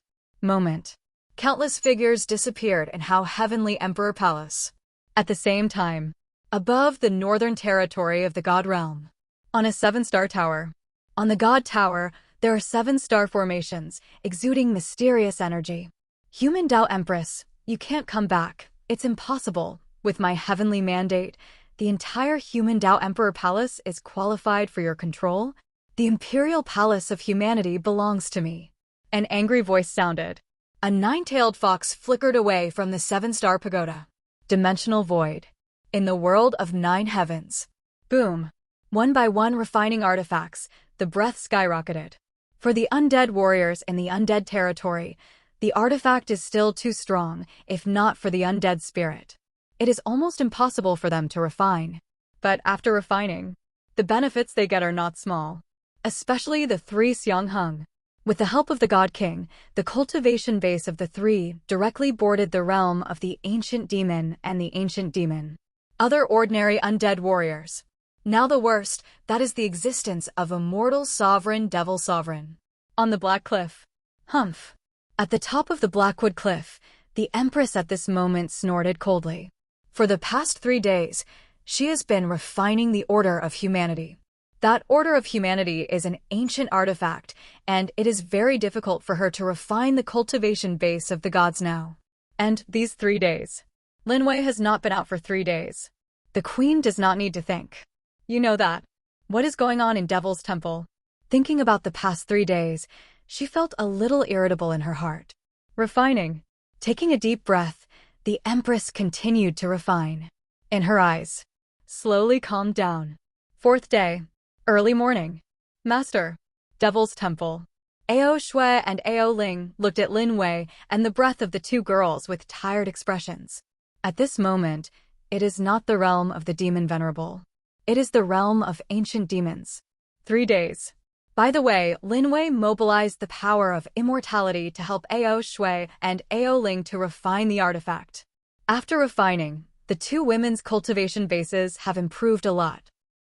Countless figures disappeared in How Heavenly Emperor Palace. At the same time, above the northern territory of the God Realm, on a 7-star tower. On the God Tower, there are 7 star formations, exuding mysterious energy. Human Tao Empress, you can't come back. It's impossible. With my heavenly mandate, the entire Human Tao Emperor Palace is qualified for your control. The imperial palace of humanity belongs to me. An angry voice sounded. A nine-tailed fox flickered away from the seven-star pagoda. Dimensional void. In the world of 9 heavens. Boom. One by one refining artifacts, the breath skyrocketed. For the undead warriors in the undead territory, the artifact is still too strong, if not for the undead spirit. It is almost impossible for them to refine. But after refining, the benefits they get are not small. Especially the 3 Xiangheng. With the help of the God King, the cultivation base of the 3 directly bordered the realm of the Ancient Demon and the Ancient Demon. Other ordinary undead warriors. Now the worst, that is the existence of a mortal sovereign devil sovereign. On the Black Cliff. Humph. At the top of the Blackwood Cliff, the Empress at this moment snorted coldly. For the past 3 days, she has been refining the order of humanity. That order of humanity is an ancient artifact, and it is very difficult for her to refine the cultivation base of the gods now. And these 3 days. Lin Wei has not been out for 3 days. The queen does not need to think. You know that. What is going on in Devil's Temple? Thinking about the past 3 days, she felt a little irritable in her heart. Refining. Taking a deep breath, the Empress continued to refine. In her eyes. Slowly calmed down. 4th day. Early morning. Master. Devil's Temple. Ao Shui and Ao Ling looked at Lin Wei and the breath of the 2 girls with tired expressions. At this moment, it is not the realm of the demon venerable. It is the realm of ancient demons. 3 days. By the way, Lin Wei mobilized the power of immortality to help Ao Shui and Ao Ling to refine the artifact. After refining, the 2 women's cultivation bases have improved a lot.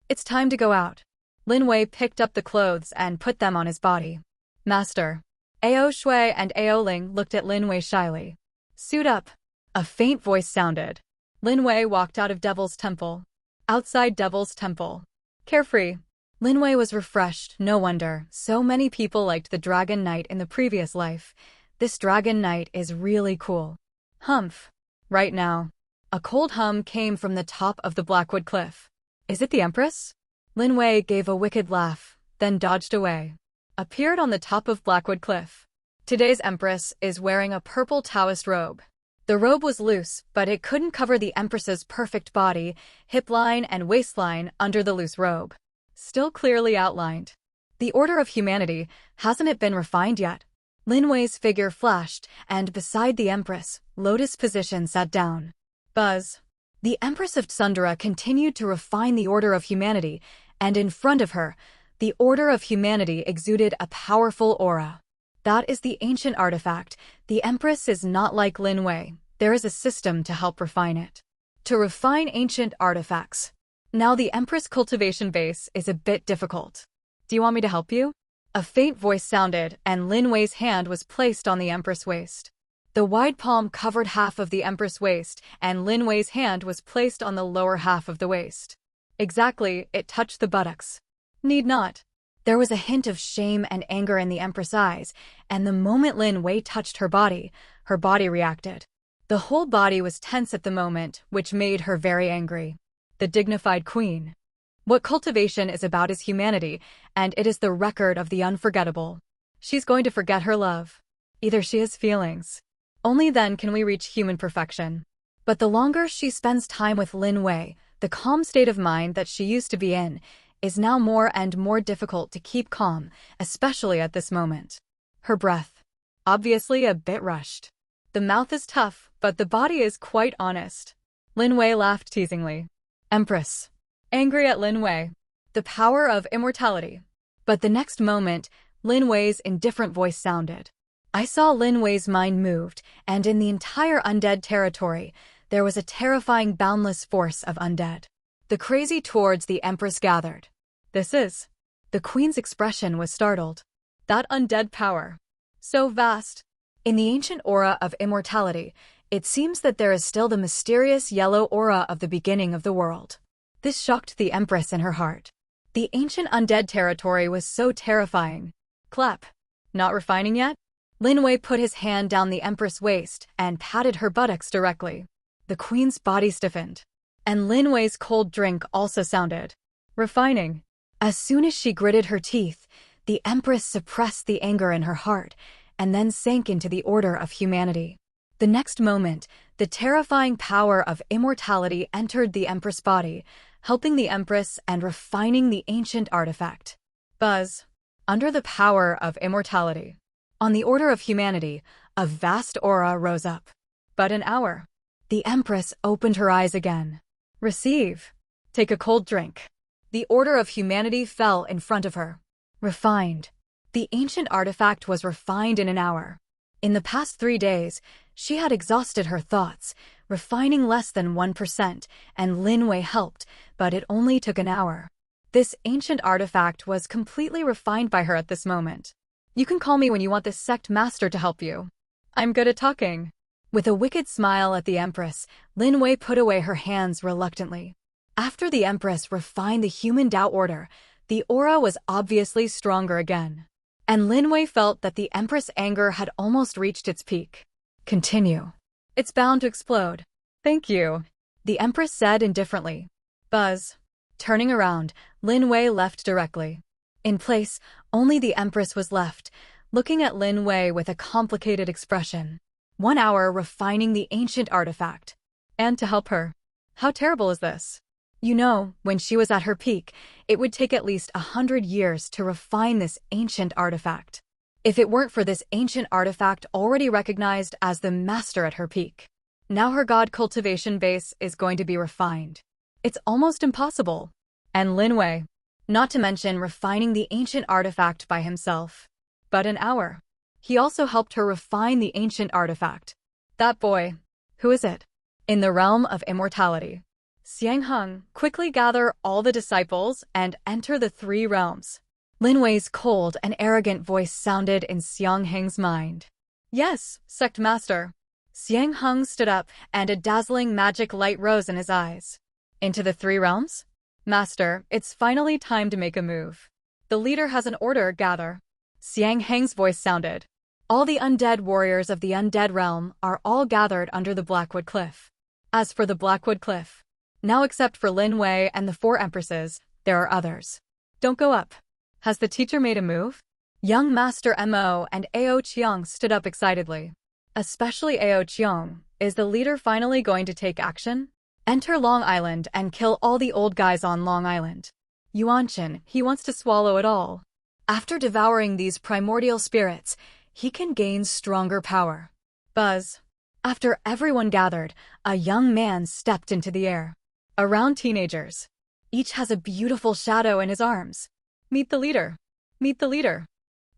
It's time to go out. Lin Wei picked up the clothes and put them on his body. Master. Ao Shui and Ao Ling looked at Lin Wei shyly. Suit up. A faint voice sounded. Lin Wei walked out of Devil's Temple. Outside Devil's Temple. Carefree. Lin Wei was refreshed, no wonder. So many people liked the Dragon Knight in the previous life. This Dragon Knight is really cool. Humph. Right now. A cold hum came from the top of the Blackwood Cliff. Is it the Empress? Lin Wei gave a wicked laugh, then dodged away. Appeared on the top of Blackwood Cliff. Today's Empress is wearing a purple Taoist robe. The robe was loose, but it couldn't cover the Empress's perfect body, hip line and waistline under the loose robe. Still clearly outlined. The order of humanity, hasn't it been refined yet? Lin Wei's figure flashed, and beside the Empress, lotus position sat down. Buzz. The Empress of Tsundere continued to refine the order of humanity, and in front of her, the order of humanity exuded a powerful aura. That is the ancient artifact. The Empress is not like Lin Wei. There is a system to help refine it. To refine ancient artifacts. Now the Empress cultivation base is a bit difficult. Do you want me to help you? A faint voice sounded, and Lin Wei's hand was placed on the Empress' waist. The wide palm covered half of the Empress' waist, and Lin Wei's hand was placed on the lower half of the waist. Exactly, it touched the buttocks. Need not. There was a hint of shame and anger in the Empress' eyes, and the moment Lin Wei touched her body reacted. The whole body was tense at the moment, which made her very angry. The dignified queen. What cultivation is about is humanity, and it is the record of the unforgettable. She's going to forget her love. Either she has feelings. Only then can we reach human perfection. But the longer she spends time with Lin Wei, the calm state of mind that she used to be in is now more and more difficult to keep calm, especially at this moment. Her breath. Obviously a bit rushed. The mouth is tough, but the body is quite honest. Lin Wei laughed teasingly. Empress. Angry at Lin Wei. The power of immortality. But the next moment, Lin Wei's indifferent voice sounded. I saw Lin Wei's mind moved, and in the entire undead territory, there was a terrifying boundless force of undead. The crazy towards the Empress gathered. This is. The queen's expression was startled. That undead power. So vast. In the ancient aura of immortality, it seems that there is still the mysterious yellow aura of the beginning of the world. This shocked the Empress in her heart. The ancient undead territory was so terrifying. Clap. Not refining yet? Lin Wei put his hand down the Empress' waist and patted her buttocks directly. The queen's body stiffened. And Lin Wei's cold drink also sounded. Refining. As soon as she gritted her teeth, the Empress suppressed the anger in her heart and then sank into the order of humanity. The next moment, the terrifying power of immortality entered the Empress' body, helping the Empress and refining the ancient artifact. Buzz. Under the power of immortality. On the order of humanity, a vast aura rose up. But an hour. The Empress opened her eyes again. Receive. Take a cold drink. The order of humanity fell in front of her. Refined. The ancient artifact was refined in an hour. In the past 3 days, she had exhausted her thoughts, refining less than 1%, and Lin Wei helped, but it only took an hour. This ancient artifact was completely refined by her at this moment. You can call me when you want this sect master to help you. I'm good at talking. With a wicked smile at the Empress, Lin Wei put away her hands reluctantly. After the Empress refined the human Tao order, the aura was obviously stronger again. And Lin Wei felt that the Empress' anger had almost reached its peak. Continue. It's bound to explode. Thank you, the Empress said indifferently. Buzz. Turning around, Lin Wei left directly. In place, only the Empress was left, looking at Lin Wei with a complicated expression. 1 hour refining the ancient artifact. And to help her. How terrible is this? You know, when she was at her peak, it would take at least 100 years to refine this ancient artifact. If it weren't for this ancient artifact already recognized as the master at her peak. Now her god cultivation base is going to be refined. It's almost impossible. And Lin Wei. Not to mention refining the ancient artifact by himself. But an hour. He also helped her refine the ancient artifact. That boy. Who is it? In the realm of immortality. Xiang Heng, quickly gather all the disciples and enter the 3 realms. Lin Wei's cold and arrogant voice sounded in Xiang Heng's mind. Yes, sect master. Xiang Heng stood up and a dazzling magic light rose in his eyes. Into the 3 realms? Master, it's finally time to make a move. The leader has an order, gather. Xiang Heng's voice sounded. All the undead warriors of the undead realm are all gathered under the Blackwood Cliff. As for the Blackwood Cliff, now except for Lin Wei and the 4 empresses, there are others. Don't go up. Has the teacher made a move? Young Master Mo and Ao Qiang stood up excitedly. Especially Ao Qiang. Is the leader finally going to take action? Enter Long Island and kill all the old guys on Long Island. Yuanchen, he wants to swallow it all. After devouring these primordial spirits, he can gain stronger power. Buzz. After everyone gathered, a young man stepped into the air. Around teenagers. Each has a beautiful shadow in his arms. Meet the leader. Meet the leader.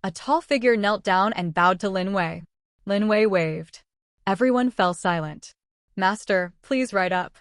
A tall figure knelt down and bowed to Lin Wei. Lin Wei waved. Everyone fell silent. Master, please ride up.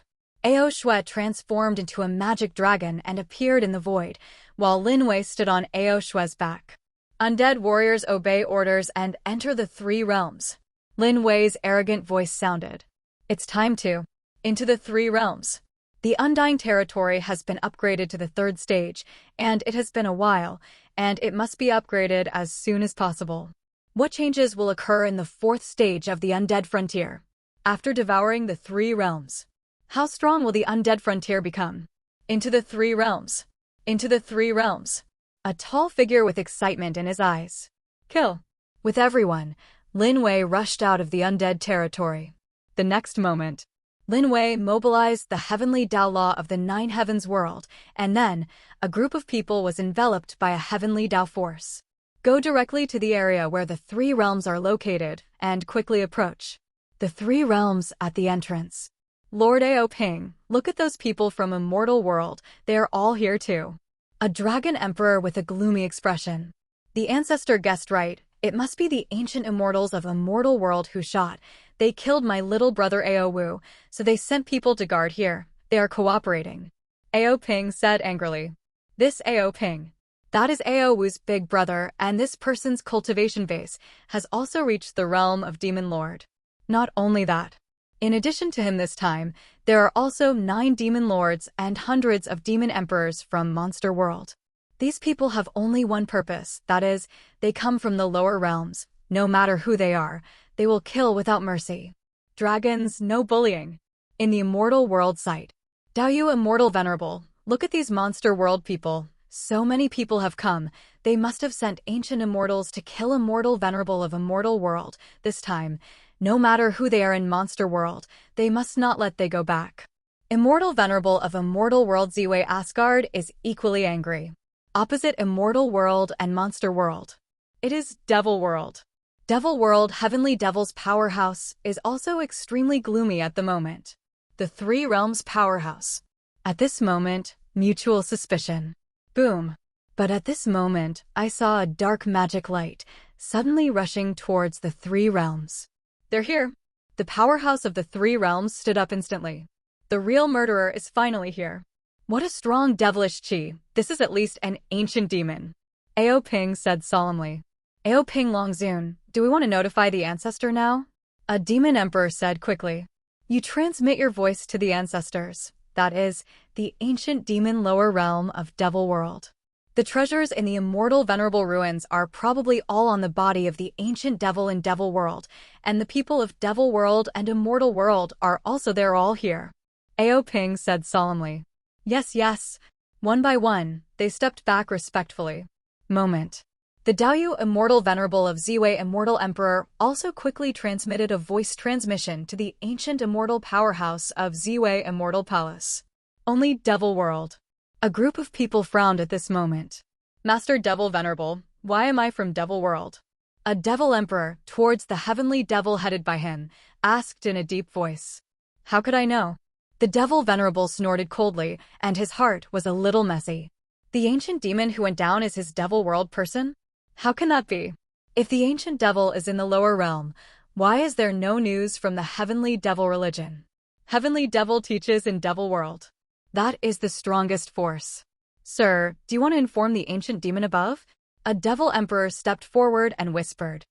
Ao Shui transformed into a magic dragon and appeared in the void, while Lin Wei stood on Ao Shui's back. Undead warriors obey orders and enter the 3 realms. Lin Wei's arrogant voice sounded. It's time to. Into the 3 realms. The Undying territory has been upgraded to the 3rd stage, and it has been a while, and it must be upgraded as soon as possible. What changes will occur in the 4th stage of the Undead Frontier? After devouring the 3 realms. How strong will the Undead Frontier become? Into the 3 realms. Into the 3 realms. A tall figure with excitement in his eyes. Kill. With everyone, Lin Wei rushed out of the Undead territory. The next moment, Lin Wei mobilized the heavenly Tao Law of the 9 heavens world, and then, a group of people was enveloped by a heavenly Tao force. Go directly to the area where the 3 realms are located, and quickly approach. The 3 realms at the entrance. Lord Ao Ping, look at those people from Immortal World, they are all here too. A dragon emperor with a gloomy expression. The ancestor guessed right, it must be the ancient immortals of Immortal World who shot. They killed my little brother Ao Wu, so they sent people to guard here. They are cooperating. Ao Ping said angrily. This Ao Ping. That is Ao Wu's big brother, and this person's cultivation base has also reached the realm of Demon Lord. Not only that. In addition to him this time, there are also 9 demon lords and hundreds of demon emperors from Monster World. These people have only one purpose, that is, they come from the lower realms. No matter who they are, they will kill without mercy. Dragons, no bullying. In the Immortal World site. Dao Yu Immortal Venerable, look at these Monster World people. So many people have come. They must have sent ancient immortals to kill immortal venerable of immortal world. This time, no matter who they are in monster world, they must not let they go back. Immortal venerable of immortal world Lin Wei Asgard is equally angry. Opposite immortal world and monster world. It is devil world. Devil world, heavenly devil's powerhouse, is also extremely gloomy at the moment. The three realms powerhouse. At this moment, mutual suspicion. Boom. But at this moment, I saw a dark magic light suddenly rushing towards the three realms. They're here. The powerhouse of the three realms stood up instantly. The real murderer is finally here. What a strong devilish chi. This is at least an ancient demon. Ao Ping said solemnly. Ao Ping Longzun, do we want to notify the ancestor now? A demon emperor said quickly. You transmit your voice to the ancestors. That is, the ancient demon lower realm of devil world. The treasures in the immortal venerable ruins are probably all on the body of the ancient devil in devil world, and the people of devil world and immortal world are also there all here. Ao Ping said solemnly. Yes, yes. One by one, they stepped back respectfully. Moment. The Daoyu Immortal Venerable of Lin Wei Immortal Emperor also quickly transmitted a voice transmission to the ancient immortal powerhouse of Lin Wei Immortal Palace. Only Devil World. A group of people frowned at this moment. Master Devil Venerable, why am I from Devil World? A Devil Emperor, towards the heavenly devil headed by him, asked in a deep voice. How could I know? The Devil Venerable snorted coldly, and his heart was a little messy. The ancient demon who went down is his Devil World person? How can that be? If the ancient devil is in the lower realm, why is there no news from the heavenly devil religion? Heavenly devil teaches in devil world. That is the strongest force. Sir, do you want to inform the ancient demon above? A devil emperor stepped forward and whispered.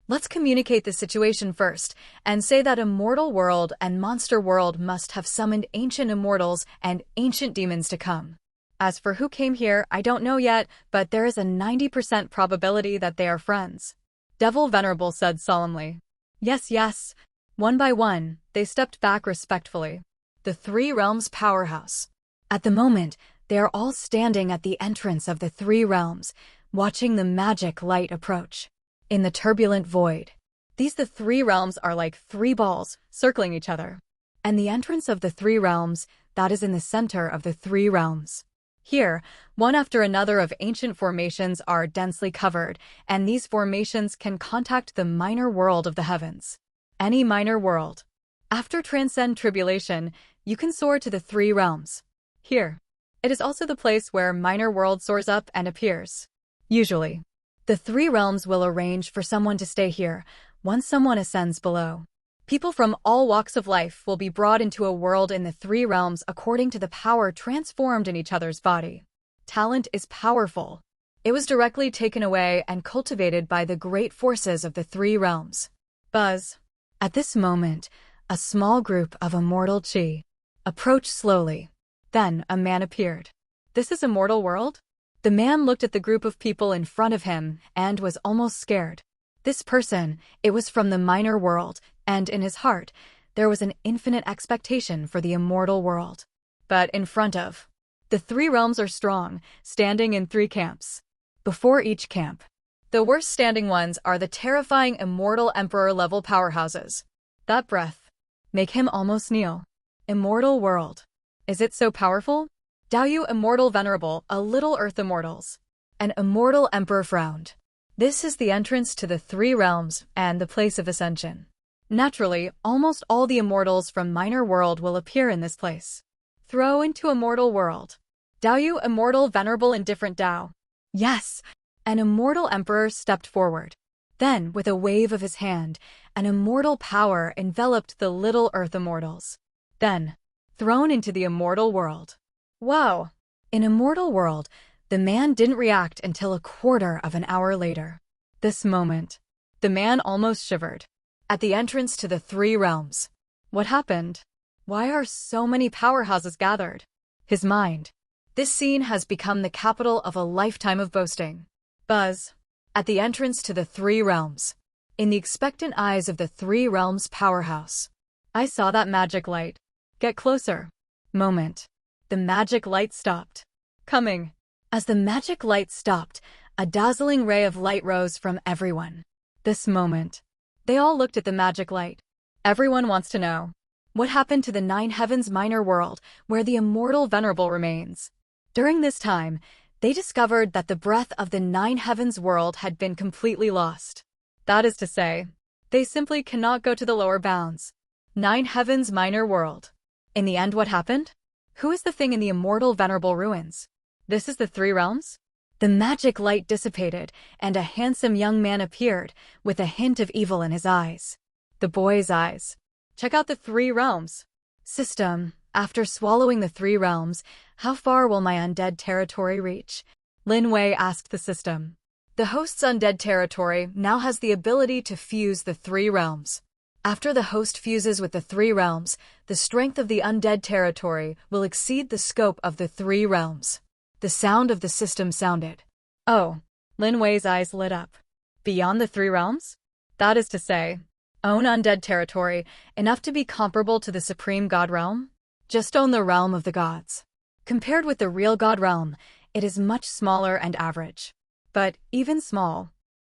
Let's communicate the situation first, and say that immortal world and monster world must have summoned ancient immortals and ancient demons to come. As for who came here, I don't know yet, but there is a 90% probability that they are friends. Devil Venerable said solemnly. Yes, yes. One by one, they stepped back respectfully. The three realms powerhouse. At the moment, they are all standing at the entrance of the three realms, watching the magic light approach. In the turbulent void, the three realms are like three balls circling each other. And the entrance of the three realms, that is in the center of the three realms. Here, one after another of ancient formations are densely covered, and these formations can contact the minor world of the heavens. Any minor world. After transcend tribulation, you can soar to the three realms. Here. It is also the place where minor world soars up and appears. Usually. The three realms will arrange for someone to stay here, once someone ascends below. People from all walks of life will be brought into a world in the three realms according to the power transformed in each other's body. Talent is powerful. It was directly taken away and cultivated by the great forces of the three realms. Buzz. At this moment, a small group of immortal chi approached slowly. Then a man appeared. This is immortal world? The man looked at the group of people in front of him and was almost scared. This person, it was from the minor world, and in his heart, there was an infinite expectation for the immortal world. But in front of, the three realms are strong, standing in three camps. Before each camp, the worst standing ones are the terrifying immortal emperor-level powerhouses. That breath, make him almost kneel. Immortal world. Is it so powerful? Daoyu Immortal Venerable, a little earth immortals. An immortal emperor frowned. This is the entrance to the three realms and the place of ascension. Naturally, almost all the immortals from minor world will appear in this place. Throw into immortal world. Daoyu Immortal Venerable Indifferent Dao. Yes! An immortal emperor stepped forward. Then, with a wave of his hand, an immortal power enveloped the little earth immortals. Then, thrown into the immortal world. Wow! In immortal world, the man didn't react until a quarter of an hour later. This moment, the man almost shivered. At the entrance to the three realms. What happened? Why are so many powerhouses gathered? His mind. This scene has become the capital of a lifetime of boasting. Buzz. At the entrance to the three realms. In the expectant eyes of the three realms powerhouse. I saw that magic light. Get closer. Moment. The magic light stopped. Coming. As the magic light stopped, a dazzling ray of light rose from everyone. This moment, they all looked at the magic light. Everyone wants to know, what happened to the Nine Heavens minor world where the immortal Venerable remains? During this time, they discovered that the breath of the Nine Heavens world had been completely lost. That is to say, they simply cannot go to the lower bounds. Nine Heavens minor world. In the end, what happened? Who is the thing in the immortal Venerable ruins? This is the Three Realms? The magic light dissipated, and a handsome young man appeared, with a hint of evil in his eyes. The boy's eyes. Check out the Three Realms. System, after swallowing the Three Realms, how far will my undead territory reach? Lin Wei asked the system. The host's undead territory now has the ability to fuse the Three Realms. After the host fuses with the Three Realms, the strength of the undead territory will exceed the scope of the Three Realms. The sound of the system sounded. Oh, Lin Wei's eyes lit up. Beyond the Three Realms? That is to say, own undead territory, enough to be comparable to the Supreme God Realm? Just own the realm of the gods. Compared with the real God Realm, it is much smaller and average. But even small,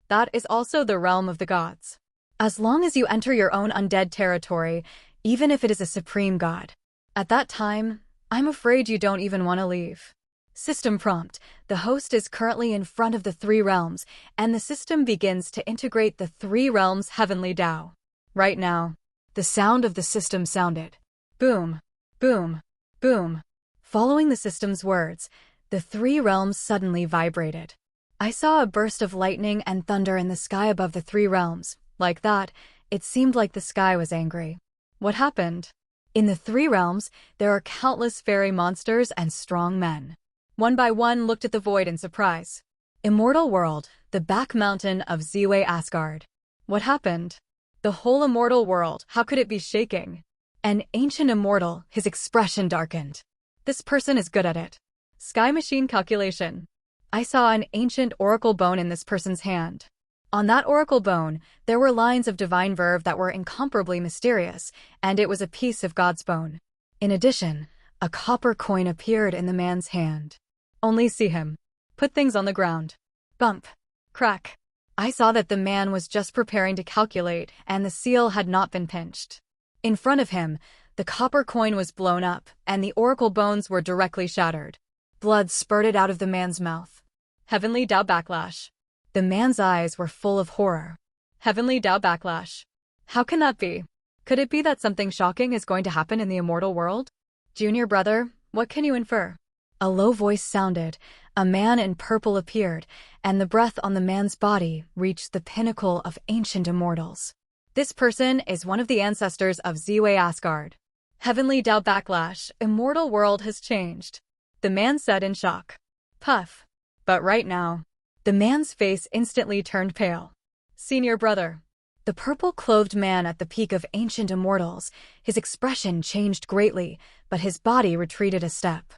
that is also the realm of the gods. As long as you enter your own undead territory, even if it is a supreme god, at that time, I'm afraid you don't even want to leave. System prompt. The host is currently in front of the Three Realms, and the system begins to integrate the Three Realms' heavenly Tao. Right now, the sound of the system sounded. Boom, boom, boom. Following the system's words, the Three Realms suddenly vibrated. I saw a burst of lightning and thunder in the sky above the Three Realms. Like that, it seemed like the sky was angry. What happened? In the Three Realms, there are countless fairy monsters and strong men. One by one looked at the void in surprise. Immortal world, the back mountain of Ziwei Asgard. What happened? The whole immortal world, how could it be shaking? An ancient immortal, his expression darkened. This person is good at it. Sky machine calculation. I saw an ancient oracle bone in this person's hand. On that oracle bone, there were lines of divine verve that were incomparably mysterious, and it was a piece of God's bone. In addition, a copper coin appeared in the man's hand. Only see him. Put things on the ground. Bump. Crack. I saw that the man was just preparing to calculate, and the seal had not been pinched. In front of him, the copper coin was blown up, and the oracle bones were directly shattered. Blood spurted out of the man's mouth. Heavenly Tao backlash. The man's eyes were full of horror. Heavenly Tao backlash. How can that be? Could it be that something shocking is going to happen in the immortal world? Junior brother, what can you infer? A low voice sounded, a man in purple appeared, and the breath on the man's body reached the pinnacle of ancient immortals. This person is one of the ancestors of Ziwei Asgard. Heavenly Tao backlash, immortal world has changed. The man said in shock. Puff. But right now, the man's face instantly turned pale. Senior brother. The purple-clothed man at the peak of ancient immortals, his expression changed greatly, but his body retreated a step.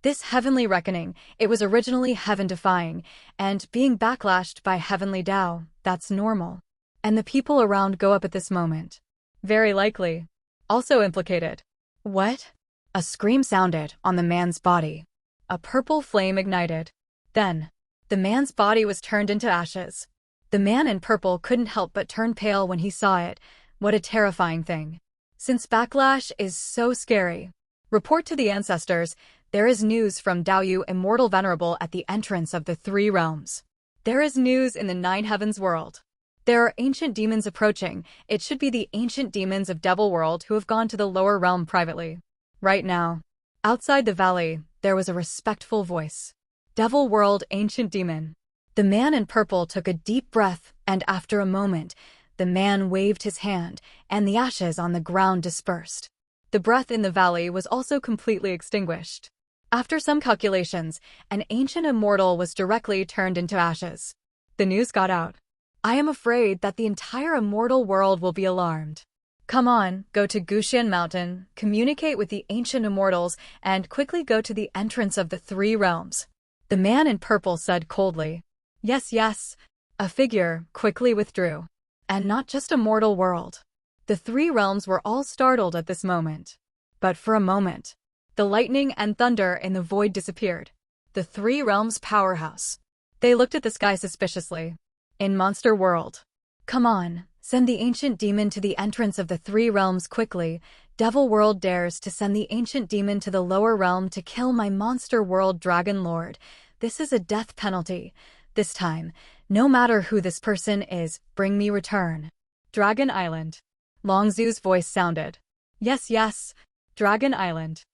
This heavenly reckoning, it was originally heaven-defying, and being backlashed by heavenly Tao, that's normal. And the people around go up at this moment. Very likely. Also implicated. What? A scream sounded on the man's body. A purple flame ignited. Then, the man's body was turned into ashes. The man in purple couldn't help but turn pale when he saw it. What a terrifying thing. Since backlash is so scary, report to the ancestors, there is news from Daoyu Immortal Venerable at the entrance of the Three Realms. There is news in the Nine Heavens world. There are ancient demons approaching. It should be the ancient demons of Devil World who have gone to the lower realm privately. Right now, outside the valley, there was a respectful voice. Devil World Ancient Demon. The man in purple took a deep breath, and after a moment, the man waved his hand, and the ashes on the ground dispersed. The breath in the valley was also completely extinguished. After some calculations, an ancient immortal was directly turned into ashes. The news got out. I am afraid that the entire immortal world will be alarmed. Come on, go to Gushan Mountain, communicate with the ancient immortals, and quickly go to the entrance of the Three Realms. The man in purple said coldly. Yes, yes. A figure quickly withdrew. And not just a mortal world. The Three Realms were all startled at this moment. But for a moment, the lightning and thunder in the void disappeared. the Three Realms powerhouse. They looked at the sky suspiciously. In Monster World. Come on, send the ancient demon to the entrance of the Three Realms quickly. Devil World dares to send the ancient demon to the lower realm to kill my Monster World Dragon Lord. This is a death penalty. This time, no matter who this person is, bring me return. Dragon Island. Longzhu's voice sounded. Yes, yes. Dragon Island.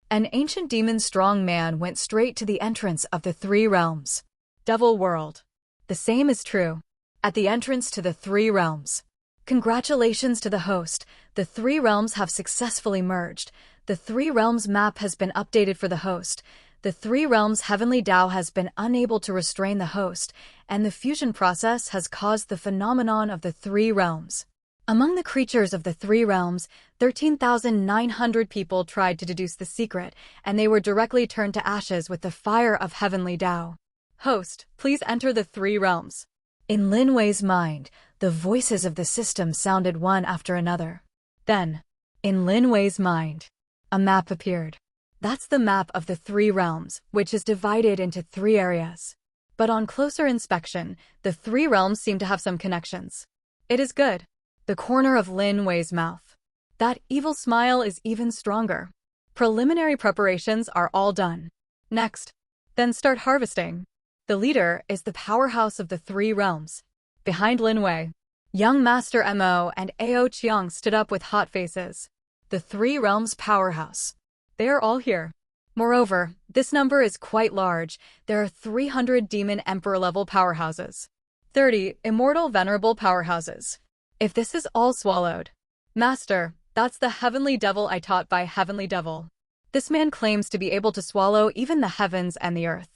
An ancient demon strong man went straight to the entrance of the Three Realms. Devil World. The same is true. At the entrance to the Three Realms. Congratulations to the host. The Three Realms have successfully merged. The Three Realms map has been updated for the host. The Three Realms Heavenly Tao has been unable to restrain the host, and the fusion process has caused the phenomenon of the Three Realms. Among the creatures of the Three Realms, 13,900 people tried to deduce the secret, and they were directly turned to ashes with the fire of Heavenly Tao. Host, please enter the Three Realms. In Lin Wei's mind, the voices of the system sounded one after another. Then, in Lin Wei's mind, a map appeared. That's the map of the Three Realms, which is divided into 3 areas. But on closer inspection, the 3 realms seem to have some connections. It is good. The corner of Lin Wei's mouth. That evil smile is even stronger. Preliminary preparations are all done. Next. Then start harvesting. The leader is the powerhouse of the 3 realms. Behind Lin Wei, young Master Mo and Ao Chiang stood up with hot faces. The 3 realms powerhouse. They are all here. Moreover, this number is quite large. There are 300 demon emperor level powerhouses. 30 immortal venerable powerhouses. If this is all swallowed. Master, that's the heavenly devil I taught by heavenly devil. This man claims to be able to swallow even the heavens and the earth.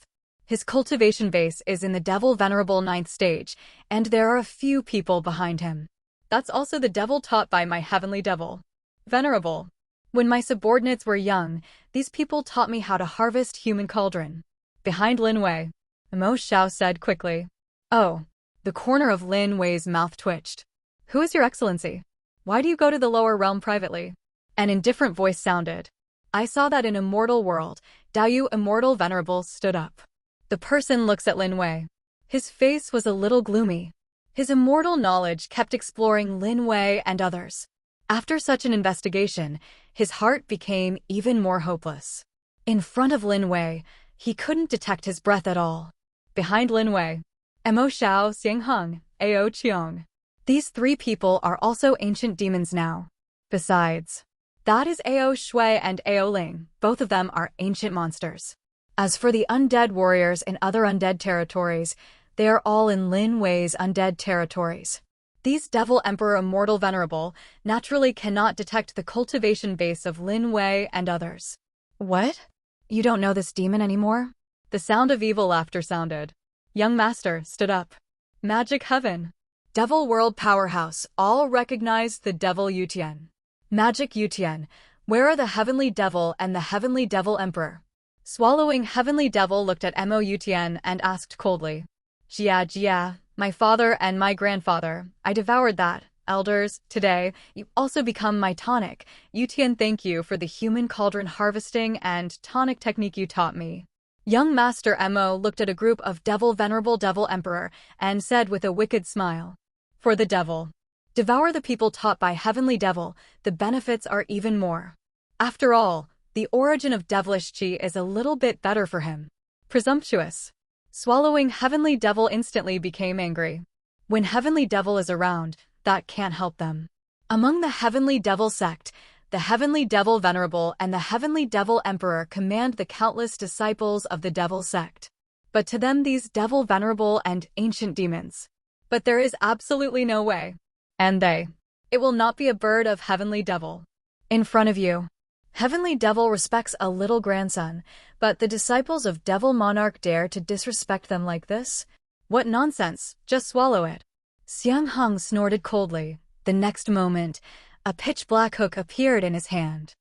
His cultivation base is in the devil venerable 9th stage, and there are a few people behind him. That's also the devil taught by my heavenly devil. Venerable. When my subordinates were young, these people taught me how to harvest human cauldron. Behind Lin Wei, Mo Xiao said quickly. Oh. The corner of Lin Wei's mouth twitched. Who is your excellency? Why do you go to the lower realm privately? An indifferent voice sounded. I saw that in Immortal World, Daoyu Immortal Venerable stood up. The person looks at Lin Wei. His face was a little gloomy. His immortal knowledge kept exploring Lin Wei and others. After such an investigation, his heart became even more hopeless. In front of Lin Wei, he couldn't detect his breath at all. Behind Lin Wei, Mo Xiao, Xiang Heng, Ao Chiang. These 3 people are also ancient demons now. Besides, that is Ao Shui and Ao Ling. Both of them are ancient monsters. As for the undead warriors in other undead territories, they are all in Lin Wei's undead territories. These Devil Emperor Immortal Venerable naturally cannot detect the cultivation base of Lin Wei and others. What? You don't know this demon anymore? The sound of evil laughter sounded. Young Master stood up. Magic Heaven. Devil World Powerhouse all recognized the Devil Yutian. Magic Yutian, where are the Heavenly Devil and the Heavenly Devil Emperor? Swallowing Heavenly Devil looked at Mo Yutian and asked coldly. Jia, my father and my grandfather, I devoured that. Elders, today, you also become my tonic. Yutian, thank you for the human cauldron harvesting and tonic technique you taught me. Young Master Mo looked at a group of Devil Venerable Devil Emperor and said with a wicked smile. For the devil. Devour the people taught by Heavenly Devil, the benefits are even more. After all, the origin of devilish chi is a little bit better for him. Presumptuous. Swallowing Heavenly Devil instantly became angry. When Heavenly Devil is around, that can't help them. Among the Heavenly Devil sect, the Heavenly Devil Venerable and the Heavenly Devil Emperor command the countless disciples of the Devil sect. But to them these Devil Venerable and ancient demons. But there is absolutely no way. And it will not be a bird of Heavenly Devil. In front of you. Heavenly Devil respects a little grandson, but the disciples of Devil Monarch dare to disrespect them like this? What nonsense, just swallow it. Xiang Heng snorted coldly. The next moment, a pitch-black hook appeared in his hand.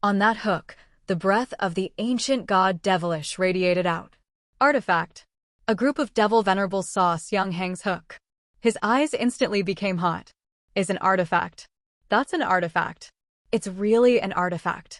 On that hook, the breath of the ancient god Devilish radiated out. Artifact. A group of Devil Venerables saw Xiang Heng's hook. His eyes instantly became hot. Is an artifact. That's an artifact. It's really an artifact.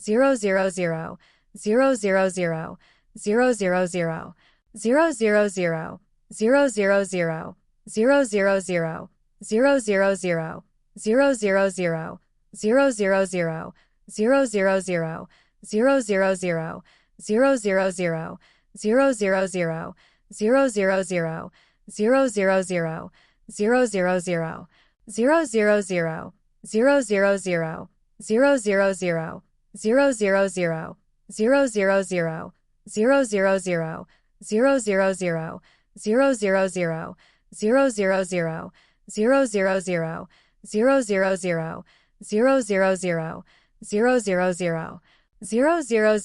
0 0 0 0 0 0 0 0 0 0 0 0 0 0 0 0 0 0 0 0 0 0 0 0 0 0 0 0 0 0 0 0 0 0 0 0 0 0 0 0 0 0 0 0 0 0 0 0 0 0 0 0 0 0 0 0 0 0 0 0 0 0 0 0 0 0 0 0 0 0 0 0 0 0 0 0 0 0 0 0 0 0 0 0 0 0 0 0 0 0 0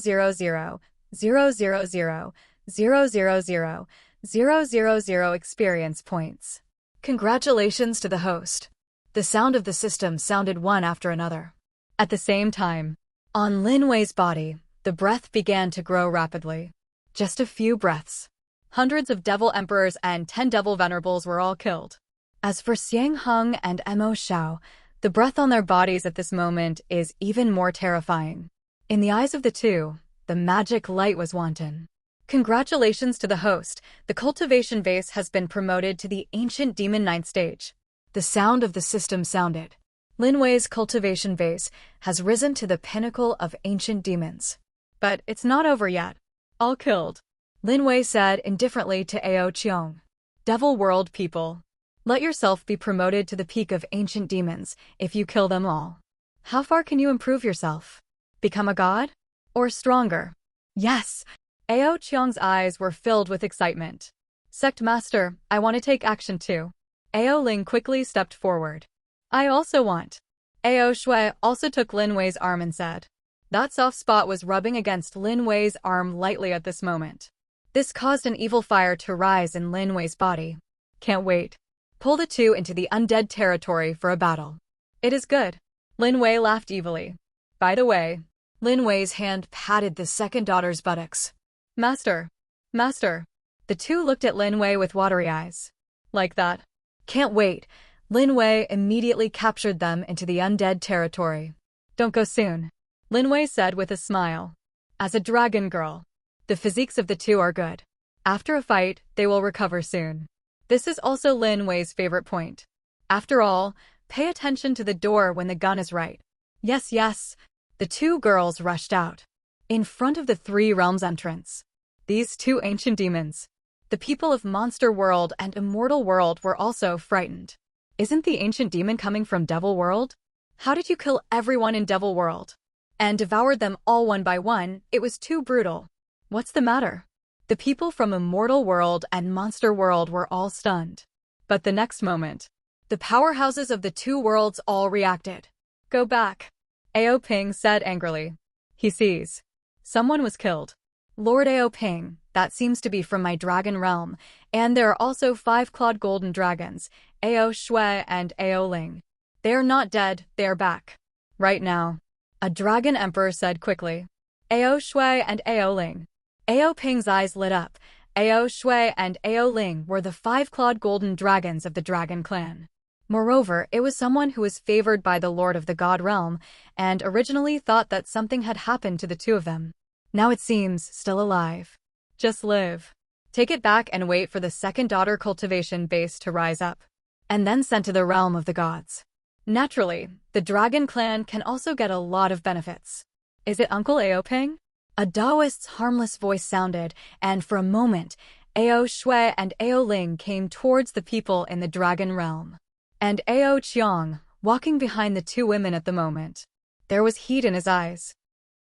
0 0 0 0 0 0 0 0 0 0 0 0 0 0 experience points. Congratulations to the host. The sound of the system sounded one after another. At the same time, on Lin Wei's body, the breath began to grow rapidly. Just a few breaths. Hundreds of devil emperors and 10 devil venerables were all killed. As for Xiang Heng and Mo Xiao, the breath on their bodies at this moment is even more terrifying. In the eyes of the two, the magic light was wanton. Congratulations to the host. The cultivation vase has been promoted to the ancient demon 9th stage. The sound of the system sounded. Lin Wei's cultivation vase has risen to the pinnacle of ancient demons. But it's not over yet. All killed. Lin Wei said indifferently to Ao Qiong. Devil world people. Let yourself be promoted to the peak of ancient demons if you kill them all. How far can you improve yourself? Become a god? Or stronger? Yes! Ao Qiong's eyes were filled with excitement. Sect Master, I want to take action too. Ao Ling quickly stepped forward. I also want. Ao Shui also took Lin Wei's arm and said. That soft spot was rubbing against Lin Wei's arm lightly at this moment. This caused an evil fire to rise in Lin Wei's body. Can't wait. Pull the two into the undead territory for a battle. It is good. Lin Wei laughed evilly. By the way, Lin Wei's hand patted the second daughter's buttocks. Master. Master. The two looked at Lin Wei with watery eyes. Like that. Can't wait. Lin Wei immediately captured them into the undead territory. Don't go soon. Lin Wei said with a smile. As a dragon girl, the physiques of the two are good. After a fight, they will recover soon. This is also Lin Wei's favorite point. After all, pay attention to the door when the gun is right. Yes, yes. The two girls rushed out. In front of the Three Realms entrance. These two ancient demons. The people of Monster World and Immortal World were also frightened. Isn't the ancient demon coming from Devil World? How did you kill everyone in Devil World? And devoured them all one by one? It was too brutal. What's the matter? The people from Immortal World and Monster World were all stunned. But the next moment, the powerhouses of the two worlds all reacted. Go back. Ao Ping said angrily. He sees. Someone was killed. Lord Ao Ping, that seems to be from my dragon realm, and there are also 5-clawed golden dragons, Ao Shui and Ao Ling. They are not dead, they are back. Right now. A dragon emperor said quickly. Ao Shui and Ao Ling. Ao Ping's eyes lit up. Ao Shui and Ao Ling were the 5-clawed golden dragons of the dragon clan. Moreover, it was someone who was favored by the Lord of the God realm, and originally thought that something had happened to the two of them. Now it seems still alive. Just live. Take it back and wait for the second daughter cultivation base to rise up. And then sent to the realm of the gods. Naturally, the dragon clan can also get a lot of benefits. Is it Uncle Ao Ping? A Taoist's harmless voice sounded, and for a moment, Ao Shui and Ao Ling came towards the people in the dragon realm. And Ao Qiong, walking behind the two women at the moment. There was heat in his eyes.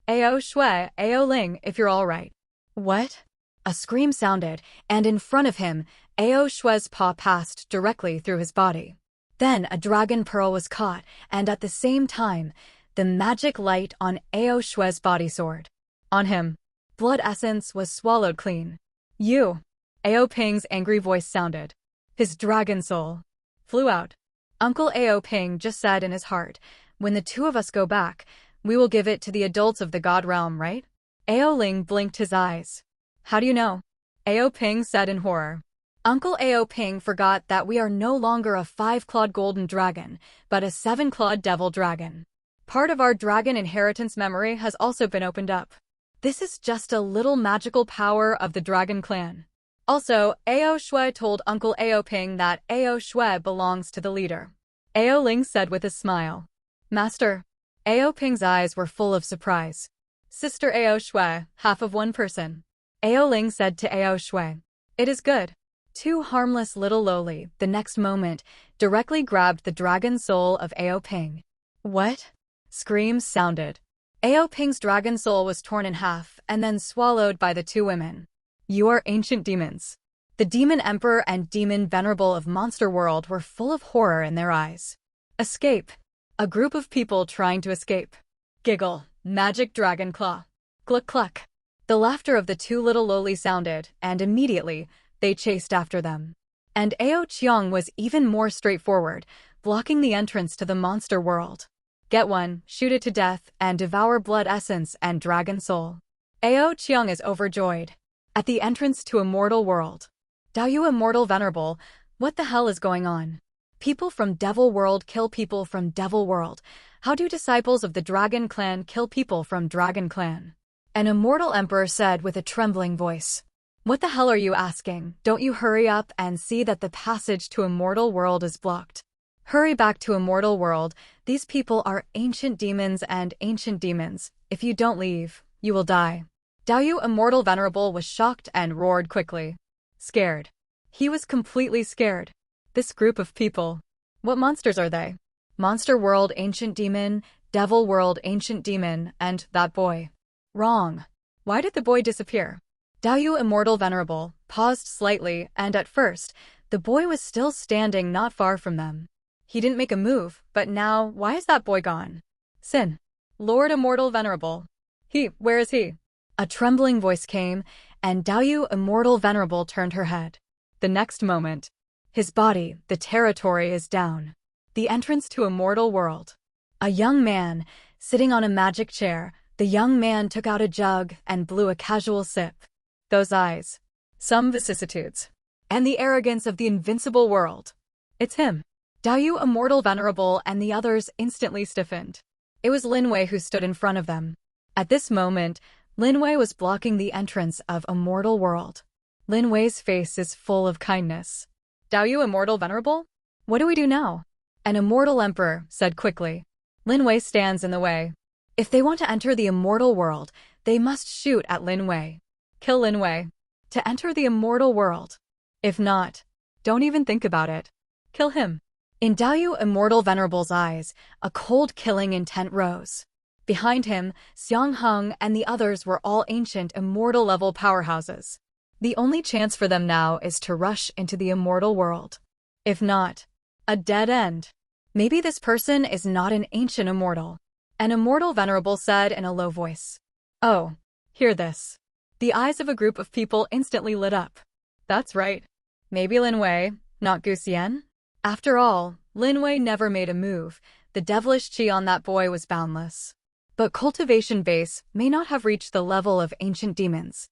Ao Shui, Ao Ling, if you're all right. What? A scream sounded, and in front of him, Ao Shui's paw passed directly through his body. Then a dragon pearl was caught, and at the same time, the magic light on Ao Shui's body soared. On him, blood essence was swallowed clean. You! Ao Ping's angry voice sounded. His dragon soul flew out. Uncle Ao Ping just said in his heart, when the two of us go back, we will give it to the adults of the God realm, right? Ao Ling blinked his eyes. How do you know? Ao Ping said in horror. Uncle Ao Ping forgot that we are no longer a 5-clawed golden dragon, but a 7-clawed devil dragon. Part of our dragon inheritance memory has also been opened up. This is just a little magical power of the dragon clan. Also, Ao Shui told Uncle Ao Ping that Ao Shui belongs to the leader. Ao Ling said with a smile. Master. Ao Ping's eyes were full of surprise. Sister Ao Shui, half of one person. Ao Ling said to Ao Shui. It is good. Two harmless little lowly, the next moment, directly grabbed the dragon soul of Ao Ping. What? Screams sounded. Ao Ping's dragon soul was torn in half and then swallowed by the two women. You are ancient demons. The demon emperor and demon venerable of Monster World were full of horror in their eyes. Escape. A group of people trying to escape. Giggle. Magic dragon claw. Gluck cluck. The laughter of the two little lowly sounded, and immediately, they chased after them. And Ao Qiang was even more straightforward, blocking the entrance to the Monster World. Get one, shoot it to death, and devour blood essence and dragon soul. Ao Qiang is overjoyed. At the entrance to Immortal World. Daoyu Immortal Venerable, what the hell is going on? People from Devil World kill people from Devil World. How do disciples of the Dragon Clan kill people from Dragon Clan? An immortal emperor said with a trembling voice. What the hell are you asking? Don't you hurry up and see that the passage to Immortal World is blocked? Hurry back to Immortal World. These people are ancient demons and ancient demons. If you don't leave, you will die. Daoyu Immortal Venerable was shocked and roared quickly. Scared. He was completely scared. This group of people. What monsters are they? Monster World Ancient Demon, Devil World Ancient Demon, and that boy. Wrong. Why did the boy disappear? Daoyu Immortal Venerable paused slightly, and at first, the boy was still standing not far from them. He didn't make a move, but now, why is that boy gone? Sin. Lord Immortal Venerable. Where is he? A trembling voice came, and Daoyu Immortal Venerable turned her head. The next moment, his body, the territory is down. The entrance to Immortal World. A young man, sitting on a magic chair, the young man took out a jug and blew a casual sip. Those eyes. Some vicissitudes. And the arrogance of the Invincible World. It's him. Daoyu Immortal Venerable and the others instantly stiffened. It was Lin Wei who stood in front of them. At this moment, Lin Wei was blocking the entrance of Immortal World. Lin Wei's face is full of kindness. Daoyu Immortal Venerable? What do we do now? An immortal emperor said quickly. Lin Wei stands in the way. If they want to enter the Immortal World, they must shoot at Lin Wei. Kill Lin Wei. To enter the Immortal World. If not, don't even think about it. Kill him. In Daoyu Immortal Venerable's eyes, a cold killing intent rose. Behind him, Xiang Heng and the others were all ancient immortal-level powerhouses. The only chance for them now is to rush into the Immortal World. If not, a dead end. Maybe this person is not an ancient immortal. An immortal venerable said in a low voice. Oh, hear this. The eyes of a group of people instantly lit up. That's right. Maybe Lin Wei, not Gu Xian? After all, Lin Wei never made a move. The devilish chi on that boy was boundless. But cultivation base may not have reached the level of ancient demons.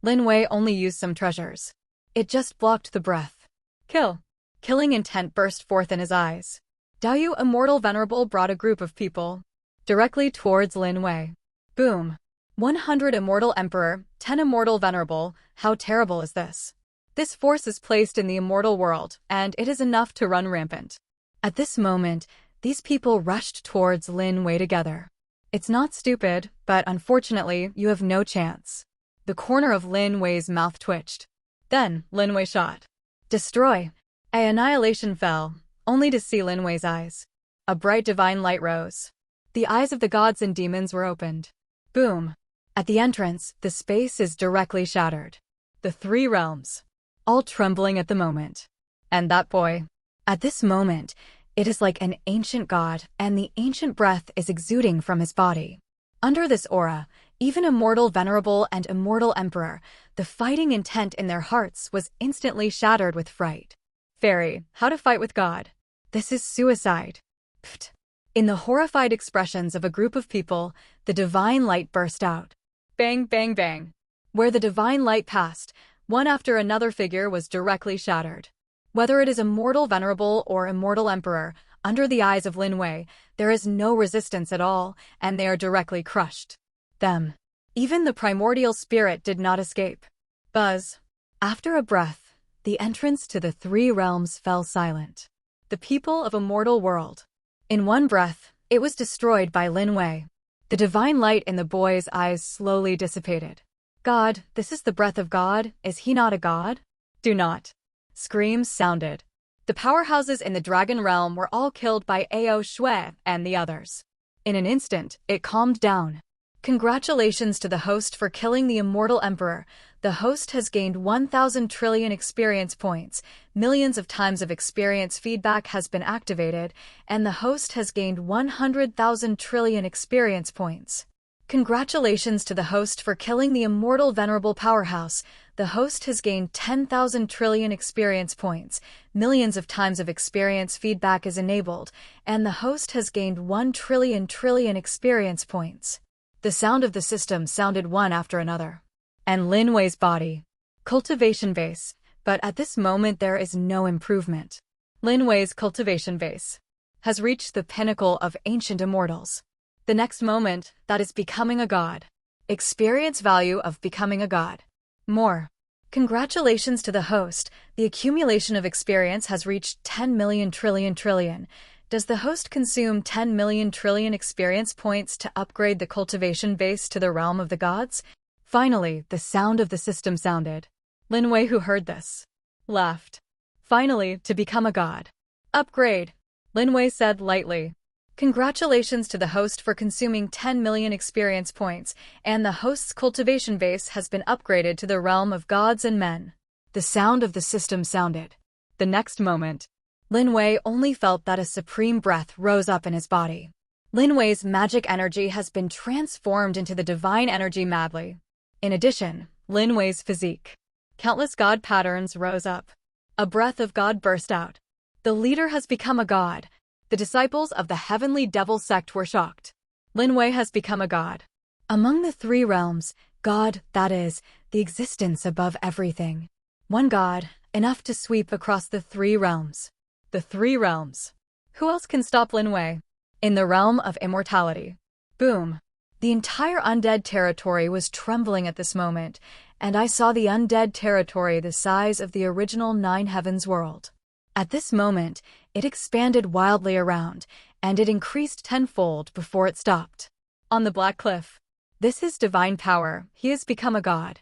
Lin Wei only used some treasures. It just blocked the breath. Kill. Killing intent burst forth in his eyes. Daoyu Immortal Venerable brought a group of people directly towards Lin Wei. Boom. 100 Immortal Emperor, 10 Immortal Venerable. How terrible is this? This force is placed in the Immortal World, and it is enough to run rampant. At this moment, these people rushed towards Lin Wei together. It's not stupid, but unfortunately, you have no chance. The corner of Lin Wei's mouth twitched. Then, Lin Wei shot. Destroy. A annihilation fell, only to see Lin Wei's eyes. A bright divine light rose. The eyes of the gods and demons were opened. Boom. At the entrance, the space is directly shattered. The three realms. All trembling at the moment. And that boy. At this moment, it is like an ancient god, and the ancient breath is exuding from his body. Under this aura, even Immortal Venerable and Immortal Emperor, the fighting intent in their hearts was instantly shattered with fright. Fairy, how to fight with God. This is suicide. Pfft. In the horrified expressions of a group of people, the divine light burst out. Bang, bang, bang. Where the divine light passed, one after another figure was directly shattered. Whether it is Immortal Venerable or Immortal Emperor, Under the eyes of Lin Wei, there is no resistance at all, and they are directly crushed. Them. Even the primordial spirit did not escape. Buzz. After a breath, the entrance to the three realms fell silent. The people of a mortal world. In one breath, it was destroyed by Lin Wei. The divine light in the boy's eyes slowly dissipated. God, this is the breath of God, is he not a god? Do not. Screams sounded. The powerhouses in the dragon realm were all killed by Ao Shui and the others. In an instant, it calmed down. Congratulations to the host for killing the immortal emperor. The host has gained 1,000 trillion experience points. Millions of times of experience feedback has been activated, and the host has gained 100,000 trillion experience points. Congratulations to the host for killing the immortal venerable powerhouse. The host has gained 10,000 trillion experience points. Millions of times of experience feedback is enabled, and the host has gained 1 trillion experience points. The sound of the system sounded one after another. And Lin Wei's body. Cultivation base. But at this moment there is no improvement. Lin Wei's cultivation base has reached the pinnacle of ancient immortals. The next moment, that is becoming a god. Experience value of becoming a god. More. Congratulations to the host. The accumulation of experience has reached 10 million trillion. Does the host consume 10 million trillion experience points to upgrade the cultivation base to the realm of the gods? Finally, the sound of the system sounded. Lin Wei, who heard this, laughed. Finally, to become a god. Upgrade. Lin Wei said lightly. Congratulations to the host for consuming 10 million experience points, and the host's cultivation base has been upgraded to the realm of gods and men. The sound of the system sounded. The next moment, Lin Wei only felt that a supreme breath rose up in his body. Lin Wei's magic energy has been transformed into the divine energy madly. In addition, Lin Wei's physique. Countless god patterns rose up. A breath of God burst out. The leader has become a god. The disciples of the heavenly devil sect were shocked. Lin Wei has become a god. Among the three realms, God, that is, the existence above everything. One god, enough to sweep across the three realms. The three realms. Who else can stop Lin Wei? In the realm of immortality. Boom. The entire undead territory was trembling at this moment, and I saw the undead territory the size of the original Nine Heavens world. At this moment, it expanded wildly around, and it increased tenfold before it stopped. On the Black Cliff. This is divine power, he has become a god.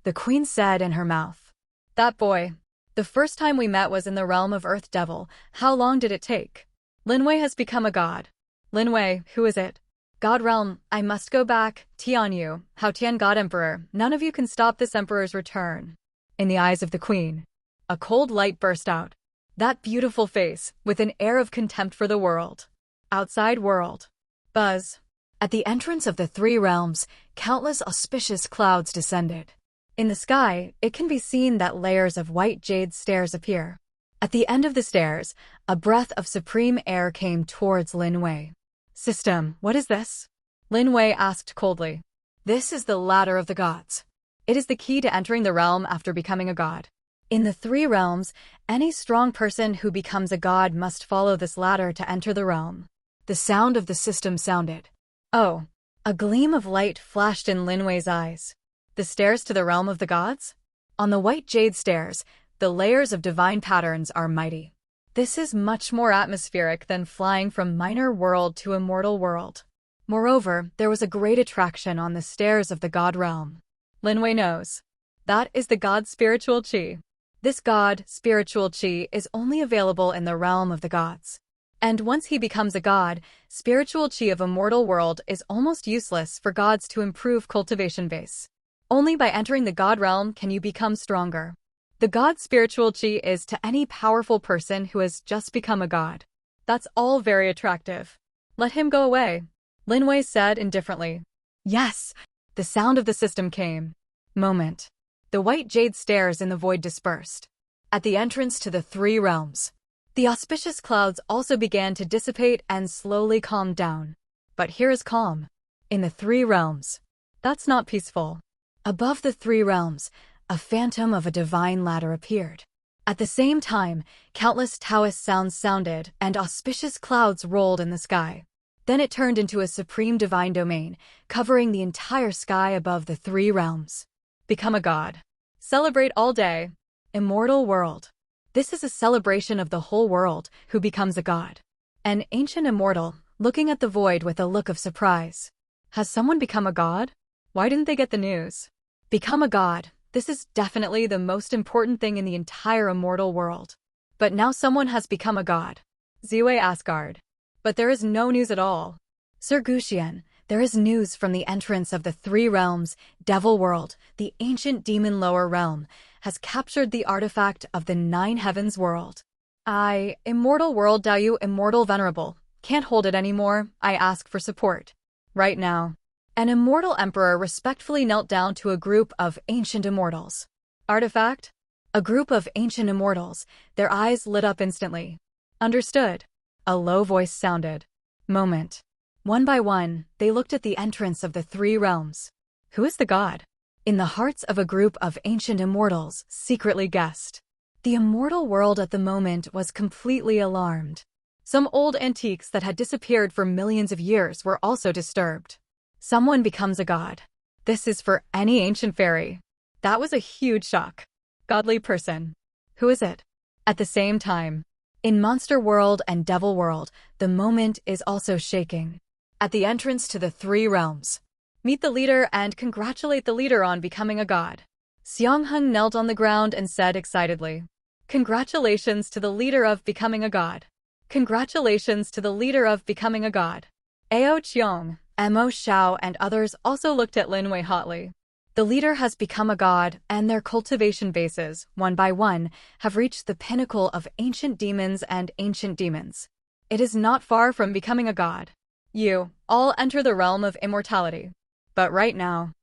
The queen said in her mouth. That boy. The first time we met was in the realm of Earth Devil. How long did it take? Lin Wei has become a god. Lin Wei, who is it? God realm, I must go back. Tianyu, Hao Tian God Emperor, none of you can stop this emperor's return. In the eyes of the queen, a cold light burst out. That beautiful face, with an air of contempt for the world. Outside world. Buzz. At the entrance of the three realms, countless auspicious clouds descended. In the sky, it can be seen that layers of white jade stairs appear. At the end of the stairs, a breath of supreme air came towards Lin Wei. System, what is this? Lin Wei asked coldly. This is the ladder of the gods. It is the key to entering the realm after becoming a god. In the three realms, any strong person who becomes a god must follow this ladder to enter the realm. The sound of the system sounded. Oh, a gleam of light flashed in Lin Wei's eyes. The stairs to the realm of the gods? On the white jade stairs, the layers of divine patterns are mighty. This is much more atmospheric than flying from minor world to immortal world. Moreover, there was a great attraction on the stairs of the god realm. Lin Wei knows. That is the god's spiritual qi. This god, spiritual qi, is only available in the realm of the gods. And once he becomes a god, spiritual qi of a mortal world is almost useless for gods to improve cultivation base. Only by entering the god realm can you become stronger. The god's spiritual qi is to any powerful person who has just become a god. That's all very attractive. Let him go away, Lin Wei said indifferently. Yes, the sound of the system came. Moment. The white jade stairs in the void dispersed. At the entrance to the three realms, the auspicious clouds also began to dissipate and slowly calmed down. But here is calm. In the three realms. That's not peaceful. Above the three realms, a phantom of a divine ladder appeared. At the same time, countless Taoist sounds sounded, and auspicious clouds rolled in the sky. Then it turned into a supreme divine domain, covering the entire sky above the three realms. Become a god. Celebrate all day. Immortal world. This is a celebration of the whole world who becomes a god. An ancient immortal, looking at the void with a look of surprise. Has someone become a god? Why didn't they get the news? Become a god. This is definitely the most important thing in the entire immortal world. But now someone has become a god. Ziwei Asgard. But there is no news at all. Sir Guxian, there is news from the entrance of the three realms. Devil world, the ancient demon lower realm, has captured the artifact of the nine heavens world. Immortal world Dao immortal venerable, can't hold it anymore, I ask for support. Right now. An immortal emperor respectfully knelt down to a group of ancient immortals. Artifact? A group of ancient immortals, their eyes lit up instantly. Understood. A low voice sounded. Moment. One by one, they looked at the entrance of the three realms. Who is the god? In the hearts of a group of ancient immortals, secretly guessed. The immortal world at the moment was completely alarmed. Some old antiques that had disappeared for millions of years were also disturbed. Someone becomes a god. This is for any ancient fairy. That was a huge shock. Godly person. Who is it? At the same time, in Monster World and Devil World, the moment is also shaking. At the entrance to the three realms. Meet the leader and congratulate the leader on becoming a god. Xiangheng knelt on the ground and said excitedly, Congratulations to the leader of becoming a god. Congratulations to the leader of becoming a god. Ao Qiong, Mo Xiao and others also looked at Lin Wei hotly. The leader has become a god, and their cultivation bases, one by one, have reached the pinnacle of ancient demons and ancient demons. It is not far from becoming a god. You all enter the realm of immortality. But right now,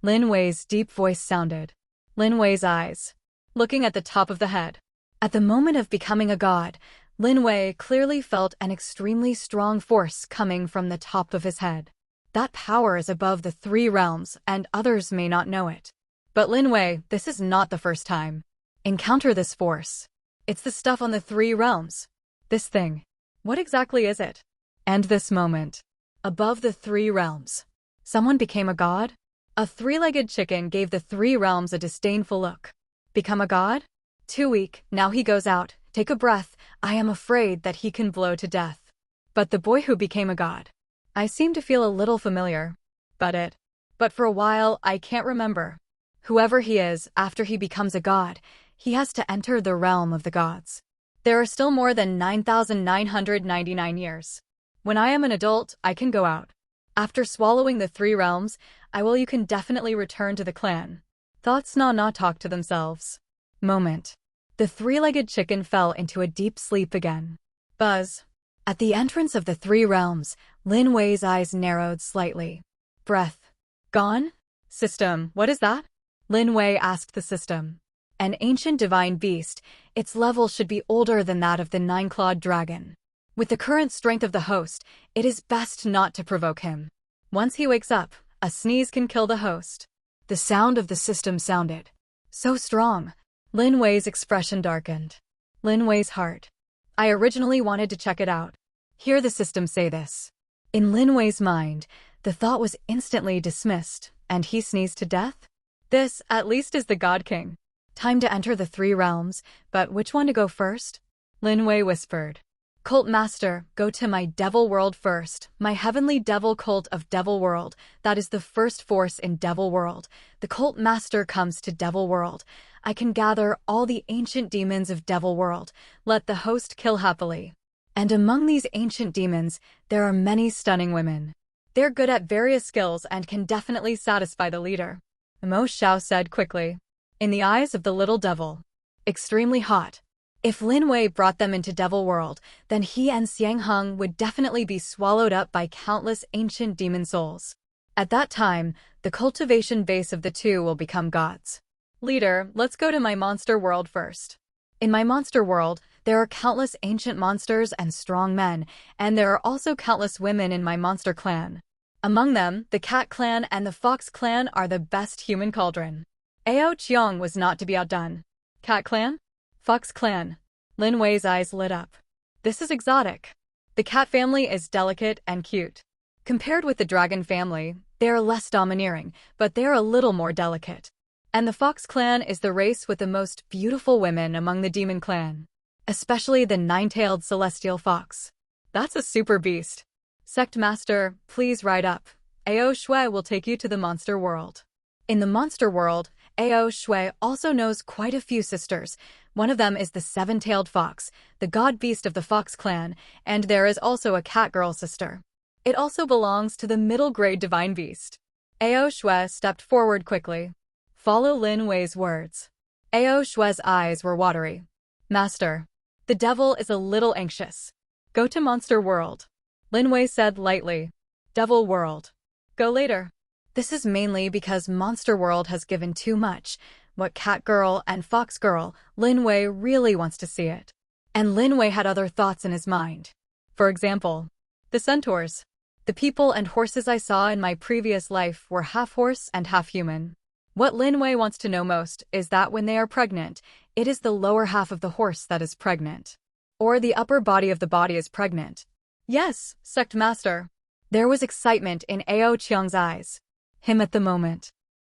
Lin Wei's deep voice sounded. Lin Wei's eyes, looking at the top of the head. At the moment of becoming a god, Lin Wei clearly felt an extremely strong force coming from the top of his head. That power is above the three realms, and others may not know it. But Lin Wei, this is not the first time. Encounter this force. It's the stuff on the three realms. This thing. What exactly is it? And this moment. Above the three realms. Someone became a god? A three-legged chicken gave the three realms a disdainful look. Become a god? Too weak, now he goes out. Take a breath, I am afraid that he can blow to death. But the boy who became a god. I seem to feel a little familiar. But for a while, I can't remember. Whoever he is, after he becomes a god, he has to enter the realm of the gods. There are still more than 9,999 years. When I am an adult, I can go out. After swallowing the three realms, you can definitely return to the clan. Thoughts not talk to themselves. Moment. The three-legged chicken fell into a deep sleep again. Buzz. At the entrance of the three realms, Lin Wei's eyes narrowed slightly. Breath. Gone? System, what is that? Lin Wei asked the system. An ancient divine beast, its level should be older than that of the nine-clawed dragon. With the current strength of the host, it is best not to provoke him. Once he wakes up, a sneeze can kill the host. The sound of the system sounded. So strong. Lin Wei's expression darkened. Lin Wei's heart. I originally wanted to check it out. Hear the system say this. In Lin Wei's mind, the thought was instantly dismissed, and he sneezed to death? This, at least, is the God King. Time to enter the three realms, but which one to go first? Lin Wei whispered. Cult Master, go to my Devil World first, my heavenly devil cult of Devil World, that is the first force in Devil World. The Cult Master comes to Devil World. I can gather all the ancient demons of Devil World. Let the host kill happily. And among these ancient demons, there are many stunning women. They're good at various skills and can definitely satisfy the leader. Mo Xiao said quickly. In the eyes of the little devil. Extremely hot. If Lin Wei brought them into Devil World, then he and Xiangheng would definitely be swallowed up by countless ancient demon souls. At that time, the cultivation base of the two will become gods. Leader, let's go to my monster world first. In my monster world, there are countless ancient monsters and strong men, and there are also countless women in my monster clan. Among them, the cat clan and the fox clan are the best human cauldron. Ao Qiong was not to be outdone. Cat clan? Fox clan. Lin Wei's eyes lit up. This is exotic. The cat family is delicate and cute. Compared with the dragon family, they are less domineering, but they are a little more delicate. And the Fox clan is the race with the most beautiful women among the demon clan. Especially the nine-tailed celestial fox. That's a super beast. Sect master, please ride up. Ao Shui will take you to the monster world. In the monster world, Ao Shui also knows quite a few sisters. One of them is the seven-tailed fox, the god beast of the Fox clan, and there is also a cat girl sister. It also belongs to the middle-grade divine beast. Ao Shui stepped forward quickly. Follow Lin Wei's words. Ao Shui's eyes were watery. Master, the devil is a little anxious. Go to monster world. Lin Wei said lightly. Devil world. Go later. This is mainly because monster world has given too much. What cat girl and fox girl, Lin Wei really wants to see it. And Lin Wei had other thoughts in his mind. For example, the centaurs. The people and horses I saw in my previous life were half horse and half human. What Lin Wei wants to know most is that when they are pregnant, it is the lower half of the horse that is pregnant. Or the upper body of the body is pregnant. Yes, sect master. There was excitement in Ao Qiang's eyes. Him at the moment.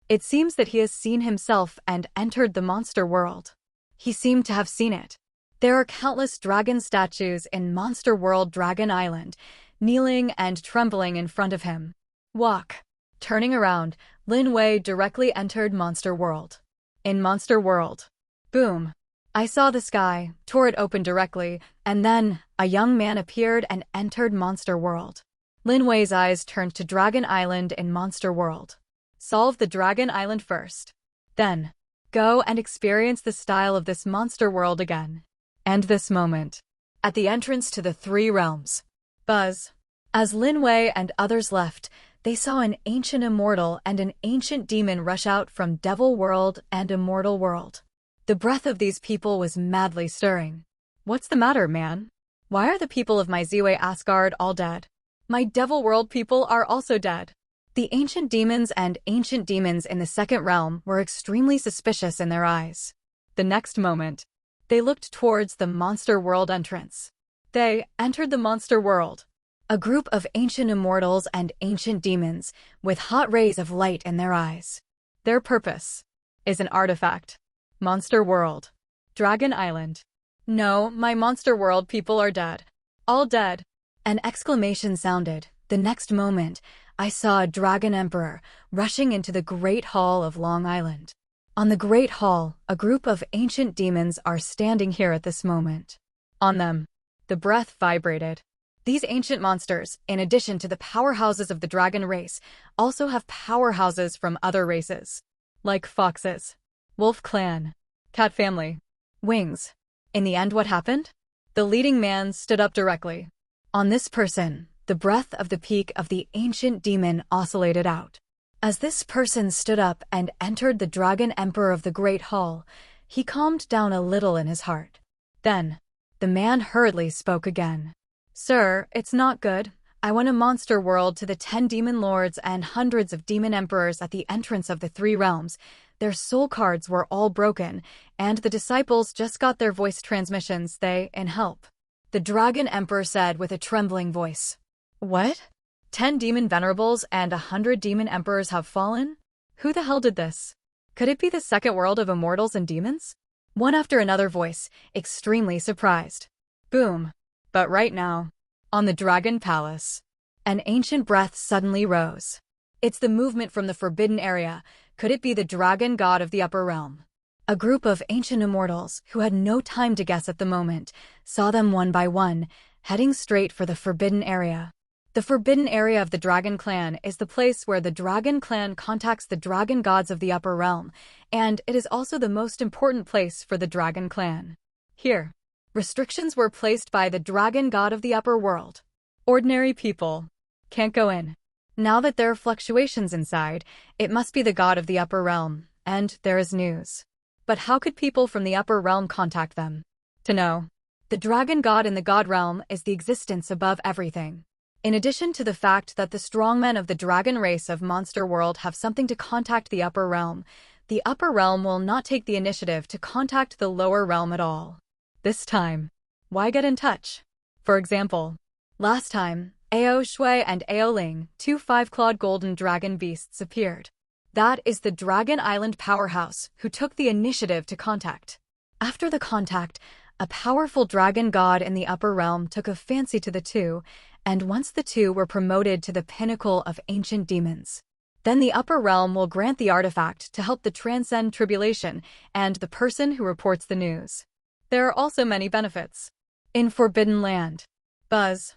It seems that he has seen himself and entered the monster world. He seemed to have seen it. There are countless dragon statues in Monster World Dragon Island, kneeling and trembling in front of him. Walk. Turning around, Lin Wei directly entered Monster World. In Monster World. Boom. I saw the sky, tore it open directly, and then a young man appeared and entered Monster World. Lin Wei's eyes turned to Dragon Island in Monster World. Solve the Dragon Island first. Then, go and experience the style of this monster world again. And this moment. At the entrance to the three realms. Buzz. As Lin Wei and others left, they saw an ancient immortal and an ancient demon rush out from Devil World and Immortal World. The breath of these people was madly stirring. What's the matter, man? Why are the people of my Ziwei Asgard all dead? My Devil World people are also dead. The ancient demons and ancient demons in the second realm were extremely suspicious in their eyes. The next moment, they looked towards the monster world entrance. They entered the monster world. A group of ancient immortals and ancient demons with hot rays of light in their eyes. Their purpose is an artifact. Monster World. Dragon Island. No, my Monster World people are dead. All dead. An exclamation sounded. The next moment, I saw a Dragon Emperor rushing into the Great Hall of Long Island. On the Great Hall, a group of ancient demons are standing here at this moment. On them, the breath vibrated. These ancient monsters, in addition to the powerhouses of the dragon race, also have powerhouses from other races. Like foxes. Wolf clan. Cat family. Wings. In the end, what happened? The leading man stood up directly. On this person, the breath of the peak of the ancient demon oscillated out. As this person stood up and entered the Dragon Emperor of the Great Hall, he calmed down a little in his heart. Then, the man hurriedly spoke again. Sir, it's not good. I went a monster world to the 10 demon lords and hundreds of demon emperors at the entrance of the 3 realms. Their soul cards were all broken, and the disciples just got their voice transmissions, they, in help. The Dragon Emperor said with a trembling voice. What? 10 demon venerables and 100 demon emperors have fallen? Who the hell did this? Could it be the second world of immortals and demons? One after another voice, extremely surprised. Boom. But right now, on the Dragon Palace, an ancient breath suddenly rose. It's the movement from the forbidden area. Could it be the dragon god of the upper realm? A group of ancient immortals, who had no time to guess at the moment, saw them one by one, heading straight for the forbidden area. The forbidden area of the Dragon Clan is the place where the Dragon Clan contacts the dragon gods of the upper realm, and it is also the most important place for the Dragon Clan. Here, restrictions were placed by the dragon god of the upper world. Ordinary people can't go in. Now that there are fluctuations inside, it must be the god of the upper realm, and there is news. But how could people from the upper realm contact them? To know, the dragon god in the god realm is the existence above everything. In addition to the fact that the strongmen of the dragon race of Monster World have something to contact the upper realm, the upper realm will not take the initiative to contact the lower realm at all. This time, why get in touch? For example, last time, Ao Shui and Ao Ling, two five-clawed golden dragon beasts appeared. That is the Dragon Island powerhouse who took the initiative to contact. After the contact, a powerful dragon god in the upper realm took a fancy to the two, and once the two were promoted to the pinnacle of ancient demons, then the upper realm will grant the artifact to help the transcend tribulation and the person who reports the news. There are also many benefits. In Forbidden Land, Buzz,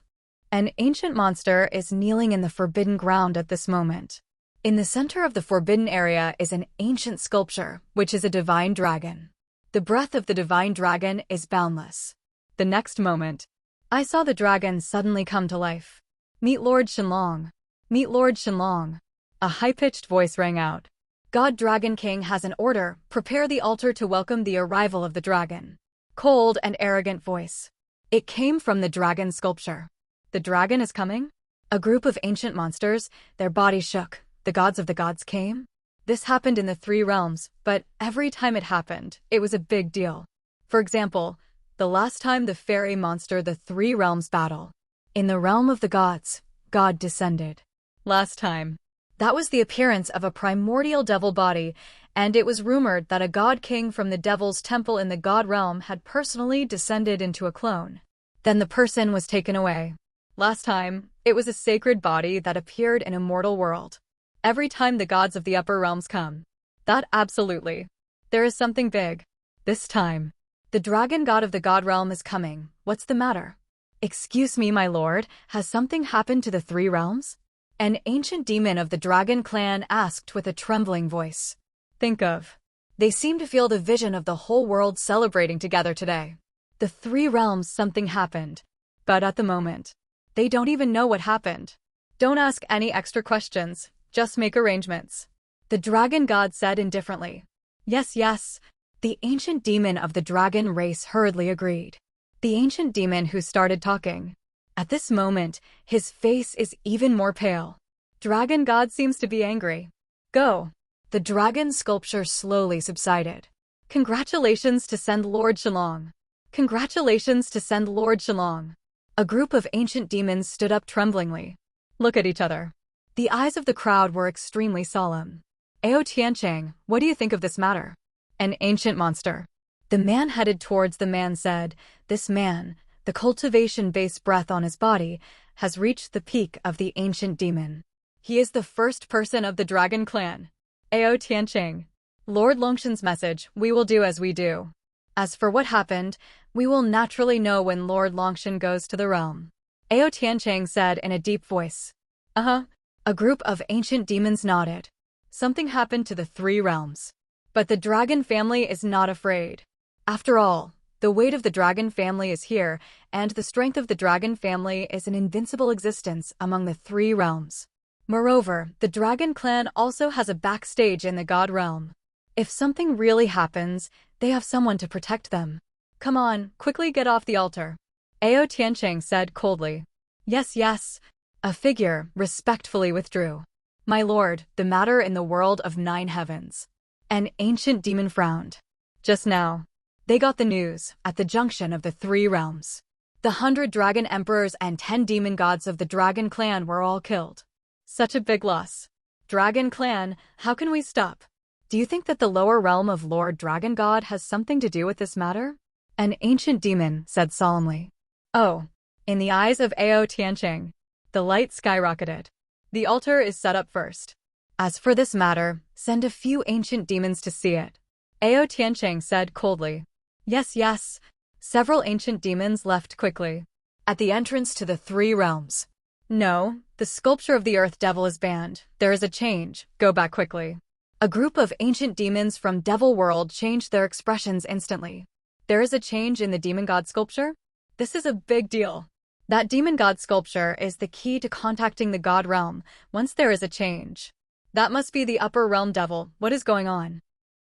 an ancient monster, is kneeling in the forbidden ground at this moment. In the center of the forbidden area is an ancient sculpture, which is a divine dragon. The breath of the divine dragon is boundless. The next moment, I saw the dragon suddenly come to life. Meet Lord Shenlong. Meet Lord Shenlong. A high-pitched voice rang out. God Dragon King has an order. Prepare the altar to welcome the arrival of the dragon. Cold and arrogant voice. It came from the dragon sculpture. The dragon is coming? A group of ancient monsters, their bodies shook. The gods of the gods came? This happened in the three realms, but every time it happened, it was a big deal. For example, the last time the fairy monster the three realms battle. In the realm of the gods, God descended. Last time. That was the appearance of a primordial devil body, and it was rumored that a god king from the devil's temple in the god realm had personally descended into a clone. Then the person was taken away. Last time, it was a sacred body that appeared in a mortal world. Every time the gods of the upper realms come. That absolutely. There is something big. This time. The dragon god of the god realm is coming. What's the matter? Excuse me, my lord, has something happened to the three realms? An ancient demon of the dragon clan asked with a trembling voice. Think of. They seem to feel the vision of the whole world celebrating together today. The three realms, something happened. But at the moment, they don't even know what happened. Don't ask any extra questions. Just make arrangements. The dragon god said indifferently. Yes, yes. The ancient demon of the dragon race hurriedly agreed. The ancient demon who started talking. At this moment, his face is even more pale. Dragon god seems to be angry. Go. The dragon sculpture slowly subsided. Congratulations to send Lord Shenlong. Congratulations to send Lord Shenlong. A group of ancient demons stood up tremblingly. Look at each other. The eyes of the crowd were extremely solemn. Ao Tiancheng, what do you think of this matter? An ancient monster. The man headed towards the man said, this man, the cultivation-based breath on his body, has reached the peak of the ancient demon. He is the first person of the dragon clan. Ao Tiancheng. Lord Longshan's message, we will do as we do. As for what happened, we will naturally know when Lord Longshan goes to the realm. Ao Tiancheng said in a deep voice. A group of ancient demons nodded. Something happened to the three realms. But the dragon family is not afraid. After all, the weight of the dragon family is here, and the strength of the dragon family is an invincible existence among the three realms. Moreover, the dragon clan also has a backstage in the god realm. If something really happens, they have someone to protect them. Come on, quickly get off the altar. Ao Tiancheng said coldly. Yes, yes. A figure respectfully withdrew. My lord, the matter in the world of 9 heavens. An ancient demon frowned. Just now, they got the news at the junction of the 3 realms. The 100 dragon emperors and 10 demon gods of the dragon clan were all killed. Such a big loss. Dragon clan, how can we stop? Do you think that the lower realm of Lord Dragon God has something to do with this matter? An ancient demon said solemnly. Oh, in the eyes of Ao Tiancheng, the light skyrocketed. The altar is set up first. As for this matter, send a few ancient demons to see it. Ao Tiancheng said coldly. Yes, yes. Several ancient demons left quickly. At the entrance to the 3 realms. No, the sculpture of the Earth Devil is banned. There is a change. Go back quickly. A group of ancient demons from Devil World changed their expressions instantly. There is a change in the demon god sculpture? This is a big deal. That demon god sculpture is the key to contacting the god realm once there is a change. That must be the upper realm devil. What is going on?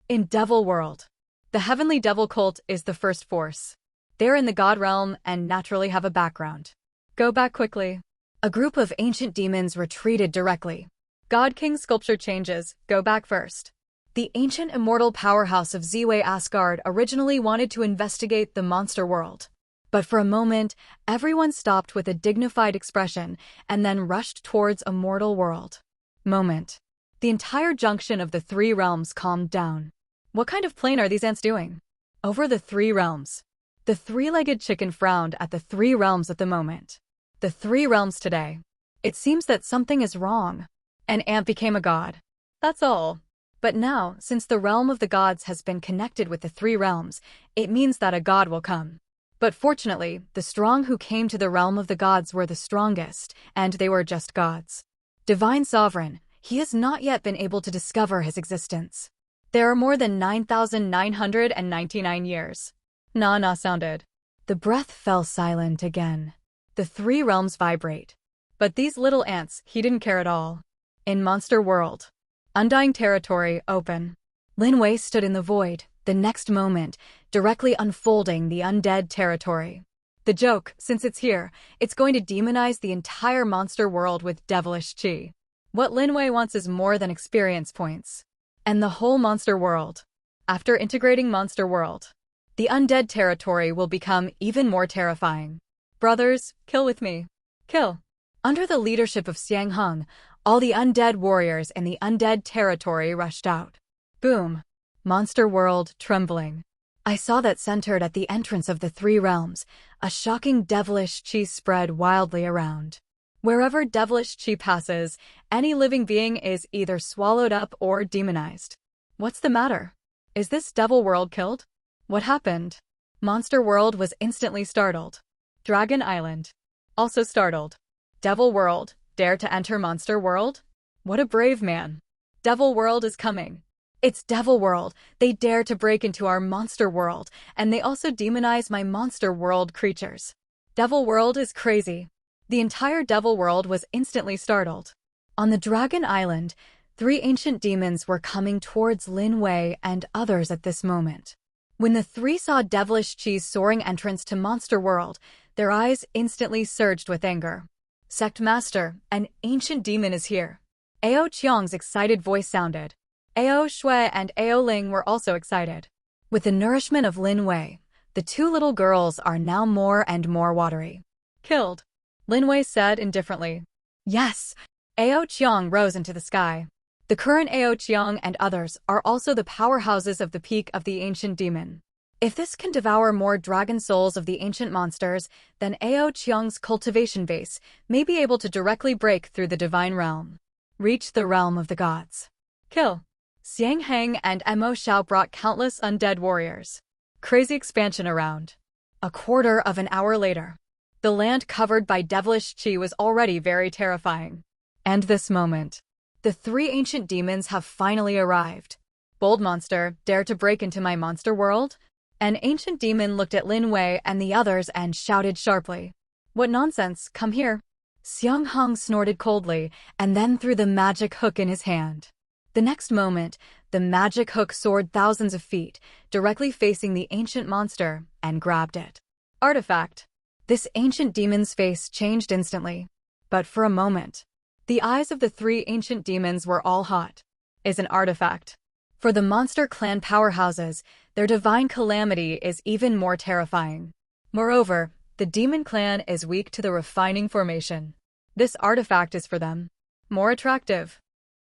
In Devil World, the heavenly devil cult is the first force. They're in the god realm and naturally have a background. Go back quickly. A group of ancient demons retreated directly. God King sculpture changes. Go back first. The ancient immortal powerhouse of Ziwei Asgard originally wanted to investigate the monster world. But for a moment, everyone stopped with a dignified expression and then rushed towards a mortal world. Moment. The entire junction of the three realms calmed down. What kind of plane are these ants doing? Over the three realms. The three-legged chicken frowned at the three realms at the moment. The three realms today. It seems that something is wrong. An ant became a god. That's all. But now, since the realm of the gods has been connected with the three realms, it means that a god will come. But fortunately, the strong who came to the realm of the gods were the strongest, and they were just gods. Divine Sovereign, he has not yet been able to discover his existence. There are more than 9,999 years. Na sounded. The breath fell silent again. The three realms vibrate. But these little ants, he didn't care at all. In Monster World. Undying territory, open. Lin Wei stood in the void, the next moment, directly unfolding the undead territory. The joke, since it's here, it's going to demonize the entire monster world with devilish chi. What Lin Wei wants is more than experience points. And the whole monster world. After integrating Monster World, the undead territory will become even more terrifying. Brothers, kill with me. Kill. Under the leadership of Xiang Heng, all the undead warriors in the undead territory rushed out. Boom. Monster world trembling. I saw that centered at the entrance of the three realms, a shocking devilish chi spread wildly around. Wherever devilish chi passes, any living being is either swallowed up or demonized. What's the matter? Is this devil world killed? What happened? Monster world was instantly startled. Dragon Island. Also startled. Devil world, dare to enter monster world? What a brave man. Devil world is coming. It's devil world. They dare to break into our monster world, and they also demonize my monster world creatures. Devil world is crazy. The entire devil world was instantly startled. On the Dragon Island, three ancient demons were coming towards Lin Wei and others at this moment. When the three saw devilish chi's soaring entrance to monster world, their eyes instantly surged with anger. Sect Master, an ancient demon is here. Ao Qiang's excited voice sounded. Ao Shui and Ao Ling were also excited. With the nourishment of Lin Wei, the two little girls are now more and more watery. Killed. Lin Wei said indifferently. Yes. Ao Qiang rose into the sky. The current Ao Qiang and others are also the powerhouses of the peak of the ancient demon. If this can devour more dragon souls of the ancient monsters, then Ao Qiang's cultivation base may be able to directly break through the divine realm. Reach the realm of the gods. Kill. Xiang Heng and Mo Xiao brought countless undead warriors. Crazy expansion around. A quarter of an hour later. The land covered by devilish chi was already very terrifying. And this moment. The three ancient demons have finally arrived. Bold monster, dare to break into my monster world? An ancient demon looked at Lin Wei and the others and shouted sharply. What nonsense, come here. Xiang Heng snorted coldly and then threw the magic hook in his hand. The next moment, the magic hook soared thousands of feet, directly facing the ancient monster, and grabbed it. Artifact. This ancient demon's face changed instantly. But for a moment, the eyes of the three ancient demons were all hot. Is an artifact. For the monster clan powerhouses, their divine calamity is even more terrifying. Moreover, the demon clan is weak to the refining formation. This artifact is for them. More attractive.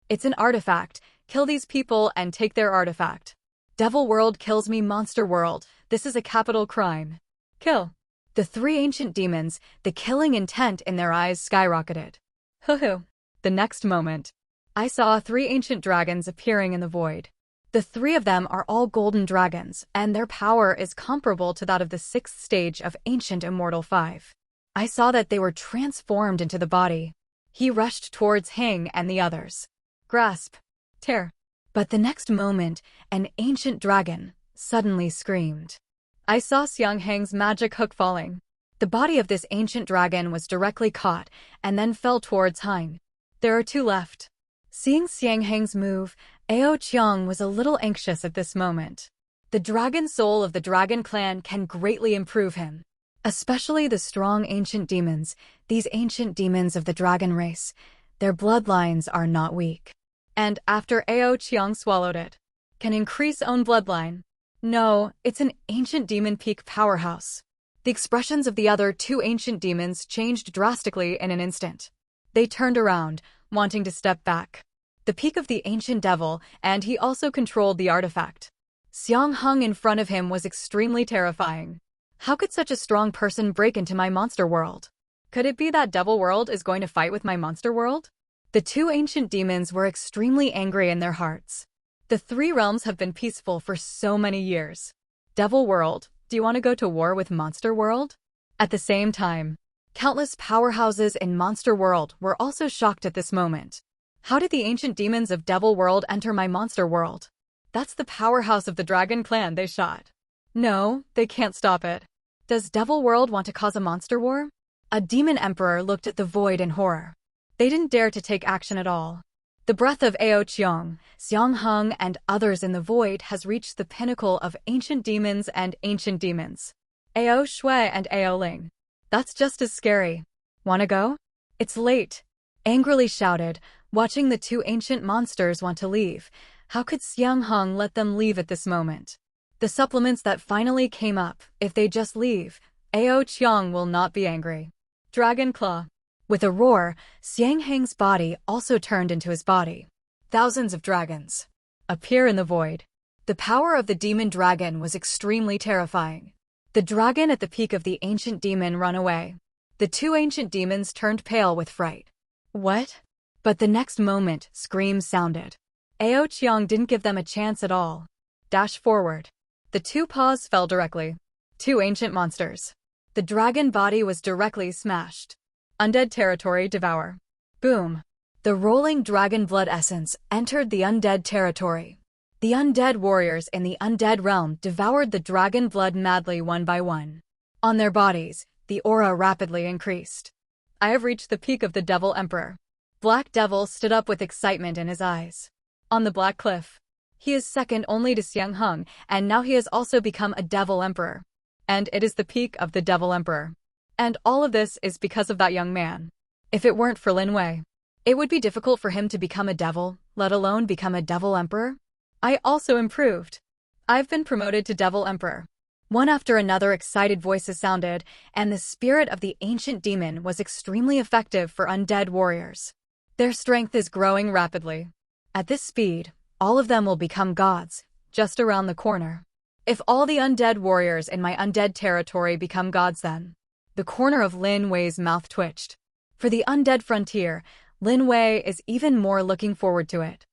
It's an artifact. Kill these people and take their artifact. Devil world kills me, monster world. This is a capital crime. Kill. The three ancient demons, the killing intent in their eyes skyrocketed. Hoo-hoo. The next moment, I saw three ancient dragons appearing in the void. The three of them are all golden dragons, and their power is comparable to that of the sixth stage of Ancient Immortal 5. I saw that they were transformed into the body. He rushed towards Heng and the others. Grasp. Tear. But the next moment, an ancient dragon suddenly screamed. I saw Xiang Heng's magic hook falling. The body of this ancient dragon was directly caught and then fell towards Heng. There are two left. Seeing Xiang Heng's move, Ao Qiang was a little anxious at this moment. The dragon soul of the dragon clan can greatly improve him. Especially the strong ancient demons, these ancient demons of the dragon race. Their bloodlines are not weak. And after Ao Qiang swallowed it, can increase own bloodline. No, it's an ancient demon peak powerhouse. The expressions of the other two ancient demons changed drastically in an instant. They turned around, wanting to step back. The peak of the ancient devil, and he also controlled the artifact. Xiang Hung in front of him was extremely terrifying. How could such a strong person break into my monster world? Could it be that devil world is going to fight with my monster world? The two ancient demons were extremely angry in their hearts. The three realms have been peaceful for so many years. Devil world, do you want to go to war with monster world? At the same time, countless powerhouses in monster world were also shocked at this moment. How did the ancient demons of devil world enter my monster world? That's the powerhouse of the dragon clan they shot. No, they can't stop it. Does devil world want to cause a monster war? A demon emperor looked at the void in horror. They didn't dare to take action at all. The breath of Ao Qiong, Xiang Hung, and others in the void has reached the pinnacle of ancient demons and ancient demons. Ao Shui and Ao Ling. That's just as scary. Wanna go? It's late. Angrily shouted, watching the two ancient monsters want to leave. How could Xiang Hung let them leave at this moment? The supplements that finally came up, if they just leave, Ao Qiong will not be angry. Dragon Claw. With a roar, Xiang Hang's body also turned into his body. Thousands of dragons appear in the void. The power of the demon dragon was extremely terrifying. The dragon at the peak of the ancient demon ran away. The two ancient demons turned pale with fright. What? But the next moment, screams sounded. Ao Qiong didn't give them a chance at all. Dash forward. The two paws fell directly. Two ancient monsters. The dragon body was directly smashed. Undead territory devour. Boom. The rolling dragon blood essence entered the undead territory. The undead warriors in the undead realm devoured the dragon blood madly one by one. On their bodies, the aura rapidly increased. I have reached the peak of the Devil Emperor. Black Devil stood up with excitement in his eyes. On the Black Cliff. He is second only to Xiang Hung, and now he has also become a Devil Emperor. And it is the peak of the Devil Emperor. And all of this is because of that young man. If it weren't for Lin Wei, it would be difficult for him to become a devil, let alone become a Devil Emperor. I also improved. I've been promoted to Devil Emperor. One after another excited voices sounded, and the spirit of the ancient demon was extremely effective for undead warriors. Their strength is growing rapidly. At this speed, all of them will become gods, just around the corner. If all the undead warriors in my undead territory become gods then. The corner of Lin Wei's mouth twitched. For the undead frontier, Lin Wei is even more looking forward to it.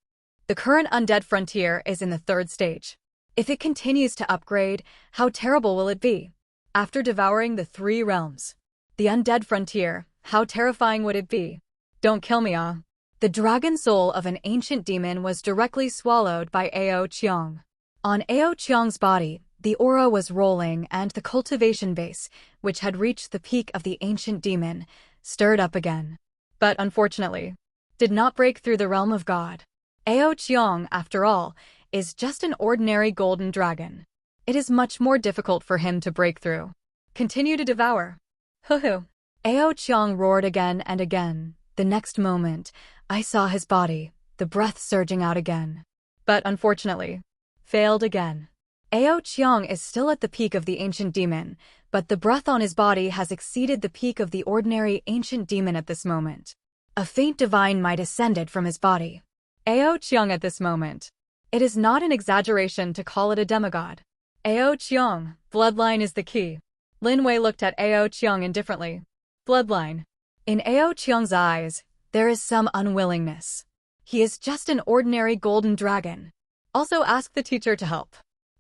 The current undead frontier is in the 3rd stage. If it continues to upgrade, how terrible will it be? After devouring the 3 realms. The undead frontier, how terrifying would it be? Don't kill me, ah. The dragon soul of an ancient demon was directly swallowed by Ao Qiong. On Ao Qiong's body, the aura was rolling and the cultivation base, which had reached the peak of the ancient demon, stirred up again. But unfortunately, did not break through the realm of God. Ao Qiong, after all, is just an ordinary golden dragon. It is much more difficult for him to break through. Continue to devour. Hoo-hoo. Ao Qiong roared again and again. The next moment, I saw his body, the breath surging out again. But unfortunately, failed again. Ao Qiong is still at the peak of the ancient demon, but the breath on his body has exceeded the peak of the ordinary ancient demon at this moment. A faint divine might ascended from his body. Ao Qiong at this moment. It is not an exaggeration to call it a demigod. Ao Qiong, bloodline is the key. Lin Wei looked at Ao Qiong indifferently. Bloodline. In Ao Qiong's eyes, there is some unwillingness. He is just an ordinary golden dragon. Also ask the teacher to help.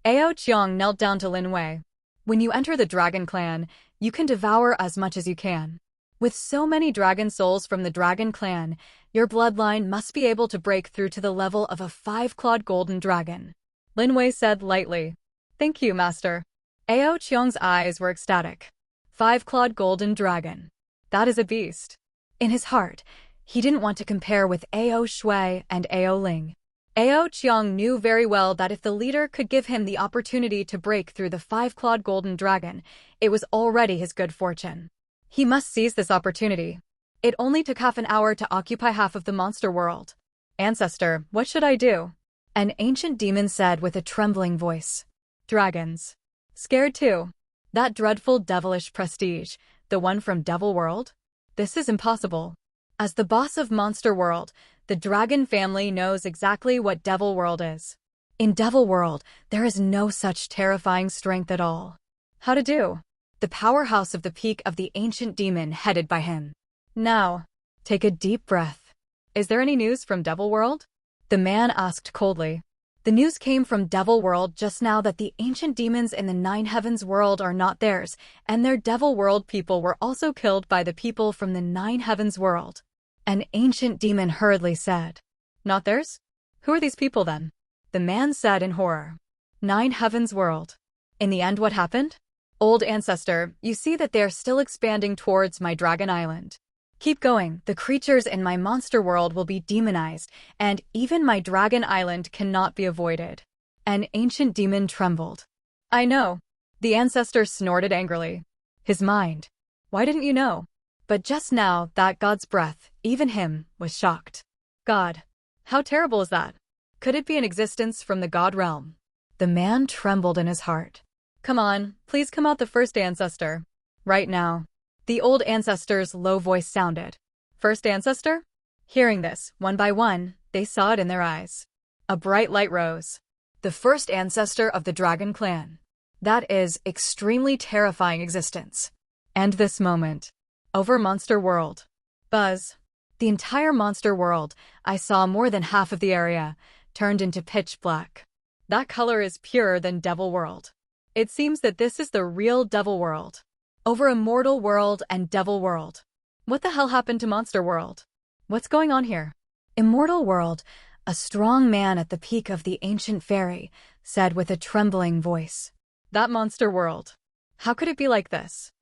Ao Qiong knelt down to Lin Wei. When you enter the dragon clan, you can devour as much as you can. With so many dragon souls from the dragon clan, your bloodline must be able to break through to the level of a 5-clawed golden dragon. Lin Wei said lightly. Thank you, master. Ao Qiong's eyes were ecstatic. 5-clawed golden dragon. That is a beast. In his heart, he didn't want to compare with Ao Shui and Ao Ling. Ao Qiong knew very well that if the leader could give him the opportunity to break through the 5-clawed golden dragon, it was already his good fortune. He must seize this opportunity. It only took half an hour to occupy half of the monster world. Ancestor, what should I do? An ancient demon said with a trembling voice. Dragons. Scared too. That dreadful devilish prestige, the one from Devil World? This is impossible. As the boss of Monster World, the dragon family knows exactly what Devil World is. In Devil World, there is no such terrifying strength at all. How to do? The powerhouse of the peak of the ancient demon headed by him. Now, take a deep breath. Is there any news from Devil World? The man asked coldly. The news came from Devil World just now that the ancient demons in the Nine Heavens world are not theirs, and their Devil World people were also killed by the people from the Nine Heavens world. An ancient demon hurriedly said. Not theirs? Who are these people then? The man said in horror. Nine Heavens world. In the end, what happened? Old ancestor, you see that they are still expanding towards my dragon island. Keep going, the creatures in my monster world will be demonized, and even my dragon island cannot be avoided. An ancient demon trembled. I know. The ancestor snorted angrily. His mind. Why didn't you know? But just now, that God's breath, even him, was shocked. God. How terrible is that? Could it be an existence from the God realm? The man trembled in his heart. Come on, please come out the first ancestor. Right now. The old ancestor's low voice sounded. First ancestor? Hearing this, one by one, they saw it in their eyes. A bright light rose. The first ancestor of the dragon clan. That is extremely terrifying existence. And this moment. Over Monster World. Buzz. The entire Monster World, I saw more than half of the area, turned into pitch black. That color is purer than Devil World. It seems that this is the real Devil World. Over Immortal World and Devil World. What the hell happened to Monster World? What's going on here? Immortal World, a strong man at the peak of the ancient fairy, said with a trembling voice. That Monster World. How could it be like this?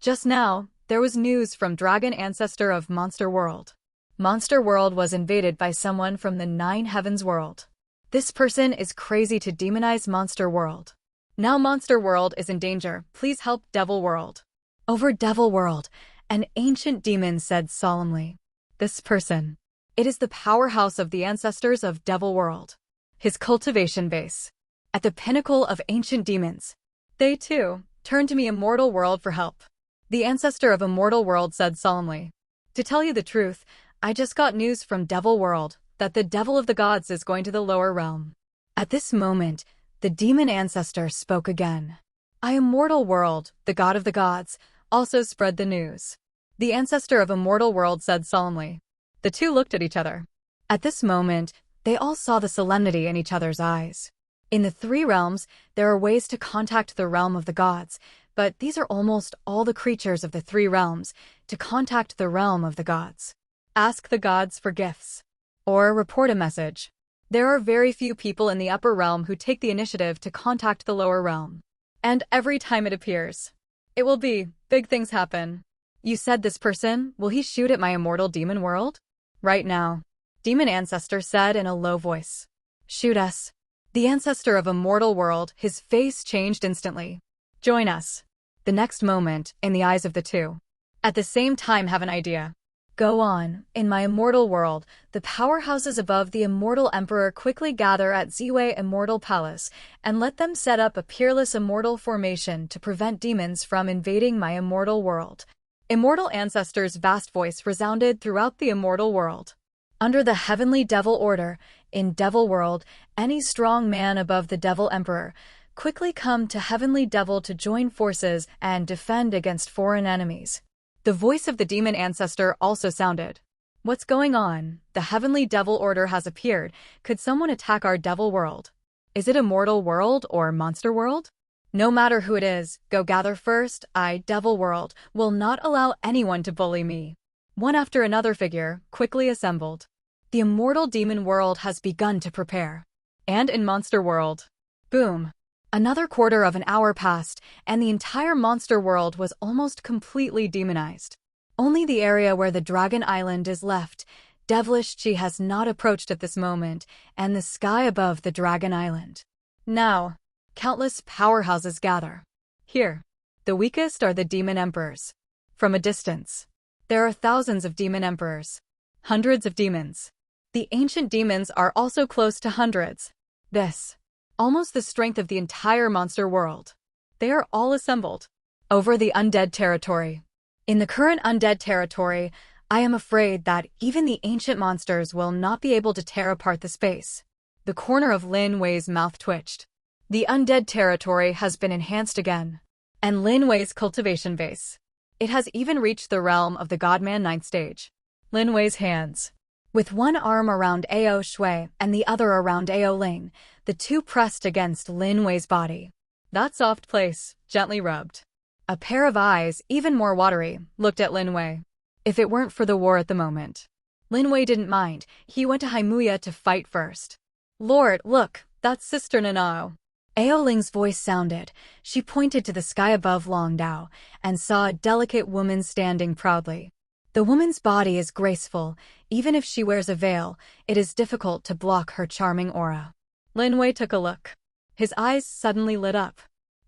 Just now, there was news from Dragon Ancestor of Monster World. Monster World was invaded by someone from the Nine Heavens world. This person is crazy to demonize Monster World. Now Monster World is in danger. Please help Devil World. Over Devil World, an ancient demon said solemnly. This person. It is the powerhouse of the ancestors of Devil World. His cultivation base. At the pinnacle of ancient demons. They, too, turn to me Immortal World for help. The ancestor of Immortal World said solemnly. To tell you the truth, I just got news from Devil World that the devil of the gods is going to the lower realm. At this moment, the demon ancestor spoke again. I Immortal World, the god of the gods, also spread the news. The ancestor of Immortal World said solemnly. The two looked at each other. At this moment, they all saw the solemnity in each other's eyes. In the three realms, there are ways to contact the realm of the gods, but these are almost all the creatures of the three realms to contact the realm of the gods. Ask the gods for gifts. Or report a message. There are very few people in the upper realm who take the initiative to contact the lower realm. And every time it appears, it will be, big things happen. You said this person, will he shoot at my immortal demon world? Right now. Demon Ancestor said in a low voice. Shoot us. The ancestor of Immortal World, his face changed instantly. Join us. The next moment, in the eyes of the two. At the same time have an idea. Go on. In my Immortal World, the powerhouses above the Immortal Emperor quickly gather at Ziwei Immortal Palace and let them set up a peerless immortal formation to prevent demons from invading my Immortal World. Immortal Ancestor's vast voice resounded throughout the Immortal World. Under the Heavenly Devil Order, in Devil World, any strong man above the Devil Emperor, quickly come to Heavenly Devil to join forces and defend against foreign enemies. The voice of the demon ancestor also sounded. What's going on? The Heavenly Devil Order has appeared. Could someone attack our Devil World? Is it Immortal World or Monster World? No matter who it is, go gather first. I, Devil World, will not allow anyone to bully me. One after another figure quickly assembled. The Immortal Demon World has begun to prepare. And in Monster World. Boom. Another quarter of an hour passed, and the entire Monster World was almost completely demonized. Only the area where the Dragon Island is left. Devilish Chi has not approached at this moment, and the sky above the Dragon Island. Now, countless powerhouses gather. Here, the weakest are the Demon Emperors. From a distance, there are thousands of Demon Emperors. Hundreds of demons. The ancient demons are also close to hundreds. This. Almost the strength of the entire monster world. They are all assembled. Over the undead territory. In the current undead territory, I am afraid that even the ancient monsters will not be able to tear apart the space. The corner of Lin Wei's mouth twitched. The undead territory has been enhanced again. And Lin Wei's cultivation base. It has even reached the realm of the Godman 9th stage. Lin Wei's hands. With one arm around Ao Shui and the other around Ao Ling, the two pressed against Lin Wei's body. That soft place, gently rubbed. A pair of eyes, even more watery, looked at Lin Wei. If it weren't for the war at the moment. Lin Wei didn't mind. He went to Haimuya to fight first. Lord, look, that's Sister Nanao. Ao Ling's voice sounded. She pointed to the sky above Long Dao and saw a delicate woman standing proudly. The woman's body is graceful. Even if she wears a veil, it is difficult to block her charming aura. Lin Wei took a look. His eyes suddenly lit up.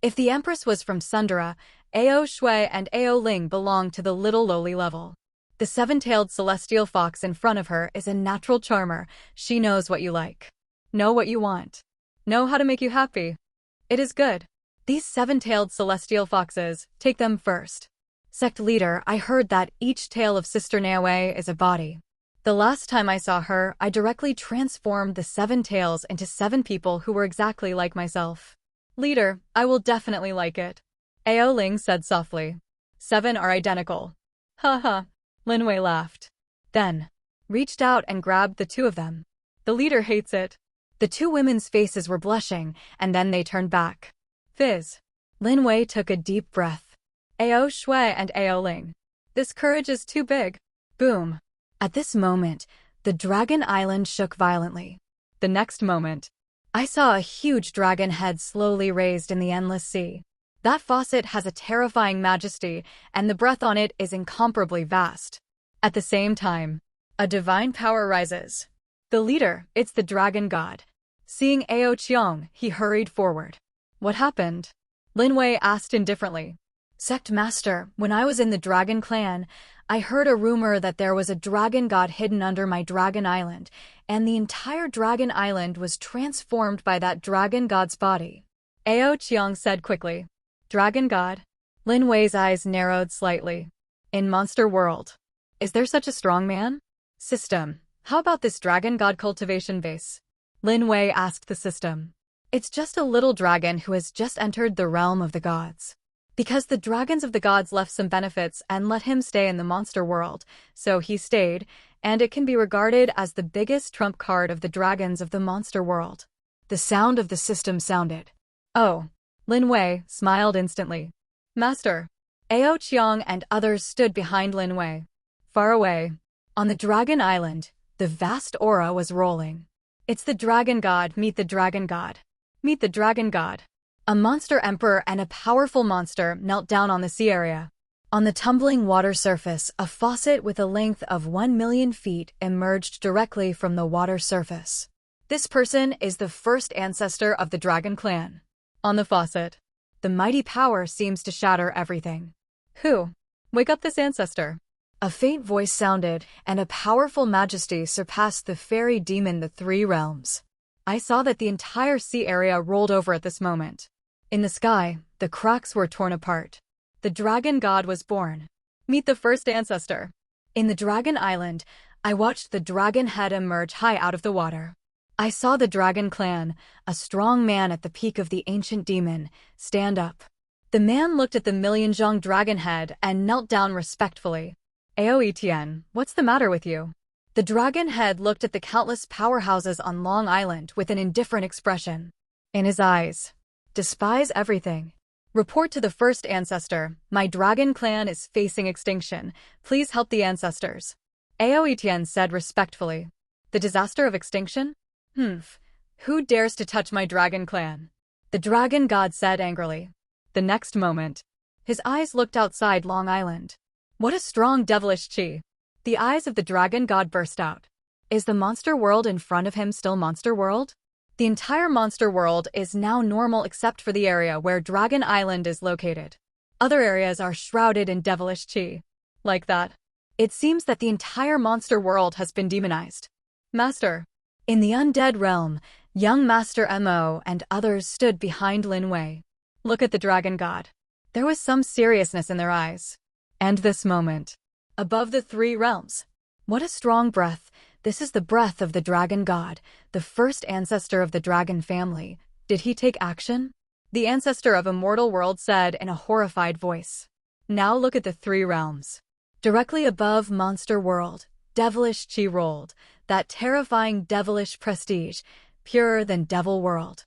If the Empress was from Sundara, Ao Shui and Ao Ling belonged to the little lowly level. The seven-tailed celestial fox in front of her is a natural charmer. She knows what you like. Know what you want. Know how to make you happy. It is good. These seven-tailed celestial foxes, take them first. Sect leader, I heard that each tail of Sister Naoe is a body. The last time I saw her, I directly transformed the seven tails into seven people who were exactly like myself. Leader, I will definitely like it. Ao Ling said softly. 7 are identical. Haha. Lin Wei laughed. Then, reached out and grabbed the two of them. The leader hates it. The two women's faces were blushing, and then they turned back. Fizz. Lin Wei took a deep breath. Ao Shui and Ao Ling. This courage is too big. Boom. At this moment, the dragon island shook violently. The next moment, I saw a huge dragon head slowly raised in the endless sea. That faucet has a terrifying majesty, and the breath on it is incomparably vast. At the same time, a divine power rises. The leader, it's the dragon god. Seeing Ao Qiong, he hurried forward. What happened? Lin Wei asked indifferently. Sect master, when I was in the dragon clan, I heard a rumor that there was a dragon god hidden under my dragon island, and the entire dragon island was transformed by that dragon god's body. Ao Qiong said quickly. Dragon god? Lin Wei's eyes narrowed slightly. In Monster World. Is there such a strong man? System. How about this dragon god cultivation base? Lin Wei asked the system. It's just a little dragon who has just entered the realm of the gods. Because the dragons of the gods left some benefits and let him stay in the monster world, so he stayed, and it can be regarded as the biggest trump card of the dragons of the monster world. The sound of the system sounded. Oh. Lin Wei smiled instantly. Master. Ao Qiong and others stood behind Lin Wei. Far away, on the dragon island, the vast aura was rolling. It's the dragon god, meet the dragon god. Meet the dragon god. A monster emperor and a powerful monster knelt down on the sea area. On the tumbling water surface, a faucet with a length of 1,000,000 feet emerged directly from the water surface. This person is the first ancestor of the dragon clan. On the faucet, the mighty power seems to shatter everything. Who? Wake up this ancestor. A faint voice sounded, and a powerful majesty surpassed the fairy demon the three realms. I saw that the entire sea area rolled over at this moment. In the sky, the cracks were torn apart. The dragon god was born. Meet the first ancestor. In the dragon island, I watched the dragon head emerge high out of the water. I saw the dragon clan, a strong man at the peak of the ancient demon, stand up. The man looked at the million-zhong dragon head and knelt down respectfully. Ao Etienne, what's the matter with you? The dragon head looked at the countless powerhouses on Long Island with an indifferent expression. In his eyes, despise everything. Report to the first ancestor. My dragon clan is facing extinction. Please help the ancestors. Ao Etienne said respectfully. The disaster of extinction? Who dares to touch my dragon clan? The dragon god said angrily. The next moment, his eyes looked outside Long Island. What a strong devilish chi. The eyes of the dragon god burst out. Is the monster world in front of him still monster world? The entire monster world is now normal except for the area where Dragon Island is located. Other areas are shrouded in devilish chi. Like that. It seems that the entire monster world has been demonized. Master. In the undead realm, Young Master Mo and others stood behind Lin Wei. Look at the dragon god. There was some seriousness in their eyes. And this moment. Above the three realms. What a strong breath. This is the breath of the dragon god, the first ancestor of the dragon family. Did he take action? The ancestor of Immortal World said in a horrified voice. Now look at the three realms. Directly above Monster World, devilish chi rolled, that terrifying devilish prestige, purer than Devil World.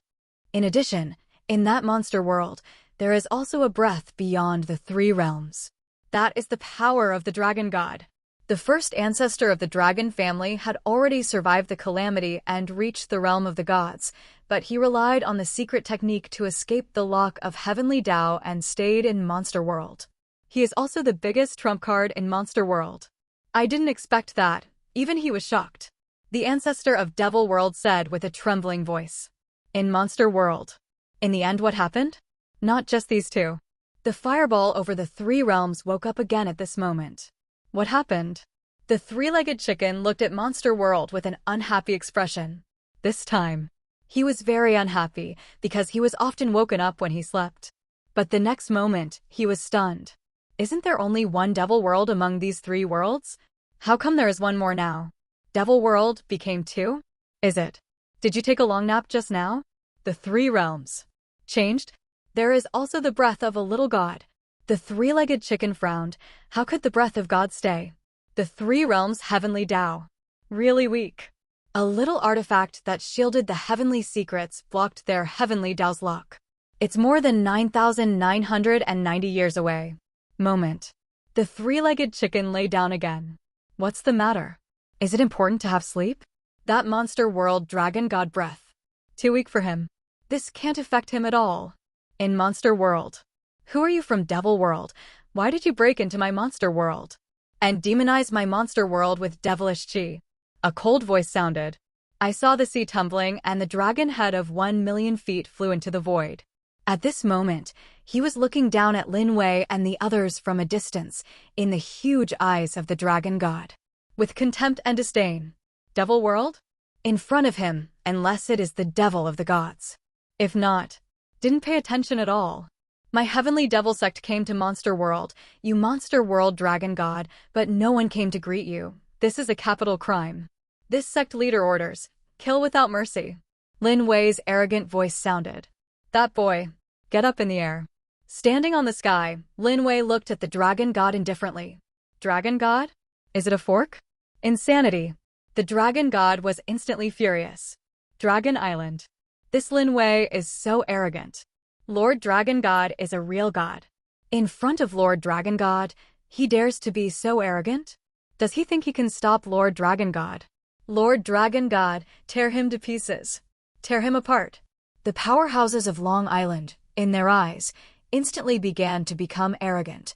In addition, in that Monster World, there is also a breath beyond the three realms. That is the power of the dragon god. The first ancestor of the dragon family had already survived the calamity and reached the realm of the gods, but he relied on the secret technique to escape the lock of heavenly Tao and stayed in Monster World. He is also the biggest trump card in Monster World. I didn't expect that. Even he was shocked. The ancestor of Devil World said with a trembling voice. In Monster World. In the end, what happened? Not just these two. The fireball over the three realms woke up again at this moment. What happened? The three-legged chicken looked at Monster World with an unhappy expression. This time, he was very unhappy because he was often woken up when he slept. But the next moment, he was stunned. Isn't there only one Devil World among these three worlds? How come there is one more now? Devil World became two? Is it? Did you take a long nap just now? The three realms. Changed? There is also the breath of a little god. The three-legged chicken frowned. How could the breath of God stay? The three realms heavenly Tao. Really weak. A little artifact that shielded the heavenly secrets blocked their heavenly Tao's lock. It's more than 9,990 years away. Moment. The three-legged chicken lay down again. What's the matter? Is it important to have sleep? That Monster World dragon god breath. Too weak for him. This can't affect him at all. In Monster World. Who are you from Devil World? Why did you break into my Monster World? And demonize my Monster World with devilish chi? A cold voice sounded. I saw the sea tumbling and the dragon head of 1,000,000 feet flew into the void. At this moment, he was looking down at Lin Wei and the others from a distance, in the huge eyes of the dragon god. With contempt and disdain. Devil World? In front of him, unless it is the devil of the gods. If not, didn't pay attention at all. My heavenly devil sect came to Monster World, you Monster World dragon god, but no one came to greet you. This is a capital crime. This sect leader orders, kill without mercy. Lin Wei's arrogant voice sounded. That boy, get up in the air. Standing on the sky, Lin Wei looked at the dragon god indifferently. Dragon god? Is it a fork? Insanity. The dragon god was instantly furious. Dragon Island. This Lin Wei is so arrogant. Lord Dragon God is a real god. In front of Lord Dragon God, he dares to be so arrogant? Does he think he can stop Lord Dragon God? Lord Dragon God, tear him to pieces. Tear him apart. The powerhouses of Long Island, in their eyes, instantly began to become arrogant.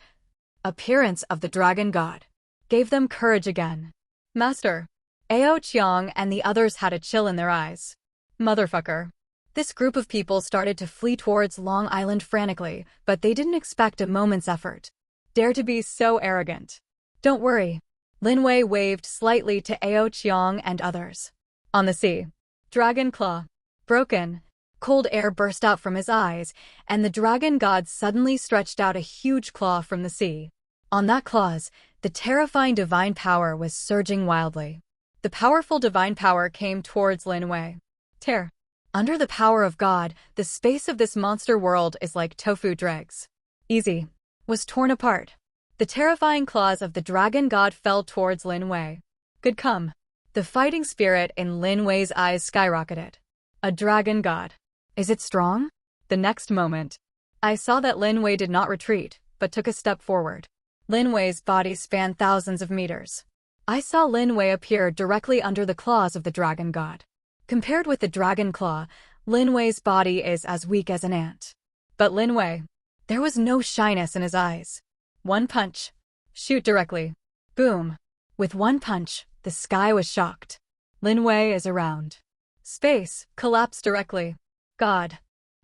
Appearance of the Dragon God gave them courage again. Master. Ao Chiang and the others had a chill in their eyes. Motherfucker. This group of people started to flee towards Long Island frantically, but they didn't expect a moment's effort. Dare to be so arrogant. Don't worry. Lin Wei waved slightly to Ao Chiang and others. On the sea. Dragon claw. Broken. Cold air burst out from his eyes, and the dragon god suddenly stretched out a huge claw from the sea. On that claws, the terrifying divine power was surging wildly. The powerful divine power came towards Lin Wei. Tear. Under the power of God, the space of this monster world is like tofu dregs. Easy. Was torn apart. The terrifying claws of the dragon god fell towards Lin Wei. Good come. The fighting spirit in Lin Wei's eyes skyrocketed. A dragon god. Is it strong? The next moment, I saw that Lin Wei did not retreat, but took a step forward. Lin Wei's body spanned thousands of meters. I saw Lin Wei appear directly under the claws of the dragon god. Compared with the dragon claw, Lin Wei's body is as weak as an ant. But Lin Wei, there was no shyness in his eyes. One punch. Shoot directly. Boom. With one punch, the sky was shocked. Lin Wei is around. Space collapsed directly. God.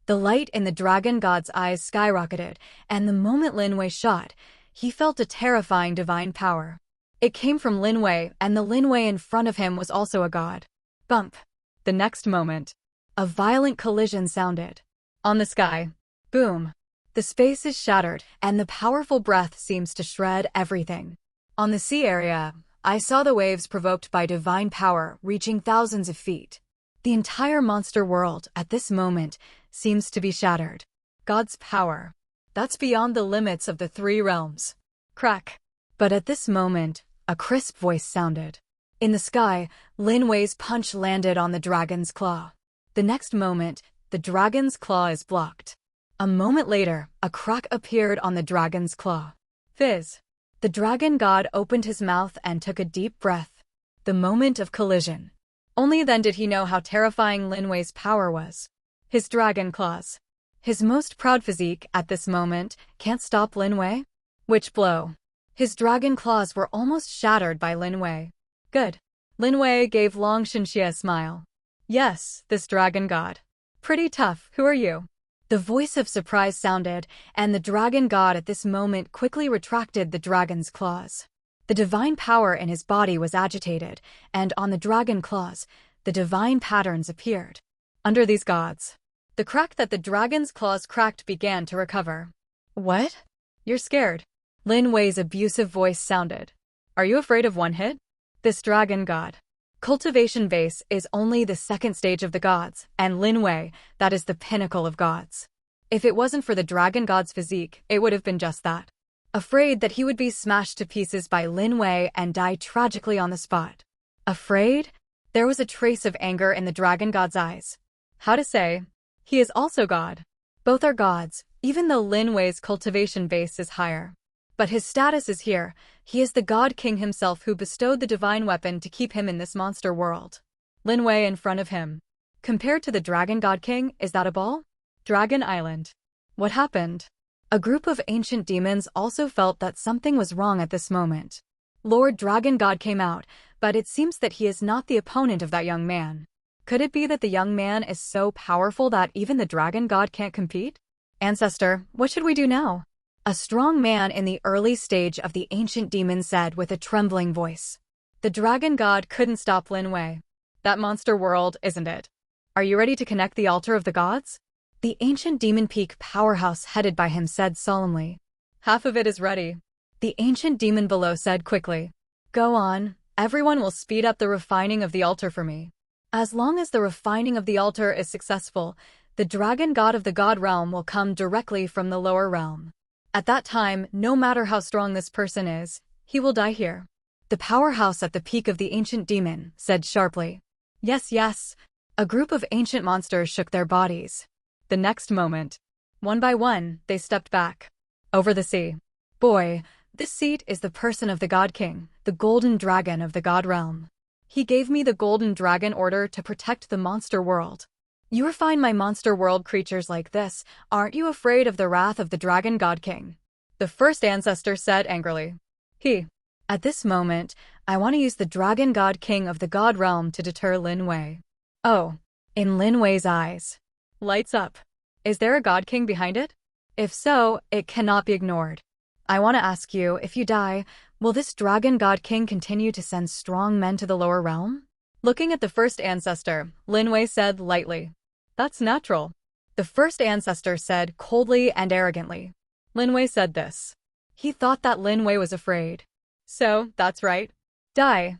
The light in the dragon god's eyes skyrocketed, and the moment Lin Wei shot, he felt a terrifying divine power. It came from Lin Wei, and the Lin Wei in front of him was also a god. Bump. The next moment, A violent collision sounded. On the sky. Boom. The space is shattered, and the powerful breath seems to shred everything. On the sea area, I saw the waves provoked by divine power reaching thousands of feet. The entire monster world, at this moment, seems to be shattered. God's power. That's beyond the limits of the three realms. Crack. But at this moment, a crisp voice sounded. In the sky, Lin Wei's punch landed on the dragon's claw. The next moment, the dragon's claw is blocked. A moment later, a crack appeared on the dragon's claw. Fizz. The dragon god opened his mouth and took a deep breath. The moment of collision. Only then did he know how terrifying Lin Wei's power was. His dragon claws. His most proud physique at this moment can't stop Lin Wei. Which blow? His dragon claws were almost shattered by Lin Wei. Good. Lin Wei gave Long Shenxia a smile. Yes, this dragon god. Pretty tough, who are you? The voice of surprise sounded, and the dragon god at this moment quickly retracted the dragon's claws. The divine power in his body was agitated, and on the dragon claws, the divine patterns appeared. Under these gods, the crack that the dragon's claws cracked began to recover. What? You're scared. Lin Wei's abusive voice sounded. Are you afraid of one hit? This dragon god. Cultivation base is only the second stage of the gods, and Lin Wei, that is the pinnacle of gods. If it wasn't for the dragon god's physique, it would have been just that. Afraid that he would be smashed to pieces by Lin Wei and die tragically on the spot. Afraid? There was a trace of anger in the dragon god's eyes. How to say? He is also god. Both are gods, even though Lin Wei's cultivation base is higher. But his status is here. He is the God King himself who bestowed the divine weapon to keep him in this monster world. Lin Wei in front of him. Compared to the Dragon God King, is that a ball? Dragon Island. What happened? A group of ancient demons also felt that something was wrong at this moment. Lord Dragon God came out, but it seems that he is not the opponent of that young man. Could it be that the young man is so powerful that even the Dragon God can't compete? Ancestor, what should we do now? A strong man in the early stage of the ancient demon said with a trembling voice. The dragon god couldn't stop Lin Wei. That monster world, isn't it? Are you ready to connect the altar of the gods? The ancient demon peak powerhouse headed by him said solemnly. Half of it is ready. The ancient demon below said quickly. Go on, everyone will speed up the refining of the altar for me. As long as the refining of the altar is successful, the dragon god of the god realm will come directly from the lower realm. At that time, no matter how strong this person is, he will die here. The powerhouse at the peak of the ancient demon said sharply. Yes, yes. A group of ancient monsters shook their bodies. The next moment, one by one, they stepped back. Over the sea. Boy, this seat is the person of the God King, the golden dragon of the God realm. He gave me the golden dragon order to protect the monster world. You refine my monster world creatures like this, aren't you afraid of the wrath of the Dragon God King? The first ancestor said angrily. At this moment, I want to use the Dragon God King of the God realm to deter Lin Wei. Oh, in Lin Wei's eyes. Lights up. Is there a God King behind it? If so, it cannot be ignored. I want to ask you, if you die, will this Dragon God King continue to send strong men to the lower realm? Looking at the first ancestor, Lin Wei said lightly. That's natural. The first ancestor said coldly and arrogantly. Lin Wei said this. He thought that Lin Wei was afraid. So, that's right. Die.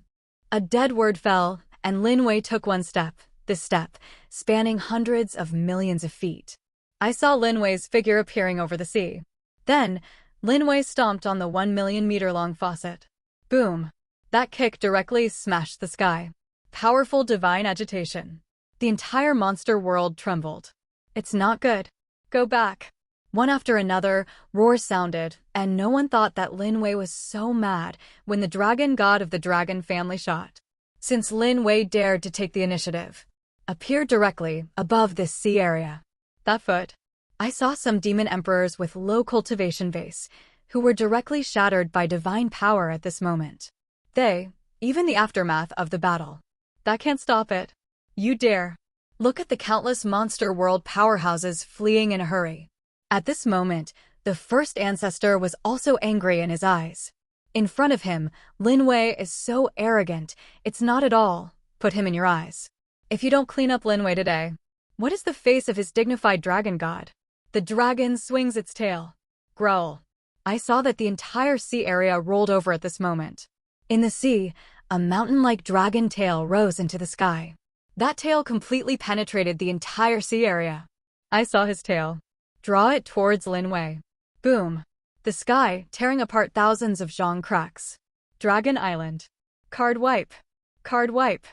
A dead word fell, and Lin Wei took one step, this step, spanning hundreds of millions of feet. I saw Lin Wei's figure appearing over the sea. Then, Lin Wei stomped on the 1 million-meter-long faucet. Boom. That kick directly smashed the sky. Powerful divine agitation. The entire monster world trembled. It's not good. Go back. One after another, roars sounded, and no one thought that Lin Wei was so mad when the dragon god of the dragon family shot. Since Lin Wei dared to take the initiative, appeared directly above this sea area. That foot. I saw some demon emperors with low cultivation base, who were directly shattered by divine power at this moment. Even the aftermath of the battle. That can't stop it. You dare. Look at the countless monster world powerhouses fleeing in a hurry. At this moment, the first ancestor was also angry in his eyes. In front of him, Lin Wei is so arrogant, it's not at all. Put him in your eyes. If you don't clean up Lin Wei today, What is the face of his dignified dragon god? The dragon swings its tail. Growl. I saw that the entire sea area rolled over at this moment. In the sea, a mountain-like dragon tail rose into the sky. That tail completely penetrated the entire sea area. I saw his tail. Draw it towards Lin Wei. Boom. The sky, tearing apart thousands of zhong cracks. Dragon Island. Card wipe. Card wipe.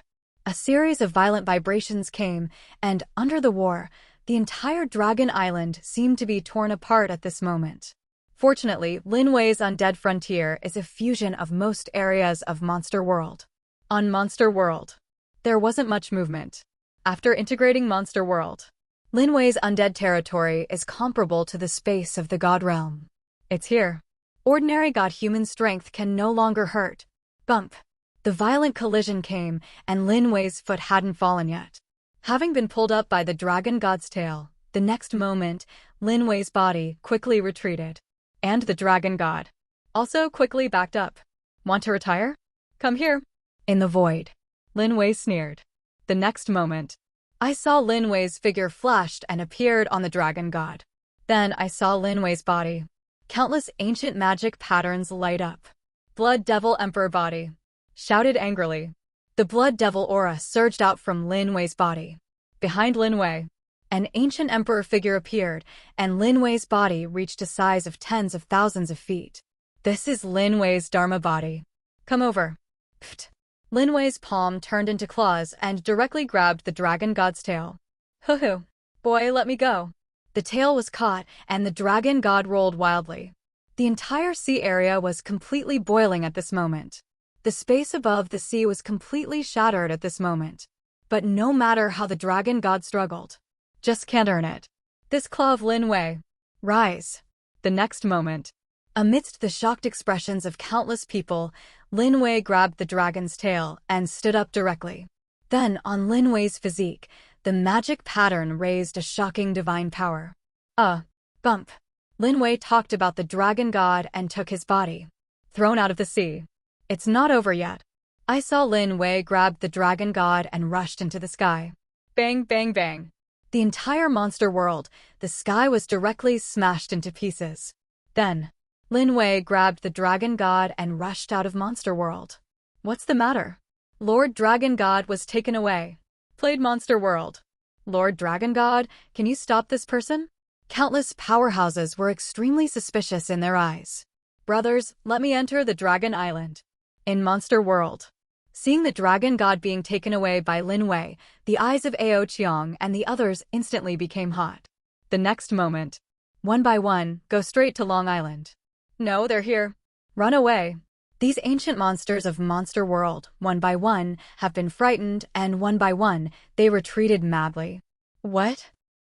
A series of violent vibrations came, and under the war, the entire Dragon Island seemed to be torn apart at this moment. Fortunately, Lin Wei's undead frontier is a fusion of most areas of Monster World. On Monster World, there wasn't much movement. After integrating Monster World, Lin Wei's undead territory is comparable to the space of the God Realm. It's here. Ordinary God-human strength can no longer hurt. Bump. The violent collision came, and Lin Wei's foot hadn't fallen yet. Having been pulled up by the dragon god's tail, the next moment, Lin Wei's body quickly retreated. And the dragon god also quickly backed up. Want to retire? Come here. In the void, Lin Wei sneered. The next moment, I saw Lin Wei's figure flashed and appeared on the dragon god. Then I saw Lin Wei's body. Countless ancient magic patterns light up. Blood Devil Emperor body. Shouted angrily. The Blood Devil aura surged out from Lin Wei's body. Behind Lin Wei, an ancient emperor figure appeared, and Lin Wei's body reached a size of tens of thousands of feet. This is Lin Wei's Dharma body. Come over. Pfft. Lin Wei's palm turned into claws and directly grabbed the dragon god's tail. Hoo-hoo. Boy, let me go. The tail was caught, and the dragon god rolled wildly. The entire sea area was completely boiling at this moment. The space above the sea was completely shattered at this moment. But no matter how the dragon god struggled, just can't earn it. This claw of Lin Wei. Rise. The next moment, amidst the shocked expressions of countless people, Lin Wei grabbed the dragon's tail and stood up directly. Then, on Lin Wei's physique, the magic pattern raised a shocking divine power. Bump. Lin Wei talked about the dragon god and took his body. Thrown out of the sea. It's not over yet. I saw Lin Wei grab the dragon god and rushed into the sky. Bang, bang, bang. The entire monster world, the sky was directly smashed into pieces. Then, Lin Wei grabbed the dragon god and rushed out of Monster World. What's the matter? Lord Dragon God was taken away. Played Monster World. Lord Dragon God, can you stop this person? Countless powerhouses were extremely suspicious in their eyes. Brothers, let me enter the Dragon Island. In Monster World. Seeing the dragon god being taken away by Lin Wei, the eyes of Ao Qiang and the others instantly became hot. The next moment, one by one, go straight to Long Island. No, they're here. Run away. These ancient monsters of Monster World, one by one, have been frightened, and one by one, they retreated madly. What?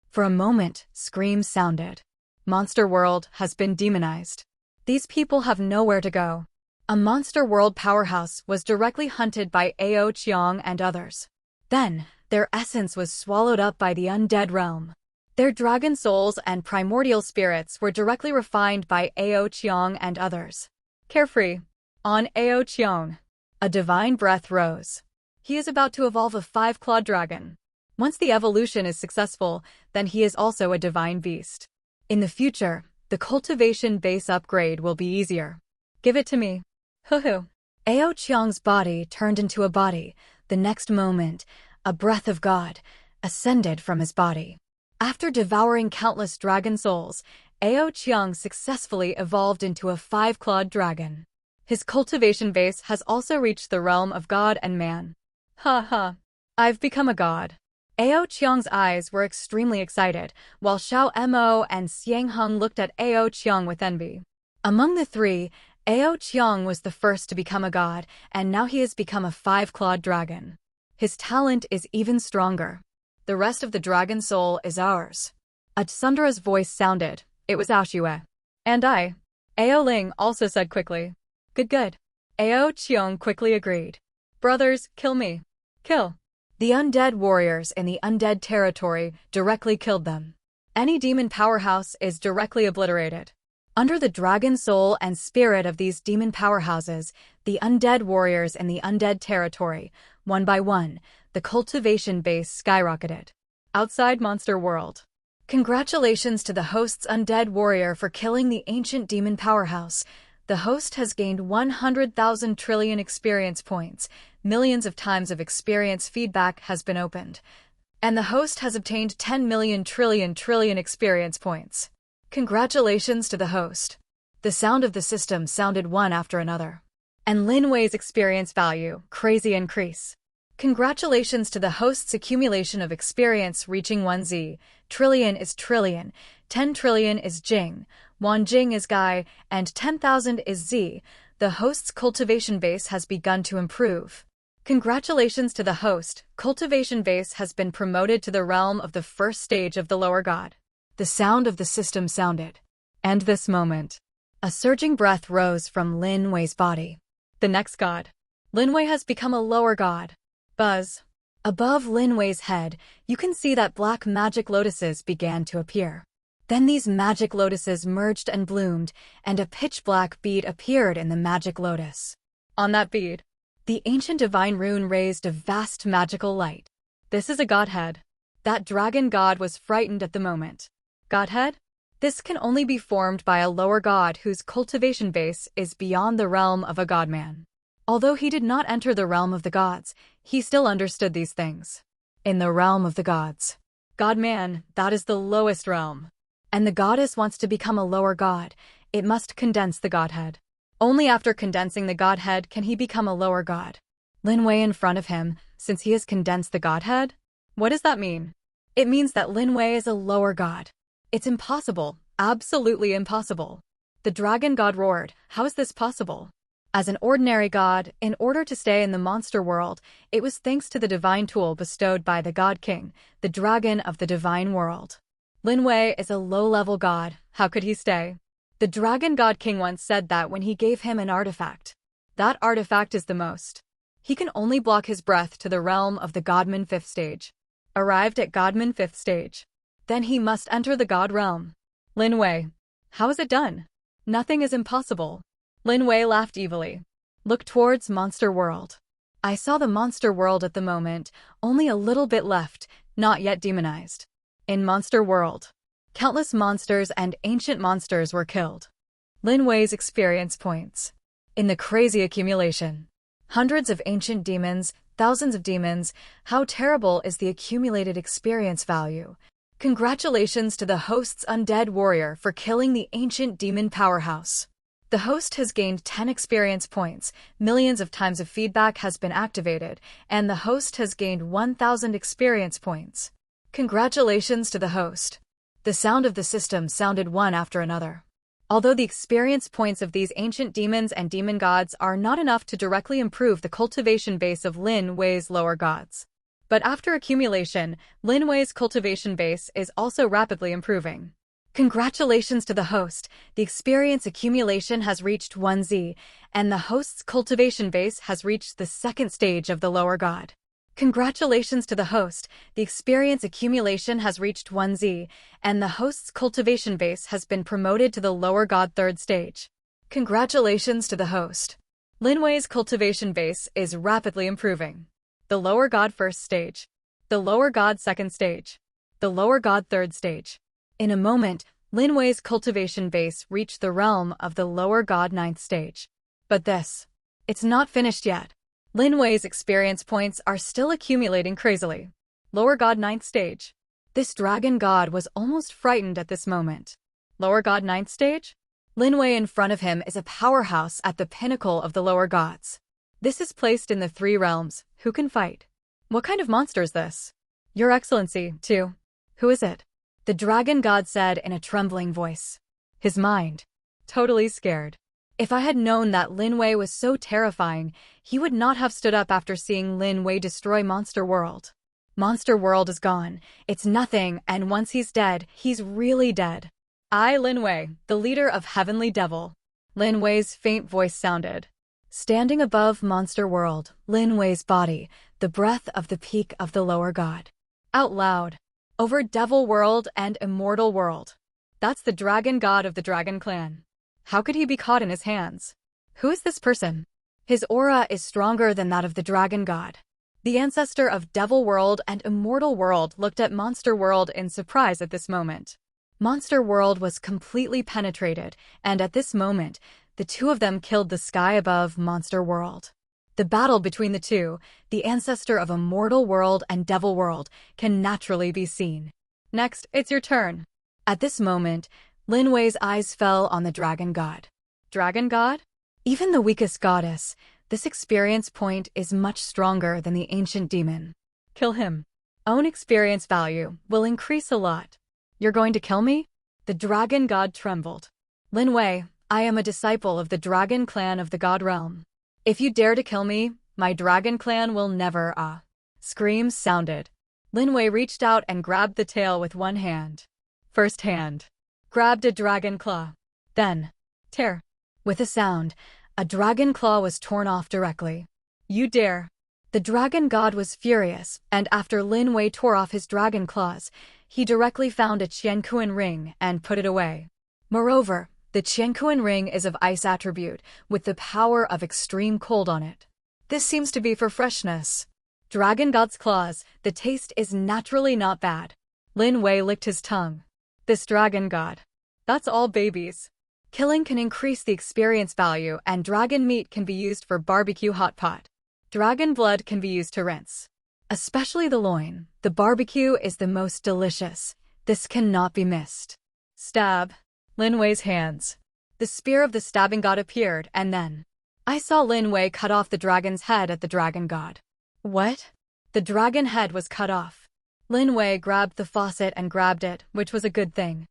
For a moment, screams sounded. Monster World has been demonized. These people have nowhere to go. A Monster World powerhouse was directly hunted by Ao Qiang and others. Then, their essence was swallowed up by the undead realm. Their dragon souls and primordial spirits were directly refined by Ao Qiang and others. Carefree. On Ao Qiang. A divine breath rose. He is about to evolve a 5-clawed dragon. Once the evolution is successful, then he is also a divine beast. In the future, the cultivation base upgrade will be easier. Give it to me. Hoo-hoo. Ao Qiang's body turned into a body. The next moment, a breath of God ascended from his body. After devouring countless dragon souls, Ao Qiang successfully evolved into a 5-clawed dragon. His cultivation base has also reached the realm of God and man. Ha ha. I've become a god. Ao Qiang's eyes were extremely excited, while Xiao Mo and Xiang Heng looked at Ao Qiang with envy. Among the three, Ao Qiang was the first to become a god, and now he has become a 5-clawed dragon. His talent is even stronger. The rest of the dragon soul is ours. A Tsundra's voice sounded. It was Ao Xue. And I. Ao Ling also said quickly. Good, good. Ao Qiang quickly agreed. Brothers, kill me. Kill. The undead warriors in the undead territory directly killed them. Any demon powerhouse is directly obliterated. Under the dragon soul and spirit of these demon powerhouses, the undead warriors in the undead territory, one by one, the cultivation base skyrocketed. Outside Monster World. Congratulations to the host's undead warrior for killing the ancient demon powerhouse. The host has gained 100,000 trillion experience points. Millions of times of experience feedback has been opened. And the host has obtained 10 million trillion experience points. Congratulations to the host. The sound of the system sounded one after another. And Lin Wei's experience value, crazy increase. Congratulations to the host's accumulation of experience reaching 1Z. Trillion is trillion, 10 trillion is Jing, 1 Jing is Gai, and 10,000 is Z. The host's cultivation base has begun to improve. Congratulations to the host, cultivation base has been promoted to the realm of the first stage of the lower god. The sound of the system sounded. And this moment. A surging breath rose from Lin Wei's body. The next god. Lin Wei has become a lower god. Buzz. Above Lin Wei's head, you can see that black magic lotuses began to appear. Then these magic lotuses merged and bloomed, and a pitch-black bead appeared in the magic lotus. On that bead, the ancient divine rune raised a vast magical light. This is a godhead. That dragon god was frightened at the moment. Godhead? This can only be formed by a lower god whose cultivation base is beyond the realm of a godman. Although he did not enter the realm of the gods, he still understood these things. In the realm of the gods. Godman, that is the lowest realm. And the goddess wants to become a lower god. It must condense the godhead. Only after condensing the godhead can he become a lower god. Lin Wei in front of him, since he has condensed the godhead? What does that mean? It means that Lin Wei is a lower god. It's impossible, absolutely impossible. The dragon god roared, how is this possible? As an ordinary god, in order to stay in the monster world, it was thanks to the divine tool bestowed by the God King, the dragon of the divine world. Lin Wei is a low-level god, how could he stay? The dragon god king once said that when he gave him an artifact. That artifact is the most. He can only block his breath to the realm of the godman 5th stage. Arrived at godman 5th stage. Then he must enter the god realm. Lin Wei. How is it done? Nothing is impossible. Lin Wei laughed evilly. Look towards Monster World. I saw the Monster World at the moment, only a little bit left, not yet demonized. In Monster World, countless monsters and ancient monsters were killed. Lin Wei's experience points. In the crazy accumulation. Hundreds of ancient demons, thousands of demons, how terrible is the accumulated experience value. Congratulations to the host's undead warrior for killing the ancient demon powerhouse. The host has gained 10 experience points, millions of times of feedback has been activated, and the host has gained 1,000 experience points. Congratulations to the host. The sound of the system sounded one after another. Although the experience points of these ancient demons and demon gods are not enough to directly improve the cultivation base of Lin Wei's lower gods. But after accumulation, Lin Wei's cultivation base is also rapidly improving. Congratulations to the host, the experience accumulation has reached 1Z, and the host's cultivation base has reached the 2nd stage of the lower god. Congratulations to the host, the experience accumulation has reached 1Z, and the host's cultivation base has been promoted to the lower god 3rd stage. Congratulations to the host. Lin Wei's cultivation base is rapidly improving. The lower god 1st stage. The lower god 2nd stage. The lower god 3rd stage. In a moment, Lin Wei's cultivation base reached the realm of the lower god 9th stage. But it's not finished yet. Lin Wei's experience points are still accumulating crazily. Lower god 9th stage. This dragon god was almost frightened at this moment. Lower god 9th stage? Lin Wei in front of him is a powerhouse at the pinnacle of the lower gods. This is placed in the 3 realms. Who can fight? What kind of monster is this? Your Excellency, too. Who is it? The dragon god said in a trembling voice. His mind. Totally scared. If I had known that Lin Wei was so terrifying, he would not have stood up after seeing Lin Wei destroy Monster World. Monster World is gone. It's nothing, and once he's dead, he's really dead. I, Lin Wei, the leader of Heavenly Devil. Lin Wei's faint voice sounded. Standing above Monster World, Lin Wei's body, the breath of the peak of the lower god. Out loud. Over Devil World and Immortal World. That's the dragon god of the Dragon Clan. How could he be caught in his hands? Who is this person? His aura is stronger than that of the dragon god. The ancestor of Devil World and Immortal World looked at Monster World in surprise at this moment. Monster World was completely penetrated, and at this moment, the two of them killed the sky above Monster World. The battle between the two, the ancestor of Immortal World and Devil World, can naturally be seen. Next, it's your turn. At this moment, Lin Wei's eyes fell on the Dragon God. Dragon God? Even the weakest goddess, this experience point is much stronger than the ancient demon. Kill him. Own experience value will increase a lot. You're going to kill me? The Dragon God trembled. Lin Wei, I am a disciple of the Dragon Clan of the God Realm. If you dare to kill me, my Dragon Clan will never, Screams sounded. Lin Wei reached out and grabbed the tail with one hand. First hand. Grabbed a dragon claw. Then, tear. With a sound, a dragon claw was torn off directly. You dare. The Dragon God was furious, and after Lin Wei tore off his dragon claws, he directly found a Qianquan ring and put it away. Moreover, the Qianquan ring is of ice attribute, with the power of extreme cold on it. This seems to be for freshness. Dragon God's claws, the taste is naturally not bad. Lin Wei licked his tongue. This Dragon God. That's all babies. Killing can increase the experience value, and dragon meat can be used for barbecue hot pot. Dragon blood can be used to rinse. Especially the loin. The barbecue is the most delicious. This cannot be missed. Stab. Lin Wei's hands. The spear of the stabbing god appeared, and then I saw Lin Wei cut off the dragon's head at the Dragon God. What? The dragon head was cut off. Lin Wei grabbed the faucet and grabbed it, which was a good thing.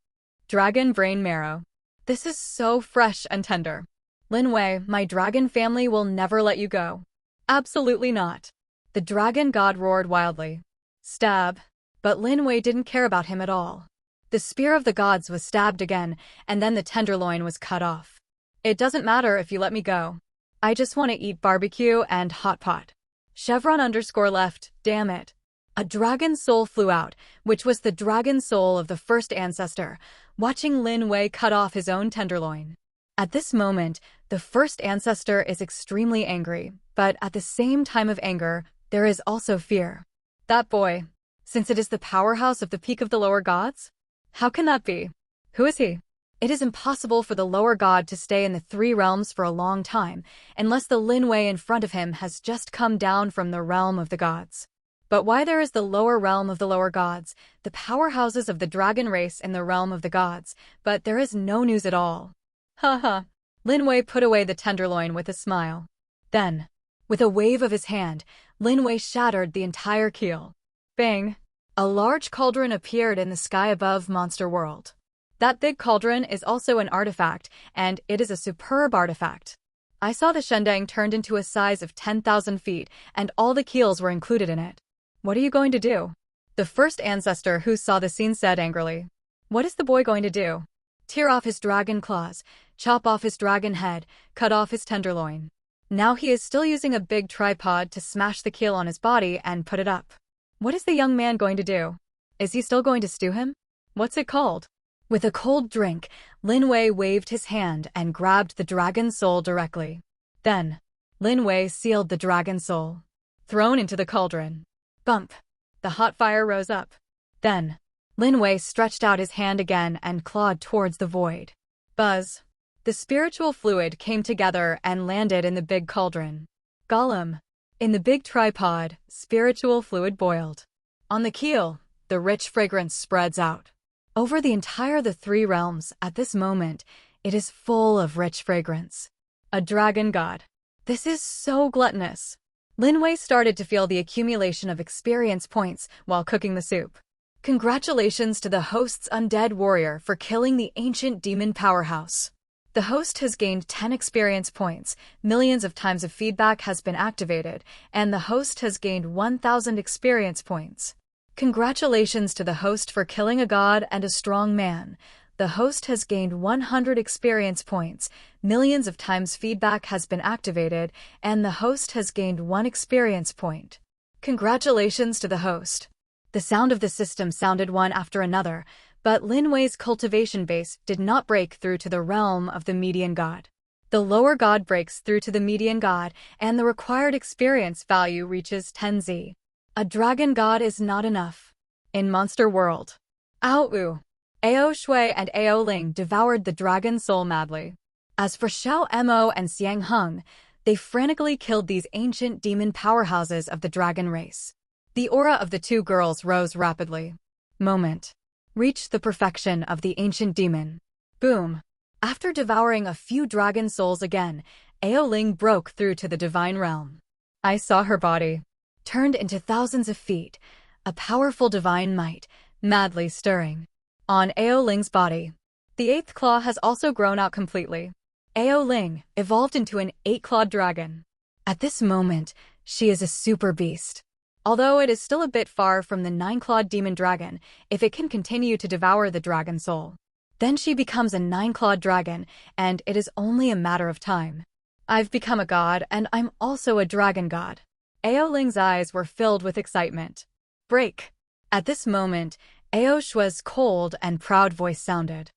Dragon brain marrow. This is so fresh and tender. Lin Wei, my dragon family will never let you go. Absolutely not. The Dragon God roared wildly. Stab. But Lin Wei didn't care about him at all. The spear of the gods was stabbed again, and then the tenderloin was cut off. It doesn't matter if you let me go. I just want to eat barbecue and hot pot. Chevron_left, damn it. A dragon soul flew out, which was the dragon soul of the first ancestor, watching Lin Wei cut off his own tenderloin. At this moment, the first ancestor is extremely angry, but at the same time of anger, there is also fear. That boy, since it is the powerhouse of the peak of the lower gods? How can that be? Who is he? It is impossible for the lower god to stay in the three realms for a long time, unless the Lin Wei in front of him has just come down from the realm of the gods. But why there is the lower realm of the lower gods, the powerhouses of the dragon race in the realm of the gods, but there is no news at all. Haha. Lin Wei put away the tenderloin with a smile. Then, with a wave of his hand, Lin Wei shattered the entire keel. Bang! A large cauldron appeared in the sky above Monster World. That big cauldron is also an artifact, and it is a superb artifact. I saw the shendang turned into a size of 10,000 feet, and all the keels were included in it. What are you going to do? The first ancestor who saw the scene said angrily. What is the boy going to do? Tear off his dragon claws, chop off his dragon head, cut off his tenderloin. Now he is still using a big tripod to smash the keel on his body and put it up. What is the young man going to do? Is he still going to stew him? What's it called? With a cold drink, Lin Wei waved his hand and grabbed the dragon soul directly. Then, Lin Wei sealed the dragon soul. Thrown into the cauldron. Bump! The hot fire rose up. Then, Lin Wei stretched out his hand again and clawed towards the void. Buzz! The spiritual fluid came together and landed in the big cauldron. Gollum! In the big tripod, spiritual fluid boiled. On the keel, the rich fragrance spreads out. Over the entire the three realms, at this moment, it is full of rich fragrance. A dragon god. This is so gluttonous. Lin Wei started to feel the accumulation of experience points while cooking the soup. Congratulations to the host's undead warrior for killing the ancient demon powerhouse. The host has gained 10 experience points, millions of times of feedback has been activated, and the host has gained 1,000 experience points. Congratulations to the host for killing a god and a strong man. The host has gained 100 experience points, millions of times feedback has been activated, and the host has gained 1 experience point. Congratulations to the host. The sound of the system sounded one after another, but Lin Wei's cultivation base did not break through to the realm of the median god. The lower god breaks through to the median god, and the required experience value reaches 10Z. A dragon god is not enough. In Monster World, Ao Wu, Ao Shui, and Ao Ling devoured the dragon soul madly. As for Xiao Mo and Xiang Heng, they frantically killed these ancient demon powerhouses of the dragon race. The aura of the two girls rose rapidly. Moment. Reached the perfection of the ancient demon. Boom. After devouring a few dragon souls again, Ao Ling broke through to the divine realm. I saw her body, turned into thousands of feet, a powerful divine might, madly stirring. On Ao Ling's body, the eighth claw has also grown out completely. Ao Ling evolved into an 8-clawed dragon. At this moment, she is a super beast. Although it is still a bit far from the 9-clawed demon dragon if it can continue to devour the dragon soul. Then she becomes a 9-clawed dragon, and it is only a matter of time. I've become a god, and I'm also a dragon god. Ao Ling's eyes were filled with excitement. Break. At this moment, Ao Shui's cold and proud voice sounded.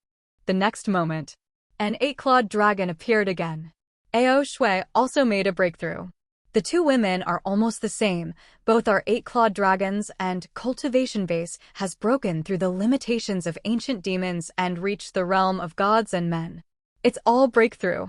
The next moment, an 8-clawed dragon appeared again. Ao Shui also made a breakthrough. The two women are almost the same, both are 8-clawed dragons, and Cultivation base has broken through the limitations of ancient demons and reached the realm of gods and men. It's all breakthrough.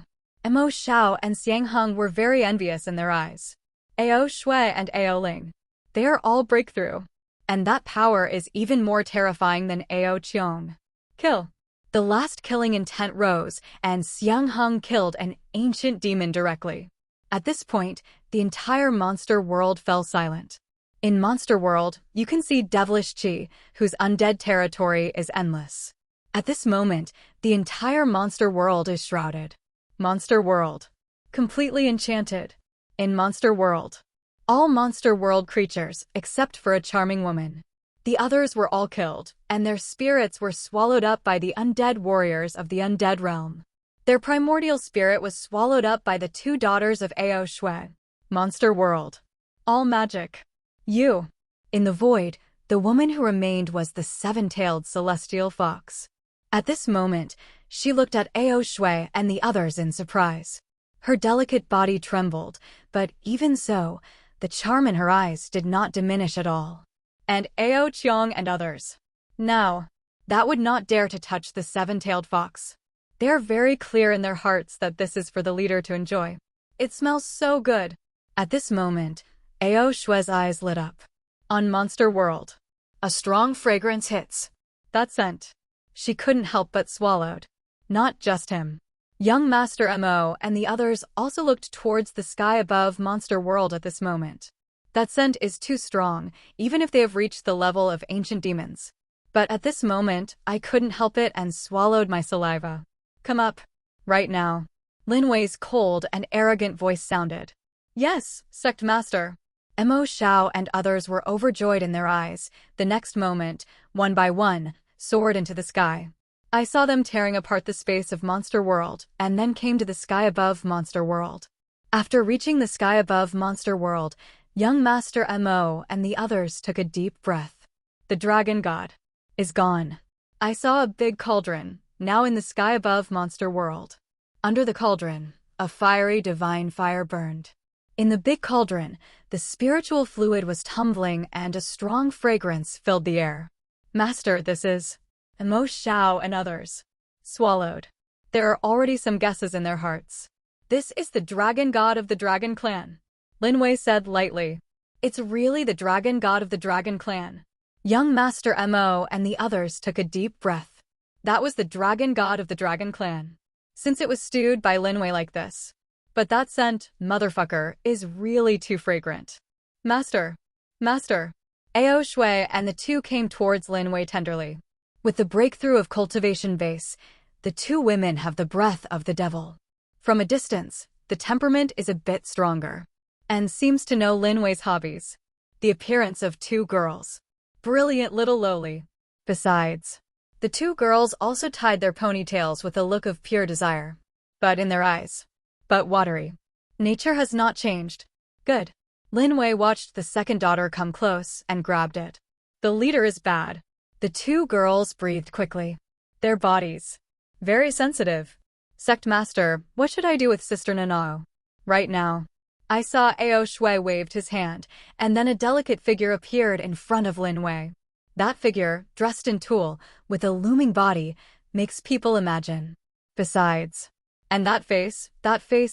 Mo Xiao and Xiang Heng were very envious in their eyes. Ao Shui and Ao Ling, they are all breakthrough. And that power is even more terrifying than Ao Qiong. Kill. The last killing intent rose, and Xiang Heng killed an ancient demon directly. At this point, the entire monster world fell silent. In Monster World, you can see devilish Qi, whose undead territory is endless. At this moment, the entire monster world is shrouded. Monster World. Completely enchanted. In Monster World, all Monster World creatures, except for a charming woman. The others were all killed, and their spirits were swallowed up by the undead warriors of the undead realm. Their primordial spirit was swallowed up by the two daughters of Ao Shui. Monster World. All magic. You. In the void, the woman who remained was the 7-tailed celestial fox. At this moment, she looked at Ao Shui and the others in surprise. Her delicate body trembled, but even so, the charm in her eyes did not diminish at all. And Ao Qiong and others. Now, that would not dare to touch the 7-tailed fox. They are very clear in their hearts that this is for the leader to enjoy. It smells so good. At this moment, Ao Shui's eyes lit up. On Monster World, a strong fragrance hits. That scent, she couldn't help but swallowed. Not just him. Young Master Mo and the others also looked towards the sky above Monster World at this moment. That scent is too strong, even if they have reached the level of ancient demons. But at this moment, I couldn't help it and swallowed my saliva. Come up. Right now. Lin Wei's cold and arrogant voice sounded. Yes, Sect Master. Mo Xiao and others were overjoyed in their eyes. The next moment, one by one, soared into the sky. I saw them tearing apart the space of Monster World, and then came to the sky above Monster World. After reaching the sky above Monster World, young Master Mo and the others took a deep breath. The dragon god is gone. I saw a big cauldron, now in the sky above Monster World. Under the cauldron, a fiery divine fire burned. In the big cauldron, the spiritual fluid was tumbling and a strong fragrance filled the air. Master, this is... Mo Xiao and others swallowed. There are already some guesses in their hearts. This is the dragon god of the dragon clan. Lin Wei said lightly. It's really the dragon god of the dragon clan. Young Master Mo and the others took a deep breath. That was the dragon god of the dragon clan. Since it was stewed by Lin Wei like this. But that scent, motherfucker, is really too fragrant. Master. Master. Ao Shui and the two came towards Lin Wei tenderly. With the breakthrough of Cultivation base, the two women have the breath of the devil. From a distance, the temperament is a bit stronger, and seems to know Lin Wei's hobbies. The appearance of two girls. Brilliant little lowly. Besides, the two girls also tied their ponytails with a look of pure desire. But in their eyes. But watery. Nature has not changed. Good. Lin Wei watched the second daughter come close and grabbed it. The leader is bad. The two girls breathed quickly. Their bodies. Very sensitive. Sect Master, what should I do with Sister Nanao? Right now. I saw Ao Shui waved his hand, and then a delicate figure appeared in front of Lin Wei. That figure, dressed in tulle, with a looming body, makes people imagine. Besides. And that face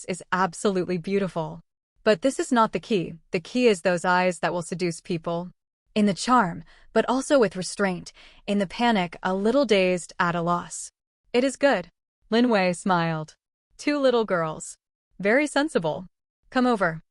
is absolutely beautiful. But this is not the key is those eyes that will seduce people. In the charm, but also with restraint, in the panic, a little dazed, at a loss. It is good. Lin Wei smiled. Two little girls. Very sensible. Come over.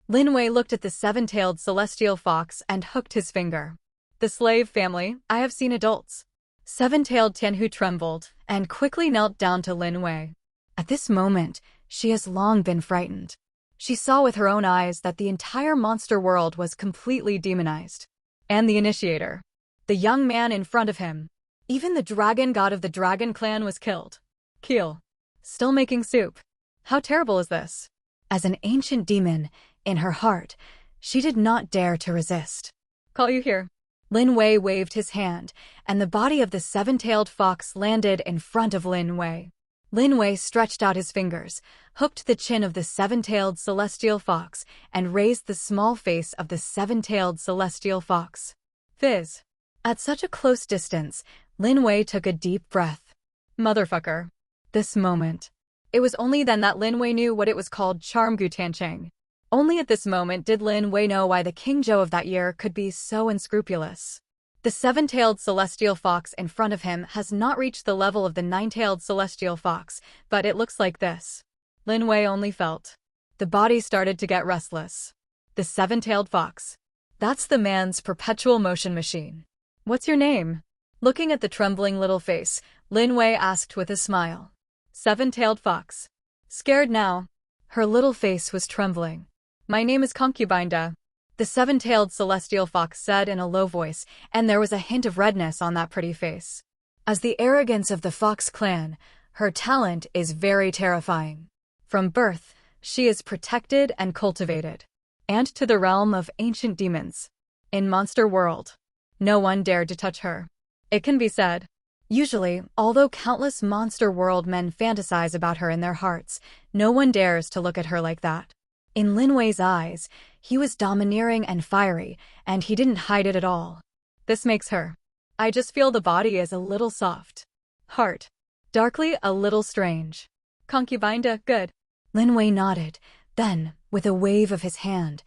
Lin Wei looked at the seven-tailed celestial fox and hooked his finger. The slave family, I have seen adults. Seven-tailed Tianhu trembled and quickly knelt down to Lin Wei. At this moment, she has long been frightened. She saw with her own eyes that the entire monster world was completely demonized. And the initiator. The young man in front of him. Even the dragon god of the dragon clan was killed. Keel. Still making soup. How terrible is this? As an ancient demon, in her heart, she did not dare to resist. Call you here. Lin Wei waved his hand, and the body of the seven-tailed fox landed in front of Lin Wei. Lin Wei stretched out his fingers, hooked the chin of the seven-tailed celestial fox, and raised the small face of the seven-tailed celestial fox. Fizz. At such a close distance, Lin Wei took a deep breath. Motherfucker. This moment. It was only then that Lin Wei knew what it was called charm gu tiancheng. Only at this moment did Lin Wei know why the King Zhou of that year could be so unscrupulous. The seven-tailed celestial fox in front of him has not reached the level of the nine-tailed celestial fox, but it looks like this. Lin Wei only felt. The body started to get restless. The seven-tailed fox. That's the man's perpetual motion machine. What's your name? Looking at the trembling little face, Lin Wei asked with a smile. Seven-tailed fox. Scared now. Her little face was trembling. My name is Concubinda. The seven-tailed celestial fox said in a low voice, and there was a hint of redness on that pretty face. As the arrogance of the Fox clan, her talent is very terrifying. From birth, she is protected and cultivated. And to the realm of ancient demons. In Monster World, no one dared to touch her. It can be said. Usually, although countless Monster World men fantasize about her in their hearts, no one dares to look at her like that. In Lin Wei's eyes, he was domineering and fiery, and he didn't hide it at all. This makes her. I just feel the body is a little soft. Heart. Darkly a little strange. Concubinda, good. Lin Wei nodded. Then, with a wave of his hand,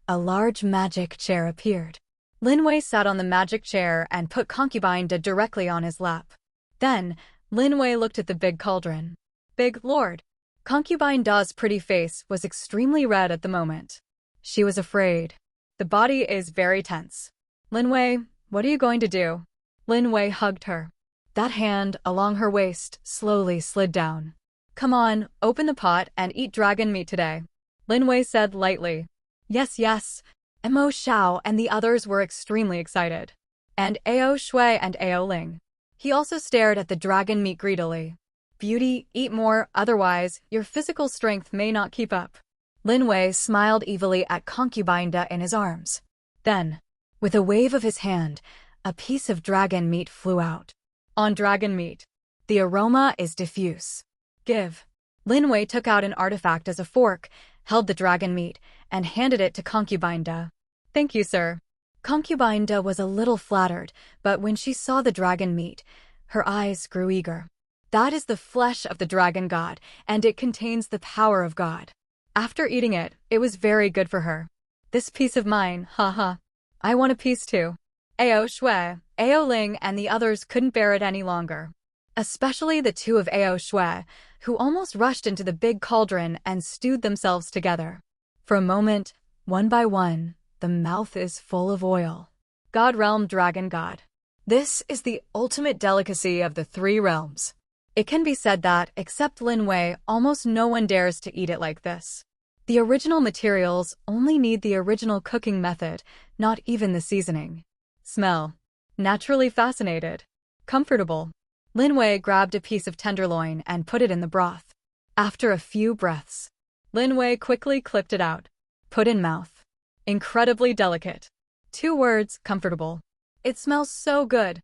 a large magic chair appeared. Lin Wei sat on the magic chair and put Concubinda directly on his lap. Then, Lin Wei looked at the big cauldron. Big Lord. Concubinda's pretty face was extremely red at the moment. She was afraid. The body is very tense. Lin Wei, what are you going to do? Lin Wei hugged her. That hand, along her waist, slowly slid down. Come on, open the pot and eat dragon meat today. Lin Wei said lightly. Yes, yes. Mo Xiao and the others were extremely excited. And Ao Shui and Ao Ling. He also stared at the dragon meat greedily. Beauty, eat more, otherwise, your physical strength may not keep up. Lin Wei smiled evilly at Concubinda in his arms. Then, with a wave of his hand, a piece of dragon meat flew out. On dragon meat. The aroma is diffuse. Give. Lin Wei took out an artifact as a fork, held the dragon meat, and handed it to Concubinda. Thank you, sir. Concubinda was a little flattered, but when she saw the dragon meat, her eyes grew eager. That is the flesh of the dragon god, and it contains the power of God. After eating it, it was very good for her. This piece of mine, haha. I want a piece too. Ao Shui, Ao Ling, and the others couldn't bear it any longer. Especially the two of Ao Shui, who almost rushed into the big cauldron and stewed themselves together. For a moment, one by one, the mouth is full of oil. God Realm Dragon God. This is the ultimate delicacy of the three realms. It can be said that, except Lin Wei, almost no one dares to eat it like this. The original materials only need the original cooking method, not even the seasoning. Smell. Naturally fascinated. Comfortable. Lin Wei grabbed a piece of tenderloin and put it in the broth. After a few breaths, Lin Wei quickly clipped it out. Put in mouth. Incredibly delicate. 2 words, comfortable. It smells so good.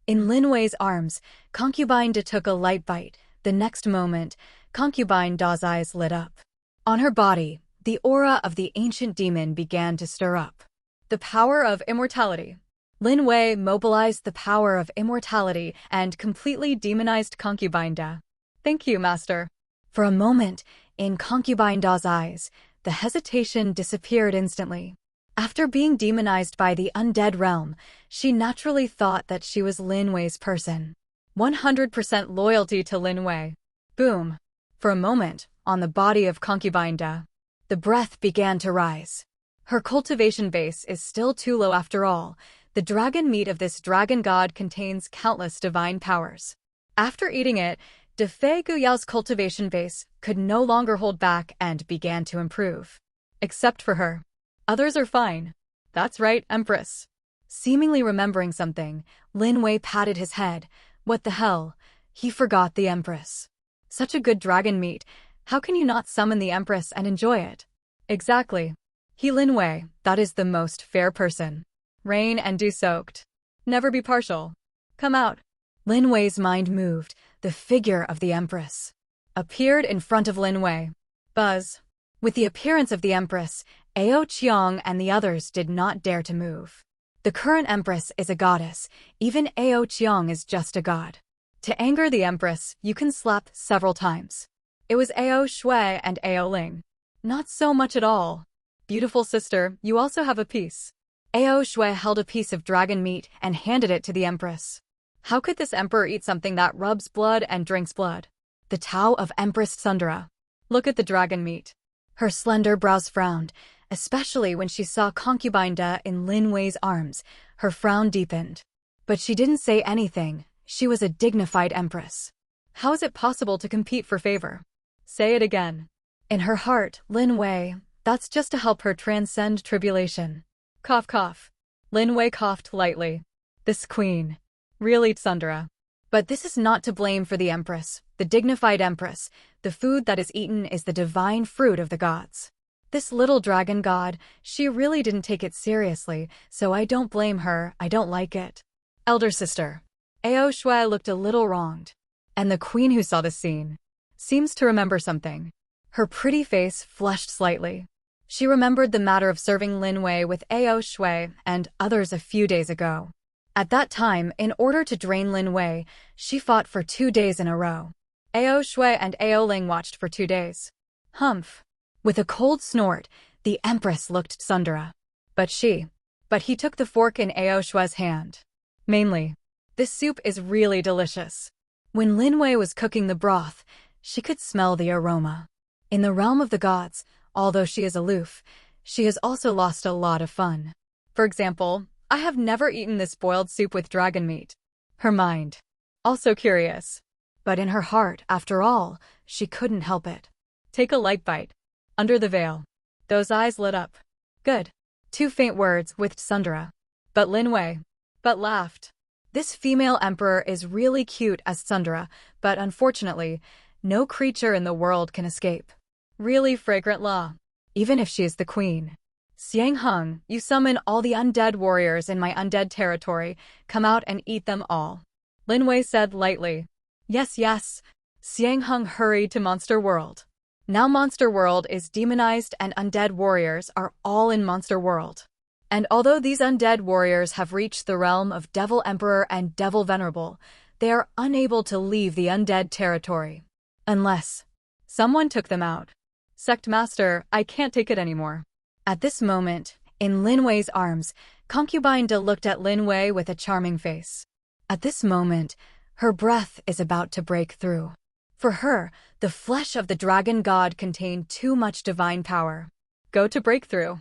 In Lin Wei's arms, Concubinda took a light bite. The next moment, Concubine Da's eyes lit up. On her body, the aura of the ancient demon began to stir up. The power of immortality. Lin Wei mobilized the power of immortality and completely demonized Concubine Da. Thank you, Master. For a moment, in Concubine Da's eyes, the hesitation disappeared instantly. After being demonized by the undead realm, she naturally thought that she was Lin Wei's person. 100% loyalty to Lin Wei. Boom. For a moment, on the body of Concubine Da, the breath began to rise. Her cultivation base is still too low after all. The dragon meat of this dragon god contains countless divine powers. After eating it, De Fei Guyao's cultivation base could no longer hold back and began to improve. Except for her. Others are fine. That's right, Empress. Seemingly remembering something, Lin Wei patted his head. What the hell? He forgot the Empress. Such a good dragon meat. How can you not summon the Empress and enjoy it? Exactly. He Lin Wei, that is the most fair person. Rain and dew soaked. Never be partial. Come out. Lin Wei's mind moved. The figure of the Empress appeared in front of Lin Wei. Buzz. With the appearance of the Empress, Ao Qiang and the others did not dare to move. The current Empress is a goddess. Even Ao Qiang is just a god. To anger the Empress, you can slap several times. It was Ao Shui and Ao Ling. Not so much at all. Beautiful sister, you also have a piece. Ao Shui held a piece of dragon meat and handed it to the Empress. How could this emperor eat something that rubs blood and drinks blood? The Tao of Empress Sundara. Look at the dragon meat. Her slender brows frowned, especially when she saw Concubine Da in Lin Wei's arms. Her frown deepened. But she didn't say anything. She was a dignified empress. How is it possible to compete for favor? Say it again. In her heart, Lin Wei, that's just to help her transcend tribulation. Cough cough. Lin Wei coughed lightly. This queen. Really, Sundara. But this is not to blame for the Empress, the dignified Empress. The food that is eaten is the divine fruit of the gods. This little dragon god, she really didn't take it seriously, so I don't blame her, I don't like it. Elder sister. Ao Shui looked a little wronged. And the queen who saw this scene seems to remember something. Her pretty face flushed slightly. She remembered the matter of serving Lin Wei with Ao Shui and others a few days ago. At that time, in order to drain Lin Wei, she fought for 2 days in a row. Ao Shui and Ao Ling watched for 2 days. Humph. With a cold snort, the Empress looked at Sundara. But he took the fork in Ao Shui's hand. Mainly, this soup is really delicious. When Lin Wei was cooking the broth, she could smell the aroma. In the realm of the gods, although she is aloof, she has also lost a lot of fun. For example, I have never eaten this boiled soup with dragon meat. Her mind. Also curious. But in her heart, after all, she couldn't help it. Take a light bite. Under the veil. Those eyes lit up. Good. 2 faint words with Sundara. But Lin Wei. But laughed. This female emperor is really cute as Sundara, but unfortunately, no creature in the world can escape. Really fragrant law. Even if she is the queen. Xiang Heng, you summon all the undead warriors in my undead territory. Come out and eat them all. Lin Wei said lightly. Yes, yes. Xiang Heng hurried to Monster World. Now Monster World is demonized and undead warriors are all in Monster World. And although these undead warriors have reached the realm of Devil Emperor and Devil Venerable, they are unable to leave the undead territory. Unless someone took them out. Sect Master, I can't take it anymore. At this moment, in Lin Wei's arms, Concubine Da looked at Lin Wei with a charming face. At this moment, her breath is about to break through. For her, the flesh of the dragon god contained too much divine power. Go to breakthrough.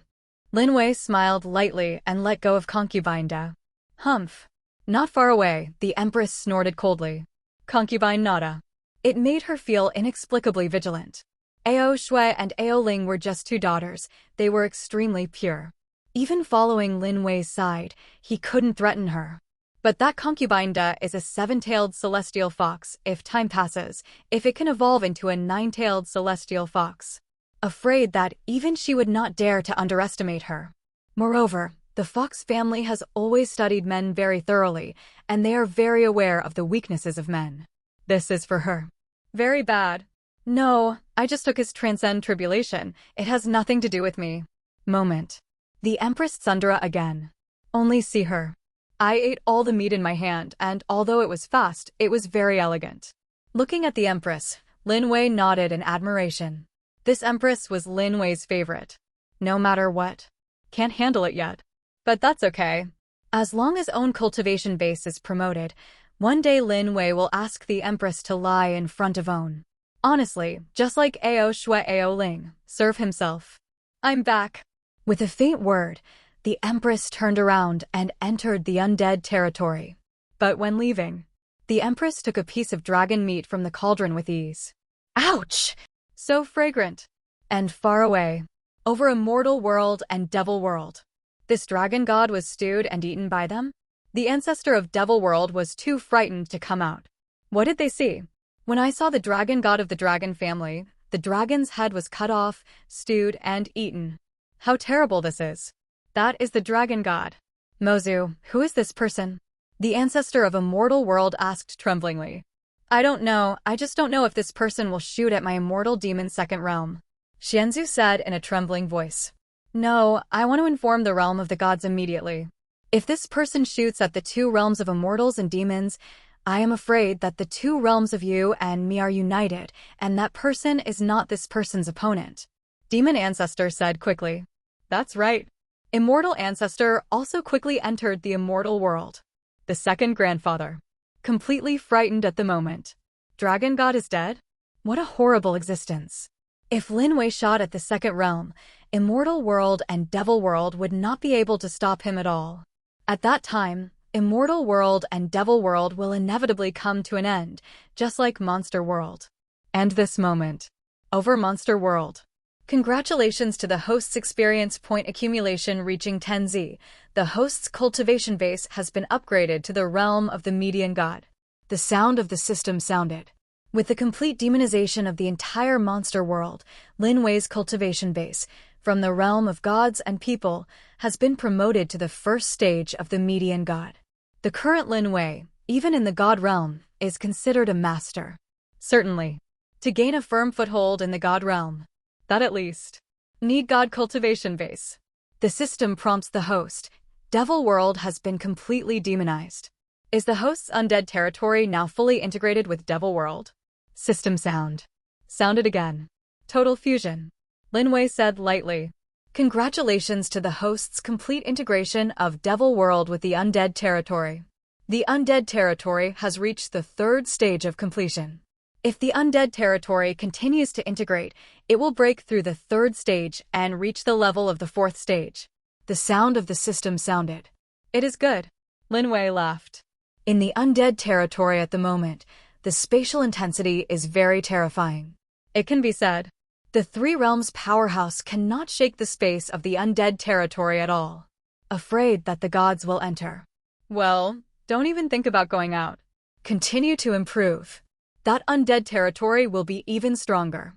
Lin Wei smiled lightly and let go of Concubine Da. Humph. Not far away, the Empress snorted coldly. Concubine nada. It made her feel inexplicably vigilant. Ao Shui and Ao Ling were just 2 daughters. They were extremely pure. Even following Lin Wei's side, he couldn't threaten her. But that Concubine Da is a 7-tailed celestial fox if time passes, if it can evolve into a 9-tailed celestial fox. Afraid that even she would not dare to underestimate her. Moreover, the fox family has always studied men very thoroughly, and they are very aware of the weaknesses of men. This is for her. Very bad. No, I just took his transcend tribulation. It has nothing to do with me. Moment. The Empress Sundara again. Only see her. I ate all the meat in my hand, and although it was fast, it was very elegant. Looking at the Empress, Lin Wei nodded in admiration. This Empress was Lin Wei's favorite. No matter what. Can't handle it yet. But that's okay. As long as own cultivation base is promoted, one day Lin Wei will ask the Empress to lie in front of own. Honestly, just like Ao Shui Ao Ling, serve himself. I'm back. With a faint word, the Empress turned around and entered the undead territory. But when leaving, the Empress took a piece of dragon meat from the cauldron with ease. Ouch! So fragrant. And far away, over immortal world and devil world. This dragon god was stewed and eaten by them? The ancestor of devil world was too frightened to come out. What did they see? When I saw the dragon god of the dragon family, the dragon's head was cut off, stewed, and eaten. How terrible this is. That is the dragon god. Mozu, who is this person? The ancestor of immortal world asked tremblingly. I don't know, I just don't know if this person will shoot at my immortal demon second realm. Xianzu said in a trembling voice. No, I want to inform the realm of the gods immediately. If this person shoots at the two realms of immortals and demons, I am afraid that the two realms of you and me are united, and that person is not this person's opponent. Demon Ancestor said quickly. That's right. Immortal Ancestor also quickly entered the immortal world. The second grandfather. Completely frightened at the moment. Dragon God is dead? What a horrible existence. If Lin Wei shot at the second realm, immortal world and devil world would not be able to stop him at all. At that time, immortal world and devil world will inevitably come to an end, just like monster world. And this moment. Over monster world. Congratulations to the host's experience point accumulation reaching 10Z. The host's cultivation base has been upgraded to the realm of the median god. The sound of the system sounded. With the complete demonization of the entire monster world, Lin Wei's cultivation base, from the realm of gods and people, has been promoted to the first stage of the median god. The current Lin Wei, even in the god realm, is considered a master. Certainly. To gain a firm foothold in the god realm, that at least. Need god cultivation base. The system prompts the host. Devil world has been completely demonized. Is the host's undead territory now fully integrated with devil world? System sound. Sounded again. Total fusion. Lin Wei said lightly. Congratulations to the host's complete integration of devil world with the undead territory. The undead territory has reached the third stage of completion. If the undead territory continues to integrate, it will break through the third stage and reach the level of the fourth stage. The sound of the system sounded. It is good. Lin Wei laughed. In the undead territory at the moment, the spatial intensity is very terrifying. It can be said. The three realms powerhouse cannot shake the space of the undead territory at all. Afraid that the gods will enter. Well, don't even think about going out. Continue to improve. That undead territory will be even stronger.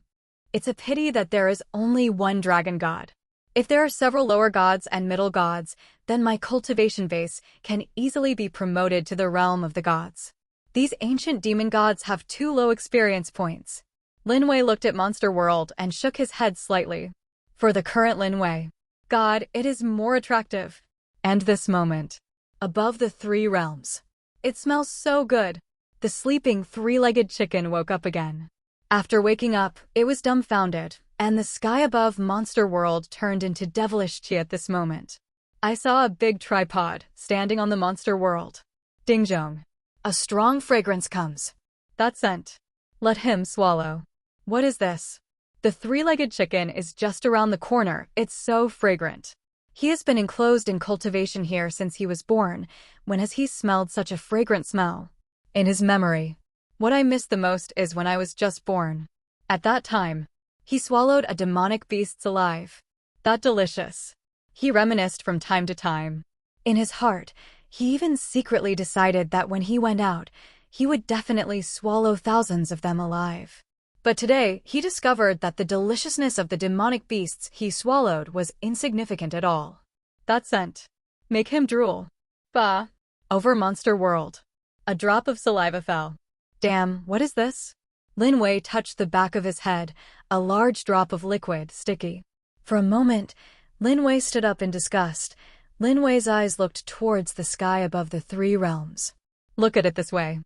It's a pity that there is only one dragon god. If there are several lower gods and middle gods, then my cultivation base can easily be promoted to the realm of the gods. These ancient demon gods have too low experience points. Lin Wei looked at Monster World and shook his head slightly. For the current Lin Wei, God, it is more attractive. And this moment, above the three realms. It smells so good. The sleeping three-legged chicken woke up again. After waking up, it was dumbfounded, and the sky above Monster World turned into devilish chi at this moment. I saw a big tripod standing on the Monster World. Dingjong. A strong fragrance comes. That scent. Let him swallow. What is this? The three-legged chicken is just around the corner. It's so fragrant. He has been enclosed in cultivation here since he was born. When has he smelled such a fragrant smell? In his memory, what I miss the most is when I was just born. At that time, he swallowed a demonic beast's alive. That delicious. He reminisced from time to time. In his heart, he even secretly decided that when he went out, he would definitely swallow thousands of them alive. But today, he discovered that the deliciousness of the demonic beasts he swallowed was insignificant at all. That scent. Make him drool. Bah. Over Monster World. A drop of saliva fell. Damn, what is this? Lin Wei touched the back of his head, a large drop of liquid, sticky. For a moment, Lin Wei stood up in disgust. Lin Wei's eyes looked towards the sky above the three realms. Look at it this way.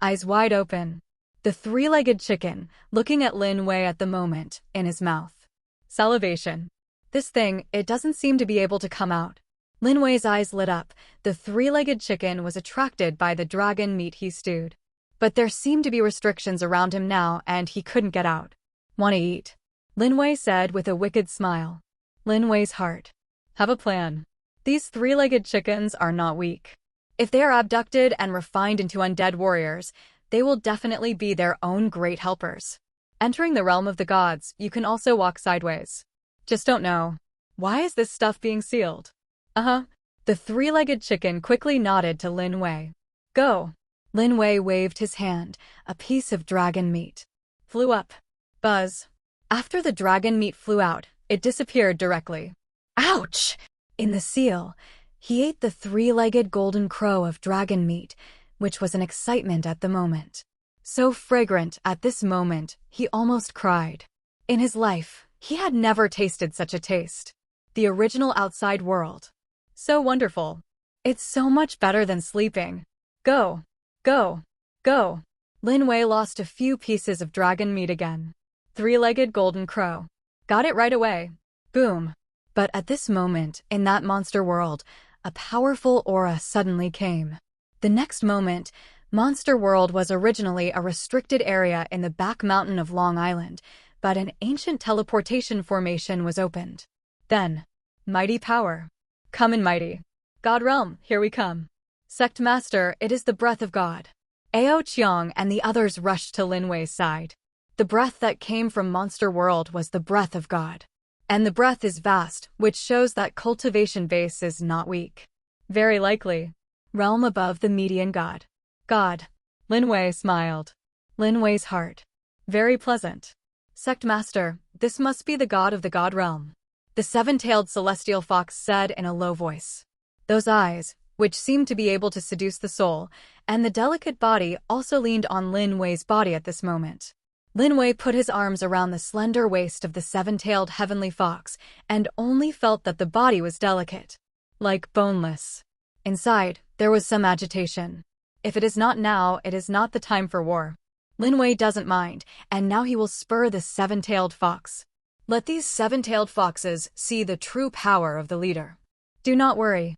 Eyes wide open. The three-legged chicken, looking at Lin Wei at the moment, in his mouth. Salivation. This thing, it doesn't seem to be able to come out. Lin Wei's eyes lit up. The three-legged chicken was attracted by the dragon meat he stewed. But there seemed to be restrictions around him now, and he couldn't get out. "Wanna eat?" Lin Wei said with a wicked smile. Lin Wei's heart. Have a plan. These three-legged chickens are not weak. If they are abducted and refined into undead warriors, they will definitely be their own great helpers. Entering the realm of the gods, you can also walk sideways. Just don't know. Why is this stuff being sealed? The three-legged chicken quickly nodded to Lin Wei. Go. Lin Wei waved his hand. A piece of dragon meat flew up. Buzz. After the dragon meat flew out, it disappeared directly. Ouch! In the seal, he ate the three-legged golden crow of dragon meat, which was an excitement at the moment. So fragrant at this moment, he almost cried. In his life, he had never tasted such a taste. The original outside world. So wonderful. It's so much better than sleeping. Go. Go. Go. Lin Wei lost a few pieces of dragon meat again. Three-legged golden crow. Got it right away. Boom. But at this moment, in that monster world, a powerful aura suddenly came. The next moment, Monster World was originally a restricted area in the back mountain of Long Island, but an ancient teleportation formation was opened. Then, mighty power. Come in mighty. God realm, here we come. Sect master, it is the breath of God. Ao Chiang and the others rushed to Lin Wei's side. The breath that came from Monster World was the breath of God. And the breath is vast, which shows that cultivation base is not weak. Very likely. Realm above the median god. God. Lin Wei smiled. Lin Wei's heart. Very pleasant. Sect master, this must be the god of the god realm. The seven-tailed celestial fox said in a low voice. Those eyes, which seemed to be able to seduce the soul, and the delicate body also leaned on Lin Wei's body at this moment. Lin Wei put his arms around the slender waist of the seven-tailed heavenly fox and only felt that the body was delicate. Like boneless. Inside, there was some agitation. If it is not now, it is not the time for war. Lin Wei doesn't mind, and now he will spur the seven-tailed fox. Let these seven-tailed foxes see the true power of the leader. Do not worry.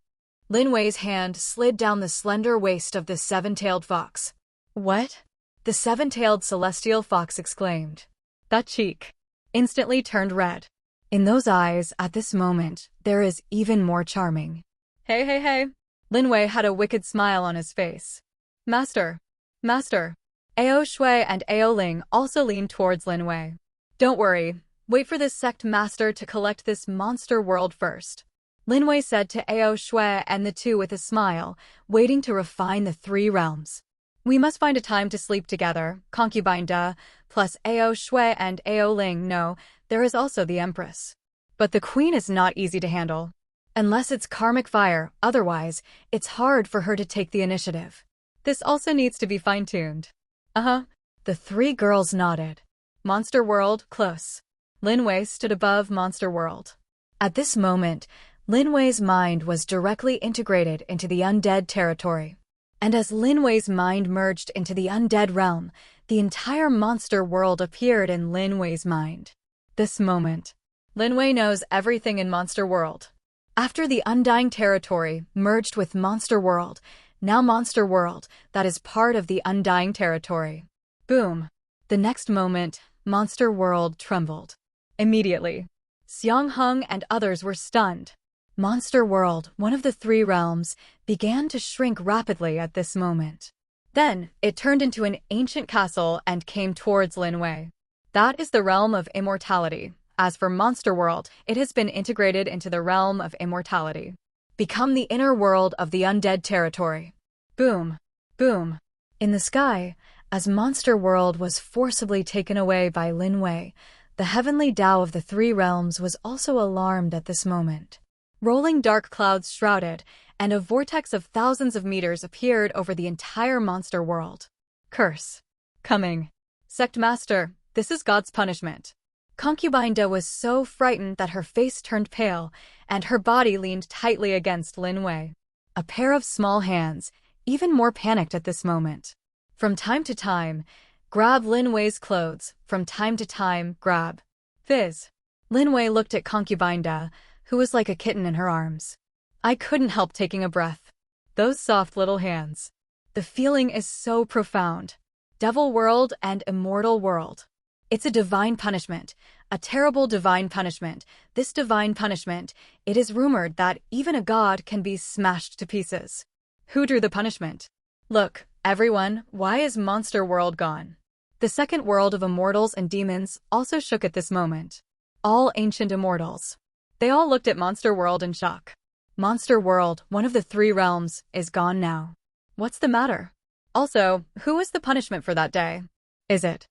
Lin Wei's hand slid down the slender waist of the seven-tailed fox. What? The seven-tailed celestial fox exclaimed. That cheek instantly turned red. In those eyes, at this moment, there is even more charming. Hey, hey, hey. Lin Wei had a wicked smile on his face. Master. Master. Ao Shui and Ao Ling also leaned towards Lin Wei. Don't worry. Wait for this sect master to collect this monster world first. Lin Wei said to Ao Shui and the two with a smile, waiting to refine the three realms. We must find a time to sleep together, concubine duh, plus Ao Shui and Ao Ling. No, there is also the Empress. But the queen is not easy to handle. Unless it's karmic fire, otherwise, it's hard for her to take the initiative. This also needs to be fine-tuned. The three girls nodded. Monster World, close. Lin Wei stood above Monster World. At this moment, Lin Wei's mind was directly integrated into the undead territory. And as Lin Wei's mind merged into the undead realm, the entire monster world appeared in Lin Wei's mind. This moment, Lin Wei knows everything in Monster World. After the Undying Territory merged with Monster World, now Monster World, that is part of the Undying Territory. Boom. The next moment, Monster World trembled. Immediately, Xiang Hung and others were stunned. Monster World, one of the three realms, began to shrink rapidly at this moment. Then, it turned into an ancient castle and came towards Lin Wei. That is the realm of immortality. As for Monster World, it has been integrated into the realm of immortality. Become the inner world of the undead territory. Boom. Boom. In the sky, as Monster World was forcibly taken away by Lin Wei, the heavenly Tao of the three realms was also alarmed at this moment. Rolling dark clouds shrouded, and a vortex of thousands of meters appeared over the entire Monster World. Curse. Coming. Sect Master, this is God's punishment. Concubine Da was so frightened that her face turned pale, and her body leaned tightly against Lin Wei. A pair of small hands, even more panicked at this moment. From time to time, grab Lin Wei's clothes, from time to time, grab. Fizz. Lin Wei looked at Concubine Da, who was like a kitten in her arms. I couldn't help taking a breath. Those soft little hands. The feeling is so profound. Devil world and immortal world. It's a divine punishment, a terrible divine punishment. This divine punishment, it is rumored that even a god can be smashed to pieces. Who drew the punishment? Look, everyone, why is monster world gone? The second world of immortals and demons also shook at this moment. All ancient immortals. They all looked at monster world in shock. Monster world, one of the three realms, is gone now. What's the matter? Also, who is the punishment for that day? Is it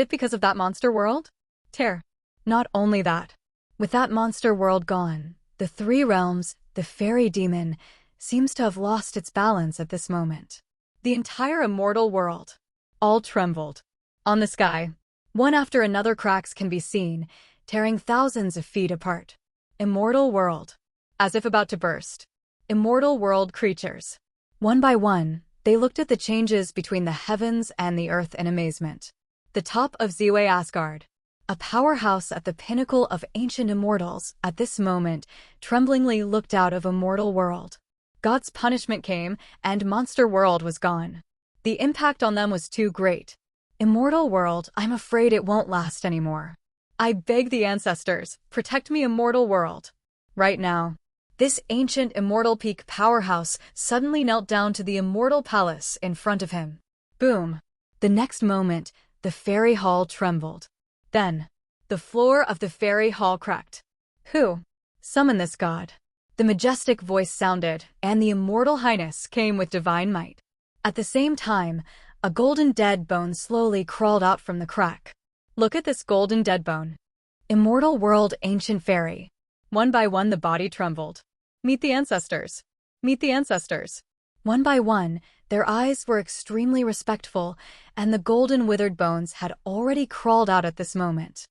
because of that monster world? Tear. Not only that. With that monster world gone, the three realms, the fairy demon, seems to have lost its balance at this moment. The entire immortal world. All trembled. On the sky, one after another cracks can be seen, tearing thousands of feet apart. Immortal world. As if about to burst. Immortal world creatures. One by one, they looked at the changes between the heavens and the earth in amazement. The top of Ziwei Asgard, a powerhouse at the pinnacle of ancient immortals, at this moment, tremblingly looked out of immortal world. God's punishment came, and monster world was gone. The impact on them was too great. Immortal world, I'm afraid it won't last anymore. I beg the ancestors, protect me, immortal world. Right now. This ancient immortal peak powerhouse suddenly knelt down to the immortal palace in front of him. Boom. The next moment, the fairy hall trembled. Then, the floor of the fairy hall cracked. Who? Summon this god. The majestic voice sounded, and the immortal highness came with divine might. At the same time, a golden dead bone slowly crawled out from the crack. Look at this golden dead bone. Immortal world ancient fairy. One by one the body trembled. Meet the ancestors. Meet the ancestors. One by one, their eyes were extremely respectful, and the golden withered bones had already crawled out at this moment.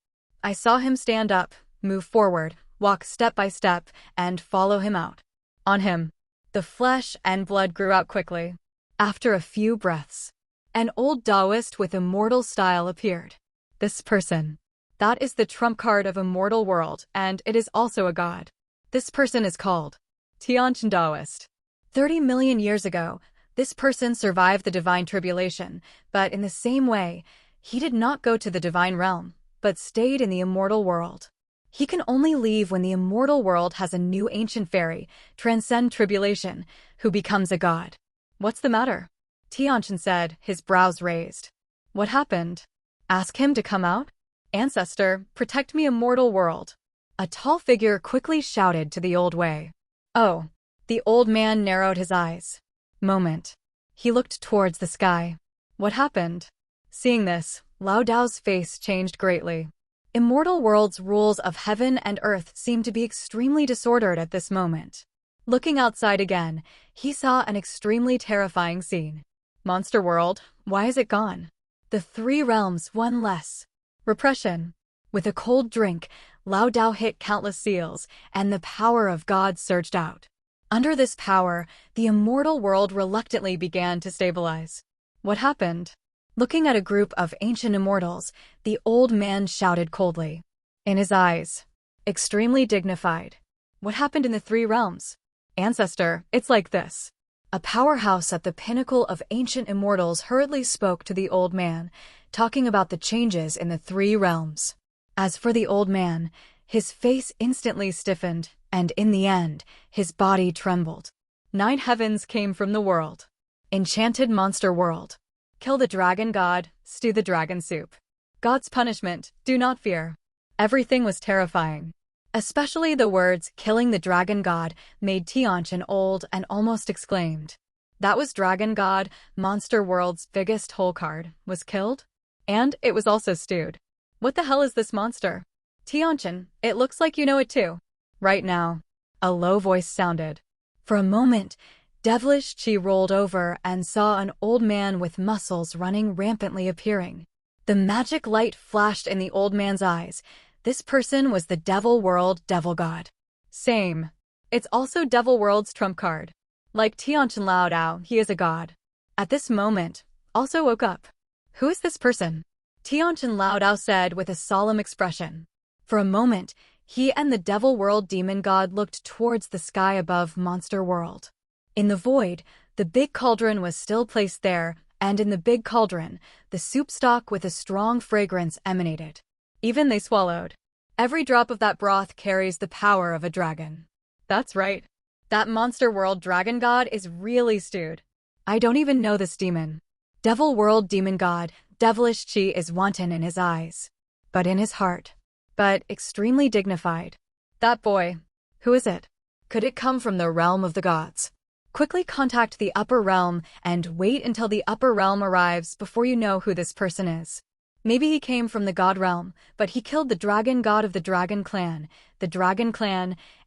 I saw him stand up, move forward, walk step by step, and follow him out. On him, the flesh and blood grew out quickly. After a few breaths, an old Taoist with immortal style appeared. This person. That is the trump card of immortal world, and it is also a god. This person is called Tianchen Taoist. 30 million years ago, this person survived the divine tribulation, but in the same way, he did not go to the divine realm, but stayed in the immortal world. He can only leave when the immortal world has a new ancient fairy, transcend tribulation, who becomes a god. What's the matter? Tianchen said, his brows raised. What happened? Ask him to come out? Ancestor, protect me, immortal world. A tall figure quickly shouted to the old Wei. Oh. The old man narrowed his eyes. Moment. He looked towards the sky. What happened? Seeing this, Lao Dao's face changed greatly. Immortal world's rules of heaven and earth seemed to be extremely disordered at this moment. Looking outside again, he saw an extremely terrifying scene. Monster world, why is it gone? The three realms, one less. Repression. With a cold drink, Lao Dao hit countless seals, and the power of God surged out. Under this power, the immortal world reluctantly began to stabilize. What happened? Looking at a group of ancient immortals, the old man shouted coldly. In his eyes, extremely dignified. What happened in the three realms? Ancestor, it's like this. A powerhouse at the pinnacle of ancient immortals hurriedly spoke to the old man, talking about the changes in the three realms. As for the old man, his face instantly stiffened, and in the end, his body trembled. 9 heavens came from the world. Enchanted monster world. Kill the dragon god, stew the dragon soup. God's punishment, do not fear. Everything was terrifying. Especially the words, killing the dragon god, made Tianchen old and almost exclaimed. That was dragon god, monster world's biggest hole card, was killed? And it was also stewed. What the hell is this monster? Tianchen, it looks like you know it too. Right now. A low voice sounded. For a moment, devilish chi rolled over and saw an old man with muscles running rampantly appearing. The magic light flashed in the old man's eyes. This person was the Devil World Devil God. Same. It's also Devil World's trump card. Like Tianchen Lao Dao, he is a god. At this moment, also woke up. Who is this person? Tianchen Lao Dao said with a solemn expression. For a moment, he and the Devil World demon god looked towards the sky above Monster World. In the void, the big cauldron was still placed there, and in the big cauldron, the soup stock with a strong fragrance emanated. Even they swallowed. Every drop of that broth carries the power of a dragon. That's right. That Monster World dragon god is really stewed. I don't even know this demon. Devil World demon god, devilish chi is wanton in his eyes. But in his heart. But extremely dignified. That boy. Who is it? Could it come from the realm of the gods? Quickly contact the upper realm and wait until the upper realm arrives before you know who this person is. Maybe he came from the god realm, but he killed the dragon god of the dragon clan,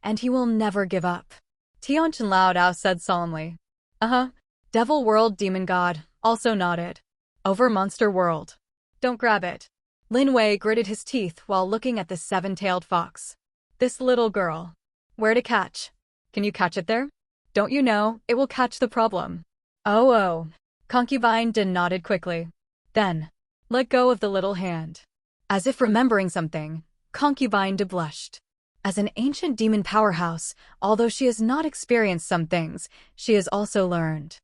and he will never give up. Tianchen Lao Dao said solemnly. Devil World demon god, also nodded. Over Monster World. Don't grab it. Lin Wei gritted his teeth while looking at the seven-tailed fox. This little girl. Where to catch? Can you catch it there? Don't you know, it will catch the problem. Oh. Concubine nodded quickly. Then, let go of the little hand. As if remembering something, Concubine blushed. As an ancient demon powerhouse, although she has not experienced some things, she has also learned.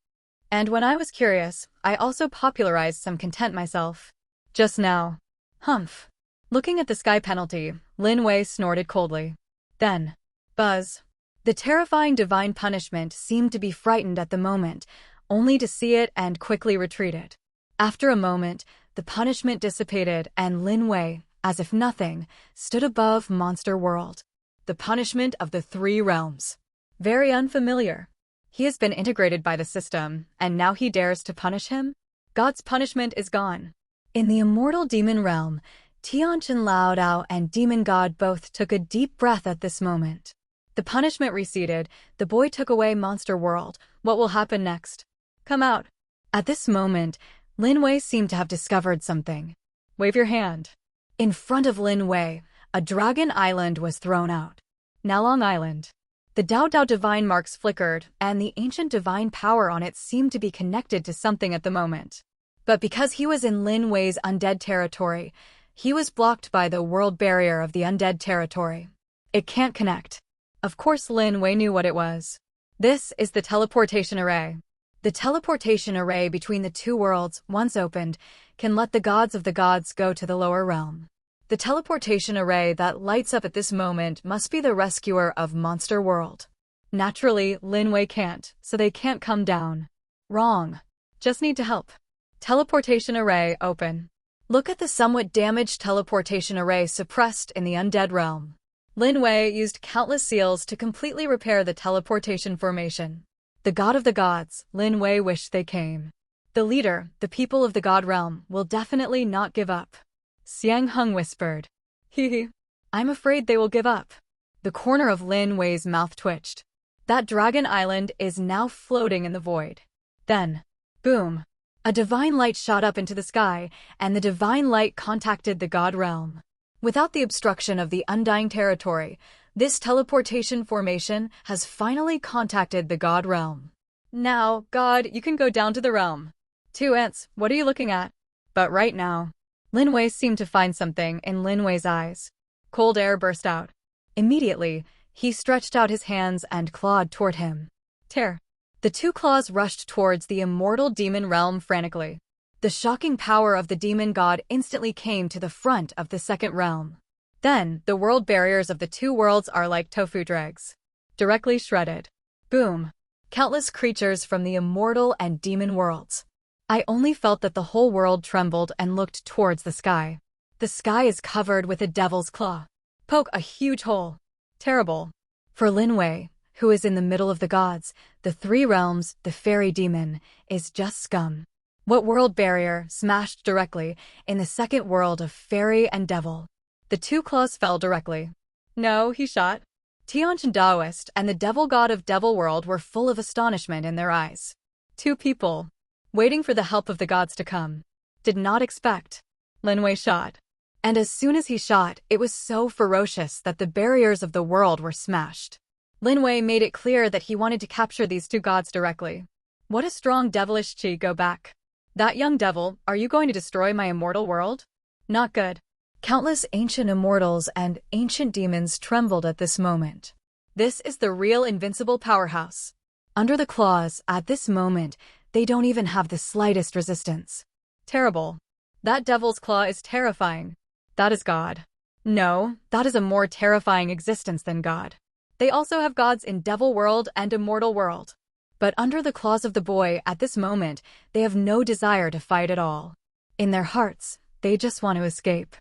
And when I was curious, I also popularized some content myself. Just now. Humph. Looking at the sky penalty, Lin Wei snorted coldly. Then, buzz. The terrifying divine punishment seemed to be frightened at the moment, only to see it and quickly retreated. After a moment, the punishment dissipated and Lin Wei, as if nothing, stood above Monster World. The punishment of the three realms. Very unfamiliar. He has been integrated by the system, and now he dares to punish him? God's punishment is gone. In the immortal demon realm, Tianchen Lao Dao and Demon God both took a deep breath at this moment. The punishment receded, the boy took away Monster World. What will happen next? Come out. At this moment, Lin Wei seemed to have discovered something. Wave your hand. In front of Lin Wei, a dragon island was thrown out. Nalong Island. The Dao Dao divine marks flickered, and the ancient divine power on it seemed to be connected to something at the moment. But because he was in Lin Wei's undead territory, he was blocked by the world barrier of the undead territory. It can't connect. Of course Lin Wei knew what it was. This is the teleportation array. The teleportation array between the two worlds, once opened, can let the gods of the gods go to the lower realm. The teleportation array that lights up at this moment must be the rescuer of Monster World. Naturally, Lin Wei can't, so they can't come down. Wrong. Just need to help. Teleportation array open. Look at the somewhat damaged teleportation array suppressed in the undead realm. Lin Wei used countless seals to completely repair the teleportation formation. The god of the gods, Lin Wei wished they came. The leader, the people of the god realm, will definitely not give up. Xiang Heng whispered. Hee. I'm afraid they will give up. The corner of Lin Wei's mouth twitched. That dragon island is now floating in the void. Then, boom. A divine light shot up into the sky, and the divine light contacted the god realm. Without the obstruction of the undying territory, this teleportation formation has finally contacted the god realm. Now, God, you can go down to the realm. 2 ants, what are you looking at? But right now, Lin Wei seemed to find something in Lin Wei's eyes. Cold air burst out. Immediately, he stretched out his hands and clawed toward him. Tear. The 2 claws rushed towards the immortal demon realm frantically. The shocking power of the demon god instantly came to the front of the second realm. Then, the world barriers of the 2 worlds are like tofu dregs. Directly shredded. Boom. Countless creatures from the immortal and demon worlds. I only felt that the whole world trembled and looked towards the sky. The sky is covered with a devil's claw. Poke a huge hole. Terrible. For Lin Wei, who is in the middle of the gods, the 3 realms, the fairy demon, is just scum. What world barrier smashed directly in the second world of fairy and devil? The 2 claws fell directly. No, he shot. Tianchen Daoist and the devil god of devil world were full of astonishment in their eyes. 2 people, waiting for the help of the gods to come. Did not expect. Lin Wei shot. And as soon as he shot, it was so ferocious that the barriers of the world were smashed. Lin Wei made it clear that he wanted to capture these two gods directly. What a strong devilish chi, go back. That young devil, are you going to destroy my immortal world? Not good. Countless ancient immortals and ancient demons trembled at this moment. This is the real invincible powerhouse. Under the claws, at this moment, they don't even have the slightest resistance. Terrible. That devil's claw is terrifying. That is God. No, that is a more terrifying existence than God. They also have gods in Devil World and Immortal World. But under the claws of the boy, at this moment, they have no desire to fight at all. In their hearts, they just want to escape.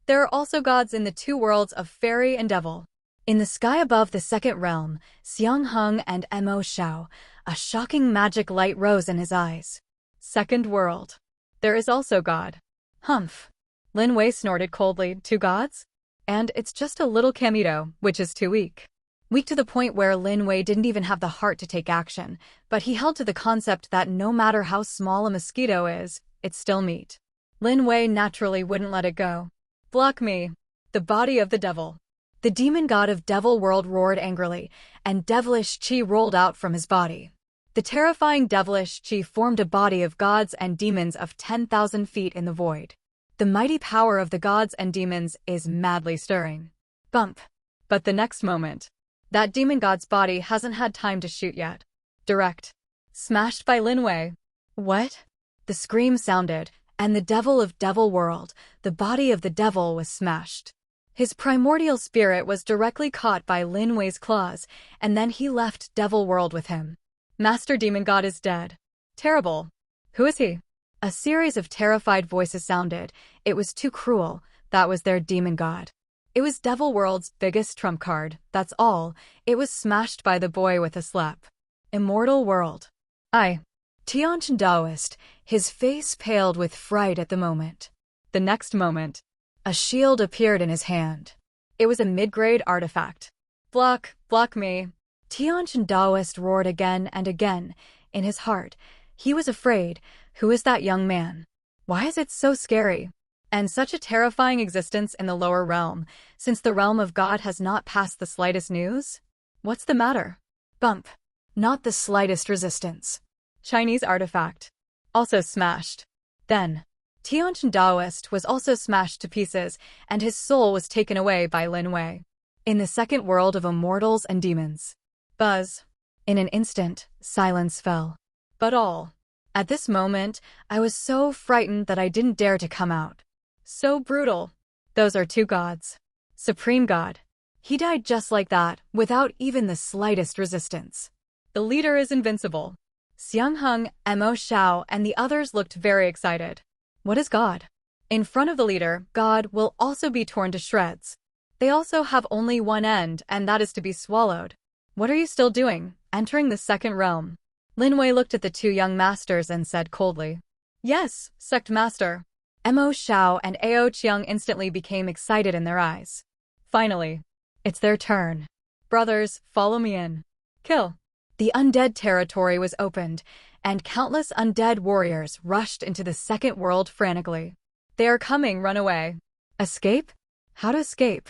There are also gods in the two worlds of fairy and devil. In the sky above the second realm, Xiang Heng and Mo Xiao, a shocking magic light rose in his eyes. Second world. There is also God. Humph. Lin Wei snorted coldly, two gods? And it's just a little Camito, which is too weak. Weak to the point where Lin Wei didn't even have the heart to take action, but he held to the concept that no matter how small a mosquito is, it's still meat. Lin Wei naturally wouldn't let it go. Block me. The body of the devil. The demon god of Devil World roared angrily, and devilish chi rolled out from his body. The terrifying devilish chi formed a body of gods and demons of 10,000 feet in the void. The mighty power of the gods and demons is madly stirring. Bump. But the next moment, that demon god's body hasn't had time to shoot yet. Direct. Smashed by Lin Wei. What? The scream sounded, and the devil of Devil World, the body of the devil, was smashed. His primordial spirit was directly caught by Lin Wei's claws, and then he left Devil World with him. Master Demon God is dead. Terrible. Who is he? A series of terrified voices sounded. It was too cruel. That was their demon god. It was Devil World's biggest trump card, that's all. It was smashed by the boy with a slap. Immortal World. Tianchen Daoist, his face paled with fright at the moment. The next moment, a shield appeared in his hand. It was a mid-grade artifact. Block me. Tianchen Daoist roared again and again. In his heart, he was afraid. Who is that young man? Why is it so scary? And such a terrifying existence in the lower realm, since the realm of God has not passed the slightest news? What's the matter? Bump. Not the slightest resistance. Chinese artifact. Also smashed. Then, Tianchen Daoist was also smashed to pieces, and his soul was taken away by Lin Wei. In the second world of immortals and demons. Buzz. In an instant, silence fell. But all. At this moment, I was so frightened that I didn't dare to come out. So brutal. Those are two gods. Supreme God. He died just like that, without even the slightest resistance. The leader is invincible. Xiang Heng, Mo Xiao, and the others looked very excited. What is God? In front of the leader, God will also be torn to shreds. They also have only one end, and that is to be swallowed. What are you still doing, entering the second realm? Lin Wei looked at the two young masters and said coldly. Yes, sect master. Mo Xiao and Ao Qiang instantly became excited in their eyes. Finally, it's their turn. Brothers, follow me in. Kill. The undead territory was opened, and countless undead warriors rushed into the second world frantically. They are coming, run away. Escape? How to escape?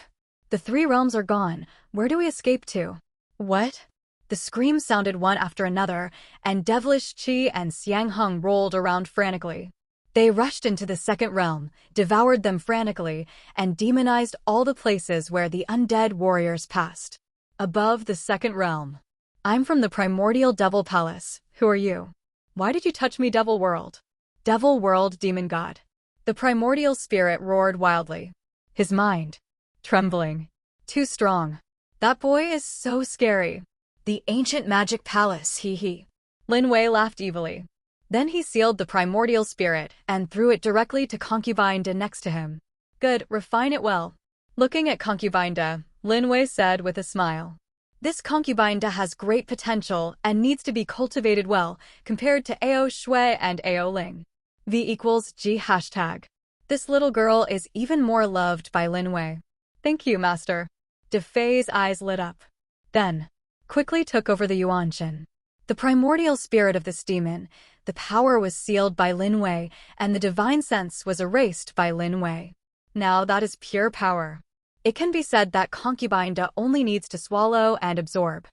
The three realms are gone. Where do we escape to? What? The screams sounded one after another, and devilish chi and Xiang Heng rolled around frantically. They rushed into the second realm, devoured them frantically, and demonized all the places where the undead warriors passed. Above the second realm. I'm from the primordial Devil Palace. Who are you? Why did you touch me, Devil World? Devil World Demon God. The primordial spirit roared wildly. His mind. Trembling. Too strong. That boy is so scary. The ancient magic palace, hee. Lin Wei laughed evilly. Then he sealed the primordial spirit and threw it directly to Concubine Da next to him. Good, refine it well. Looking at Concubine Da, Lin Wei said with a smile. This Concubine Da has great potential and needs to be cultivated well compared to Ao Shui and Ao Ling. V=G #. This little girl is even more loved by Lin Wei. Thank you, master. Da Fei's eyes lit up. Then, quickly took over the Yuanshan. The primordial spirit of this demon, the power was sealed by Lin Wei, and the divine sense was erased by Lin Wei. Now that is pure power. It can be said that concubine Da only needs to swallow and absorb.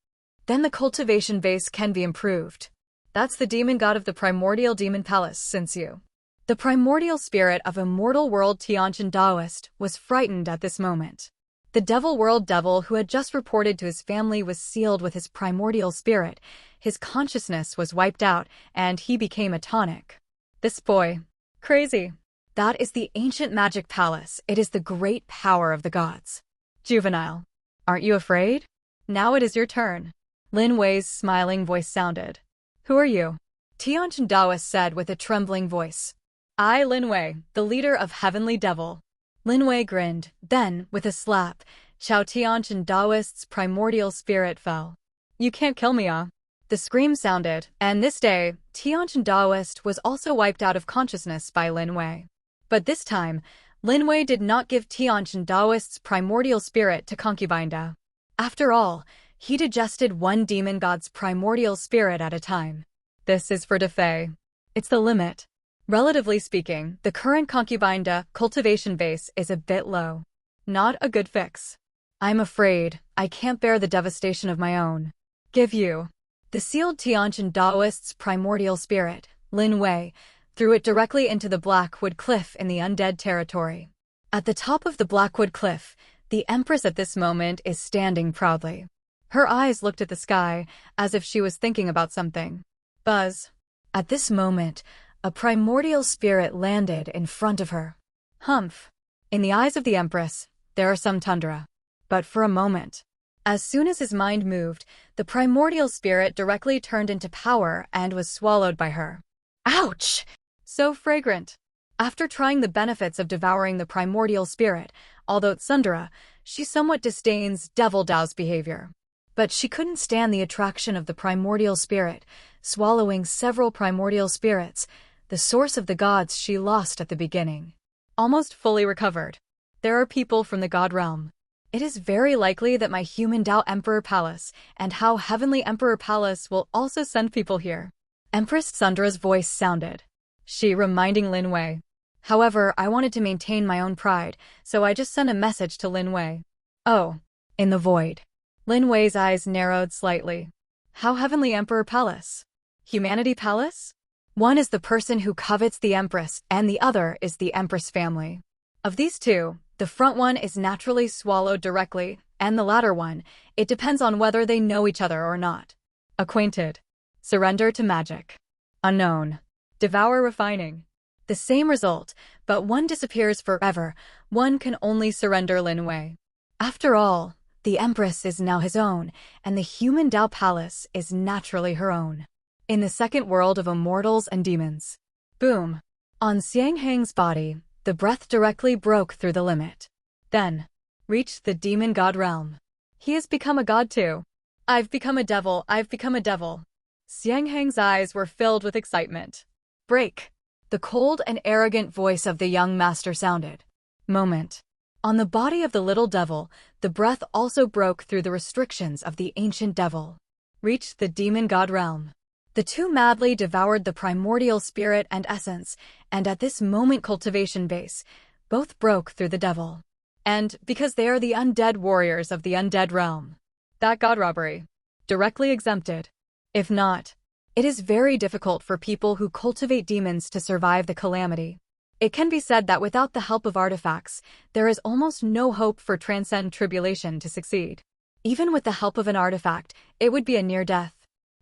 Then the cultivation base can be improved. That's the demon god of the primordial demon palace, since you. The primordial spirit of immortal world Tianqian Taoist was frightened at this moment. The devil world devil who had just reported to his family was sealed with his primordial spirit. His consciousness was wiped out, and he became a tonic. This boy. Crazy. That is the ancient magic palace. It is the great power of the gods. Juvenile. Aren't you afraid? Now it is your turn. Lin Wei's smiling voice sounded. Who are you? Tianqian Taoist said with a trembling voice. I, Lin Wei, the leader of Heavenly Devil. Lin Wei grinned, then, with a slap, Xiao Tianqian Taoist's primordial spirit fell. You can't kill me, ah. The scream sounded, and this day, Tianqian Taoist was also wiped out of consciousness by Lin Wei. But this time, Lin Wei did not give Tianqian Taoist's primordial spirit to concubine Da. After all, he digested one demon god's primordial spirit at a time. This is for Defei. It's the limit. Relatively speaking, the current concubine Da cultivation base is a bit low. Not a good fix. I'm afraid I can't bear the devastation of my own. Give you. The sealed Tianqian Taoist's primordial spirit, Lin Wei, threw it directly into the Blackwood Cliff in the undead territory. At the top of the Blackwood Cliff, the Empress at this moment is standing proudly. Her eyes looked at the sky, as if she was thinking about something. Buzz. At this moment, a primordial spirit landed in front of her. Humph. In the eyes of the Empress, there are some tundra. But for a moment. As soon as his mind moved, the primordial spirit directly turned into power and was swallowed by her. Ouch! So fragrant. After trying the benefits of devouring the primordial spirit, although tsundere, she somewhat disdains Devil Dao's behavior. But she couldn't stand the attraction of the primordial spirit, swallowing several primordial spirits, the source of the gods she lost at the beginning. Almost fully recovered. There are people from the god realm. It is very likely that my human Dao Emperor Palace and How Heavenly Emperor Palace will also send people here. Empress Tsundere's voice sounded. She reminding Lin Wei. However, I wanted to maintain my own pride, so I just sent a message to Lin Wei. Oh. In the void. Lin Wei's eyes narrowed slightly. How Heavenly Emperor Palace? Humanity Palace? One is the person who covets the Empress, and the other is the Empress family. Of these two, the front one is naturally swallowed directly, and the latter one, it depends on whether they know each other or not. Acquainted. Surrender to magic. Unknown. Devour refining. The same result, but one disappears forever. One can only surrender Lin Wei. After all, the Empress is now his own, and the human Dao Palace is naturally her own. In the second world of immortals and demons. Boom. On Xiang Hang's body, the breath directly broke through the limit. Then, reached the demon god realm. He has become a god too. I've become a devil, I've become a devil. Xiang Hang's eyes were filled with excitement. Break. The cold and arrogant voice of the young master sounded. Moment. On the body of the little devil, the breath also broke through the restrictions of the ancient devil. Reached the demon god realm. The two madly devoured the primordial spirit and essence, and at this moment cultivation base, both broke through the devil. And because they are the undead warriors of the undead realm. That god robbery. Directly exempted. If not, it is very difficult for people who cultivate demons to survive the calamity. It can be said that without the help of artifacts, there is almost no hope for transcend tribulation to succeed. Even with the help of an artifact, it would be a near death.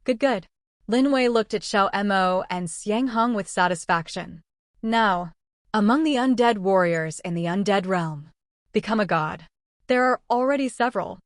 Good. Lin Wei looked at Xiao Mo and Xiang Hong with satisfaction. Now, among the undead warriors in the undead realm, become a god. There are already several.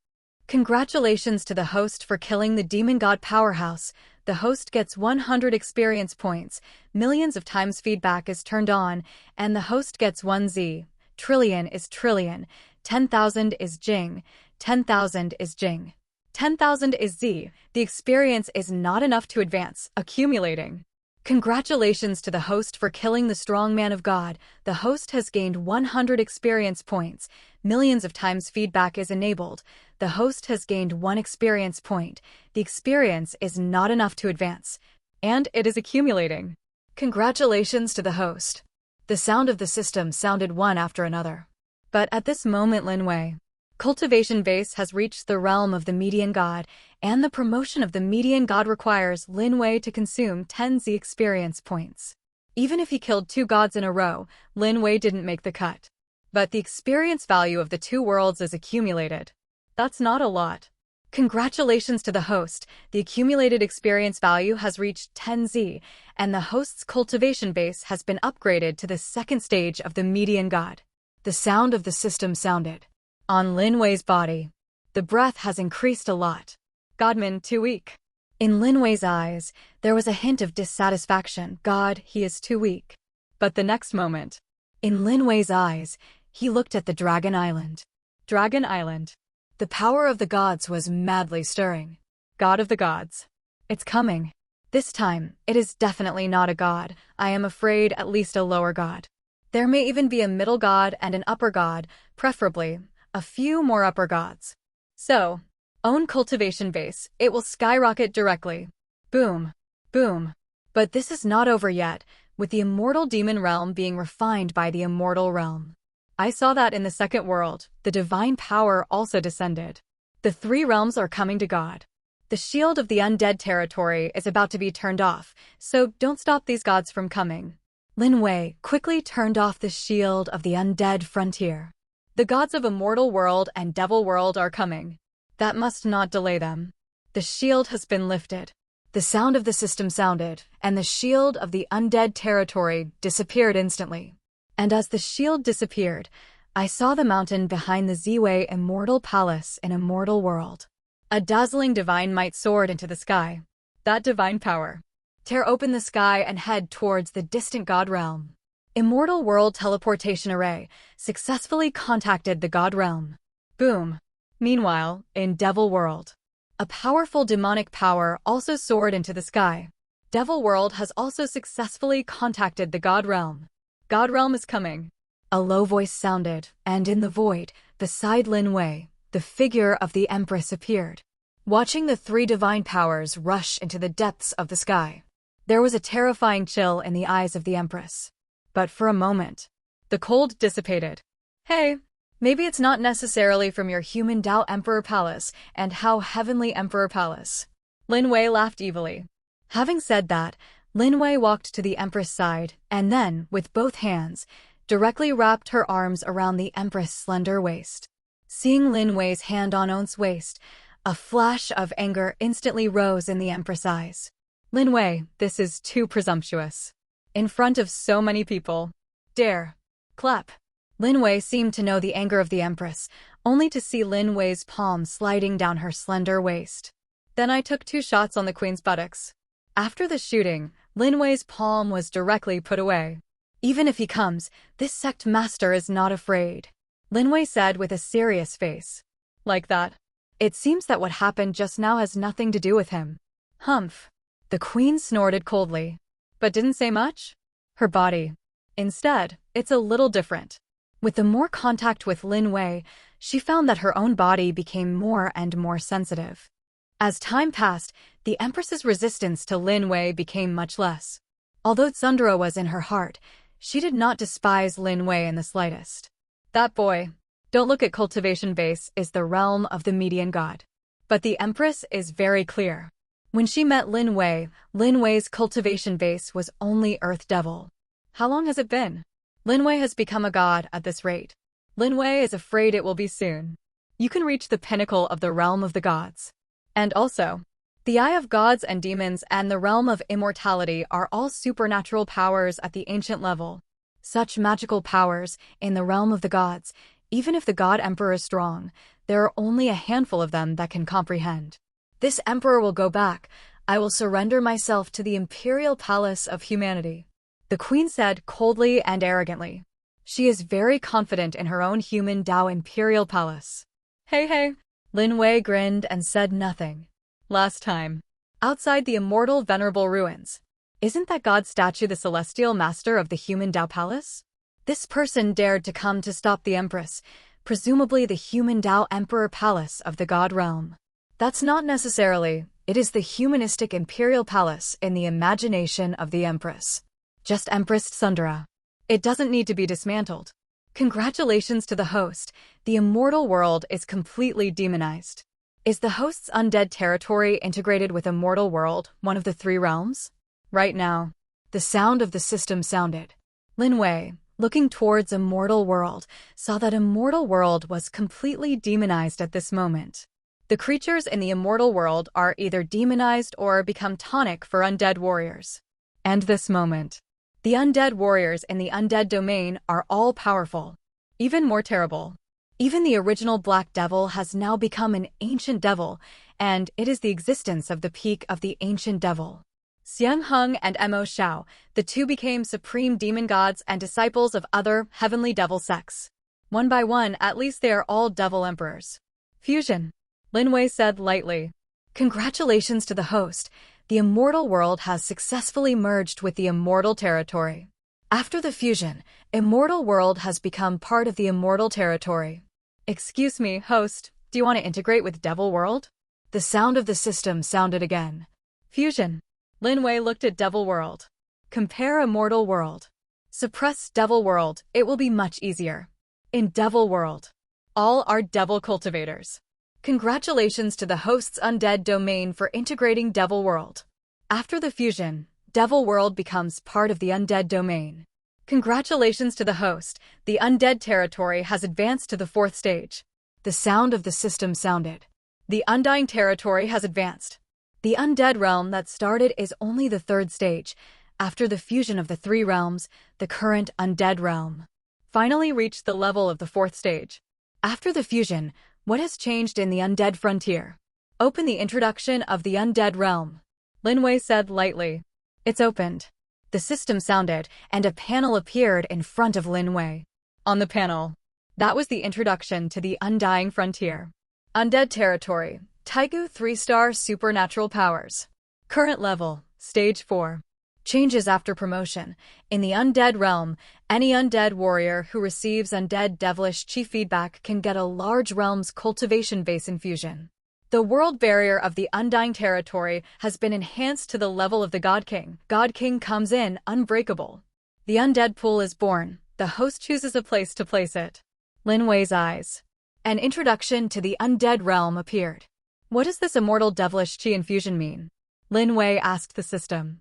Congratulations to the host for killing the demon god powerhouse. The host gets 100 experience points, millions of times feedback is turned on, and the host gets 1Z. Trillion is trillion, 10,000 is Jing, 10,000 is Jing. 10,000 is Z. The experience is not enough to advance, accumulating. Congratulations to the host for killing the strong man of God. The host has gained 100 experience points. Millions of times feedback is enabled. The host has gained 1 experience point. The experience is not enough to advance. and it is accumulating. Congratulations to the host. The sound of the system sounded one after another. But at this moment, Lin Wei, cultivation base has reached the realm of the median god, and the promotion of the median god requires Lin Wei to consume 10 Z experience points. Even if he killed 2 gods in a row, Lin Wei didn't make the cut. But the experience value of the 2 worlds is accumulated. That's not a lot. Congratulations to the host, the accumulated experience value has reached 10 Z, and the host's cultivation base has been upgraded to the 2nd stage of the median god. The sound of the system sounded. On Lin Wei's body, the breath has increased a lot. Godman, too weak. In Lin Wei's eyes, there was a hint of dissatisfaction. God, he is too weak. But the next moment, in Lin Wei's eyes, he looked at the Dragon Island. Dragon Island. The power of the gods was madly stirring. God of the gods. It's coming. This time, it is definitely not a god. I am afraid at least a lower god. There may even be a middle god and an upper god, preferably a few more upper gods. So, own cultivation base, it will skyrocket directly. Boom. Boom. But this is not over yet, with the immortal demon realm being refined by the immortal realm. I saw that in the 2nd world, the divine power also descended. The 3 realms are coming to God. The shield of the undead territory is about to be turned off, so don't stop these gods from coming. Lin Wei quickly turned off the shield of the undead frontier. The gods of immortal world and devil world are coming. That must not delay them. The shield has been lifted. The sound of the system sounded, and the shield of the undead territory disappeared instantly. And as the shield disappeared, I saw the mountain behind the Ziwei immortal palace in immortal world. A dazzling divine might soared into the sky. That divine power. Tear open the sky and head towards the distant god realm. Immortal world teleportation array successfully contacted the god realm. Boom. Meanwhile, in devil world, a powerful demonic power also soared into the sky. Devil world has also successfully contacted the god realm. God realm is coming. A low voice sounded, and in the void, beside Lin Wei, the figure of the Empress appeared. Watching the 3 divine powers rush into the depths of the sky, there was a terrifying chill in the eyes of the Empress. But for a moment, the cold dissipated. Hey, maybe it's not necessarily from your human Tao Emperor Palace and how heavenly Emperor Palace. Lin Wei laughed evilly. Having said that, Lin Wei walked to the Empress' side, and then, with both hands, directly wrapped her arms around the Empress' slender waist. Seeing Lin Wei's hand on On's waist, a flash of anger instantly rose in the Empress' eyes. Lin Wei, this is too presumptuous. In front of so many people. Dare. Clap. Lin Wei seemed to know the anger of the Empress, only to see Lin Wei's palm sliding down her slender waist. Then I took 2 shots on the queen's buttocks. After the shooting, Lin Wei's palm was directly put away. Even if he comes, this sect master is not afraid, Lin Wei said with a serious face. Like that. It seems that what happened just now has nothing to do with him. Humph. The queen snorted coldly, but didn't say much. Her body. Instead, it's a little different. With the more contact with Lin Wei, she found that her own body became more and more sensitive. As time passed, the Empress's resistance to Lin Wei became much less. Although Tsundra was in her heart, she did not despise Lin Wei in the slightest. That boy, don't look at cultivation base, is the realm of the median god. But the Empress is very clear. When she met Lin Wei's cultivation base was only Earth Devil. How long has it been? Lin Wei has become a god at this rate. Lin Wei is afraid it will be soon. You can reach the pinnacle of the realm of the gods. And also, the Eye of Gods and Demons and the realm of immortality are all supernatural powers at the ancient level. Such magical powers, in the realm of the gods, even if the god emperor is strong, there are only a handful of them that can comprehend. This emperor will go back. I will surrender myself to the imperial palace of humanity, the queen said coldly and arrogantly. She is very confident in her own human Tao imperial palace. Hey. Lin Wei grinned and said nothing. Last time. Outside the immortal venerable ruins. Isn't that god statue the celestial master of the human Tao palace? This person dared to come to stop the Empress, presumably the human Tao emperor palace of the god realm. That's not necessarily, It is the humanistic imperial palace in the imagination of the Empress. Just Empress Sundara. It doesn't need to be dismantled. Congratulations to the host. The immortal world is completely demonized. Is the host's undead territory integrated with immortal world, one of the three realms? Right now, the sound of the system sounded. Lin Wei, looking towards immortal world, saw that immortal world was completely demonized at this moment. The creatures in the immortal world are either demonized or become tonic for undead warriors. And this moment, the undead warriors in the undead domain are all powerful, even more terrible. Even the original Black Devil has now become an ancient devil, and it is the existence of the peak of the ancient devil. Xiang Heng and Mo Xiao, the two became supreme demon gods and disciples of other heavenly devil sects. One by one, at least they are all devil emperors. Fusion. Lin Wei said lightly. Congratulations to the host. The immortal world has successfully merged with the immortal territory. After the fusion, immortal world has become part of the immortal territory. Excuse me, host, do you want to integrate with devil world? The sound of the system sounded again. Fusion. Lin Wei looked at devil world. Compare immortal world. Suppress devil world, it will be much easier. In devil world, all are devil cultivators. Congratulations to the host's undead domain for integrating devil world. After the fusion, devil world becomes part of the undead domain. Congratulations to the host, the undead territory has advanced to the 4th stage. The sound of the system sounded. The undying territory has advanced. The undead realm that started is only the 3rd stage. After the fusion of the 3 realms, the current undead realm finally reached the level of the 4th stage. After the fusion, what has changed in the undead frontier? Open the introduction of the undead realm. Lin Wei said lightly. It's opened. The system sounded, and a panel appeared in front of Lin Wei. On the panel, that was the introduction to the undying frontier. Undead territory, Taigu 3-star supernatural powers. Current level, stage 4. Changes after promotion. In the undead realm, any undead warrior who receives undead devilish chi feedback can get a large realm's cultivation base infusion. The world barrier of the undying territory has been enhanced to the level of the God King. God King comes in unbreakable. The undead pool is born. The host chooses a place to place it. Lin Wei's eyes. An introduction to the undead realm appeared. What does this immortal devilish chi infusion mean? Lin Wei asked the system.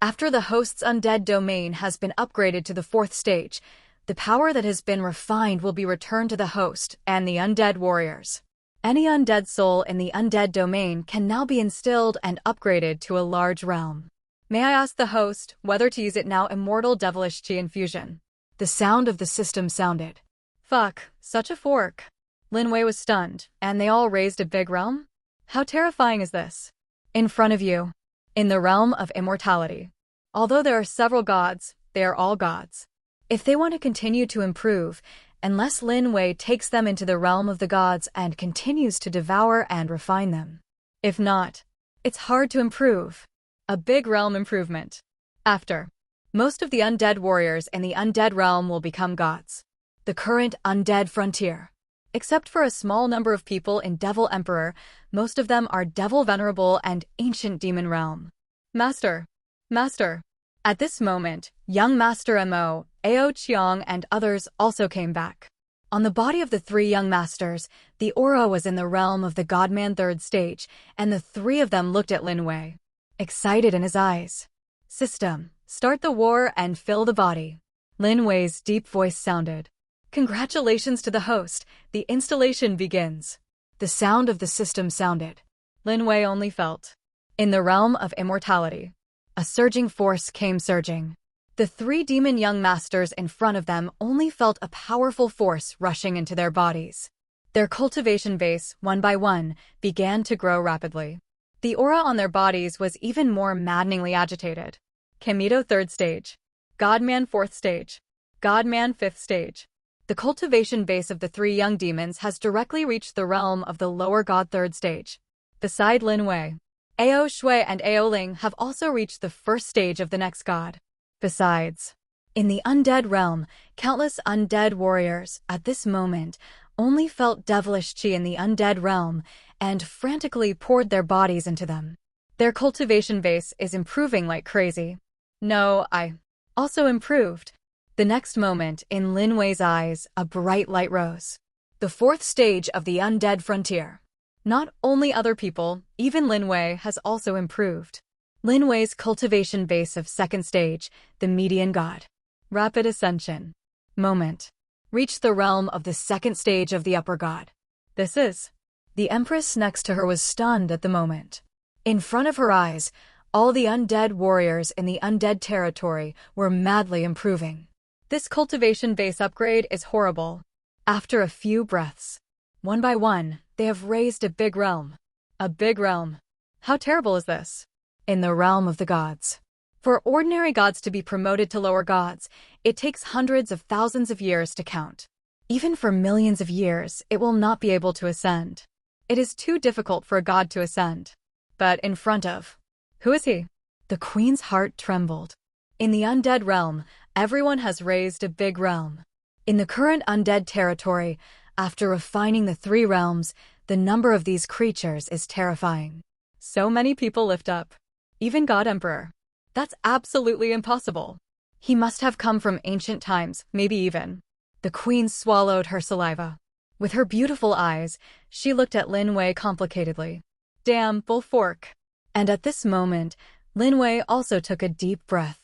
After the host's undead domain has been upgraded to the 4th stage, the power that has been refined will be returned to the host and the undead warriors. Any undead soul in the undead domain can now be instilled and upgraded to a large realm. May I ask the host whether to use it now immortal devilish chi infusion? The sound of the system sounded. Fuck, such a fork. Lin Wei was stunned, and they all raised a big realm? How terrifying is this? In front of you. In the realm of immortality. Although there are several gods, they are all gods. If they want to continue to improve, unless Lin Wei takes them into the realm of the gods and continues to devour and refine them. If not, it's hard to improve. A big realm improvement. After, most of the undead warriors in the undead realm will become gods. The current undead frontier. Except for a small number of people in Devil Emperor, most of them are Devil Venerable and Ancient Demon Realm. Master. Master. At this moment, young Master Mo, Ao Chiang and others also came back. On the body of the 3 young masters, the aura was in the realm of the Godman 3rd stage, and the 3 of them looked at Lin Wei. Excited in his eyes. System, start the war and fill the body. Lin Wei's deep voice sounded. Congratulations to the host, the installation begins. The sound of the system sounded. Lin Wei only felt. In the realm of immortality. A surging force came surging. The 3 demon young masters in front of them only felt a powerful force rushing into their bodies. Their cultivation base, one by one, began to grow rapidly. The aura on their bodies was even more maddeningly agitated. Kamito 3rd stage. Godman 4th stage. Godman 5th stage. The cultivation base of the 3 young demons has directly reached the realm of the lower god 3rd stage. Beside Lin Wei, Ao Shui and Ao Ling have also reached the 1st stage of the next god. Besides, in the undead realm, countless undead warriors, at this moment, only felt devilish chi in the undead realm, and frantically poured their bodies into them. Their cultivation base is improving like crazy. No, I also improved. The next moment, in Lin Wei's eyes, a bright light rose. The fourth stage of the undead frontier. Not only other people, even Lin Wei has also improved. Lin Wei's cultivation base of second stage, the median god. Rapid ascension. Moment. Reached the realm of the second stage of the upper god. This is. The empress next to her was stunned at the moment. In front of her eyes, all the undead warriors in the undead territory were madly improving. This cultivation base upgrade is horrible. After a few breaths, one by one, they have raised a big realm. A big realm. How terrible is this? In the realm of the gods. For ordinary gods to be promoted to lower gods, it takes hundreds of thousands of years to count. Even for millions of years, it will not be able to ascend. It is too difficult for a god to ascend. But in front of... Who is he? The queen's heart trembled. In the undead realm, everyone has raised a big realm. In the current undead territory, after refining the 3 realms, the number of these creatures is terrifying. So many people lift up. Even God Emperor. That's absolutely impossible. He must have come from ancient times, maybe even. The queen swallowed her saliva. With her beautiful eyes, she looked at Lin Wei complicatedly. Damn, bull fork. And at this moment, Lin Wei also took a deep breath.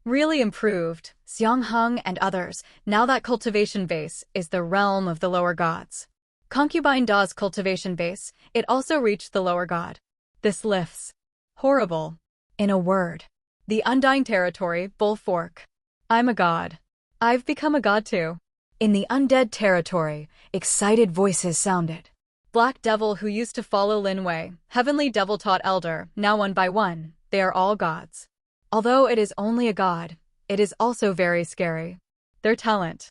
Really improved, Xiang Heng and others, now that cultivation base is the realm of the lower gods. Concubine Da's cultivation base, it also reached the lower god. This lifts. Horrible. In a word. The undying territory, bull fork. I'm a god. I've become a god too. In the undead territory, excited voices sounded. Black Devil who used to follow Lin Wei, Heavenly Devil taught Elder, now one by one, they are all gods. Although it is only a god, it is also very scary. Their talent.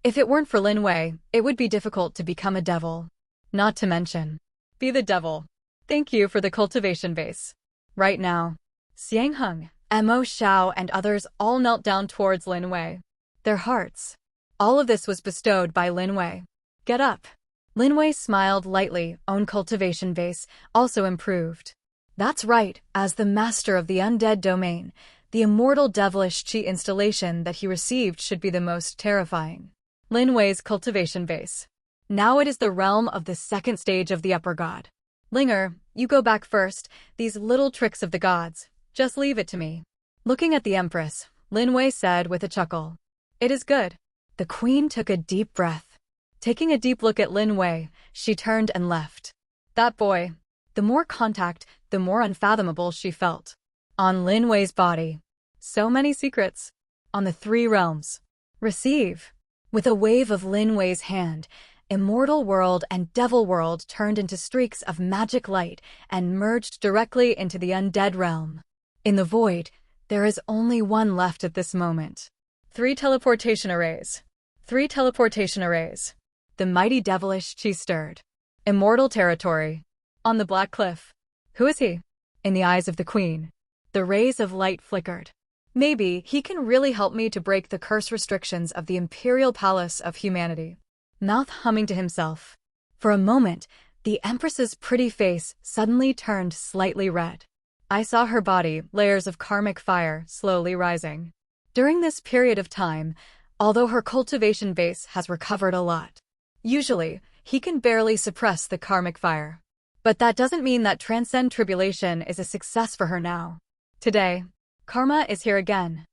If it weren't for Lin Wei, it would be difficult to become a devil. Not to mention. Be the devil. Thank you for the cultivation base. Right now. Xiang Heng, Mo Xiao and others all knelt down towards Lin Wei. Their hearts. All of this was bestowed by Lin Wei. Get up. Lin Wei smiled lightly, own cultivation base, also improved. That's right, as the master of the undead domain, the immortal devilish chi installation that he received should be the most terrifying. Lin Wei's cultivation base. Now it is the realm of the second stage of the upper god. Linger, you go back first, these little tricks of the gods, just leave it to me. Looking at the empress, Lin Wei said with a chuckle. It is good. The queen took a deep breath. Taking a deep look at Lin Wei, she turned and left. That boy. The more contact, the more unfathomable she felt. On Lin Wei's body. So many secrets. On the 3 realms. Receive. With a wave of Lin Wei's hand, Immortal World and Devil World turned into streaks of magic light and merged directly into the undead realm. In the void, there is only one left at this moment. 3 teleportation arrays. 3 teleportation arrays. The mighty devilish chi stirred. Immortal territory. On the black cliff. Who is he? In the eyes of the queen. The rays of light flickered. Maybe he can really help me to break the curse restrictions of the imperial palace of humanity. Mouth humming to himself. For a moment, the empress's pretty face suddenly turned slightly red. I saw her body, layers of karmic fire, slowly rising. During this period of time, although her cultivation base has recovered a lot. Usually, he can barely suppress the karmic fire. But that doesn't mean that Transcend Tribulation is a success for her now. Today, karma is here again.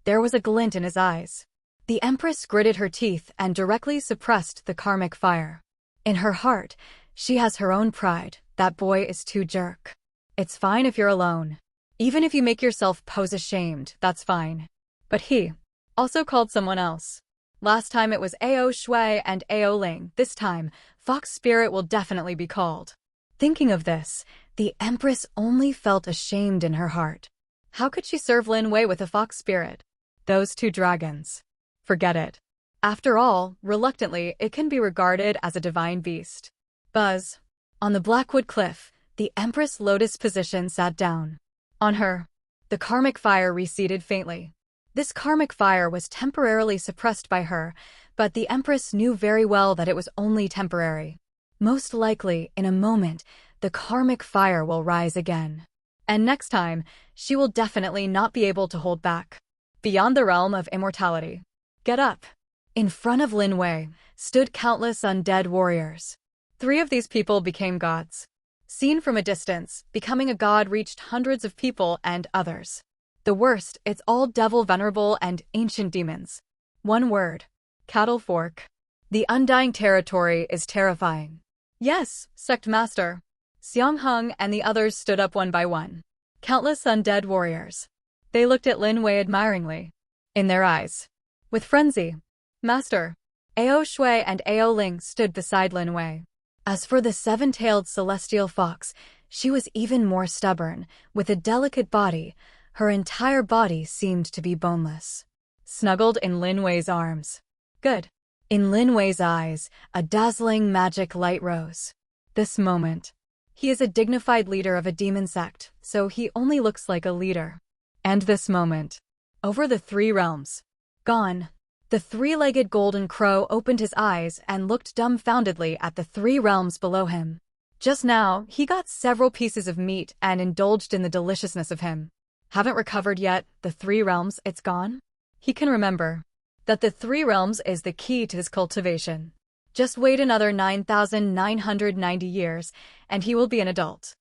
There was a glint in his eyes. The empress gritted her teeth and directly suppressed the karmic fire. In her heart, she has her own pride. That boy is too jerk. It's fine if you're alone. Even if you make yourself pose ashamed, that's fine. But he also called someone else. Last time it was Ao Shui and Ao Ling. This time, Fox Spirit will definitely be called. Thinking of this, the Empress only felt ashamed in her heart. How could she serve Lin Wei with a Fox Spirit? Those 2 dragons. Forget it. After all, reluctantly, it can be regarded as a divine beast. Buzz. On the Blackwood Cliff, the Empress Lotus position sat down. On her, the karmic fire receded faintly. This karmic fire was temporarily suppressed by her, but the Empress knew very well that it was only temporary. Most likely, in a moment, the karmic fire will rise again. And next time, she will definitely not be able to hold back. Beyond the realm of immortality. Get up. In front of Lin Wei stood countless undead warriors. 3 of these people became gods. Seen from a distance, becoming a god reached hundreds of people and others. The worst, it's all devil venerable and ancient demons. One word. Cattle fork. The undying territory is terrifying. Yes, sect master. Xiang Heng and the others stood up one by one. Countless undead warriors. They looked at Lin Wei admiringly. In their eyes. With frenzy. Master. Ao Shui and Ao Ling stood beside Lin Wei. As for the 7-tailed celestial fox, she was even more stubborn. With a delicate body, her entire body seemed to be boneless. Snuggled in Lin Wei's arms. Good. In Lin Wei's eyes, a dazzling magic light rose. This moment. He is a dignified leader of a demon sect, so he only looks like a leader. And this moment. Over the 3 realms. Gone. The 3-legged golden crow opened his eyes and looked dumbfoundedly at the 3 realms below him. Just now, he got several pieces of meat and indulged in the deliciousness of him. Haven't recovered yet, the 3 realms, it's gone? He can remember that the 3 realms is the key to his cultivation. Just wait another 9,990 years, and he will be an adult.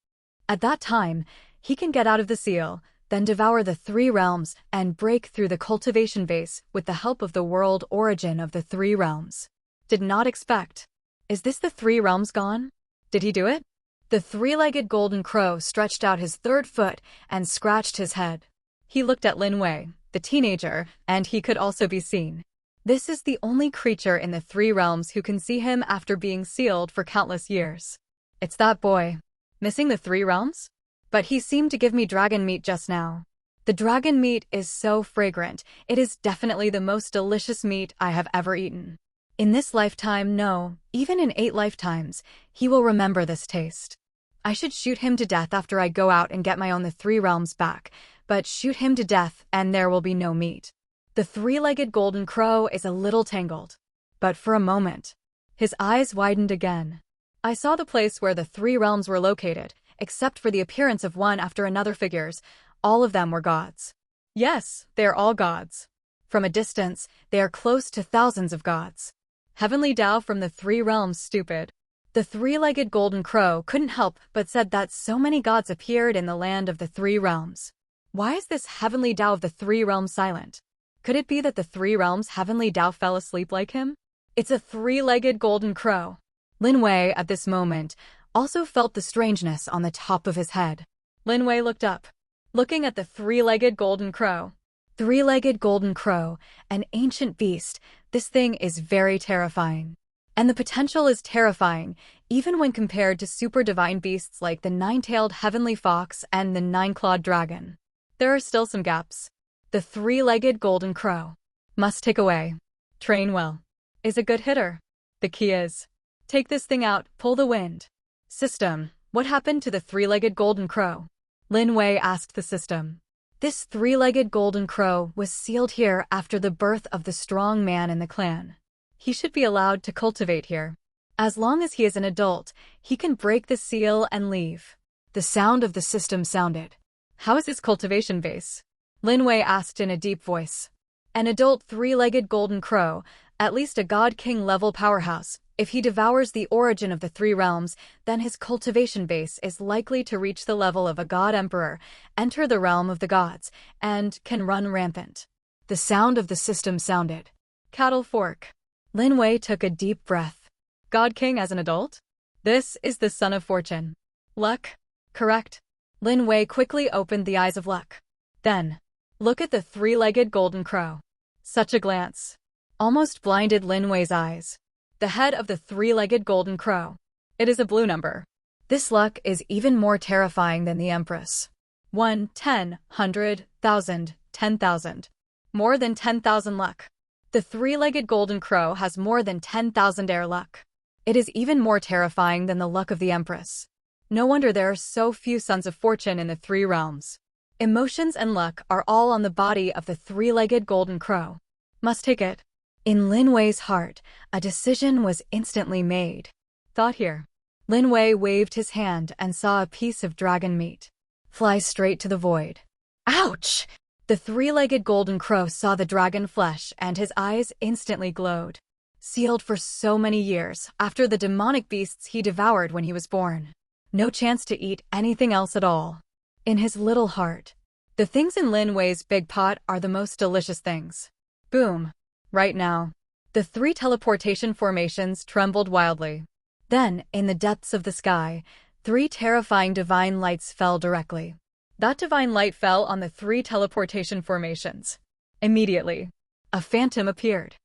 At that time, he can get out of the seal, then devour the 3 realms and break through the cultivation base with the help of the world origin of the 3 realms. Did not expect. Is this the 3 realms gone? Did he do it? The 3-legged golden crow stretched out his 3rd foot and scratched his head. He looked at Lin Wei, the teenager, and he could also be seen. This is the only creature in the 3 realms who can see him after being sealed for countless years. It's that boy. Missing the 3 realms? But he seemed to give me dragon meat just now. The dragon meat is so fragrant, it is definitely the most delicious meat I have ever eaten. In this lifetime, no, even in 8 lifetimes, he will remember this taste. I should shoot him to death after I go out and get my own the 3 realms back, but shoot him to death and there will be no meat. The 3-legged golden crow is a little tangled. But for a moment, his eyes widened again. I saw the place where the 3 realms were located, except for the appearance of one after another figures. All of them were gods. Yes, they are all gods. From a distance, they are close to thousands of gods. Heavenly Tao from the 3 realms stupid. The 3-legged golden crow couldn't help but said that so many gods appeared in the land of the 3 realms. Why is this Heavenly Tao of the 3 realms silent? Could it be that the 3 realms Heavenly Tao fell asleep like him? It's a 3-legged golden crow. Lin Wei, at this moment, also felt the strangeness on the top of his head. Lin Wei looked up, looking at the 3-legged golden crow. 3-legged golden crow, an ancient beast, this thing is very terrifying. And the potential is terrifying, even when compared to super divine beasts like the 9-tailed heavenly fox and the 9-clawed dragon. There are still some gaps. The 3-legged golden crow. Must take away. Train well. Is a good hitter. The key is. Take this thing out, pull the wind. System, what happened to the 3-legged golden crow? Lin Wei asked the system. This 3-legged golden crow was sealed here after the birth of the strong man in the clan. He should be allowed to cultivate here. As long as he is an adult, he can break the seal and leave. The sound of the system sounded. How is his cultivation base? Lin Wei asked in a deep voice. An adult 3-legged golden crow, at least a god-king level powerhouse. If he devours the origin of the 3 realms, then his cultivation base is likely to reach the level of a god-emperor, enter the realm of the gods, and can run rampant. The sound of the system sounded. Cattle fork. Lin Wei took a deep breath. God-king as an adult? This is the son of fortune. Luck? Correct. Lin Wei quickly opened the eyes of luck. Then, look at the 3-legged golden crow. Such a glance almost blinded Lin Wei's eyes. The head of the 3-legged golden crow. It is a blue number. This luck is even more terrifying than the Empress. 1, 10, 100, 1,000, 10,000. More than 10,000 luck. The 3-legged golden crow has more than 10,000 air luck. It is even more terrifying than the luck of the Empress. No wonder there are so few sons of fortune in the 3 realms. Emotions and luck are all on the body of the 3-legged golden crow. Must take it. In Lin Wei's heart, a decision was instantly made. Thought here. Lin Wei waved his hand and saw a piece of dragon meat fly straight to the void. Ouch! The three-legged golden crow saw the dragon flesh and his eyes instantly glowed. Sealed for so many years after the demonic beasts he devoured when he was born. No chance to eat anything else at all. In his little heart, the things in Lin Wei's big pot are the most delicious things. Boom. Right now, the three teleportation formations trembled wildly. Then, in the depths of the sky, three terrifying divine lights fell directly. That divine light fell on the three teleportation formations. Immediately, a phantom appeared.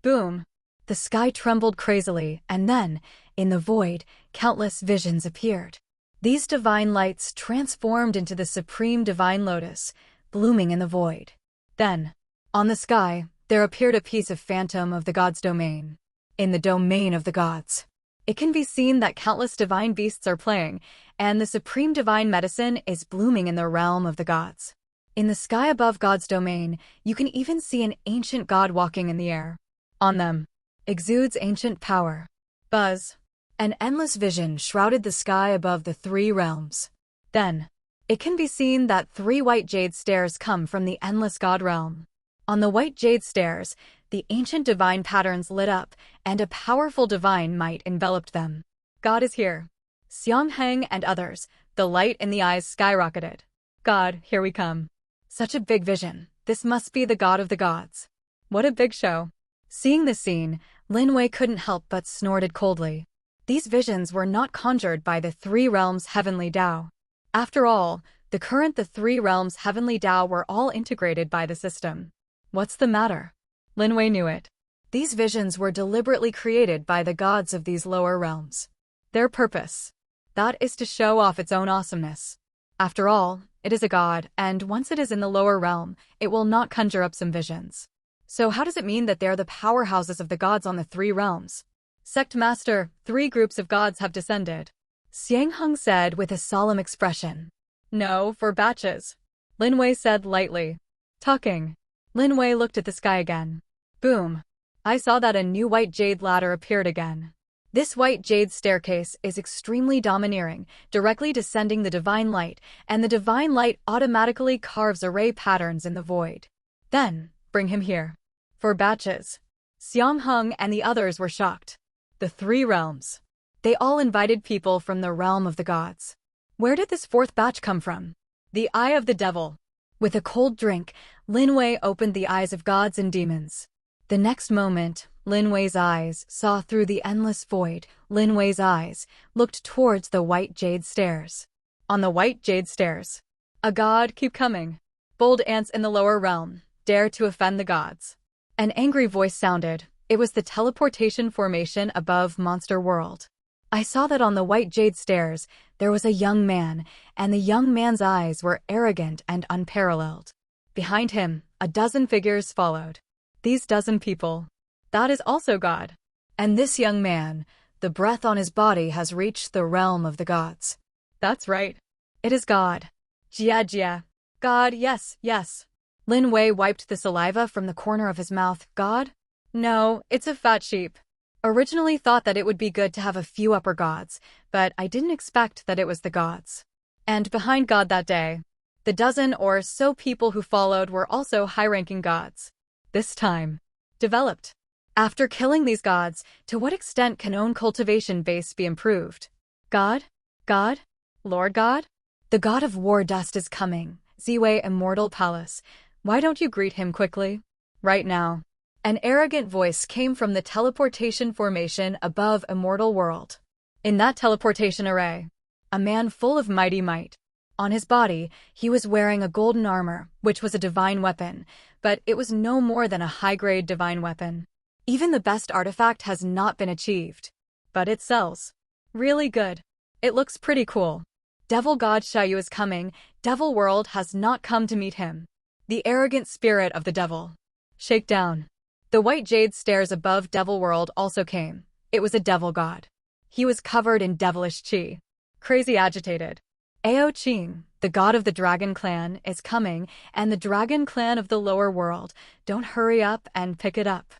Boom. The sky trembled crazily, and then, in the void, countless visions appeared. These divine lights transformed into the supreme divine lotus, blooming in the void. Then, on the sky, there appeared a piece of phantom of the gods' domain. In the domain of the gods, it can be seen that countless divine beasts are playing, and the supreme divine medicine is blooming in the realm of the gods. In the sky above God's domain, you can even see an ancient god walking in the air. On them, exudes ancient power. Buzz. An endless vision shrouded the sky above the three realms. Then, it can be seen that three white jade stairs come from the endless god realm. On the white jade stairs, the ancient divine patterns lit up, and a powerful divine might enveloped them. God is here. Xiang Heng and others, the light in the eyes skyrocketed. God, here we come. Such a big vision. This must be the god of the gods. What a big show. Seeing this scene, Lin Wei couldn't help but snorted coldly. These visions were not conjured by the three realms' heavenly Tao. After all, the three realms' heavenly Tao were all integrated by the system. What's the matter? Lin Wei knew it. These visions were deliberately created by the gods of these lower realms. Their purpose, that is to show off its own awesomeness. After all, it is a god, and once it is in the lower realm, it will not conjure up some visions. So how does it mean that they are the powerhouses of the gods on the three realms? Sect Master, 3 groups of gods have descended. Xiang Heng said with a solemn expression. No, for batches. Lin Wei said lightly. Talking. Lin Wei looked at the sky again. Boom. I saw that a new white jade ladder appeared again. This white jade staircase is extremely domineering, directly descending the divine light, and the divine light automatically carves array patterns in the void. Then, bring him here. For batches. Xiang Heng and the others were shocked. The 3 realms. They all invited people from the realm of the gods. Where did this 4th batch come from? The eye of the devil. With a cold drink, Lin Wei opened the eyes of gods and demons. The next moment, Lin Wei's eyes saw through the endless void. Lin Wei's eyes looked towards the white jade stairs. On the white jade stairs, a god keep coming. Bold ants in the lower realm, dare to offend the gods. An angry voice sounded. It was the teleportation formation above Monster World. I saw that on the white jade stairs, there was a young man, and the young man's eyes were arrogant and unparalleled. Behind him, a dozen figures followed. These dozen people. That is also God. And this young man, the breath on his body has reached the realm of the gods. That's right. It is God. Jia Jia. God, yes, yes. Lin Wei wiped the saliva from the corner of his mouth. God? No, it's a fat sheep. Originally thought that it would be good to have a few upper gods, but I didn't expect that it was the gods. And behind God that day, the dozen or so people who followed were also high-ranking gods. This time, developed. After killing these gods, to what extent can own cultivation base be improved? God? God? Lord God? The god of war dust is coming. Ziwei Immortal Palace. Why don't you greet him quickly? Right now. An arrogant voice came from the teleportation formation above Immortal World. In that teleportation array, a man full of mighty might. On his body, he was wearing a golden armor, which was a divine weapon, but it was no more than a high-grade divine weapon. Even the best artifact has not been achieved. But it sells. Really good. It looks pretty cool. Devil God Xiaoyu is coming. Devil World has not come to meet him. The arrogant spirit of the devil. Shake down. The white jade stairs above Devil World also came. It was a devil god. He was covered in devilish chi. Crazy agitated. Ao Qing, the god of the dragon clan, is coming, and the dragon clan of the lower world. Don't hurry up and pick it up.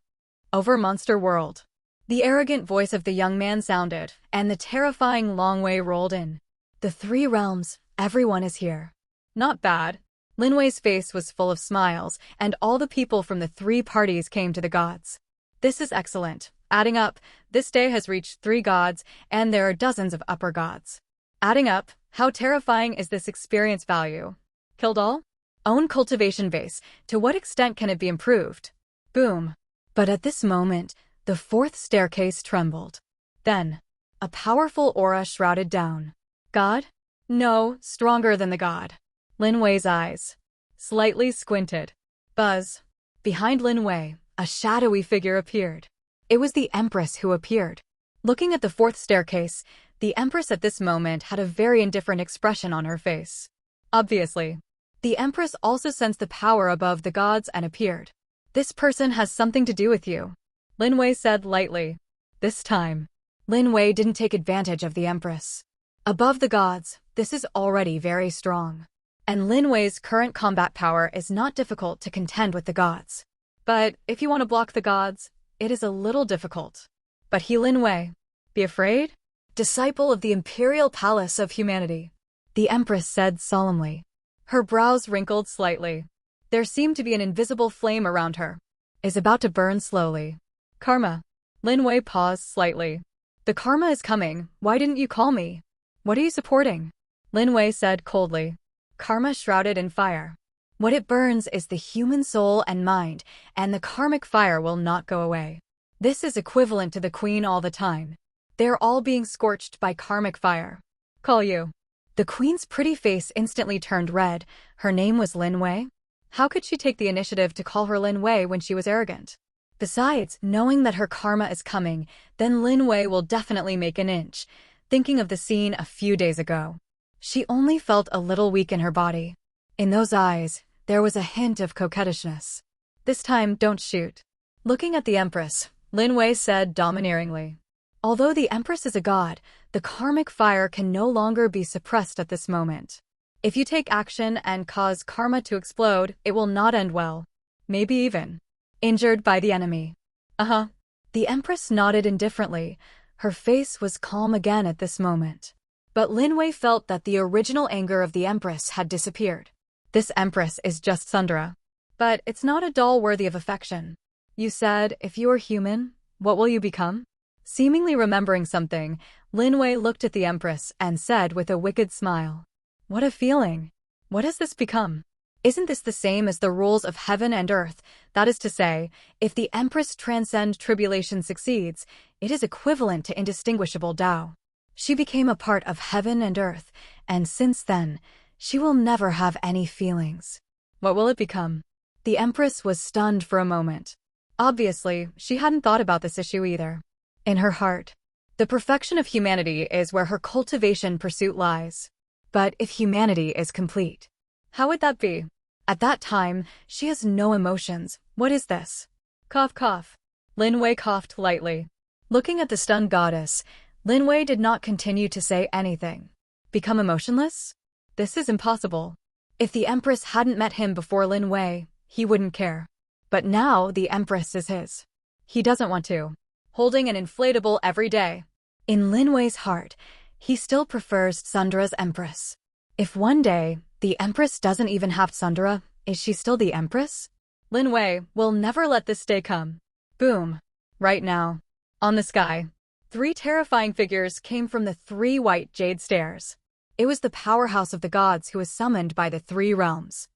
Over Monster World. The arrogant voice of the young man sounded, and the terrifying Long Wei rolled in. The three realms, everyone is here. Not bad. Lin Wei's face was full of smiles, and all the people from the three parties came to the gods. This is excellent. Adding up, this day has reached 3 gods, and there are dozens of upper gods. Adding up, how terrifying is this experience value? Killed all? Own cultivation base, to what extent can it be improved? Boom. But at this moment, the 4th staircase trembled. Then, a powerful aura shrouded down. God? No, stronger than the god. Lin Wei's eyes slightly squinted. Buzz. Behind Lin Wei, a shadowy figure appeared. It was the Empress who appeared. Looking at the 4th staircase, the Empress at this moment had a very indifferent expression on her face. Obviously, the Empress also sensed the power above the gods and appeared. This person has something to do with you, Lin Wei said lightly. This time, Lin Wei didn't take advantage of the Empress. Above the gods, this is already very strong. And Lin Wei's current combat power is not difficult to contend with the gods. But if you want to block the gods, it is a little difficult. But he Lin Wei. Be afraid? Disciple of the Imperial Palace of Humanity, the Empress said solemnly. Her brows wrinkled slightly. There seemed to be an invisible flame around her. Is about to burn slowly. Karma. Lin Wei paused slightly. The karma is coming, why didn't you call me? What are you supporting? Lin Wei said coldly. Karma shrouded in fire. What it burns is the human soul and mind, and the karmic fire will not go away. This is equivalent to the queen all the time. They're all being scorched by karmic fire. Call you. The queen's pretty face instantly turned red. Her name was Lin Wei? How could she take the initiative to call her Lin Wei when she was arrogant? Besides, knowing that her karma is coming, then Lin Wei will definitely make an inch. Thinking of the scene a few days ago, she only felt a little weak in her body. In those eyes, there was a hint of coquettishness. This time, don't shoot. Looking at the Empress, Lin Wei said domineeringly. Although the Empress is a god, the karmic fire can no longer be suppressed at this moment. If you take action and cause karma to explode, it will not end well. Maybe even injured by the enemy. Uh-huh. The Empress nodded indifferently. Her face was calm again at this moment. But Lin Wei felt that the original anger of the Empress had disappeared. This Empress is just Sundra. But it's not a doll worthy of affection. You said, if you are human, what will you become? Seemingly remembering something, Lin Wei looked at the Empress and said with a wicked smile. What a feeling. What has this become? Isn't this the same as the rules of heaven and earth? That is to say, if the Empress transcend tribulation succeeds, it is equivalent to indistinguishable Tao. She became a part of heaven and earth, and since then, she will never have any feelings. What will it become? The Empress was stunned for a moment. Obviously, she hadn't thought about this issue either. In her heart, the perfection of humanity is where her cultivation pursuit lies. But if humanity is complete, how would that be? At that time, she has no emotions. What is this? Cough, cough. Lin Wei coughed lightly. Looking at the stunned goddess, Lin Wei did not continue to say anything. Become emotionless? This is impossible. If the Empress hadn't met him before Lin Wei, he wouldn't care. But now the Empress is his. He doesn't want to. Holding an inflatable every day. In Lin Wei's heart, he still prefers Sundra's Empress. If one day, the Empress doesn't even have Sundra, is she still the Empress? Lin Wei will never let this day come. Boom. Right now. On the sky. 3 terrifying figures came from the 3 white jade stairs. It was the powerhouse of the gods who was summoned by the 3 realms.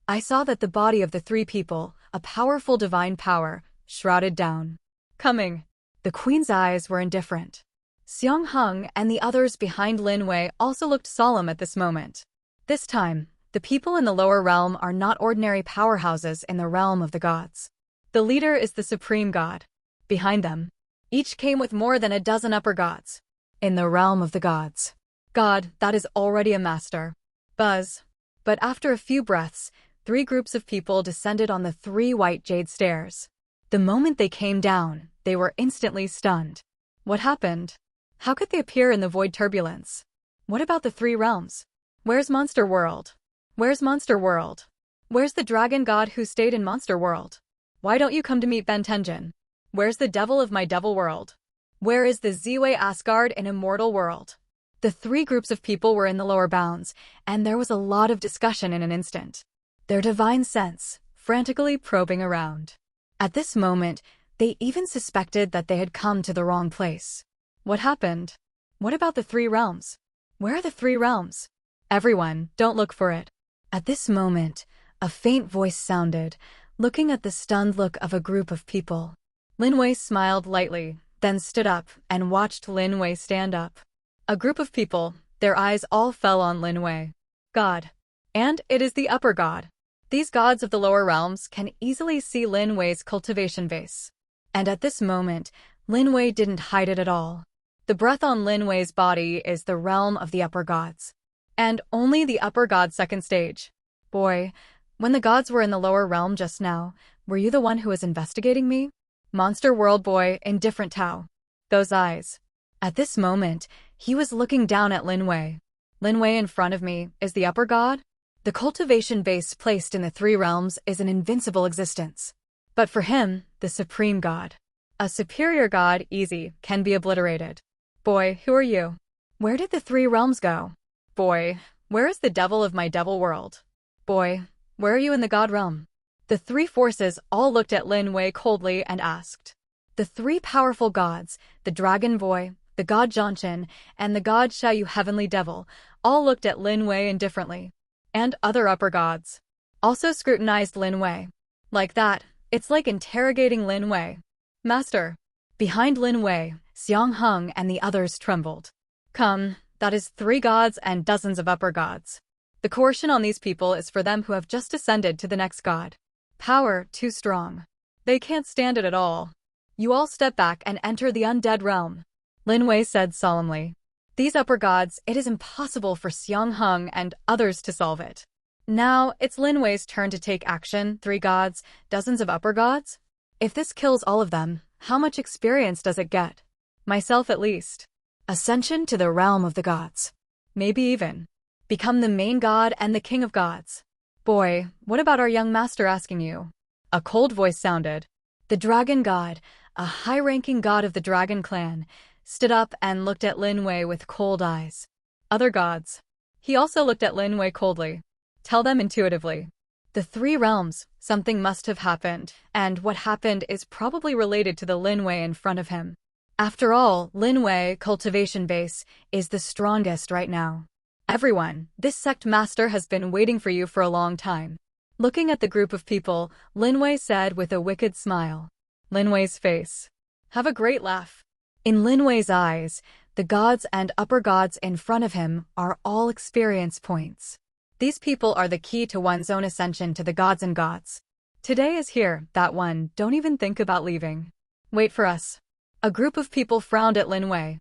I saw that the body of the 3 people, a powerful divine power, shrouded down. Coming. The queen's eyes were indifferent. Xiang Heng and the others behind Lin Wei also looked solemn at this moment. This time, the people in the lower realm are not ordinary powerhouses in the realm of the gods. The leader is the supreme god. Behind them, each came with more than a dozen upper gods. In the realm of the gods. God, that is already a master. Buzz. But after a few breaths, 3 groups of people descended on the 3 white jade stairs. The moment they came down, they were instantly stunned. What happened? How could they appear in the void turbulence? What about the 3 realms? Where's Monster World? Where's Monster World? Where's the dragon god who stayed in Monster World? Why don't you come to meet Ben Tenjin? Where's the devil of my devil world? Where is the Ziwei Asgard in immortal world? The three groups of people were in the lower bounds, and there was a lot of discussion in an instant. Their divine sense, frantically probing around. At this moment, they even suspected that they had come to the wrong place. What happened? What about the three realms? Where are the three realms? Everyone, don't look for it. At this moment, a faint voice sounded, looking at the stunned look of a group of people. Lin Wei smiled lightly, then stood up and watched Lin Wei stand up. A group of people, their eyes all fell on Lin Wei. God. And it is the upper god. These gods of the lower realms can easily see Lin Wei's cultivation base. And at this moment, Lin Wei didn't hide it at all. The breath on Lin Wei's body is the realm of the upper gods. And only the upper god's second stage. Boy, when the gods were in the lower realm just now, were you the one who was investigating me? Monster World Boy, indifferent Tao. Those eyes. At this moment, he was looking down at Lin Wei. Lin Wei in front of me is the upper god? The cultivation base placed in the three realms is an invincible existence. But for him, the supreme god. A superior god, easy, can be obliterated. Boy, who are you? Where did the three realms go? Boy, where is the devil of my devil world? Boy, where are you in the god realm? The three forces all looked at Lin Wei coldly and asked. The three powerful gods, the dragon boy, the god Jianshan, and the god Xiaoyu heavenly devil, all looked at Lin Wei indifferently. And other upper gods also scrutinized Lin Wei. Like that, it's like interrogating Lin Wei. Master. Behind Lin Wei, Xiang Heng and the others trembled. Come, that is three gods and dozens of upper gods. The coercion on these people is for them who have just ascended to the next god. Power too strong. They can't stand it at all. You all step back and enter the undead realm. Lin Wei said solemnly. These upper gods, it is impossible for Xiang Heng and others to solve it. Now, it's Lin Wei's turn to take action. Three gods, dozens of upper gods? If this kills all of them, how much experience does it get? Myself at least. Ascension to the realm of the gods. Maybe even become the main god and the king of gods. Boy, what about our young master asking you? A cold voice sounded. The dragon god, a high-ranking god of the dragon clan, stood up and looked at Lin Wei with cold eyes. Other gods. He also looked at Lin Wei coldly. Tell them intuitively. The three realms, something must have happened, and what happened is probably related to the Lin Wei in front of him. After all, Lin Wei, cultivation base, is the strongest right now. Everyone, this sect master has been waiting for you for a long time. Looking at the group of people, Lin Wei said with a wicked smile. Lin Wei's face. Have a great laugh. In Lin Wei's eyes, the gods and upper gods in front of him are all experience points. These people are the key to one's own ascension to the gods and gods. Today is here, that one, don't even think about leaving. Wait for us. A group of people frowned at Lin Wei.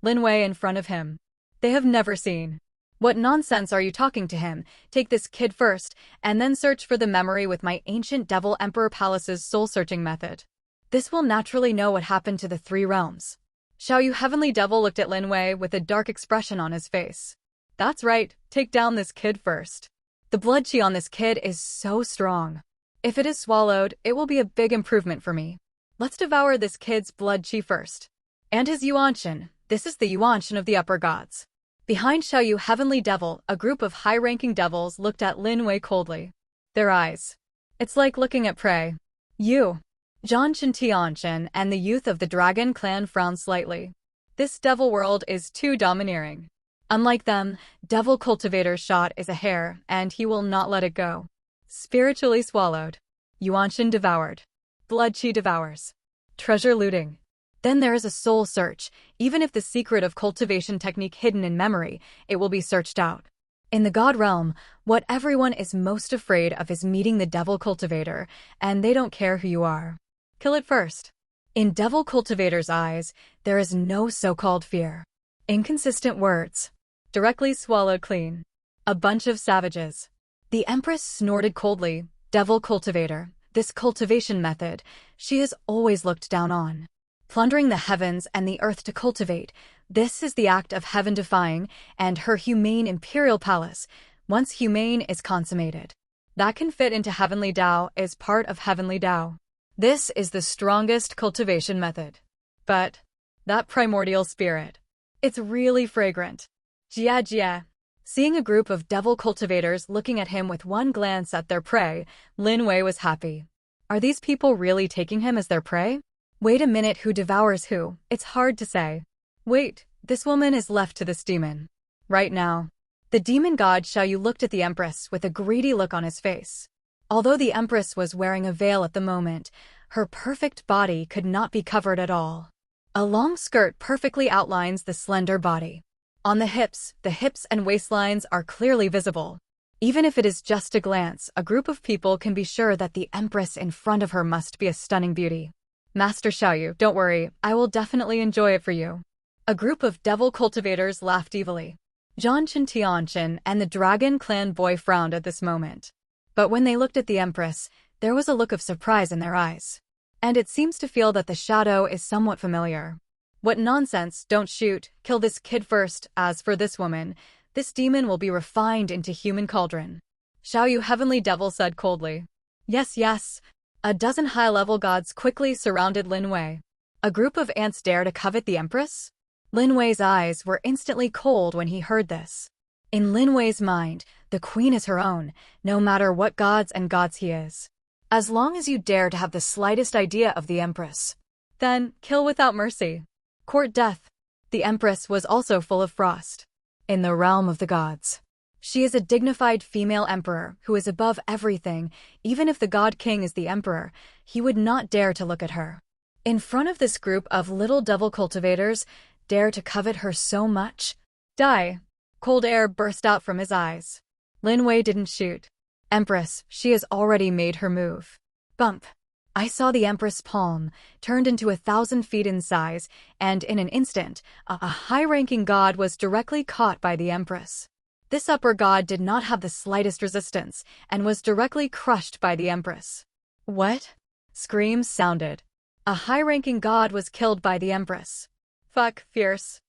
Lin Wei in front of him. They have never seen. What nonsense are you talking to him? Take this kid first, and then search for the memory with my ancient Devil Emperor Palace's soul-searching method. This will naturally know what happened to the three realms. Xiaoyu Heavenly Devil looked at Lin Wei with a dark expression on his face. That's right, take down this kid first. The blood chi on this kid is so strong. If it is swallowed, it will be a big improvement for me. Let's devour this kid's blood chi first. And his Yuanshan, this is the Yuanshan of the upper gods. Behind Xiaoyu Heavenly Devil, a group of high-ranking devils looked at Lin Wei coldly. Their eyes. It's like looking at prey. You. Jianshan Tianshan and the youth of the dragon clan frowned slightly. This devil world is too domineering. Unlike them, Devil Cultivator's shot is a hair, and he will not let it go. Spiritually swallowed. Yuanshan devoured. Blood chi devours. Treasure looting. Then there is a soul search. Even if the secret of cultivation technique hidden in memory, it will be searched out. In the god realm, what everyone is most afraid of is meeting the Devil Cultivator, and they don't care who you are. Kill it first. In Devil Cultivator's eyes, there is no so-called fear. Inconsistent words. Directly swallowed clean. A bunch of savages. The Empress snorted coldly. Devil Cultivator, this cultivation method, she has always looked down on. Plundering the heavens and the earth to cultivate, this is the act of heaven-defying, and her humane imperial palace, once humane, is consummated. That can fit into heavenly Tao, is part of heavenly Tao. This is the strongest cultivation method. But That primordial spirit. It's really fragrant. Jia Jia. Seeing a group of devil cultivators looking at him with one glance at their prey, Lin Wei was happy. Are these people really taking him as their prey? Wait a minute, who devours who? It's hard to say. Wait, this woman is left to this demon. Right now. The demon god Xiaoyu looked at the Empress with a greedy look on his face. Although the Empress was wearing a veil at the moment, her perfect body could not be covered at all. A long skirt perfectly outlines the slender body. On the hips and waistlines are clearly visible. Even if it is just a glance, a group of people can be sure that the Empress in front of her must be a stunning beauty. Master Xiaoyu, don't worry, I will definitely enjoy it for you. A group of devil cultivators laughed evilly. Zhangchen Tianchen and the Dragon Clan boy frowned at this moment. But when they looked at the Empress, there was a look of surprise in their eyes. And it seems to feel that the shadow is somewhat familiar. What nonsense, don't shoot, kill this kid first. As for this woman, this demon will be refined into human cauldron. Xiaoyu Heavenly Devil said coldly. Yes, yes. A dozen high-level gods quickly surrounded Lin Wei. A group of ants dare to covet the Empress? Lin Wei's eyes were instantly cold when he heard this. In Lin Wei's mind, the queen is her own, no matter what gods he is. As long as you dare to have the slightest idea of the Empress, then kill without mercy. Court death. The Empress was also full of frost. In the realm of the gods. She is a dignified female emperor who is above everything. Even if the god king is the emperor, he would not dare to look at her. In front of this group of little devil cultivators, dare to covet her so much? Die. Cold air burst out from his eyes. Lin Wei didn't shoot. Empress, she has already made her move. Bump. I saw the Empress' palm, turned into 1,000 feet in size, and in an instant, a high-ranking god was directly caught by the Empress. This upper god did not have the slightest resistance, and was directly crushed by the Empress. What? Screams sounded. A high-ranking god was killed by the Empress. Fuck, fierce.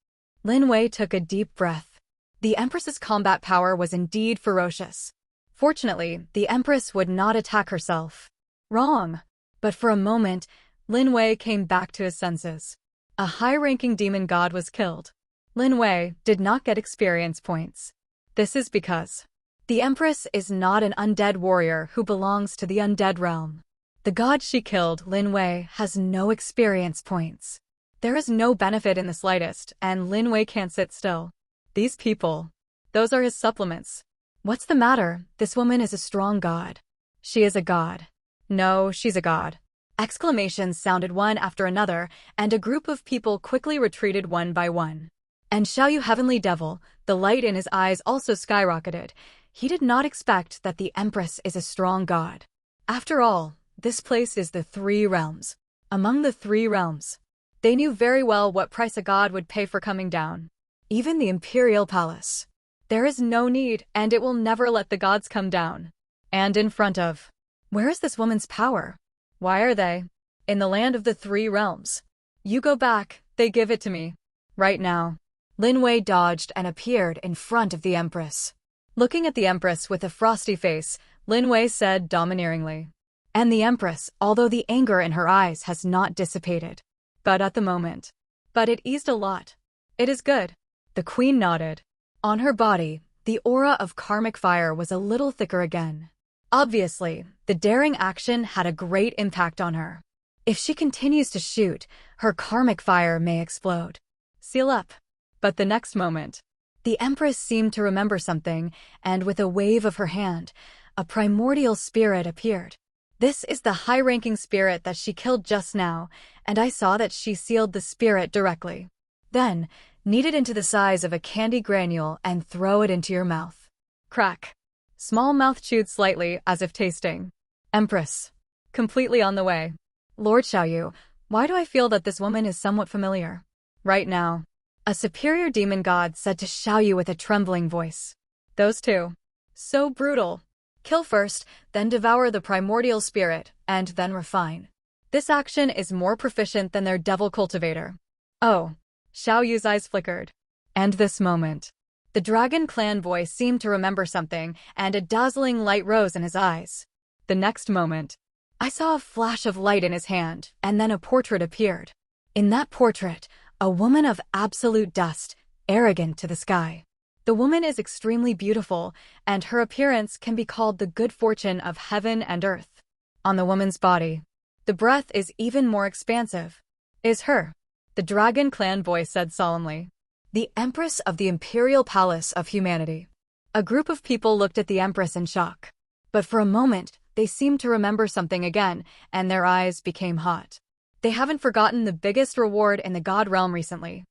Lin Wei took a deep breath. The Empress's combat power was indeed ferocious. Fortunately, the Empress would not attack herself. Wrong. But for a moment, Lin Wei came back to his senses. A high-ranking demon god was killed. Lin Wei did not get experience points. This is because the Empress is not an undead warrior who belongs to the undead realm. The god she killed, Lin Wei, has no experience points. There is no benefit in the slightest, and Lin Wei can't sit still. These people, those are his supplements. What's the matter? This woman is a strong god. She is a god. No, she's a god. Exclamations sounded one after another, and a group of people quickly retreated one by one. And Xiaoyu Heavenly Devil, the light in his eyes also skyrocketed. He did not expect that the Empress is a strong god. After all, this place is the three realms. Among the three realms, they knew very well what price a god would pay for coming down. Even the Imperial Palace. There is no need, and it will never let the gods come down. And in front of. Where is this woman's power? Why are they? In the land of the three realms. You go back, they give it to me. Right now. Lin Wei dodged and appeared in front of the Empress. Looking at the Empress with a frosty face, Lin Wei said domineeringly. And the Empress, although the anger in her eyes has not dissipated. But at the moment. But it eased a lot. It is good. The queen nodded. On her body, the aura of karmic fire was a little thicker again. Obviously, the daring action had a great impact on her. If she continues to shoot, her karmic fire may explode. Seal up. But the next moment, the Empress seemed to remember something, and with a wave of her hand, a primordial spirit appeared. This is the high-ranking spirit that she killed just now, and I saw that she sealed the spirit directly. Then, knead it into the size of a candy granule and throw it into your mouth. Crack. Small mouth chewed slightly as if tasting. Empress. Completely on the way. Lord Xiaoyu, why do I feel that this woman is somewhat familiar? Right now. A superior demon god said to Xiaoyu with a trembling voice. Those two. So brutal. Kill first, then devour the primordial spirit, and then refine. This action is more proficient than their devil cultivator. Oh. Xiaoyu's eyes flickered. And this moment. The Dragon Clan boy seemed to remember something, and a dazzling light rose in his eyes. The next moment, I saw a flash of light in his hand, and then a portrait appeared. In that portrait, a woman of absolute dust, arrogant to the sky. The woman is extremely beautiful, and her appearance can be called the good fortune of heaven and earth. On the woman's body, the breath is even more expansive. Is her, the Dragon Clan voice said solemnly, the Empress of the Imperial Palace of Humanity. A group of people looked at the Empress in shock. But for a moment, they seemed to remember something again, and their eyes became hot. They haven't forgotten the biggest reward in the God realm recently.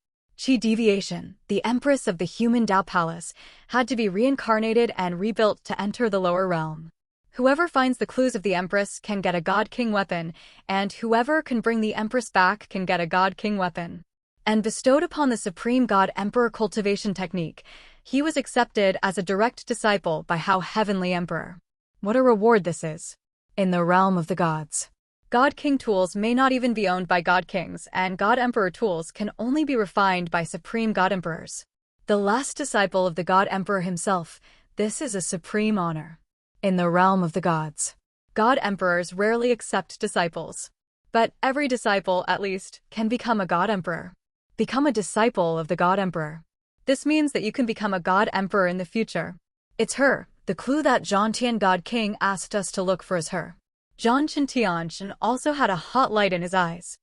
Chi Deviation, the Empress of the Human Tao Palace, had to be reincarnated and rebuilt to enter the lower realm. Whoever finds the clues of the Empress can get a God King weapon, and whoever can bring the Empress back can get a God King weapon. And bestowed upon the Supreme God Emperor cultivation technique, he was accepted as a direct disciple by How Heavenly Emperor. What a reward this is. In the realm of the gods, God King tools may not even be owned by God Kings, and God Emperor tools can only be refined by Supreme God Emperors. The last disciple of the God Emperor himself, this is a supreme honor. In the realm of the gods, God Emperors rarely accept disciples. But every disciple, at least, can become a God Emperor. Become a disciple of the God Emperor. This means that you can become a God Emperor in the future. It's her. The clue that Zhang Tian God King asked us to look for is her. Zhang Tiantian also had a hot light in his eyes.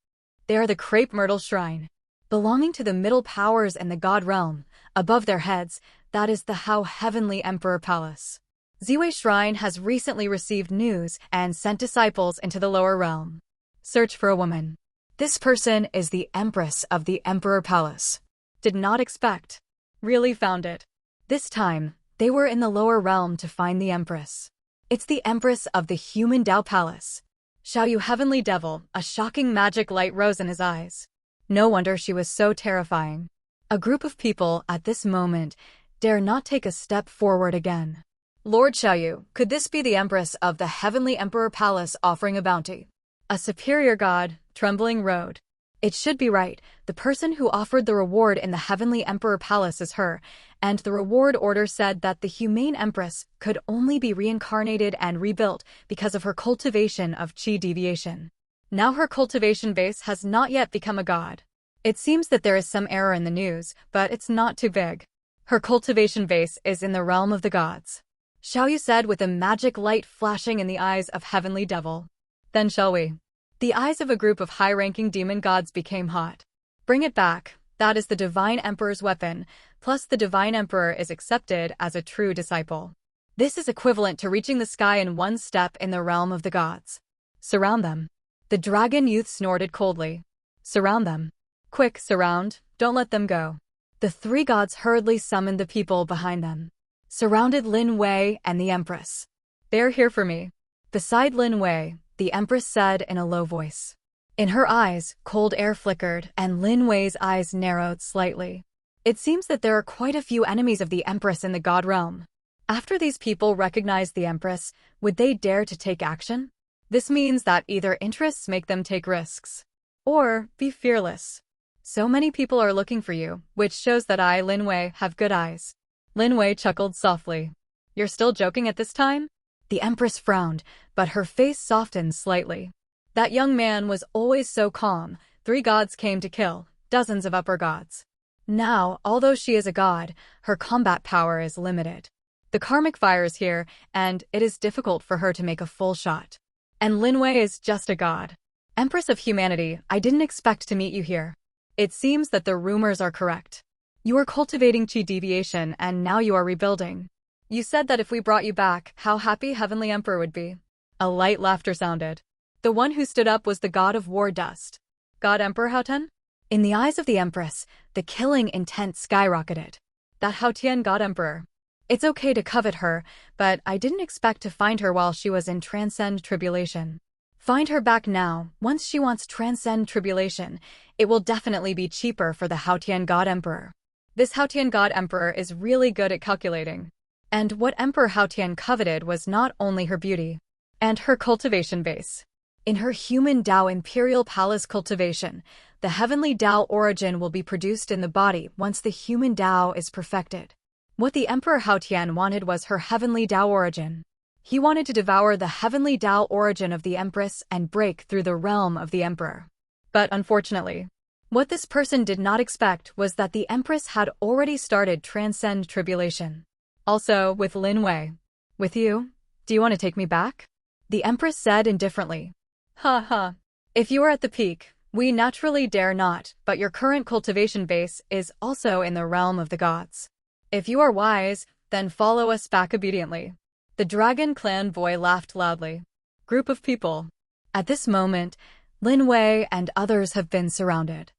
They are the Crepe Myrtle Shrine. Belonging to the middle powers and the God realm, above their heads, that is the How Heavenly Emperor Palace. Ziwei Shrine has recently received news and sent disciples into the lower realm. Search for a woman. This person is the Empress of the Emperor Palace. Did not expect. Really found it. This time, they were in the lower realm to find the Empress. It's the Empress of the Human Tao Palace. Xiaoyu Heavenly Devil, a shocking magic light rose in his eyes. No wonder she was so terrifying. A group of people, at this moment, dare not take a step forward again. Lord Xiaoyu, could this be the Empress of the Heavenly Emperor Palace offering a bounty? A superior god, trembling rode. It should be right. The person who offered the reward in the Heavenly Emperor Palace is her, and the reward order said that the humane Empress could only be reincarnated and rebuilt because of her cultivation of Chi Deviation. Now her cultivation base has not yet become a god. It seems that there is some error in the news, but it's not too big. Her cultivation base is in the realm of the gods. Xiaoyu said with a magic light flashing in the eyes of Heavenly Devil. Then shall we? The eyes of a group of high-ranking demon gods became hot. Bring it back. That is the Divine Emperor's weapon, plus the Divine Emperor is accepted as a true disciple. This is equivalent to reaching the sky in one step in the realm of the gods. Surround them. The dragon youth snorted coldly. Surround them. Quick, surround, don't let them go. The three gods hurriedly summoned the people behind them. Surrounded Lin Wei and the Empress. They're here for me. Beside Lin Wei, the Empress said in a low voice. In her eyes, cold air flickered, and Lin Wei's eyes narrowed slightly. It seems that there are quite a few enemies of the Empress in the God realm. After these people recognize the Empress, would they dare to take action? This means that either interests make them take risks, or be fearless. So many people are looking for you, which shows that I, Lin Wei, have good eyes. Lin Wei chuckled softly. You're still joking at this time? The Empress frowned, but her face softened slightly. That young man was always so calm. 3 gods came to kill, dozens of upper gods. Now, although she is a god, her combat power is limited. The karmic fire is here, and it is difficult for her to make a full shot. And Lin Wei is just a god. Empress of humanity, I didn't expect to meet you here. It seems that the rumors are correct. You are cultivating Chi Deviation, and now you are rebuilding. You said that if we brought you back, how happy Heavenly Emperor would be. A light laughter sounded. The one who stood up was the god of war dust. God Emperor Haotian? In the eyes of the Empress, the killing intent skyrocketed. That Haotian God Emperor. It's okay to covet her, but I didn't expect to find her while she was in Transcend Tribulation. Find her back now. Once she wants Transcend Tribulation, it will definitely be cheaper for the Haotian God Emperor. This Haotian God Emperor is really good at calculating. And what Emperor Haotian coveted was not only her beauty and her cultivation base. In her human Tao Imperial Palace cultivation, the heavenly Tao origin will be produced in the body once the human Tao is perfected. What the Emperor Haotian wanted was her heavenly Tao origin. He wanted to devour the heavenly Tao origin of the Empress and break through the realm of the Emperor. But unfortunately, What this person did not expect was that the Empress had already started transcend tribulation. Also, with Lin Wei. With you? Do you want to take me back? The Empress said indifferently. Ha ha. If you are at the peak, we naturally dare not, but your current cultivation base is also in the realm of the gods. If you are wise, then follow us back obediently. The dragon clan boy laughed loudly. Group of people. At this moment, Lin Wei and others have been surrounded.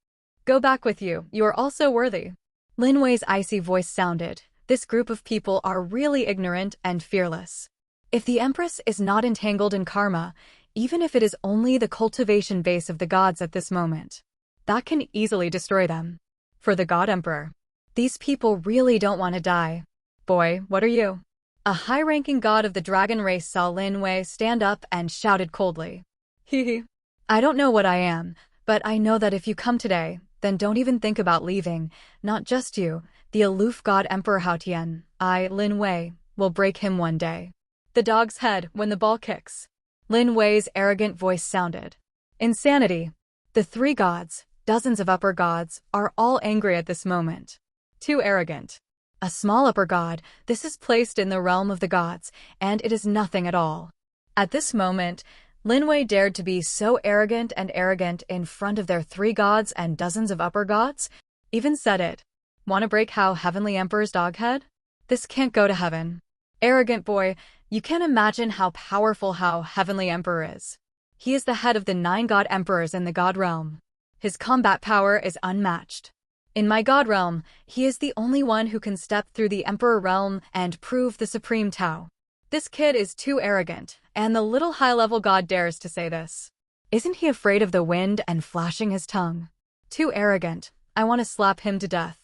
Go back with you, you are also worthy. Lin Wei's icy voice sounded. This group of people are really ignorant and fearless. If the Empress is not entangled in karma, even if it is only the cultivation base of the gods at this moment, that can easily destroy them. For the God Emperor, these people really don't want to die. Boy, what are you? A high-ranking god of the dragon race saw Lin Wei stand up and shouted coldly. Hee. I don't know what I am, but I know that if you come today, then don't even think about leaving. Not just you, the aloof god Emperor Hao Tian, I, Lin Wei, will break him one day. The dog's head when the ball kicks. Lin Wei's arrogant voice sounded. Insanity. The three gods, dozens of upper gods, are all angry at this moment. Too arrogant. A small upper god, this is placed in the realm of the gods, and it is nothing at all. At this moment, Lin Wei dared to be so arrogant in front of their three gods and dozens of upper gods, even said it. Want to break Hao Heavenly Emperor's dog head? This can't go to heaven. Arrogant boy, you can't imagine how powerful Hao Heavenly Emperor is. He is the head of the 9 god emperors in the god realm. His combat power is unmatched. In my god realm, he is the only one who can step through the emperor realm and prove the supreme Tao. This kid is too arrogant, and the little high-level god dares to say this. Isn't he afraid of the wind and flashing his tongue? Too arrogant. I want to slap him to death.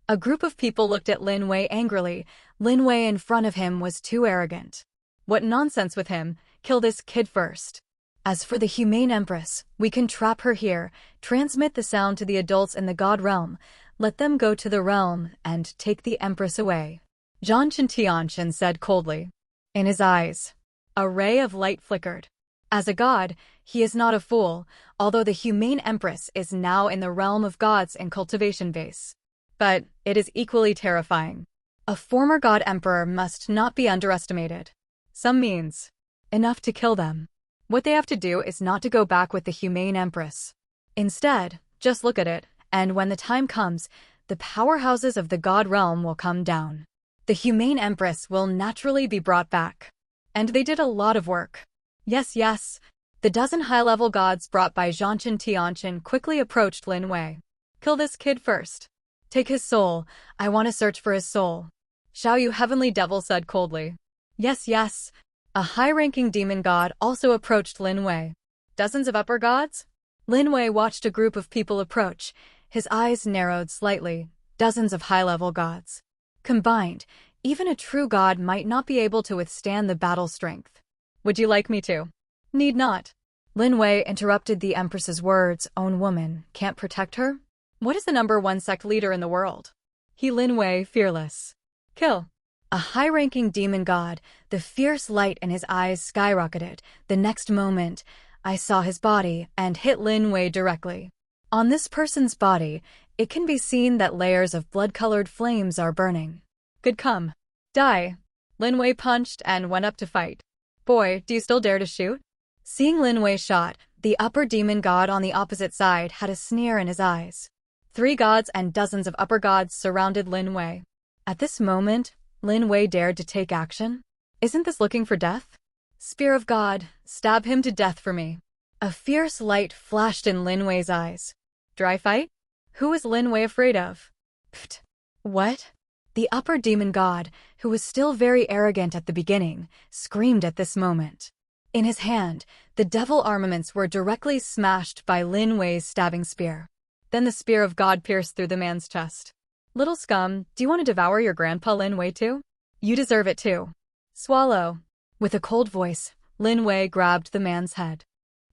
A group of people looked at Lin Wei angrily. Lin Wei in front of him was too arrogant. What nonsense with him, kill this kid first. As for the humane empress, we can trap her here, transmit the sound to the adults in the god realm, let them go to the realm, and take the empress away. Zhang Tianchen said coldly. In his eyes, a ray of light flickered. As a god, he is not a fool, although the humane empress is now in the realm of gods in cultivation base. But it is equally terrifying. A former god emperor must not be underestimated. Some means enough to kill them. What they have to do is not to go back with the humane empress. Instead, just look at it, and when the time comes, the powerhouses of the god realm will come down. The humane empress will naturally be brought back. And they did a lot of work. Yes. The dozen high-level gods brought by Zhang Tianchen quickly approached Lin Wei. Kill this kid first. Take his soul. I want to search for his soul. Xiao Yu Heavenly Devil said coldly. Yes. A high-ranking demon god also approached Lin Wei. Dozens of upper gods? Lin Wei watched a group of people approach. His eyes narrowed slightly. Dozens of high-level gods. Combined, even a true god might not be able to withstand the battle strength. Would you like me to? Need not. Lin Wei interrupted the Empress's words. Own woman, can't protect her? What is the #1 sect leader in the world? He Lin Wei, fearless. Kill. A high-ranking demon god, the fierce light in his eyes skyrocketed. The next moment, I saw his body and hit Lin Wei directly. On this person's body, it can be seen that layers of blood-colored flames are burning. Good come. Die. Lin Wei punched and went up to fight. Boy, do you still dare to shoot? Seeing Lin Wei shot, the upper demon god on the opposite side had a sneer in his eyes. 3 gods and dozens of upper gods surrounded Lin Wei. At this moment, Lin Wei dared to take action. Isn't this looking for death? Spear of God, stab him to death for me. A fierce light flashed in Lin Wei's eyes. Dry fight? Who is Lin Wei afraid of? Pfft. What? The upper demon god, who was still very arrogant at the beginning, screamed at this moment. In his hand, the devil armaments were directly smashed by Lin Wei's stabbing spear. Then the spear of God pierced through the man's chest. Little scum, do you want to devour your grandpa Lin Wei too? You deserve it too. Swallow. With a cold voice, Lin Wei grabbed the man's head.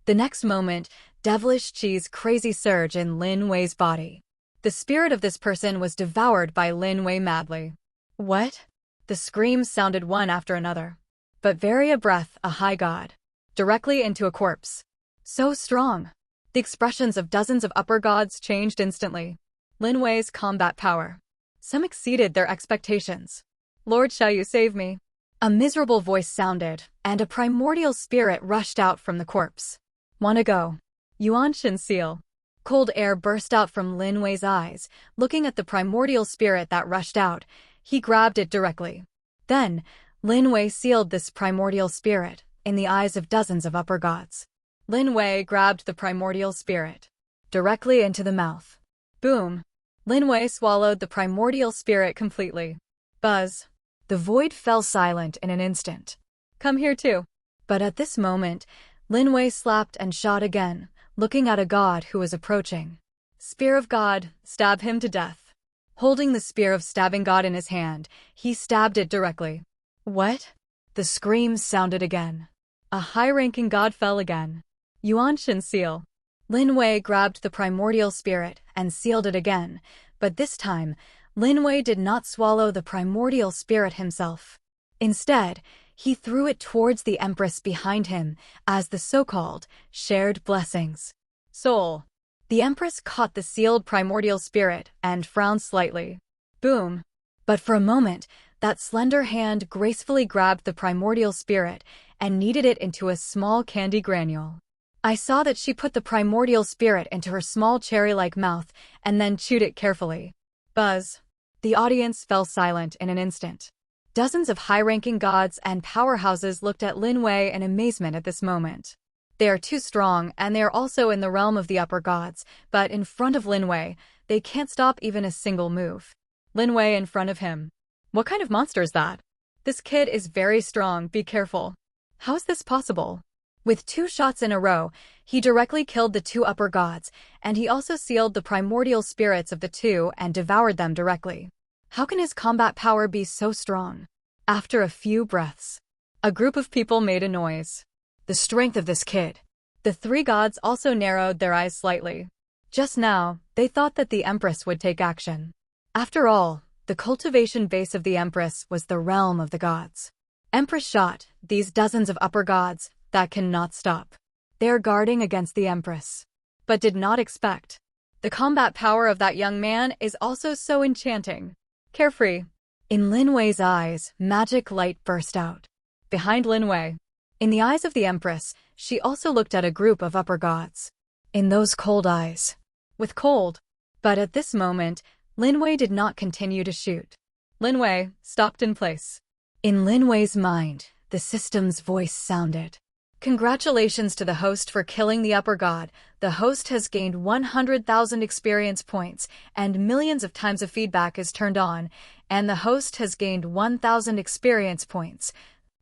The next moment, devilish cheese crazy surge in Lin Wei's body. The spirit of this person was devoured by Lin Wei madly. What? The screams sounded one after another. But very a breath, a high god. Directly into a corpse. So strong. The expressions of dozens of upper gods changed instantly. Lin Wei's combat power. Some exceeded their expectations. Lord, shall you save me? A miserable voice sounded, and a primordial spirit rushed out from the corpse. Wanna go? Yuan Shin seal. Cold air burst out from Lin Wei's eyes. Looking at the primordial spirit that rushed out, he grabbed it directly. Then, Lin Wei sealed this primordial spirit in the eyes of dozens of upper gods. Lin Wei grabbed the primordial spirit directly into the mouth. Boom! Lin Wei swallowed the primordial spirit completely. Buzz! The void fell silent in an instant. Come here too. But at this moment, Lin Wei slapped and shot again, looking at a god who was approaching. Spear of God, stab him to death. Holding the spear of stabbing god in his hand, he stabbed it directly. What? The screams sounded again. A high-ranking god fell again. Yuan Shin seal. Lin Wei grabbed the primordial spirit and sealed it again, but this time, Lin Wei did not swallow the primordial spirit himself. Instead, he threw it towards the Empress behind him as the so-called shared blessings. Soul. The Empress caught the sealed primordial spirit and frowned slightly. Boom. But for a moment, that slender hand gracefully grabbed the primordial spirit and kneaded it into a small candy granule. I saw that she put the primordial spirit into her small cherry-like mouth and then chewed it carefully. Buzz. The audience fell silent in an instant. Dozens of high-ranking gods and powerhouses looked at Lin Wei in amazement at this moment. They are too strong, and they are also in the realm of the upper gods, but in front of Lin Wei, they can't stop even a single move. Lin Wei in front of him. What kind of monster is that? This kid is very strong, be careful. How is this possible? With 2 shots in a row, he directly killed the 2 upper gods, and he also sealed the primordial spirits of the 2 and devoured them directly. How can his combat power be so strong? After a few breaths, a group of people made a noise. The strength of this kid. The 3 gods also narrowed their eyes slightly. Just now, they thought that the Empress would take action. After all, the cultivation base of the Empress was the realm of the gods. Empress shot these dozens of upper gods that cannot stop. They are guarding against the Empress, but did not expect. The combat power of that young man is also so enchanting. Carefree. In Lin Wei's eyes, magic light burst out. Behind Lin Wei. In the eyes of the Empress, she also looked at a group of upper gods. In those cold eyes. With cold. But at this moment, Lin Wei did not continue to shoot. Lin Wei stopped in place. In Lin Wei's mind, the system's voice sounded. Congratulations to the host for killing the upper god. The host has gained 100,000 experience points, and millions of times of feedback is turned on, and the host has gained 1,000 experience points,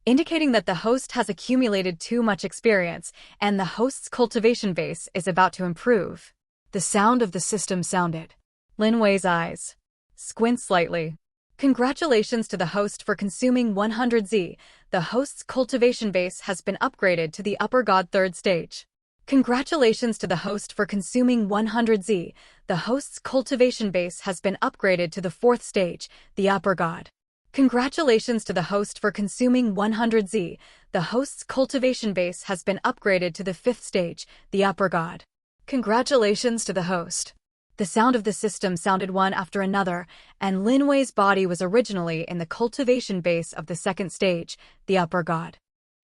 indicating that the host has accumulated too much experience, and the host's cultivation base is about to improve. The sound of the system sounded. Lin Wei's eyes squint slightly. Congratulations to the host for consuming 100Z. The host's cultivation base has been upgraded to the upper god 3rd stage. Congratulations to the host for consuming 100Z. The host's cultivation base has been upgraded to the 4th stage, the upper god. Congratulations to the host for consuming 100Z. The host's cultivation base has been upgraded to the 5th stage, the upper god. Congratulations to the host. The sound of the system sounded one after another, and Lin Wei's body was originally in the cultivation base of the 2nd stage, the upper god.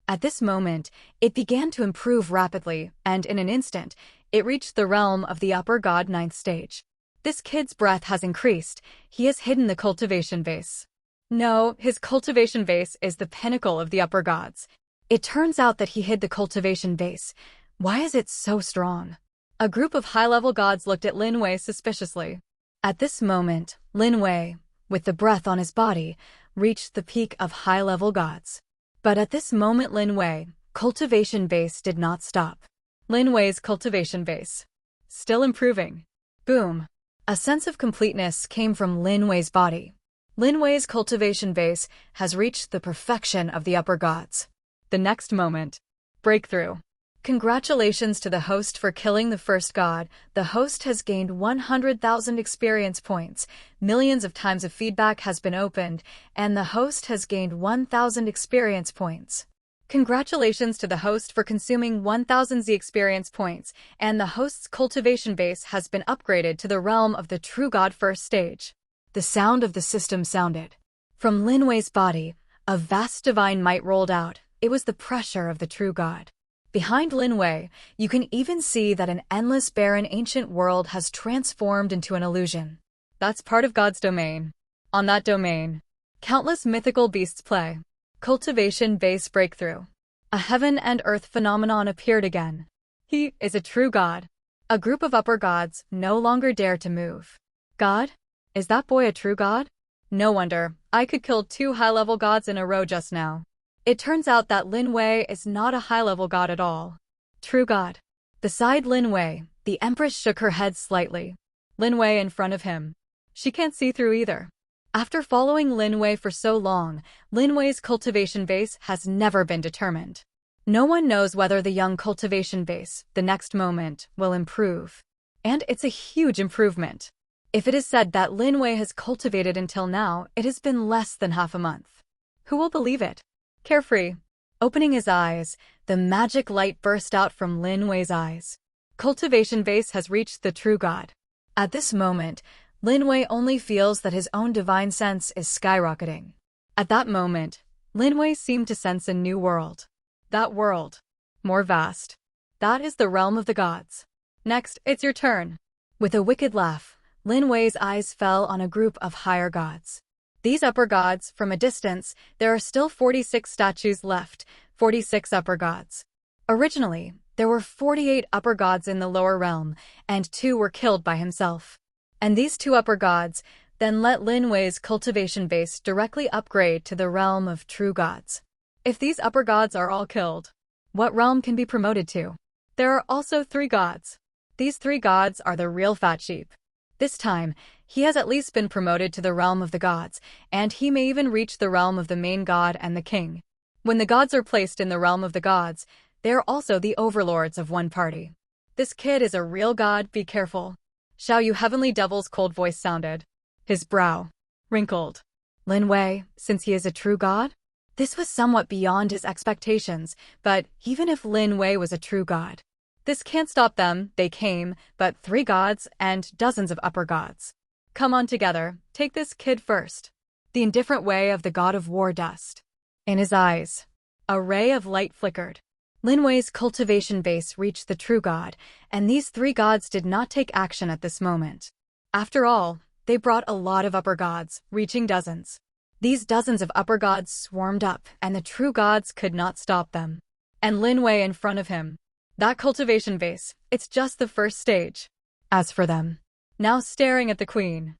At this moment, it began to improve rapidly, and in an instant, it reached the realm of the upper god 9th stage. This kid's breath has increased. He has hidden the cultivation base. No, his cultivation base is the pinnacle of the upper gods. It turns out that he hid the cultivation base. Why is it so strong? A group of high-level gods looked at Lin Wei suspiciously. At this moment, Lin Wei, with the breath on his body, reached the peak of high-level gods. But at this moment Lin Wei, cultivation base did not stop. Lin Wei's cultivation base. Still improving. Boom. A sense of completeness came from Lin Wei's body. Lin Wei's cultivation base has reached the perfection of the upper gods. The next moment. Breakthrough. Congratulations to the host for killing the first god. The host has gained 100,000 experience points. Millions of times of feedback has been opened, and the host has gained 1,000 experience points. Congratulations to the host for consuming 1000 Z experience points, and the host's cultivation base has been upgraded to the realm of the true god first stage. The sound of the system sounded. From Lin Wei's body, a vast divine might rolled out. It was the pressure of the true god. Behind Lin Wei, you can even see that an endless barren ancient world has transformed into an illusion. That's part of God's domain. On that domain, countless mythical beasts play. Cultivation base breakthrough. A heaven and earth phenomenon appeared again. He is a true god. A group of upper gods no longer dare to move. God? Is that boy a true god? No wonder, I could kill 2 high-level gods in a row just now. It turns out that Lin Wei is not a high-level god at all. True god. Beside Lin Wei, the Empress shook her head slightly. Lin Wei in front of him. She can't see through either. After following Lin Wei for so long, Lin Wei's cultivation base has never been determined. No one knows whether the young cultivation base, the next moment, will improve. And it's a huge improvement. If it is said that Lin Wei has cultivated until now, it has been less than half a month. Who will believe it? Carefree. Opening his eyes, the magic light burst out from Lin Wei's eyes. Cultivation base has reached the true god. At this moment, Lin Wei only feels that his own divine sense is skyrocketing. At that moment, Lin Wei seemed to sense a new world. That world. More vast. That is the realm of the gods. Next, it's your turn. With a wicked laugh, Lin Wei's eyes fell on a group of higher gods. These upper gods, from a distance, there are still 46 statues left, 46 upper gods. Originally, there were 48 upper gods in the lower realm, and 2 were killed by himself. And these 2 upper gods then let Lin Wei's cultivation base directly upgrade to the realm of true gods. If these upper gods are all killed, what realm can be promoted to? There are also 3 gods. These 3 gods are the real fat sheep. This time, he has at least been promoted to the realm of the gods, and he may even reach the realm of the main god and the king. When the gods are placed in the realm of the gods, they are also the overlords of one party. This kid is a real god, be careful. Xiao Yu Heavenly Devil's cold voice sounded. His brow wrinkled. Lin Wei, since he is a true god? This was somewhat beyond his expectations, but even if Lin Wei was a true god, this can't stop them. They came, but 3 gods and dozens of upper gods. Come on together, take this kid first. The indifferent way of the god of war dust. In his eyes, a ray of light flickered. Lin Wei's cultivation base reached the true god, and these 3 gods did not take action at this moment. After all, they brought a lot of upper gods, reaching dozens. These dozens of upper gods swarmed up, and the true gods could not stop them. And Lin Wei in front of him. That cultivation base, it's just the first stage. As for them, now staring at the queen.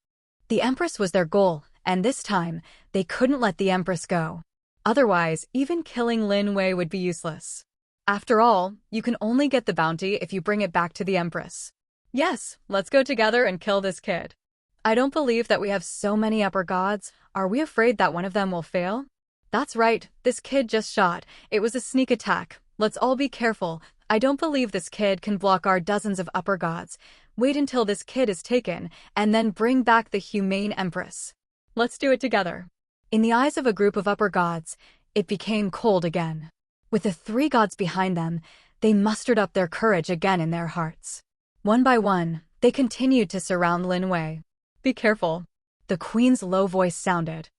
The Empress was their goal, and this time, they couldn't let the Empress go. Otherwise, even killing Lin Wei would be useless. After all, you can only get the bounty if you bring it back to the Empress. Yes, let's go together and kill this kid. I don't believe that we have so many upper gods. Are we afraid that one of them will fail? That's right, this kid just shot. It was a sneak attack. Let's all be careful. I don't believe this kid can block our dozens of upper gods. Wait until this kid is taken, and then bring back the humane Empress. Let's do it together. In the eyes of a group of upper gods, it became cold again. With the 3 gods behind them, they mustered up their courage again in their hearts. One by one, they continued to surround Lin Wei. Be careful. The queen's low voice sounded.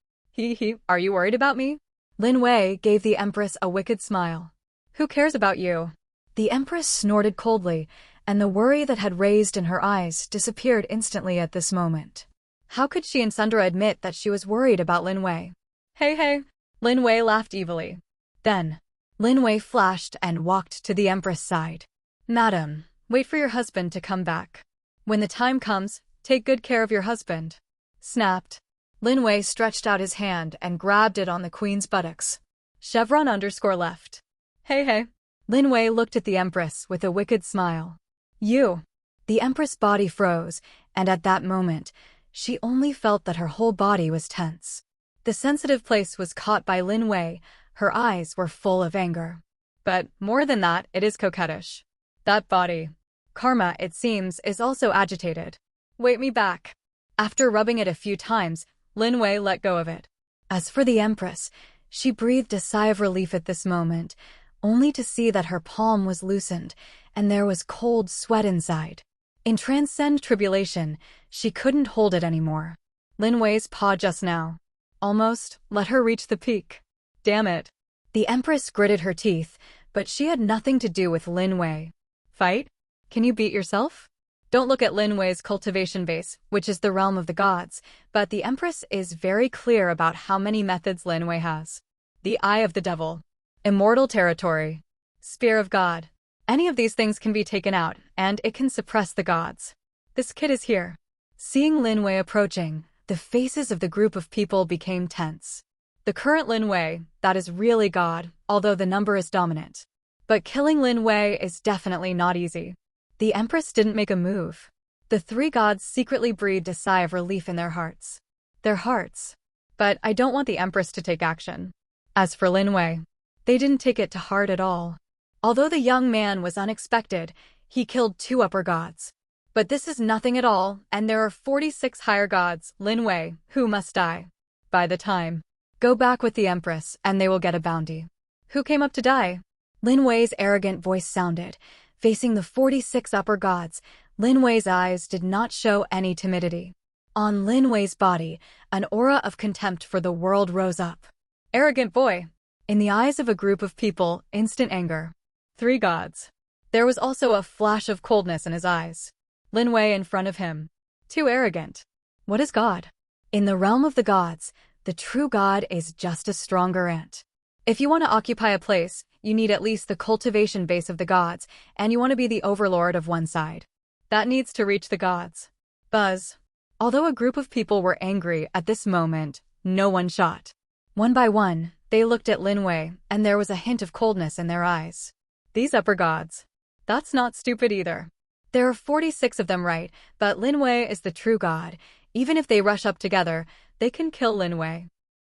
Are you worried about me? Lin Wei gave the Empress a wicked smile. Who cares about you? The Empress snorted coldly, and the worry that had raised in her eyes disappeared instantly at this moment. How could she and Sundra admit that she was worried about Lin Wei? Hey. Lin Wei laughed evilly. Then, Lin Wei flashed and walked to the Empress' side. Madam, wait for your husband to come back. When the time comes, take good care of your husband. Snapped. Lin Wei stretched out his hand and grabbed it on the queen's buttocks. Chevron_left. Hey. Lin Wei looked at the Empress with a wicked smile. You. The Empress' body froze, and at that moment, she only felt that her whole body was tense. The sensitive place was caught by Lin Wei. Her eyes were full of anger. But more than that, it is coquettish. That body. Karma, it seems, is also agitated. Wait me back. After rubbing it a few times, Lin Wei let go of it. As for the Empress, She breathed a sigh of relief at this moment, only to see that her palm was loosened and there was cold sweat inside. In transcend tribulation, she couldn't hold it anymore. Lin Wei's paw just now almost let her reach the peak. Damn it. The Empress gritted her teeth, but she had nothing to do with Lin Wei. Fight? Can you beat yourself? Don't look at Lin Wei's cultivation base, which is the realm of the gods, but the Empress is very clear about how many methods Lin Wei has. The Eye of the Devil, Immortal Territory, Spear of God. Any of these things can be taken out, and it can suppress the gods. This kid is here. Seeing Lin Wei approaching, the faces of the group of people became tense. The current Lin Wei, that is really God, although the number is dominant. But killing Lin Wei is definitely not easy. The Empress didn't make a move. The three gods secretly breathed a sigh of relief in their hearts. Their hearts. But I don't want the Empress to take action. As for Lin Wei, they didn't take it to heart at all. Although the young man was unexpected, he killed 2 upper gods. But this is nothing at all, and there are 46 higher gods, Lin Wei, who must die. By the time. Go back with the Empress, and they will get a bounty. Who came up to die? Lin Wei's arrogant voice sounded. Facing the 46 upper gods, Lin Wei's eyes did not show any timidity. On Lin Wei's body, an aura of contempt for the world rose up. Arrogant boy. In the eyes of a group of people, instant anger. 3 gods. There was also a flash of coldness in his eyes. Lin Wei in front of him. Too arrogant. What is God? In the realm of the gods, the true God is just a stronger ant. If you want to occupy a place, you need at least the cultivation base of the gods, and you want to be the overlord of one side. That needs to reach the gods. Buzz. Although a group of people were angry at this moment, no one shot. One by one, they looked at Lin Wei, and there was a hint of coldness in their eyes. These upper gods. That's not stupid either. There are 46 of them, right, but Lin Wei is the true god. Even if they rush up together, they can kill Lin Wei.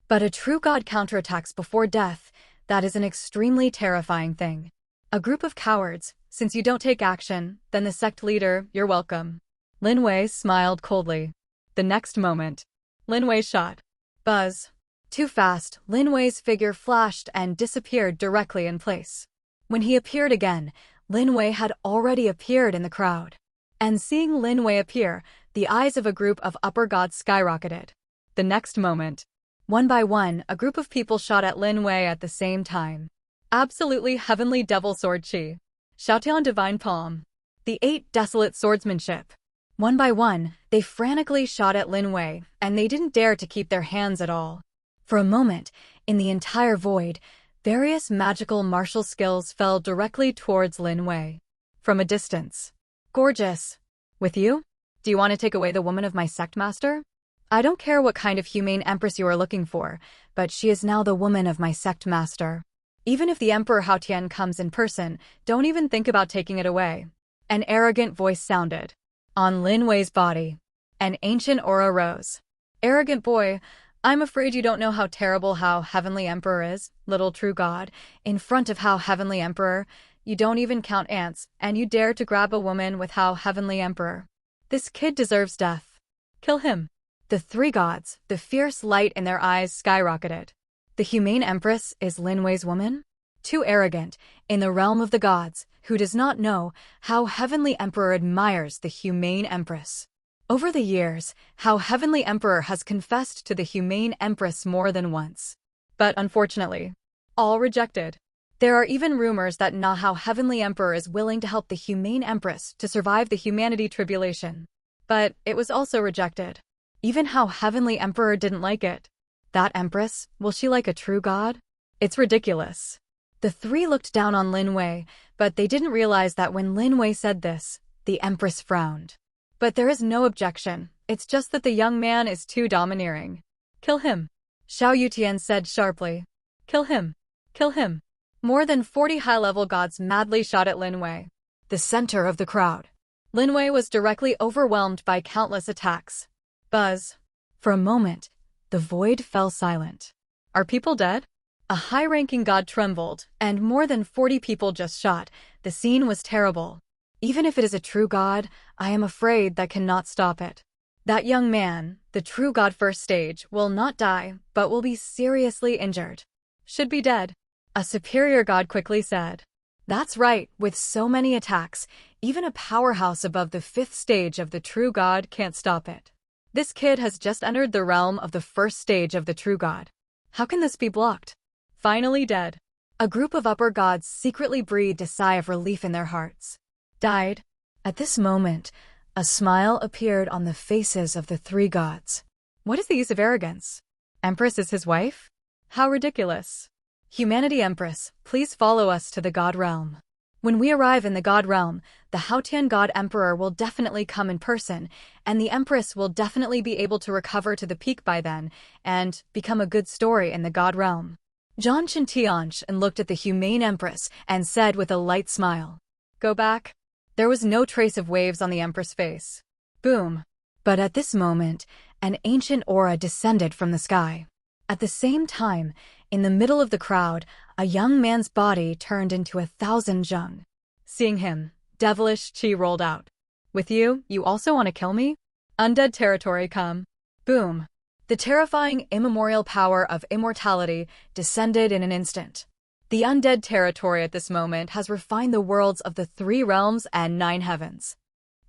But a true god counterattacks before death. That is an extremely terrifying thing. A group of cowards. Since you don't take action, then the sect leader, you're welcome. Lin Wei smiled coldly. The next moment, Lin Wei shot. Buzz. Too fast, Lin Wei's figure flashed and disappeared directly in place. When he appeared again, Lin Wei had already appeared in the crowd. And seeing Lin Wei appear, the eyes of a group of upper gods skyrocketed. The next moment, one by one, a group of people shot at Lin Wei at the same time. Absolutely heavenly devil sword chi. Xiaotian divine palm. The 8 desolate swordsmanship. One by one, they frantically shot at Lin Wei, and they didn't dare to keep their hands at all. For a moment, in the entire void, various magical martial skills fell directly towards Lin Wei. From a distance. Gorgeous. With you? Do you want to take away the woman of my sect master? I don't care what kind of humane empress you are looking for, but she is now the woman of my sect master. Even if the Emperor Haotian comes in person, don't even think about taking it away. An arrogant voice sounded. On Lin Wei's body, an ancient aura rose. Arrogant boy, I'm afraid you don't know how terrible How Heavenly Emperor is, little true god. In front of How Heavenly Emperor, you don't even count ants, and you dare to grab a woman with How Heavenly Emperor. This kid deserves death. Kill him. The 3 gods, the fierce light in their eyes skyrocketed. The humane empress is Lin Wei's woman? Too arrogant, in the realm of the gods, who does not know how Heavenly Emperor admires the humane empress. Over the years, How Heavenly Emperor has confessed to the humane empress more than once. But unfortunately, all rejected. There are even rumors that How Heavenly Emperor is willing to help the humane empress to survive the humanity tribulation. But it was also rejected. Even How Heavenly Emperor didn't like it. That empress, will she like a true god? It's ridiculous. The 3 looked down on Lin Wei, but they didn't realize that when Lin Wei said this, the empress frowned. But there is no objection, it's just that the young man is too domineering. Kill him. Xiao Yutian said sharply. Kill him. Kill him. More than 40 high-level gods madly shot at Lin Wei. The center of the crowd. Lin Wei was directly overwhelmed by countless attacks. Buzz. For a moment, the void fell silent. Are people dead? A high-ranking god trembled, and more than 40 people just shot. The scene was terrible. Even if it is a true god, I am afraid that cannot stop it. That young man, the true god first stage, will not die, but will be seriously injured. Should be dead. A superior god quickly said. That's right, with so many attacks, even a powerhouse above the 5th stage of the true god can't stop it. This kid has just entered the realm of the 1st stage of the true god. How can this be blocked? Finally dead. A group of upper gods secretly breathed a sigh of relief in their hearts. Died. At this moment, a smile appeared on the faces of the 3 gods. What is the use of arrogance? Empress is his wife? How ridiculous. Humanity Empress, please follow us to the God Realm. When we arrive in the God Realm, the Haotian God Emperor will definitely come in person, and the Empress will definitely be able to recover to the peak by then, and become a good story in the God Realm. Zhang Tianch and looked at the humane Empress and said with a light smile. Go back. There was no trace of waves on the Empress' face. Boom. But at this moment, an ancient aura descended from the sky. At the same time, in the middle of the crowd, a young man's body turned into 1,000 zheng. Seeing him, devilish chi rolled out. With you, you also want to kill me? Undead territory come. Boom. The terrifying immemorial power of immortality descended in an instant. The undead territory at this moment has refined the worlds of the 3 realms and 9 heavens.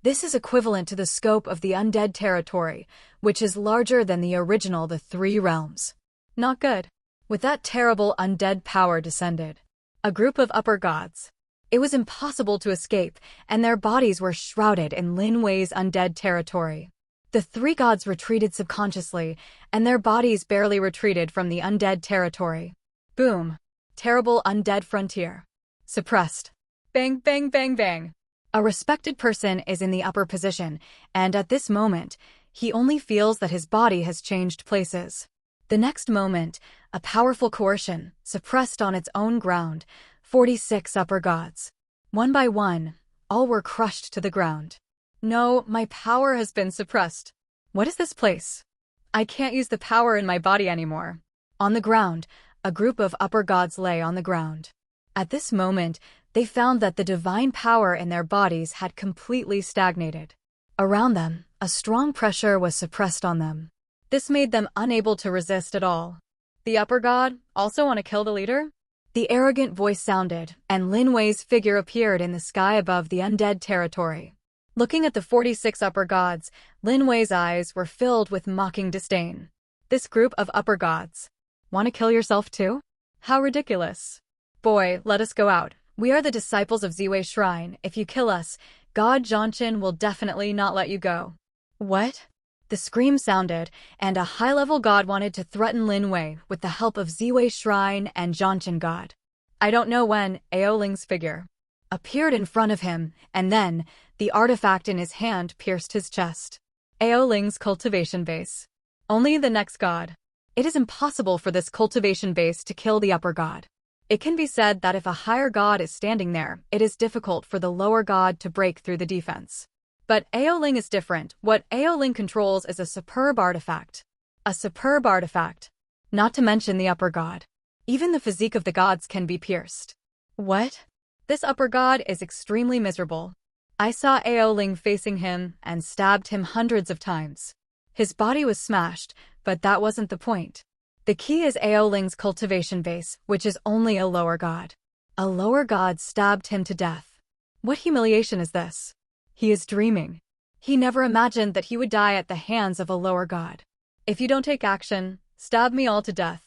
This is equivalent to the scope of the undead territory, which is larger than the original the 3 realms. Not good. With that terrible undead power descended. A group of upper gods. It was impossible to escape, and their bodies were shrouded in Lin Wei's undead territory. The 3 gods retreated subconsciously, and their bodies barely retreated from the undead territory. Boom. Terrible undead frontier. Suppressed. Bang, bang, bang, bang. A respected person is in the upper position, and at this moment, he only feels that his body has changed places. The next moment, a powerful coercion, suppressed on its own ground, 46 upper gods. One by one, all were crushed to the ground. No, my power has been suppressed. What is this place? I can't use the power in my body anymore. On the ground, a group of upper gods lay on the ground. At this moment, they found that the divine power in their bodies had completely stagnated. Around them, a strong pressure was suppressed on them. This made them unable to resist at all. The upper god also want to kill the leader? The arrogant voice sounded, and Lin Wei's figure appeared in the sky above the undead territory. Looking at the 46 upper gods, Lin Wei's eyes were filled with mocking disdain. This group of upper gods. Want to kill yourself too? How ridiculous. Boy, let us go out. We are the disciples of Ziwei Shrine. If you kill us, God Zhanshan will definitely not let you go. What? The scream sounded, and a high-level god wanted to threaten Lin Wei with the help of Ziwei Shrine and Zhanshan God. I don't know when Aoling's figure appeared in front of him, and then the artifact in his hand pierced his chest. Aoling's cultivation base. Only the next god. It is impossible for this cultivation base to kill the upper god. It can be said that if a higher god is standing there, it is difficult for the lower god to break through the defense. But Aoling is different. What Aoling controls is a superb artifact. A superb artifact. Not to mention the upper god. Even the physique of the gods can be pierced. What? This upper god is extremely miserable. I saw Aoling facing him and stabbed him hundreds of times. His body was smashed, but that wasn't the point. The key is Aoling's cultivation base, which is only a lower god. A lower god stabbed him to death. What humiliation is this? He is dreaming. He never imagined that he would die at the hands of a lower god. If you don't take action, stab me all to death.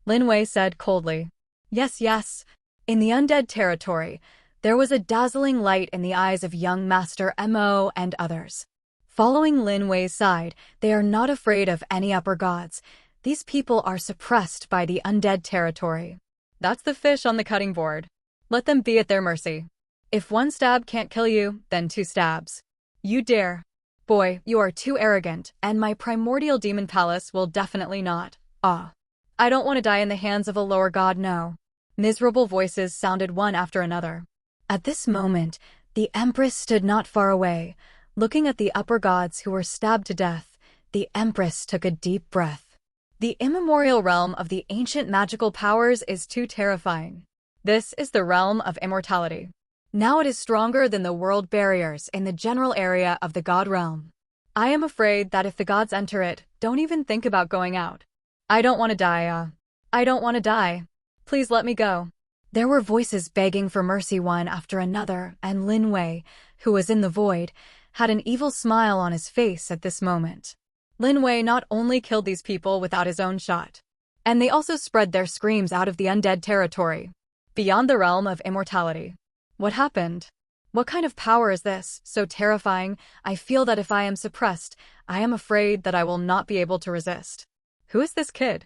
Lin Wei said coldly. Yes, yes. In the undead territory, there was a dazzling light in the eyes of young Master Mo and others. Following Lin Wei's side, they are not afraid of any upper gods. These people are suppressed by the undead territory. That's the fish on the cutting board. Let them be at their mercy. If one stab can't kill you, then 2 stabs. You dare. Boy, you are too arrogant, and my primordial demon palace will definitely not. I don't want to die in the hands of a lower god, no. Miserable voices sounded one after another. At this moment, the Empress stood not far away. Looking at the upper gods who were stabbed to death, the Empress took a deep breath. The immemorial realm of the ancient magical powers is too terrifying. This is the realm of immortality. Now it is stronger than the world barriers in the general area of the god realm. I am afraid that if the gods enter it, don't even think about going out. I don't want to die, I don't want to die. Please let me go. There were voices begging for mercy one after another, and Lin Wei, who was in the void, had an evil smile on his face at this moment. Lin Wei not only killed these people without his own shot, and they also spread their screams out of the undead territory, beyond the realm of immortality. What happened? What kind of power is this, so terrifying? I feel that if I am suppressed, I am afraid that I will not be able to resist. Who is this kid?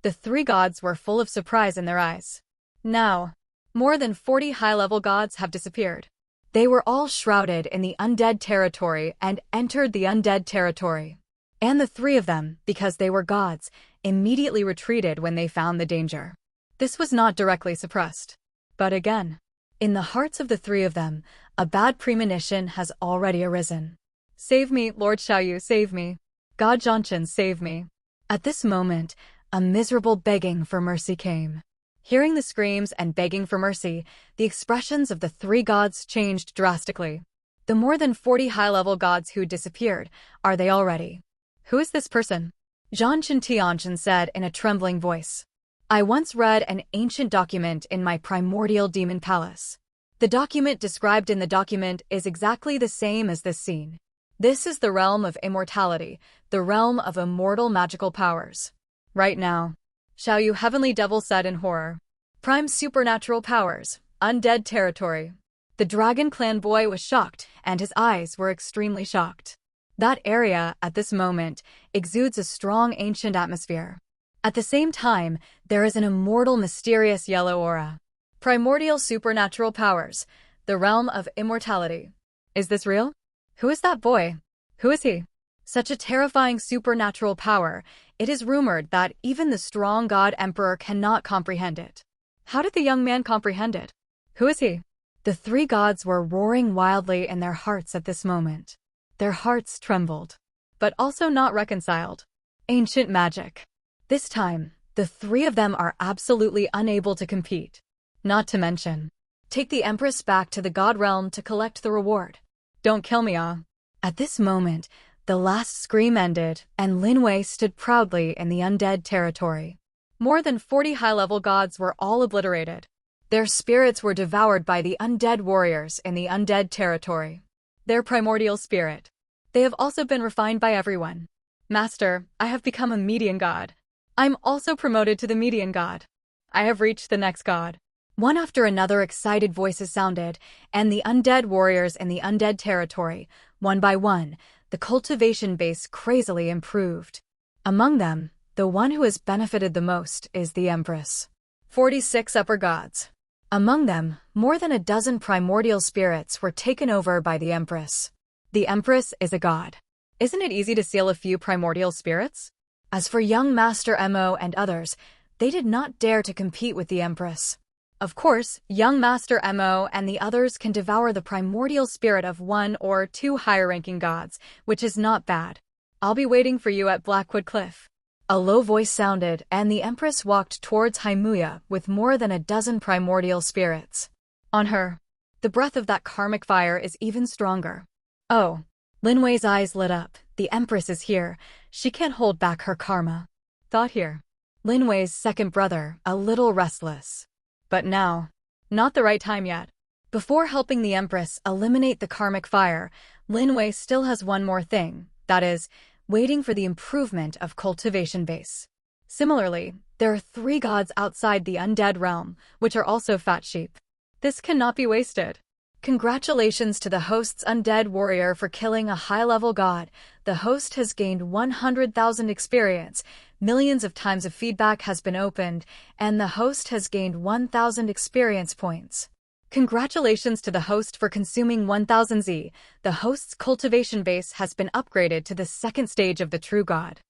The three gods were full of surprise in their eyes. Now, more than 40 high-level gods have disappeared. They were all shrouded in the undead territory and entered the undead territory. And the three of them, because they were gods, immediately retreated when they found the danger. This was not directly suppressed. But again, in the hearts of the three of them, a bad premonition has already arisen. Save me, Lord Xiaoyu, save me. God Zhongchen, save me. At this moment, a miserable begging for mercy came. Hearing the screams and begging for mercy, the expressions of the three gods changed drastically. The more than 40 high-level gods who disappeared, are they already? Who is this person? Zhongchen Tianchen said in a trembling voice. I once read an ancient document in my primordial demon palace. The document described in the document is exactly the same as this scene. This is the realm of immortality, the realm of immortal magical powers. Right now, Xiaoyu Heavenly Devil said in horror. Prime supernatural powers, undead territory. The Dragon Clan boy was shocked, and his eyes were extremely shocked. That area, at this moment, exudes a strong ancient atmosphere. At the same time, there is an immortal mysterious yellow aura. Primordial supernatural powers, the realm of immortality. Is this real? Who is that boy? Who is he? Such a terrifying supernatural power, it is rumored that even the strong god emperor cannot comprehend it. How did the young man comprehend it? Who is he? The three gods were roaring wildly in their hearts at this moment. Their hearts trembled, but also not reconciled. Ancient magic. This time, the three of them are absolutely unable to compete. Not to mention, take the Empress back to the god realm to collect the reward. Don't kill me, ah. At this moment, the last scream ended, and Lin Wei stood proudly in the undead territory. More than 40 high-level gods were all obliterated. Their spirits were devoured by the undead warriors in the undead territory. Their primordial spirit. They have also been refined by everyone. Master, I have become a median god. I'm also promoted to the median god. I have reached the next god. One after another excited voices sounded, and the undead warriors in the undead territory, one by one, the cultivation base crazily improved. Among them, the one who has benefited the most is the Empress. 46 upper gods. Among them, more than a dozen primordial spirits were taken over by the Empress. The Empress is a god. Isn't it easy to seal a few primordial spirits? As for young Master Mo and others, they did not dare to compete with the Empress. Of course, young Master Mo and the others can devour the primordial spirit of one or two higher-ranking gods, which is not bad. I'll be waiting for you at Blackwood Cliff. A low voice sounded, and the Empress walked towards Haimuya with more than a dozen primordial spirits. On her, the breath of that karmic fire is even stronger. Oh. Lin Wei's eyes lit up. The Empress is here. She can't hold back her karma. Thought here. Lin Wei's second brother, a little restless. But now, not the right time yet. Before helping the Empress eliminate the karmic fire, Lin Wei still has one more thing, that is, waiting for the improvement of cultivation base. Similarly, there are 3 gods outside the undead realm, which are also fat sheep. This cannot be wasted. Congratulations to the host's undead warrior for killing a high-level god. The host has gained 100,000 experience, millions of times of feedback has been opened, and the host has gained 1,000 experience points. Congratulations to the host for consuming 1,000 Z. The host's cultivation base has been upgraded to the 2nd stage of the true god.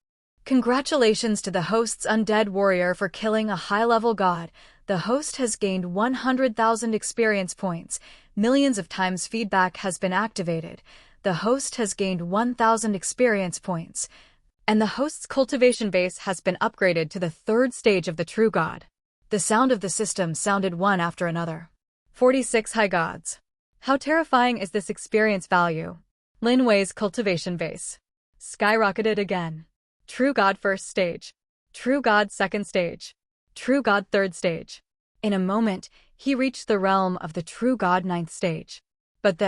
Congratulations to the host's undead warrior for killing a high-level god. The host has gained 100,000 experience points. Millions of times feedback has been activated. The host has gained 1,000 experience points. And the host's cultivation base has been upgraded to the 3rd stage of the true god. The sound of the system sounded one after another. 46 high gods. How terrifying is this experience value? Lin Wei's cultivation base skyrocketed again. True God 1st stage. True God 2nd stage. True God 3rd stage. In a moment, he reached the realm of the true god 9th stage. But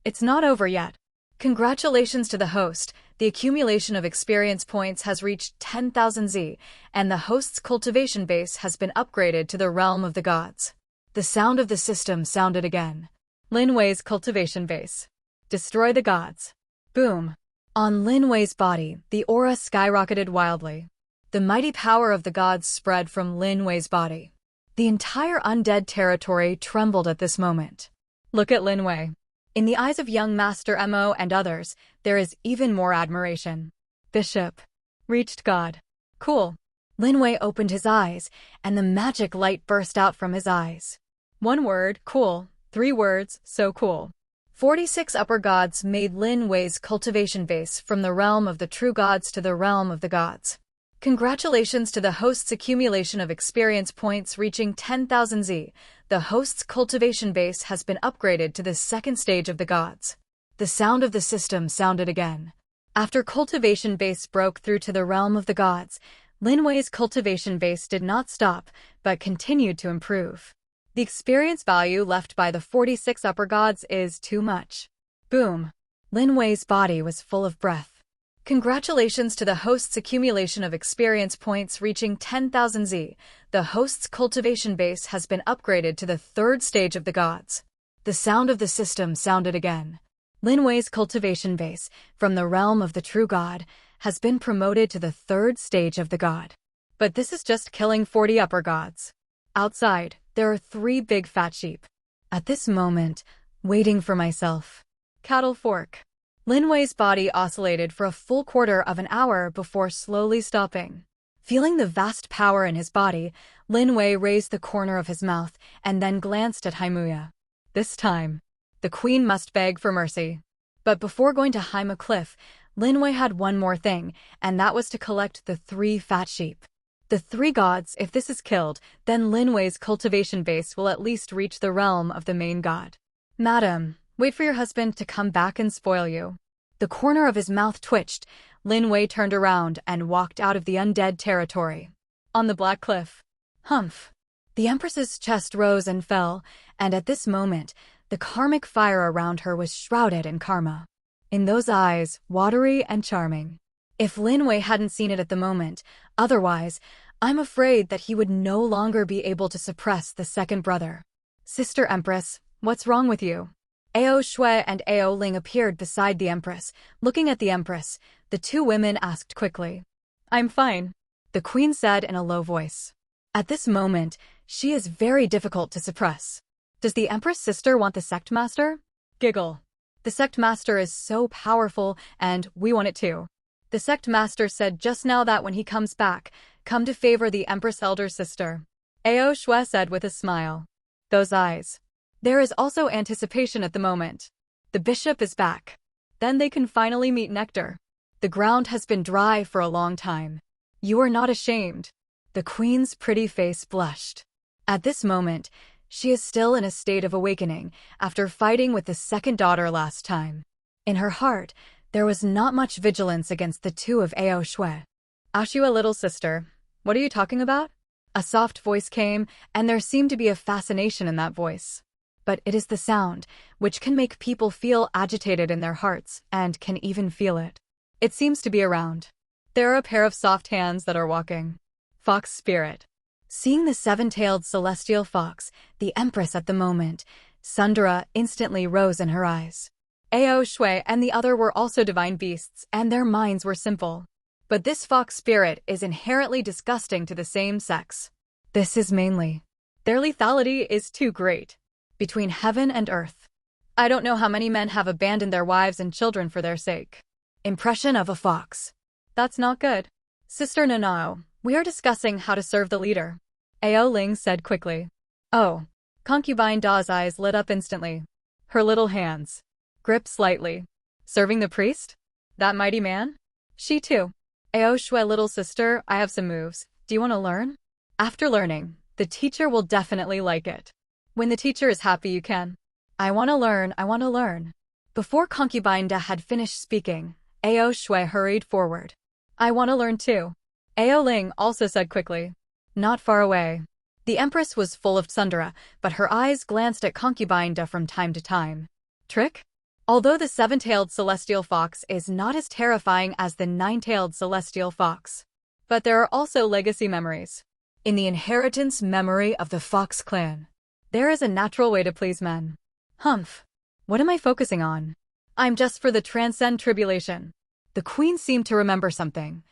it's not over yet. Congratulations to the host, the accumulation of experience points has reached 10,000 Z, and the host's cultivation base has been upgraded to the realm of the gods. The sound of the system sounded again. Lin Wei's cultivation base. Destroy the gods. Boom. On Lin Wei's body, the aura skyrocketed wildly. The mighty power of the gods spread from Lin Wei's body. The entire undead territory trembled at this moment. Look at Lin Wei. In the eyes of young Master Mo and others, there is even more admiration. Bishop. Reached God. Cool. Lin Wei opened his eyes, and the magic light burst out from his eyes. 1 word, cool. 3 words, so cool. 46 upper gods made Lin Wei's cultivation base from the realm of the true gods to the realm of the gods. Congratulations to the host's accumulation of experience points reaching 10,000 Z. The host's cultivation base has been upgraded to the 2nd stage of the gods. The sound of the system sounded again. After cultivation base broke through to the realm of the gods, Lin Wei's cultivation base did not stop, but continued to improve. The experience value left by the 46 upper gods is too much. Boom. Lin Wei's body was full of breath. Congratulations to the host's accumulation of experience points reaching 10,000 Z. The host's cultivation base has been upgraded to the 3rd stage of the gods. The sound of the system sounded again. Lin Wei's cultivation base, from the realm of the true god, has been promoted to the 3rd stage of the god. But this is just killing 40 upper gods. Outside, there are 3 big fat sheep. At this moment, waiting for myself. Cattle fork. Lin Wei's body oscillated for a full quarter of an hour before slowly stopping. Feeling the vast power in his body, Lin Wei raised the corner of his mouth and then glanced at Haimuya. This time, the queen must beg for mercy. But before going to Haima Cliff, Lin Wei had one more thing, and that was to collect the 3 fat sheep. The 3 gods, if this is killed, then Lin Wei's cultivation base will at least reach the realm of the main god. Madam, wait for your husband to come back and spoil you. The corner of his mouth twitched. Lin Wei turned around and walked out of the undead territory. On the black cliff. Humph. The Empress's chest rose and fell, and at this moment, the karmic fire around her was shrouded in karma. In those eyes, watery and charming. If Lin Wei hadn't seen it at the moment, otherwise, I'm afraid that he would no longer be able to suppress the 2nd brother. Sister Empress, what's wrong with you? Ao Shui and Ao Ling appeared beside the Empress. Looking at the Empress, the 2 women asked quickly. I'm fine, the Queen said in a low voice. At this moment, she is very difficult to suppress. Does the Empress sister want the sect master? Giggle. The sect master is so powerful, and we want it too. The sect master said just now that when he comes back, come to favor the Empress elder sister. Ao Shui said with a smile. Those eyes. There is also anticipation at the moment. The bishop is back. Then they can finally meet Nectar. The ground has been dry for a long time. You are not ashamed. The queen's pretty face blushed. At this moment, she is still in a state of awakening after fighting with the 2nd daughter last time. In her heart, there was not much vigilance against the 2 of Ao Shui. Ashua little sister, what are you talking about? A soft voice came, and there seemed to be a fascination in that voice. But it is the sound, which can make people feel agitated in their hearts, and can even feel it. It seems to be around. There are a pair of soft hands that are walking. Fox spirit. Seeing the 7-tailed celestial fox, the Empress at the moment, Sundara instantly rose in her eyes. Ao Shui and the other were also divine beasts, and their minds were simple. But this fox spirit is inherently disgusting to the same sex. This is mainly. Their lethality is too great. Between heaven and earth. I don't know how many men have abandoned their wives and children for their sake. Impression of a fox. That's not good. Sister Nanao, we are discussing how to serve the leader. Ao Ling said quickly. Oh. Concubine Da's eyes lit up instantly. Her little hands. Gripped slightly. Serving the priest? That mighty man? She too. Ao Shui little sister, I have some moves. Do you want to learn? After learning, the teacher will definitely like it. When the teacher is happy you can. I want to learn. Before Concubine Da had finished speaking, Ao Shui hurried forward. I want to learn too. Ao Ling also said quickly. Not far away. The Empress was full of tsundere, but her eyes glanced at concubine from time to time. Trick? Although the seven-tailed celestial fox is not as terrifying as the nine-tailed celestial fox. But there are also legacy memories. In the inheritance memory of the Fox clan, there is a natural way to please men. Humph. What am I focusing on? I'm just for the transcend tribulation. The queen seemed to remember something.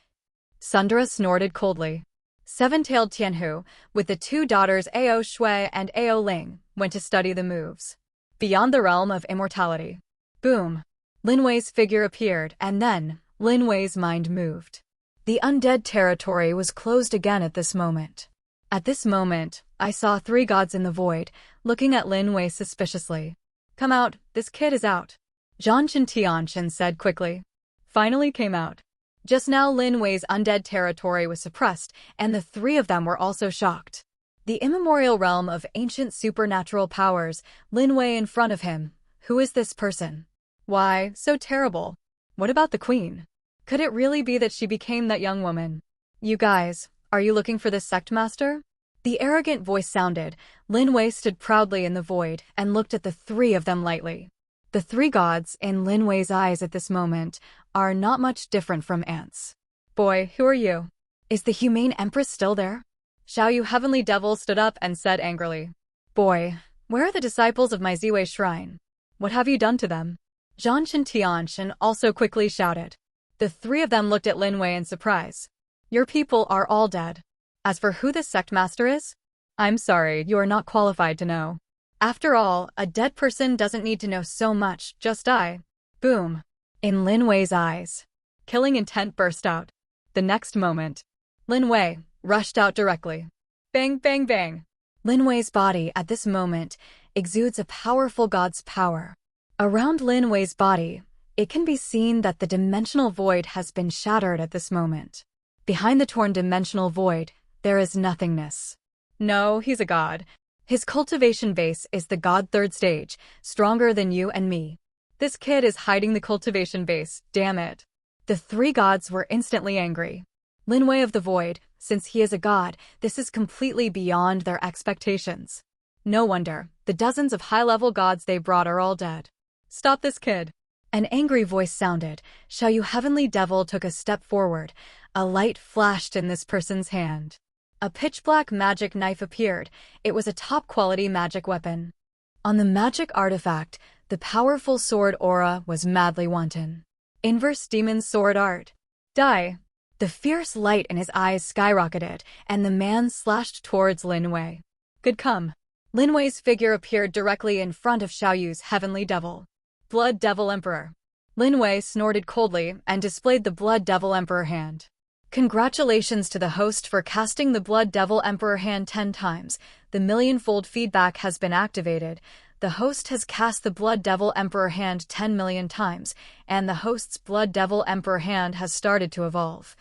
Tsundere snorted coldly. Seven-tailed Tianhu, with the two daughters Ao Shui and Ao Ling, went to study the moves. Beyond the realm of immortality. Boom. Lin Wei's figure appeared, and then, Lin Wei's mind moved. The undead territory was closed again at this moment. At this moment, I saw three gods in the void, looking at Lin Wei suspiciously. Come out, this kid is out. Zhanshan Tianshan said quickly. Finally came out. Just now Lin Wei's undead territory was suppressed, and the three of them were also shocked. The immemorial realm of ancient supernatural powers, Lin Wei in front of him. Who is this person? Why, so terrible. What about the queen? Could it really be that she became that young woman? You guys, are you looking for this sect master? The arrogant voice sounded. Lin Wei stood proudly in the void and looked at the three of them lightly. The three gods, in Lin Wei's eyes at this moment, are not much different from ants. Boy, who are you? Is the humane empress still there? Xiaoyu Heavenly Devil stood up and said angrily. Boy, where are the disciples of my Ziwei shrine? What have you done to them? Zhanshan Tianshan also quickly shouted. The three of them looked at Lin Wei in surprise. Your people are all dead. As for who this sect master is? I'm sorry, you are not qualified to know. After all, a dead person doesn't need to know so much, just die. Boom. In Lin Wei's eyes. Killing intent burst out. The next moment, Lin Wei rushed out directly. Bang, bang, bang. Lin Wei's body at this moment exudes a powerful god's power. Around Lin Wei's body, it can be seen that the dimensional void has been shattered at this moment. Behind the torn dimensional void, there is nothingness. No, he's a god. His cultivation base is the god third stage, stronger than you and me. This kid is hiding the cultivation base, damn it. The three gods were instantly angry. Lin Wei of the void, since he is a god, this is completely beyond their expectations. No wonder, the dozens of high-level gods they brought are all dead. Stop this kid. An angry voice sounded. Xiaoyu Heavenly Devil took a step forward. A light flashed in this person's hand. A pitch-black magic knife appeared. It was a top-quality magic weapon. On the magic artifact, the powerful sword aura was madly wanton. Inverse demon sword art. Die. The fierce light in his eyes skyrocketed, and the man slashed towards Lin Wei. Good come. Lin Wei's figure appeared directly in front of Xiaoyu's Heavenly Devil. Blood Devil Emperor. Lin Wei snorted coldly and displayed the Blood Devil Emperor hand. Congratulations to the host for casting the Blood Devil Emperor hand 10 times. The million-fold feedback has been activated. The host has cast the Blood Devil Emperor hand 10 million times, and the host's Blood Devil Emperor hand has started to evolve.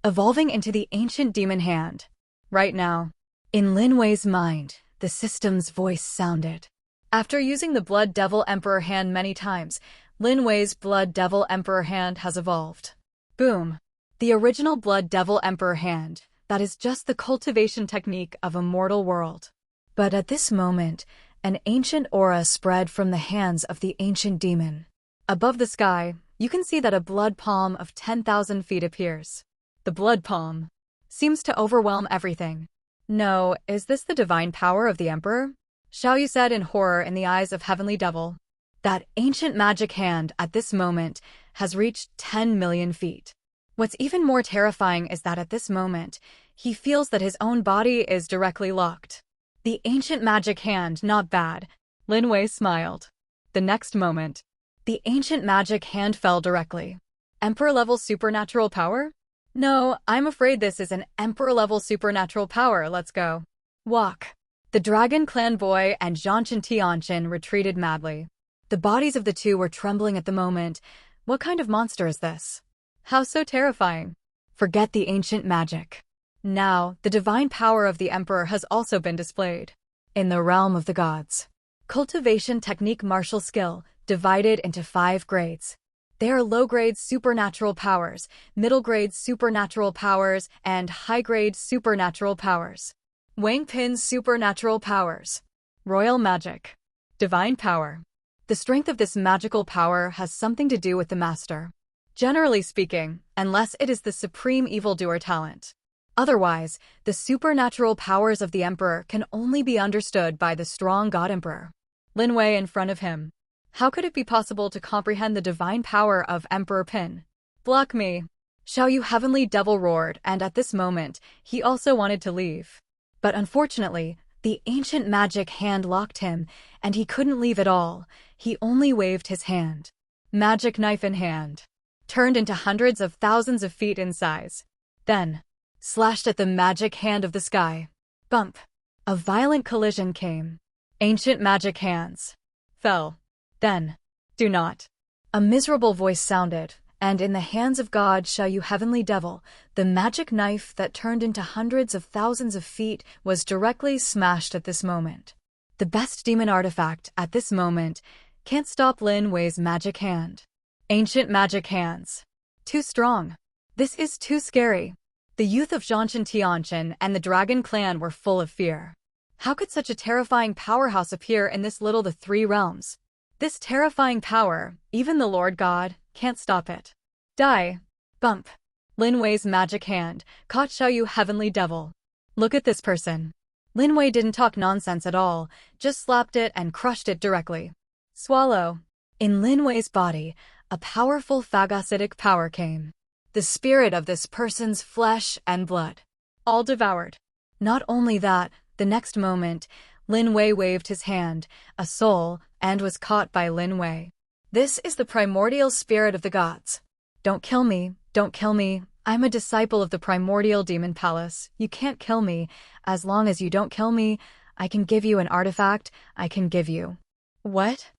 Evolving into the Ancient Demon hand. Right now. In Lin Wei's mind, the system's voice sounded. After using the Blood Devil Emperor hand many times, Lin Wei's Blood Devil Emperor hand has evolved. Boom. The original Blood Devil Emperor hand, that is just the cultivation technique of a mortal world. But at this moment, an ancient aura spread from the hands of the ancient demon. Above the sky, you can see that a blood palm of 10,000 feet appears. The blood palm seems to overwhelm everything. No, is this the divine power of the Emperor? Xiaoyu said in horror in the eyes of Heavenly Devil. That ancient magic hand at this moment has reached 10 million feet. What's even more terrifying is that at this moment, he feels that his own body is directly locked. The ancient magic hand, not bad. Lin Wei smiled. The next moment, the ancient magic hand fell directly. Emperor-level supernatural power? No, I'm afraid this is an Emperor-level supernatural power. Let's go. Walk. The Dragon Clan boy and Zhanshan Tianshan retreated madly. The bodies of the two were trembling at the moment. What kind of monster is this? How so terrifying? Forget the ancient magic. Now, the divine power of the Emperor has also been displayed. In the realm of the gods. Cultivation technique martial skill, divided into 5 grades. They are low-grade supernatural powers, middle-grade supernatural powers, and high-grade supernatural powers. Wang Pin's supernatural powers. Royal magic. Divine power. The strength of this magical power has something to do with the master. Generally speaking, unless it is the supreme evildoer talent. Otherwise, the supernatural powers of the emperor can only be understood by the strong god emperor. Lin Wei in front of him. How could it be possible to comprehend the divine power of Emperor Pin? Block me. Xiao Yu heavenly devil roared, and at this moment, he also wanted to leave. But unfortunately, the ancient magic hand locked him, and he couldn't leave at all. He only waved his hand. Magic knife in hand. Turned into hundreds of thousands of feet in size. Then, slashed at the magic hand of the sky. Bump. A violent collision came. Ancient magic hands. Fell. Then, do not. A miserable voice sounded, and in the hands of God Xiao Yu heavenly devil, the magic knife that turned into hundreds of thousands of feet was directly smashed at this moment. The best demon artifact at this moment can't stop Lin Wei's magic hand. Ancient magic hands. Too strong. This is too scary. The youth of Zhanshan Tianchen and the Dragon Clan were full of fear. How could such a terrifying powerhouse appear in this little the three realms? This terrifying power, even the Lord God, can't stop it. Die. Bump. Lin Wei's magic hand caught Xiao Yu heavenly devil. Look at this person. Lin Wei didn't talk nonsense at all, just slapped it and crushed it directly. Swallow. In Lin Wei's body, a powerful phagocytic power came. The spirit of this person's flesh and blood. All devoured. Not only that, the next moment, Lin Wei waved his hand, a soul, and was caught by Lin Wei. This is the primordial spirit of the gods. Don't kill me, don't kill me. I'm a disciple of the primordial demon palace. You can't kill me. As long as you don't kill me, I can give you an artifact. I can give you. What?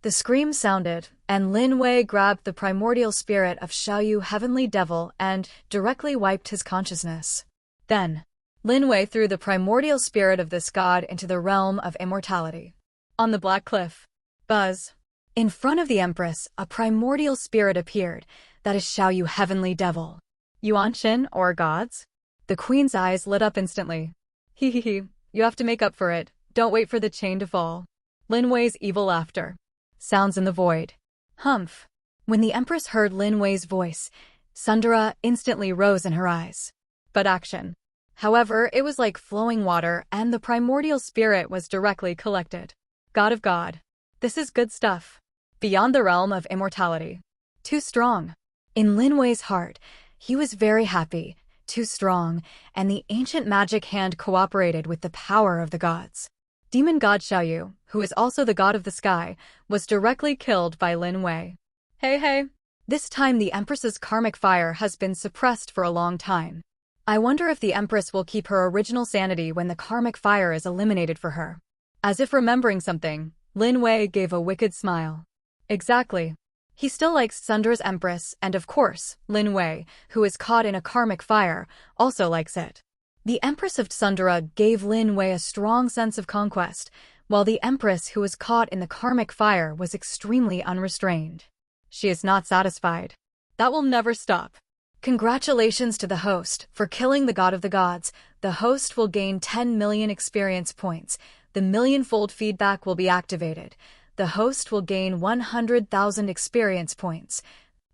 The scream sounded, and Lin Wei grabbed the primordial spirit of Xiao Yu heavenly devil and directly wiped his consciousness. Then, Lin Wei threw the primordial spirit of this god into the realm of immortality. On the black cliff. Buzz. In front of the Empress, a primordial spirit appeared. That is Xiao Yu heavenly devil. Yuanshin, or gods? The queen's eyes lit up instantly. Hee hee hee, you have to make up for it. Don't wait for the chain to fall. Lin Wei's evil laughter. Sounds in the void. Humph. When the Empress heard Lin Wei's voice, Sundara instantly rose in her eyes. But action. However, it was like flowing water, and the primordial spirit was directly collected. God of God. This is good stuff. Beyond the realm of immortality. Too strong. In Lin Wei's heart, he was very happy, too strong, and the ancient magic hand cooperated with the power of the gods. Demon god Xiao Yu, who is also the god of the sky, was directly killed by Lin Wei. Hey. This time the Empress's karmic fire has been suppressed for a long time. I wonder if the Empress will keep her original sanity when the karmic fire is eliminated for her. As if remembering something, Lin Wei gave a wicked smile. Exactly. He still likes Sundara's Empress, and of course, Lin Wei, who is caught in a karmic fire, also likes it. The Empress of Sundara gave Lin Wei a strong sense of conquest, while the Empress who was caught in the karmic fire was extremely unrestrained. She is not satisfied. That will never stop. Congratulations to the host for killing the god of the gods. The host will gain 10 million experience points. The million-fold feedback will be activated. The host will gain 100,000 experience points.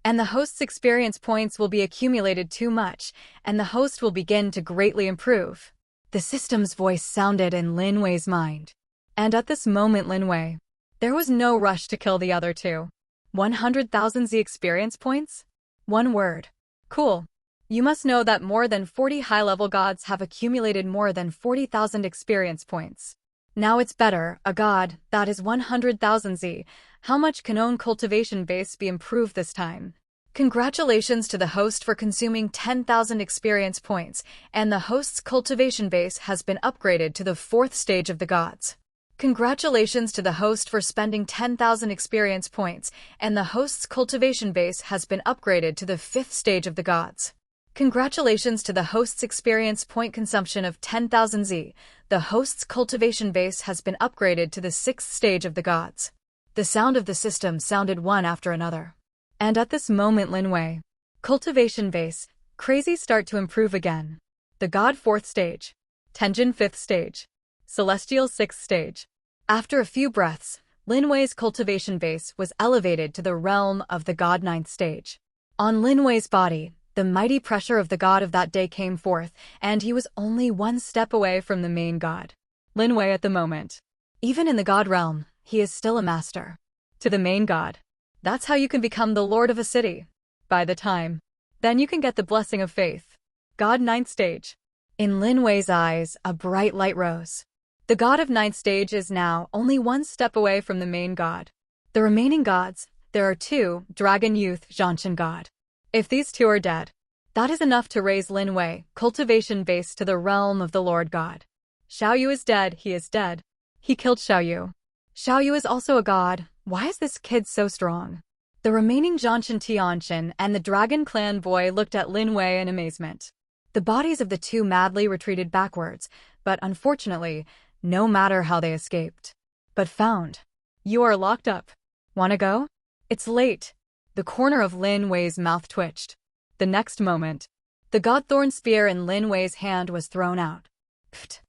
And the host's experience points will be accumulated too much, and the host will begin to greatly improve. The system's voice sounded in Lin Wei's mind. And at this moment Lin Wei. There was no rush to kill the other two. 100,000 Z experience points? One word. Cool. You must know that more than 40 high-level gods have accumulated more than 40,000 experience points. Now it's better, a god, that is 100,000 Z. How much can own cultivation base be improved this time? Congratulations to the host for consuming 10,000 experience points, and the host's cultivation base has been upgraded to the 4th stage of the gods. Congratulations to the host for spending 10,000 experience points, and the host's cultivation base has been upgraded to the 5th stage of the gods. Congratulations to the host's experience point consumption of 10,000 Z. The host's cultivation base has been upgraded to the 6th stage of the gods. The sound of the system sounded one after another. And at this moment Lin Wei. Cultivation base. Crazy start to improve again. The god 4th stage. Tenjin 5th stage. Celestial 6th stage. After a few breaths, Lin Wei's cultivation base was elevated to the realm of the god 9th stage. On Lin Wei's body, the mighty pressure of the god of that day came forth, and he was only one step away from the main god. Lin Wei at the moment. Even in the god realm, he is still a master. To the main god. That's how you can become the lord of a city. By the time. Then you can get the blessing of faith. God 9th stage. In Lin Wei's eyes, a bright light rose. The god of 9th stage is now only one step away from the main god. The remaining gods, there are two, Dragon Youth, Zhanshan god. If these two are dead, that is enough to raise Lin Wei, cultivation base, to the realm of the Lord God. Xiao Yu is dead, he is dead. He killed Xiao Yu. Xiao Yu is also a god. Why is this kid so strong? The remaining Zhanshan Tianshan and the Dragon Clan boy looked at Lin Wei in amazement. The bodies of the two madly retreated backwards, but unfortunately, no matter how they escaped. But found. You are locked up. Wanna go? It's late. The corner of Lin Wei's mouth twitched. The next moment, the Godthorn spear in Lin Wei's hand was thrown out. Pfft.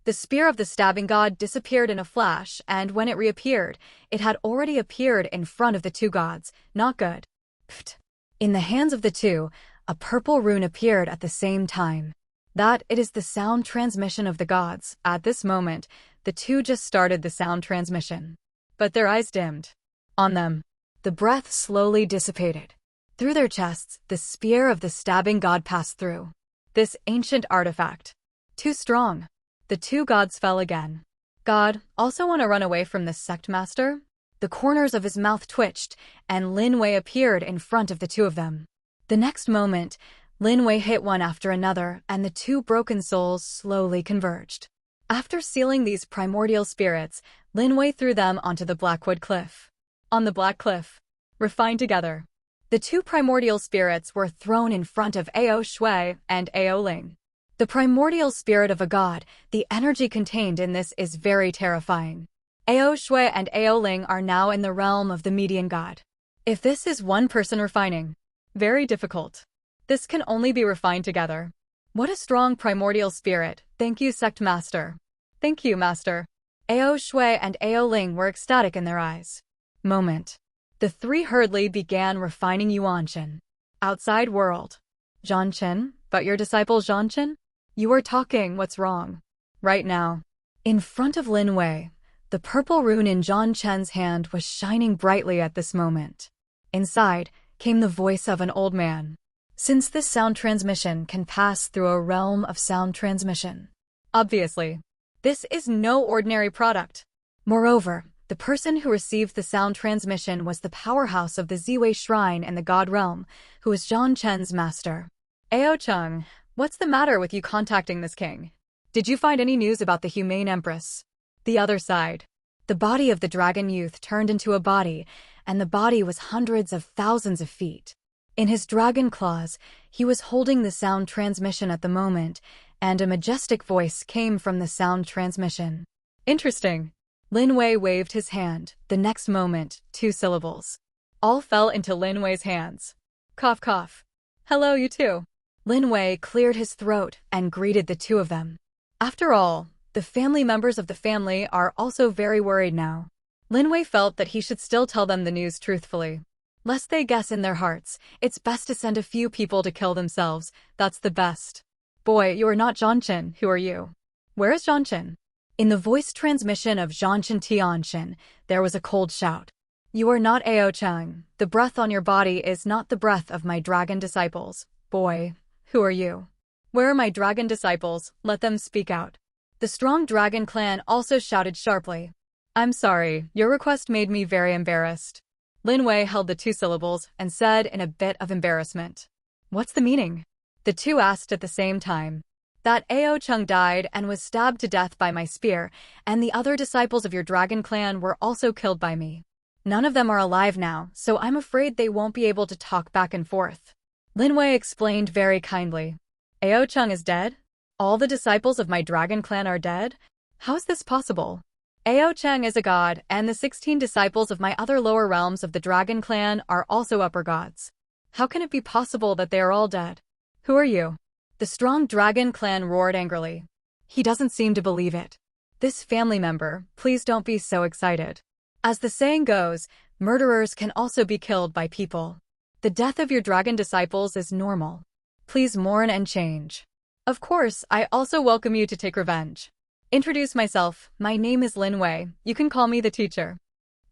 The spear of the stabbing god disappeared in a flash, and when it reappeared, it had already appeared in front of the two gods. Not good. Pfft. In the hands of the two, a purple rune appeared at the same time. That it is the sound transmission of the gods. At this moment, the two just started the sound transmission. But their eyes dimmed. On them, the breath slowly dissipated. Through their chests, the spear of the stabbing god passed through. This ancient artifact. Too strong. The two gods fell again. God, also want to run away from this sect master? The corners of his mouth twitched, and Lin Wei appeared in front of the two of them. The next moment, Lin Wei hit one after another, and the two broken souls slowly converged. After sealing these primordial spirits, Lin Wei threw them onto the Blackwood Cliff. On the Black Cliff, refined together, the two primordial spirits were thrown in front of Ao Shui and Ao Ling. The primordial spirit of a god, the energy contained in this is very terrifying. Ao Shui and Ao Ling are now in the realm of the median god. If this is one person refining, very difficult. This can only be refined together. What a strong primordial spirit. Thank you, sect master. Thank you, master. Ao Shui and Ao Ling were ecstatic in their eyes. Moment. The three hurriedly began refining Yuanshan. Outside world. Zhanshan, but your disciple Zhanshan? You are talking, what's wrong? Right now. In front of Lin Wei, the purple rune in Zhanshan's hand was shining brightly at this moment. Inside came the voice of an old man. Since this sound transmission can pass through a realm of sound transmission, obviously, this is no ordinary product. Moreover, the person who received the sound transmission was the powerhouse of the Ziwei Shrine in the God Realm, who was Zhang Chen's master. Ao Cheng, what's the matter with you contacting this king? Did you find any news about the humane empress? The other side. The body of the dragon youth turned into a body, and the body was hundreds of thousands of feet. In his dragon claws, he was holding the sound transmission at the moment, and a majestic voice came from the sound transmission. Interesting. Lin Wei waved his hand. The next moment, 2 syllables. All fell into Lin Wei's hands. Cough cough. Hello, you two. Lin Wei cleared his throat and greeted the two of them. After all, the family members of the family are also very worried now. Lin Wei felt that he should still tell them the news truthfully. Lest they guess in their hearts, it's best to send a few people to kill themselves. That's the best. Boy, you are not Zhanshan. Who are you? Where is Zhanshan? In the voice transmission of Zhanshan Tianshan, there was a cold shout. You are not Ao Cheng. The breath on your body is not the breath of my dragon disciples. Boy, who are you? Where are my dragon disciples? Let them speak out. The strong dragon clan also shouted sharply. I'm sorry, your request made me very embarrassed. Lin Wei held the 2 syllables and said in a bit of embarrassment. What's the meaning? The two asked at the same time. That Ao Cheng died and was stabbed to death by my spear, and the other disciples of your dragon clan were also killed by me. None of them are alive now, so I'm afraid they won't be able to talk back and forth. Lin Wei explained very kindly. Ao Cheng is dead? All the disciples of my dragon clan are dead? How is this possible? Ao Cheng is a god, and the 16 disciples of my other lower realms of the dragon clan are also upper gods. How can it be possible that they are all dead? Who are you? The strong dragon clan roared angrily. He doesn't seem to believe it. This family member, please don't be so excited. As the saying goes, murderers can also be killed by people. The death of your dragon disciples is normal. Please mourn and change. Of course, I also welcome you to take revenge. Introduce myself, my name is Lin Wei, you can call me the teacher.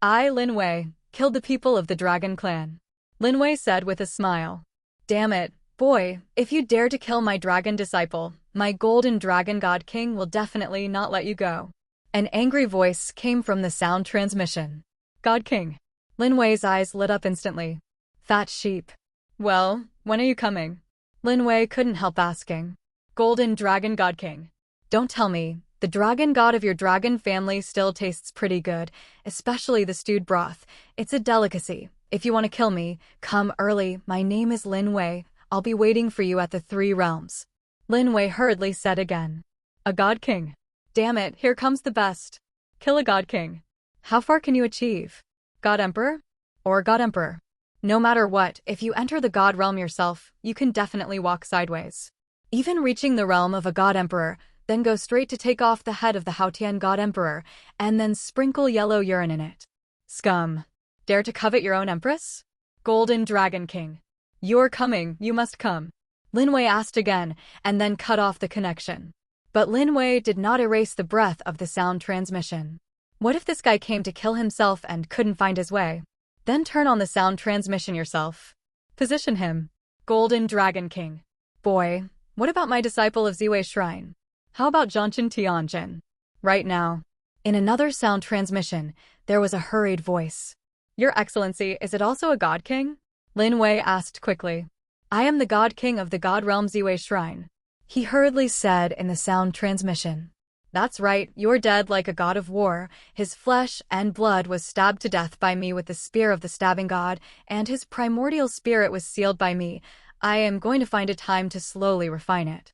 I, Lin Wei, killed the people of the dragon clan. Lin Wei said with a smile. Damn it, boy, if you dare to kill my dragon disciple, my golden dragon god king will definitely not let you go. An angry voice came from the sound transmission. God king. Lin Wei's eyes lit up instantly. Fat sheep. Well, when are you coming? Lin Wei couldn't help asking. Golden dragon god king. Don't tell me, the dragon god of your dragon family still tastes pretty good, especially the stewed broth. It's a delicacy. If you want to kill me, come early. My name is Lin Wei. I'll be waiting for you at the 3 realms. Lin Wei hurriedly said again. A god king. Damn it, here comes the best. Kill a god king. How far can you achieve? God emperor? Or god emperor? No matter what, if you enter the god realm yourself, you can definitely walk sideways. Even reaching the realm of a god emperor, then go straight to take off the head of the Haotian god emperor, and then sprinkle yellow urine in it. Scum. Dare to covet your own empress? Golden dragon king. You're coming, you must come. Lin Wei asked again, and then cut off the connection. But Lin Wei did not erase the breath of the sound transmission. What if this guy came to kill himself and couldn't find his way? Then turn on the sound transmission yourself. Position him. Golden Dragon King. Boy, what about my disciple of Ziwei Shrine? How about Zhangchen Tianjin? Right now. In another sound transmission, there was a hurried voice. Your Excellency, is it also a God King? Lin Wei asked quickly. I am the God King of the God Realm Ziwei Shrine. He hurriedly said in the sound transmission. That's right, you're dead like a god of war. His flesh and blood was stabbed to death by me with the spear of the stabbing god, and his primordial spirit was sealed by me. I am going to find a time to slowly refine it.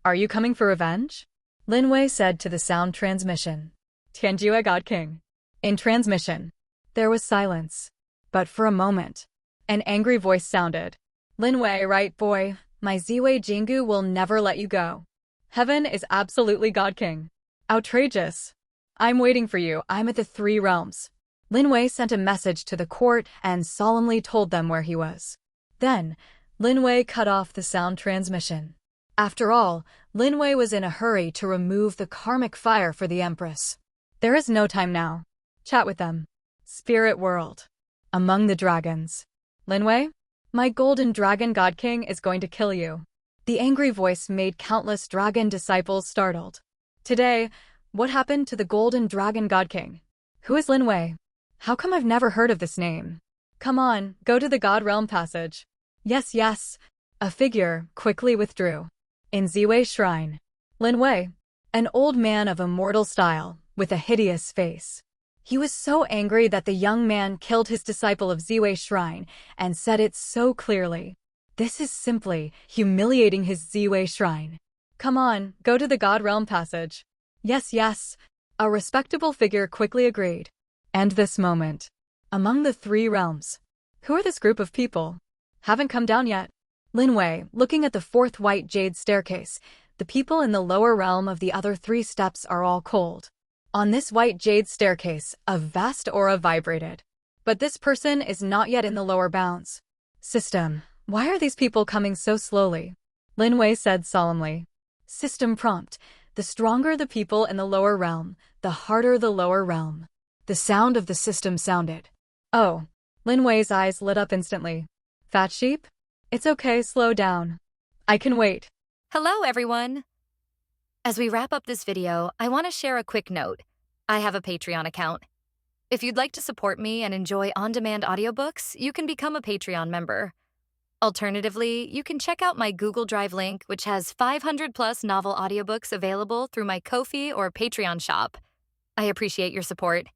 Are you coming for revenge? Lin Wei said to the sound transmission. Tianjue God King. In transmission. There was silence. But for a moment, an angry voice sounded. Lin Wei, right boy, my Ziwei Jingu will never let you go. Heaven is absolutely God King. Outrageous. I'm waiting for you, I'm at the 3 realms. Lin Wei sent a message to the court and solemnly told them where he was. Then, Lin Wei cut off the sound transmission. After all, Lin Wei was in a hurry to remove the karmic fire for the Empress. There is no time now. Chat with them. Spirit world. Among the dragons. Lin Wei? My golden dragon God King is going to kill you. The angry voice made countless dragon disciples startled. Today, what happened to the golden dragon God King? Who is Lin Wei? How come I've never heard of this name? Come on, go to the God Realm passage. Yes, yes. A figure quickly withdrew. In Ziwei Shrine. Lin Wei. An old man of immortal style, with a hideous face. He was so angry that the young man killed his disciple of Ziwei Shrine and said it so clearly. This is simply humiliating his Ziwei Shrine. Come on, go to the God Realm passage. Yes, yes. A respectable figure quickly agreed. And this moment. Among the 3 realms. Who are this group of people? Haven't come down yet. Lin Wei, looking at the 4th white jade staircase, the people in the lower realm of the other 3 steps are all cold. On this white jade staircase, a vast aura vibrated. But this person is not yet in the lower bounds. System. Why are these people coming so slowly? Lin Wei said solemnly. System prompt. The stronger the people in the lower realm, the harder the lower realm. The sound of the system sounded. Oh. Lin Wei's eyes lit up instantly. Fat sheep? It's okay, slow down. I can wait. Hello, everyone. As we wrap up this video, I want to share a quick note. I have a Patreon account. If you'd like to support me and enjoy on-demand audiobooks, you can become a Patreon member. Alternatively, you can check out my Google Drive link, which has 500+ novel audiobooks available through my Ko-fi or Patreon shop. I appreciate your support.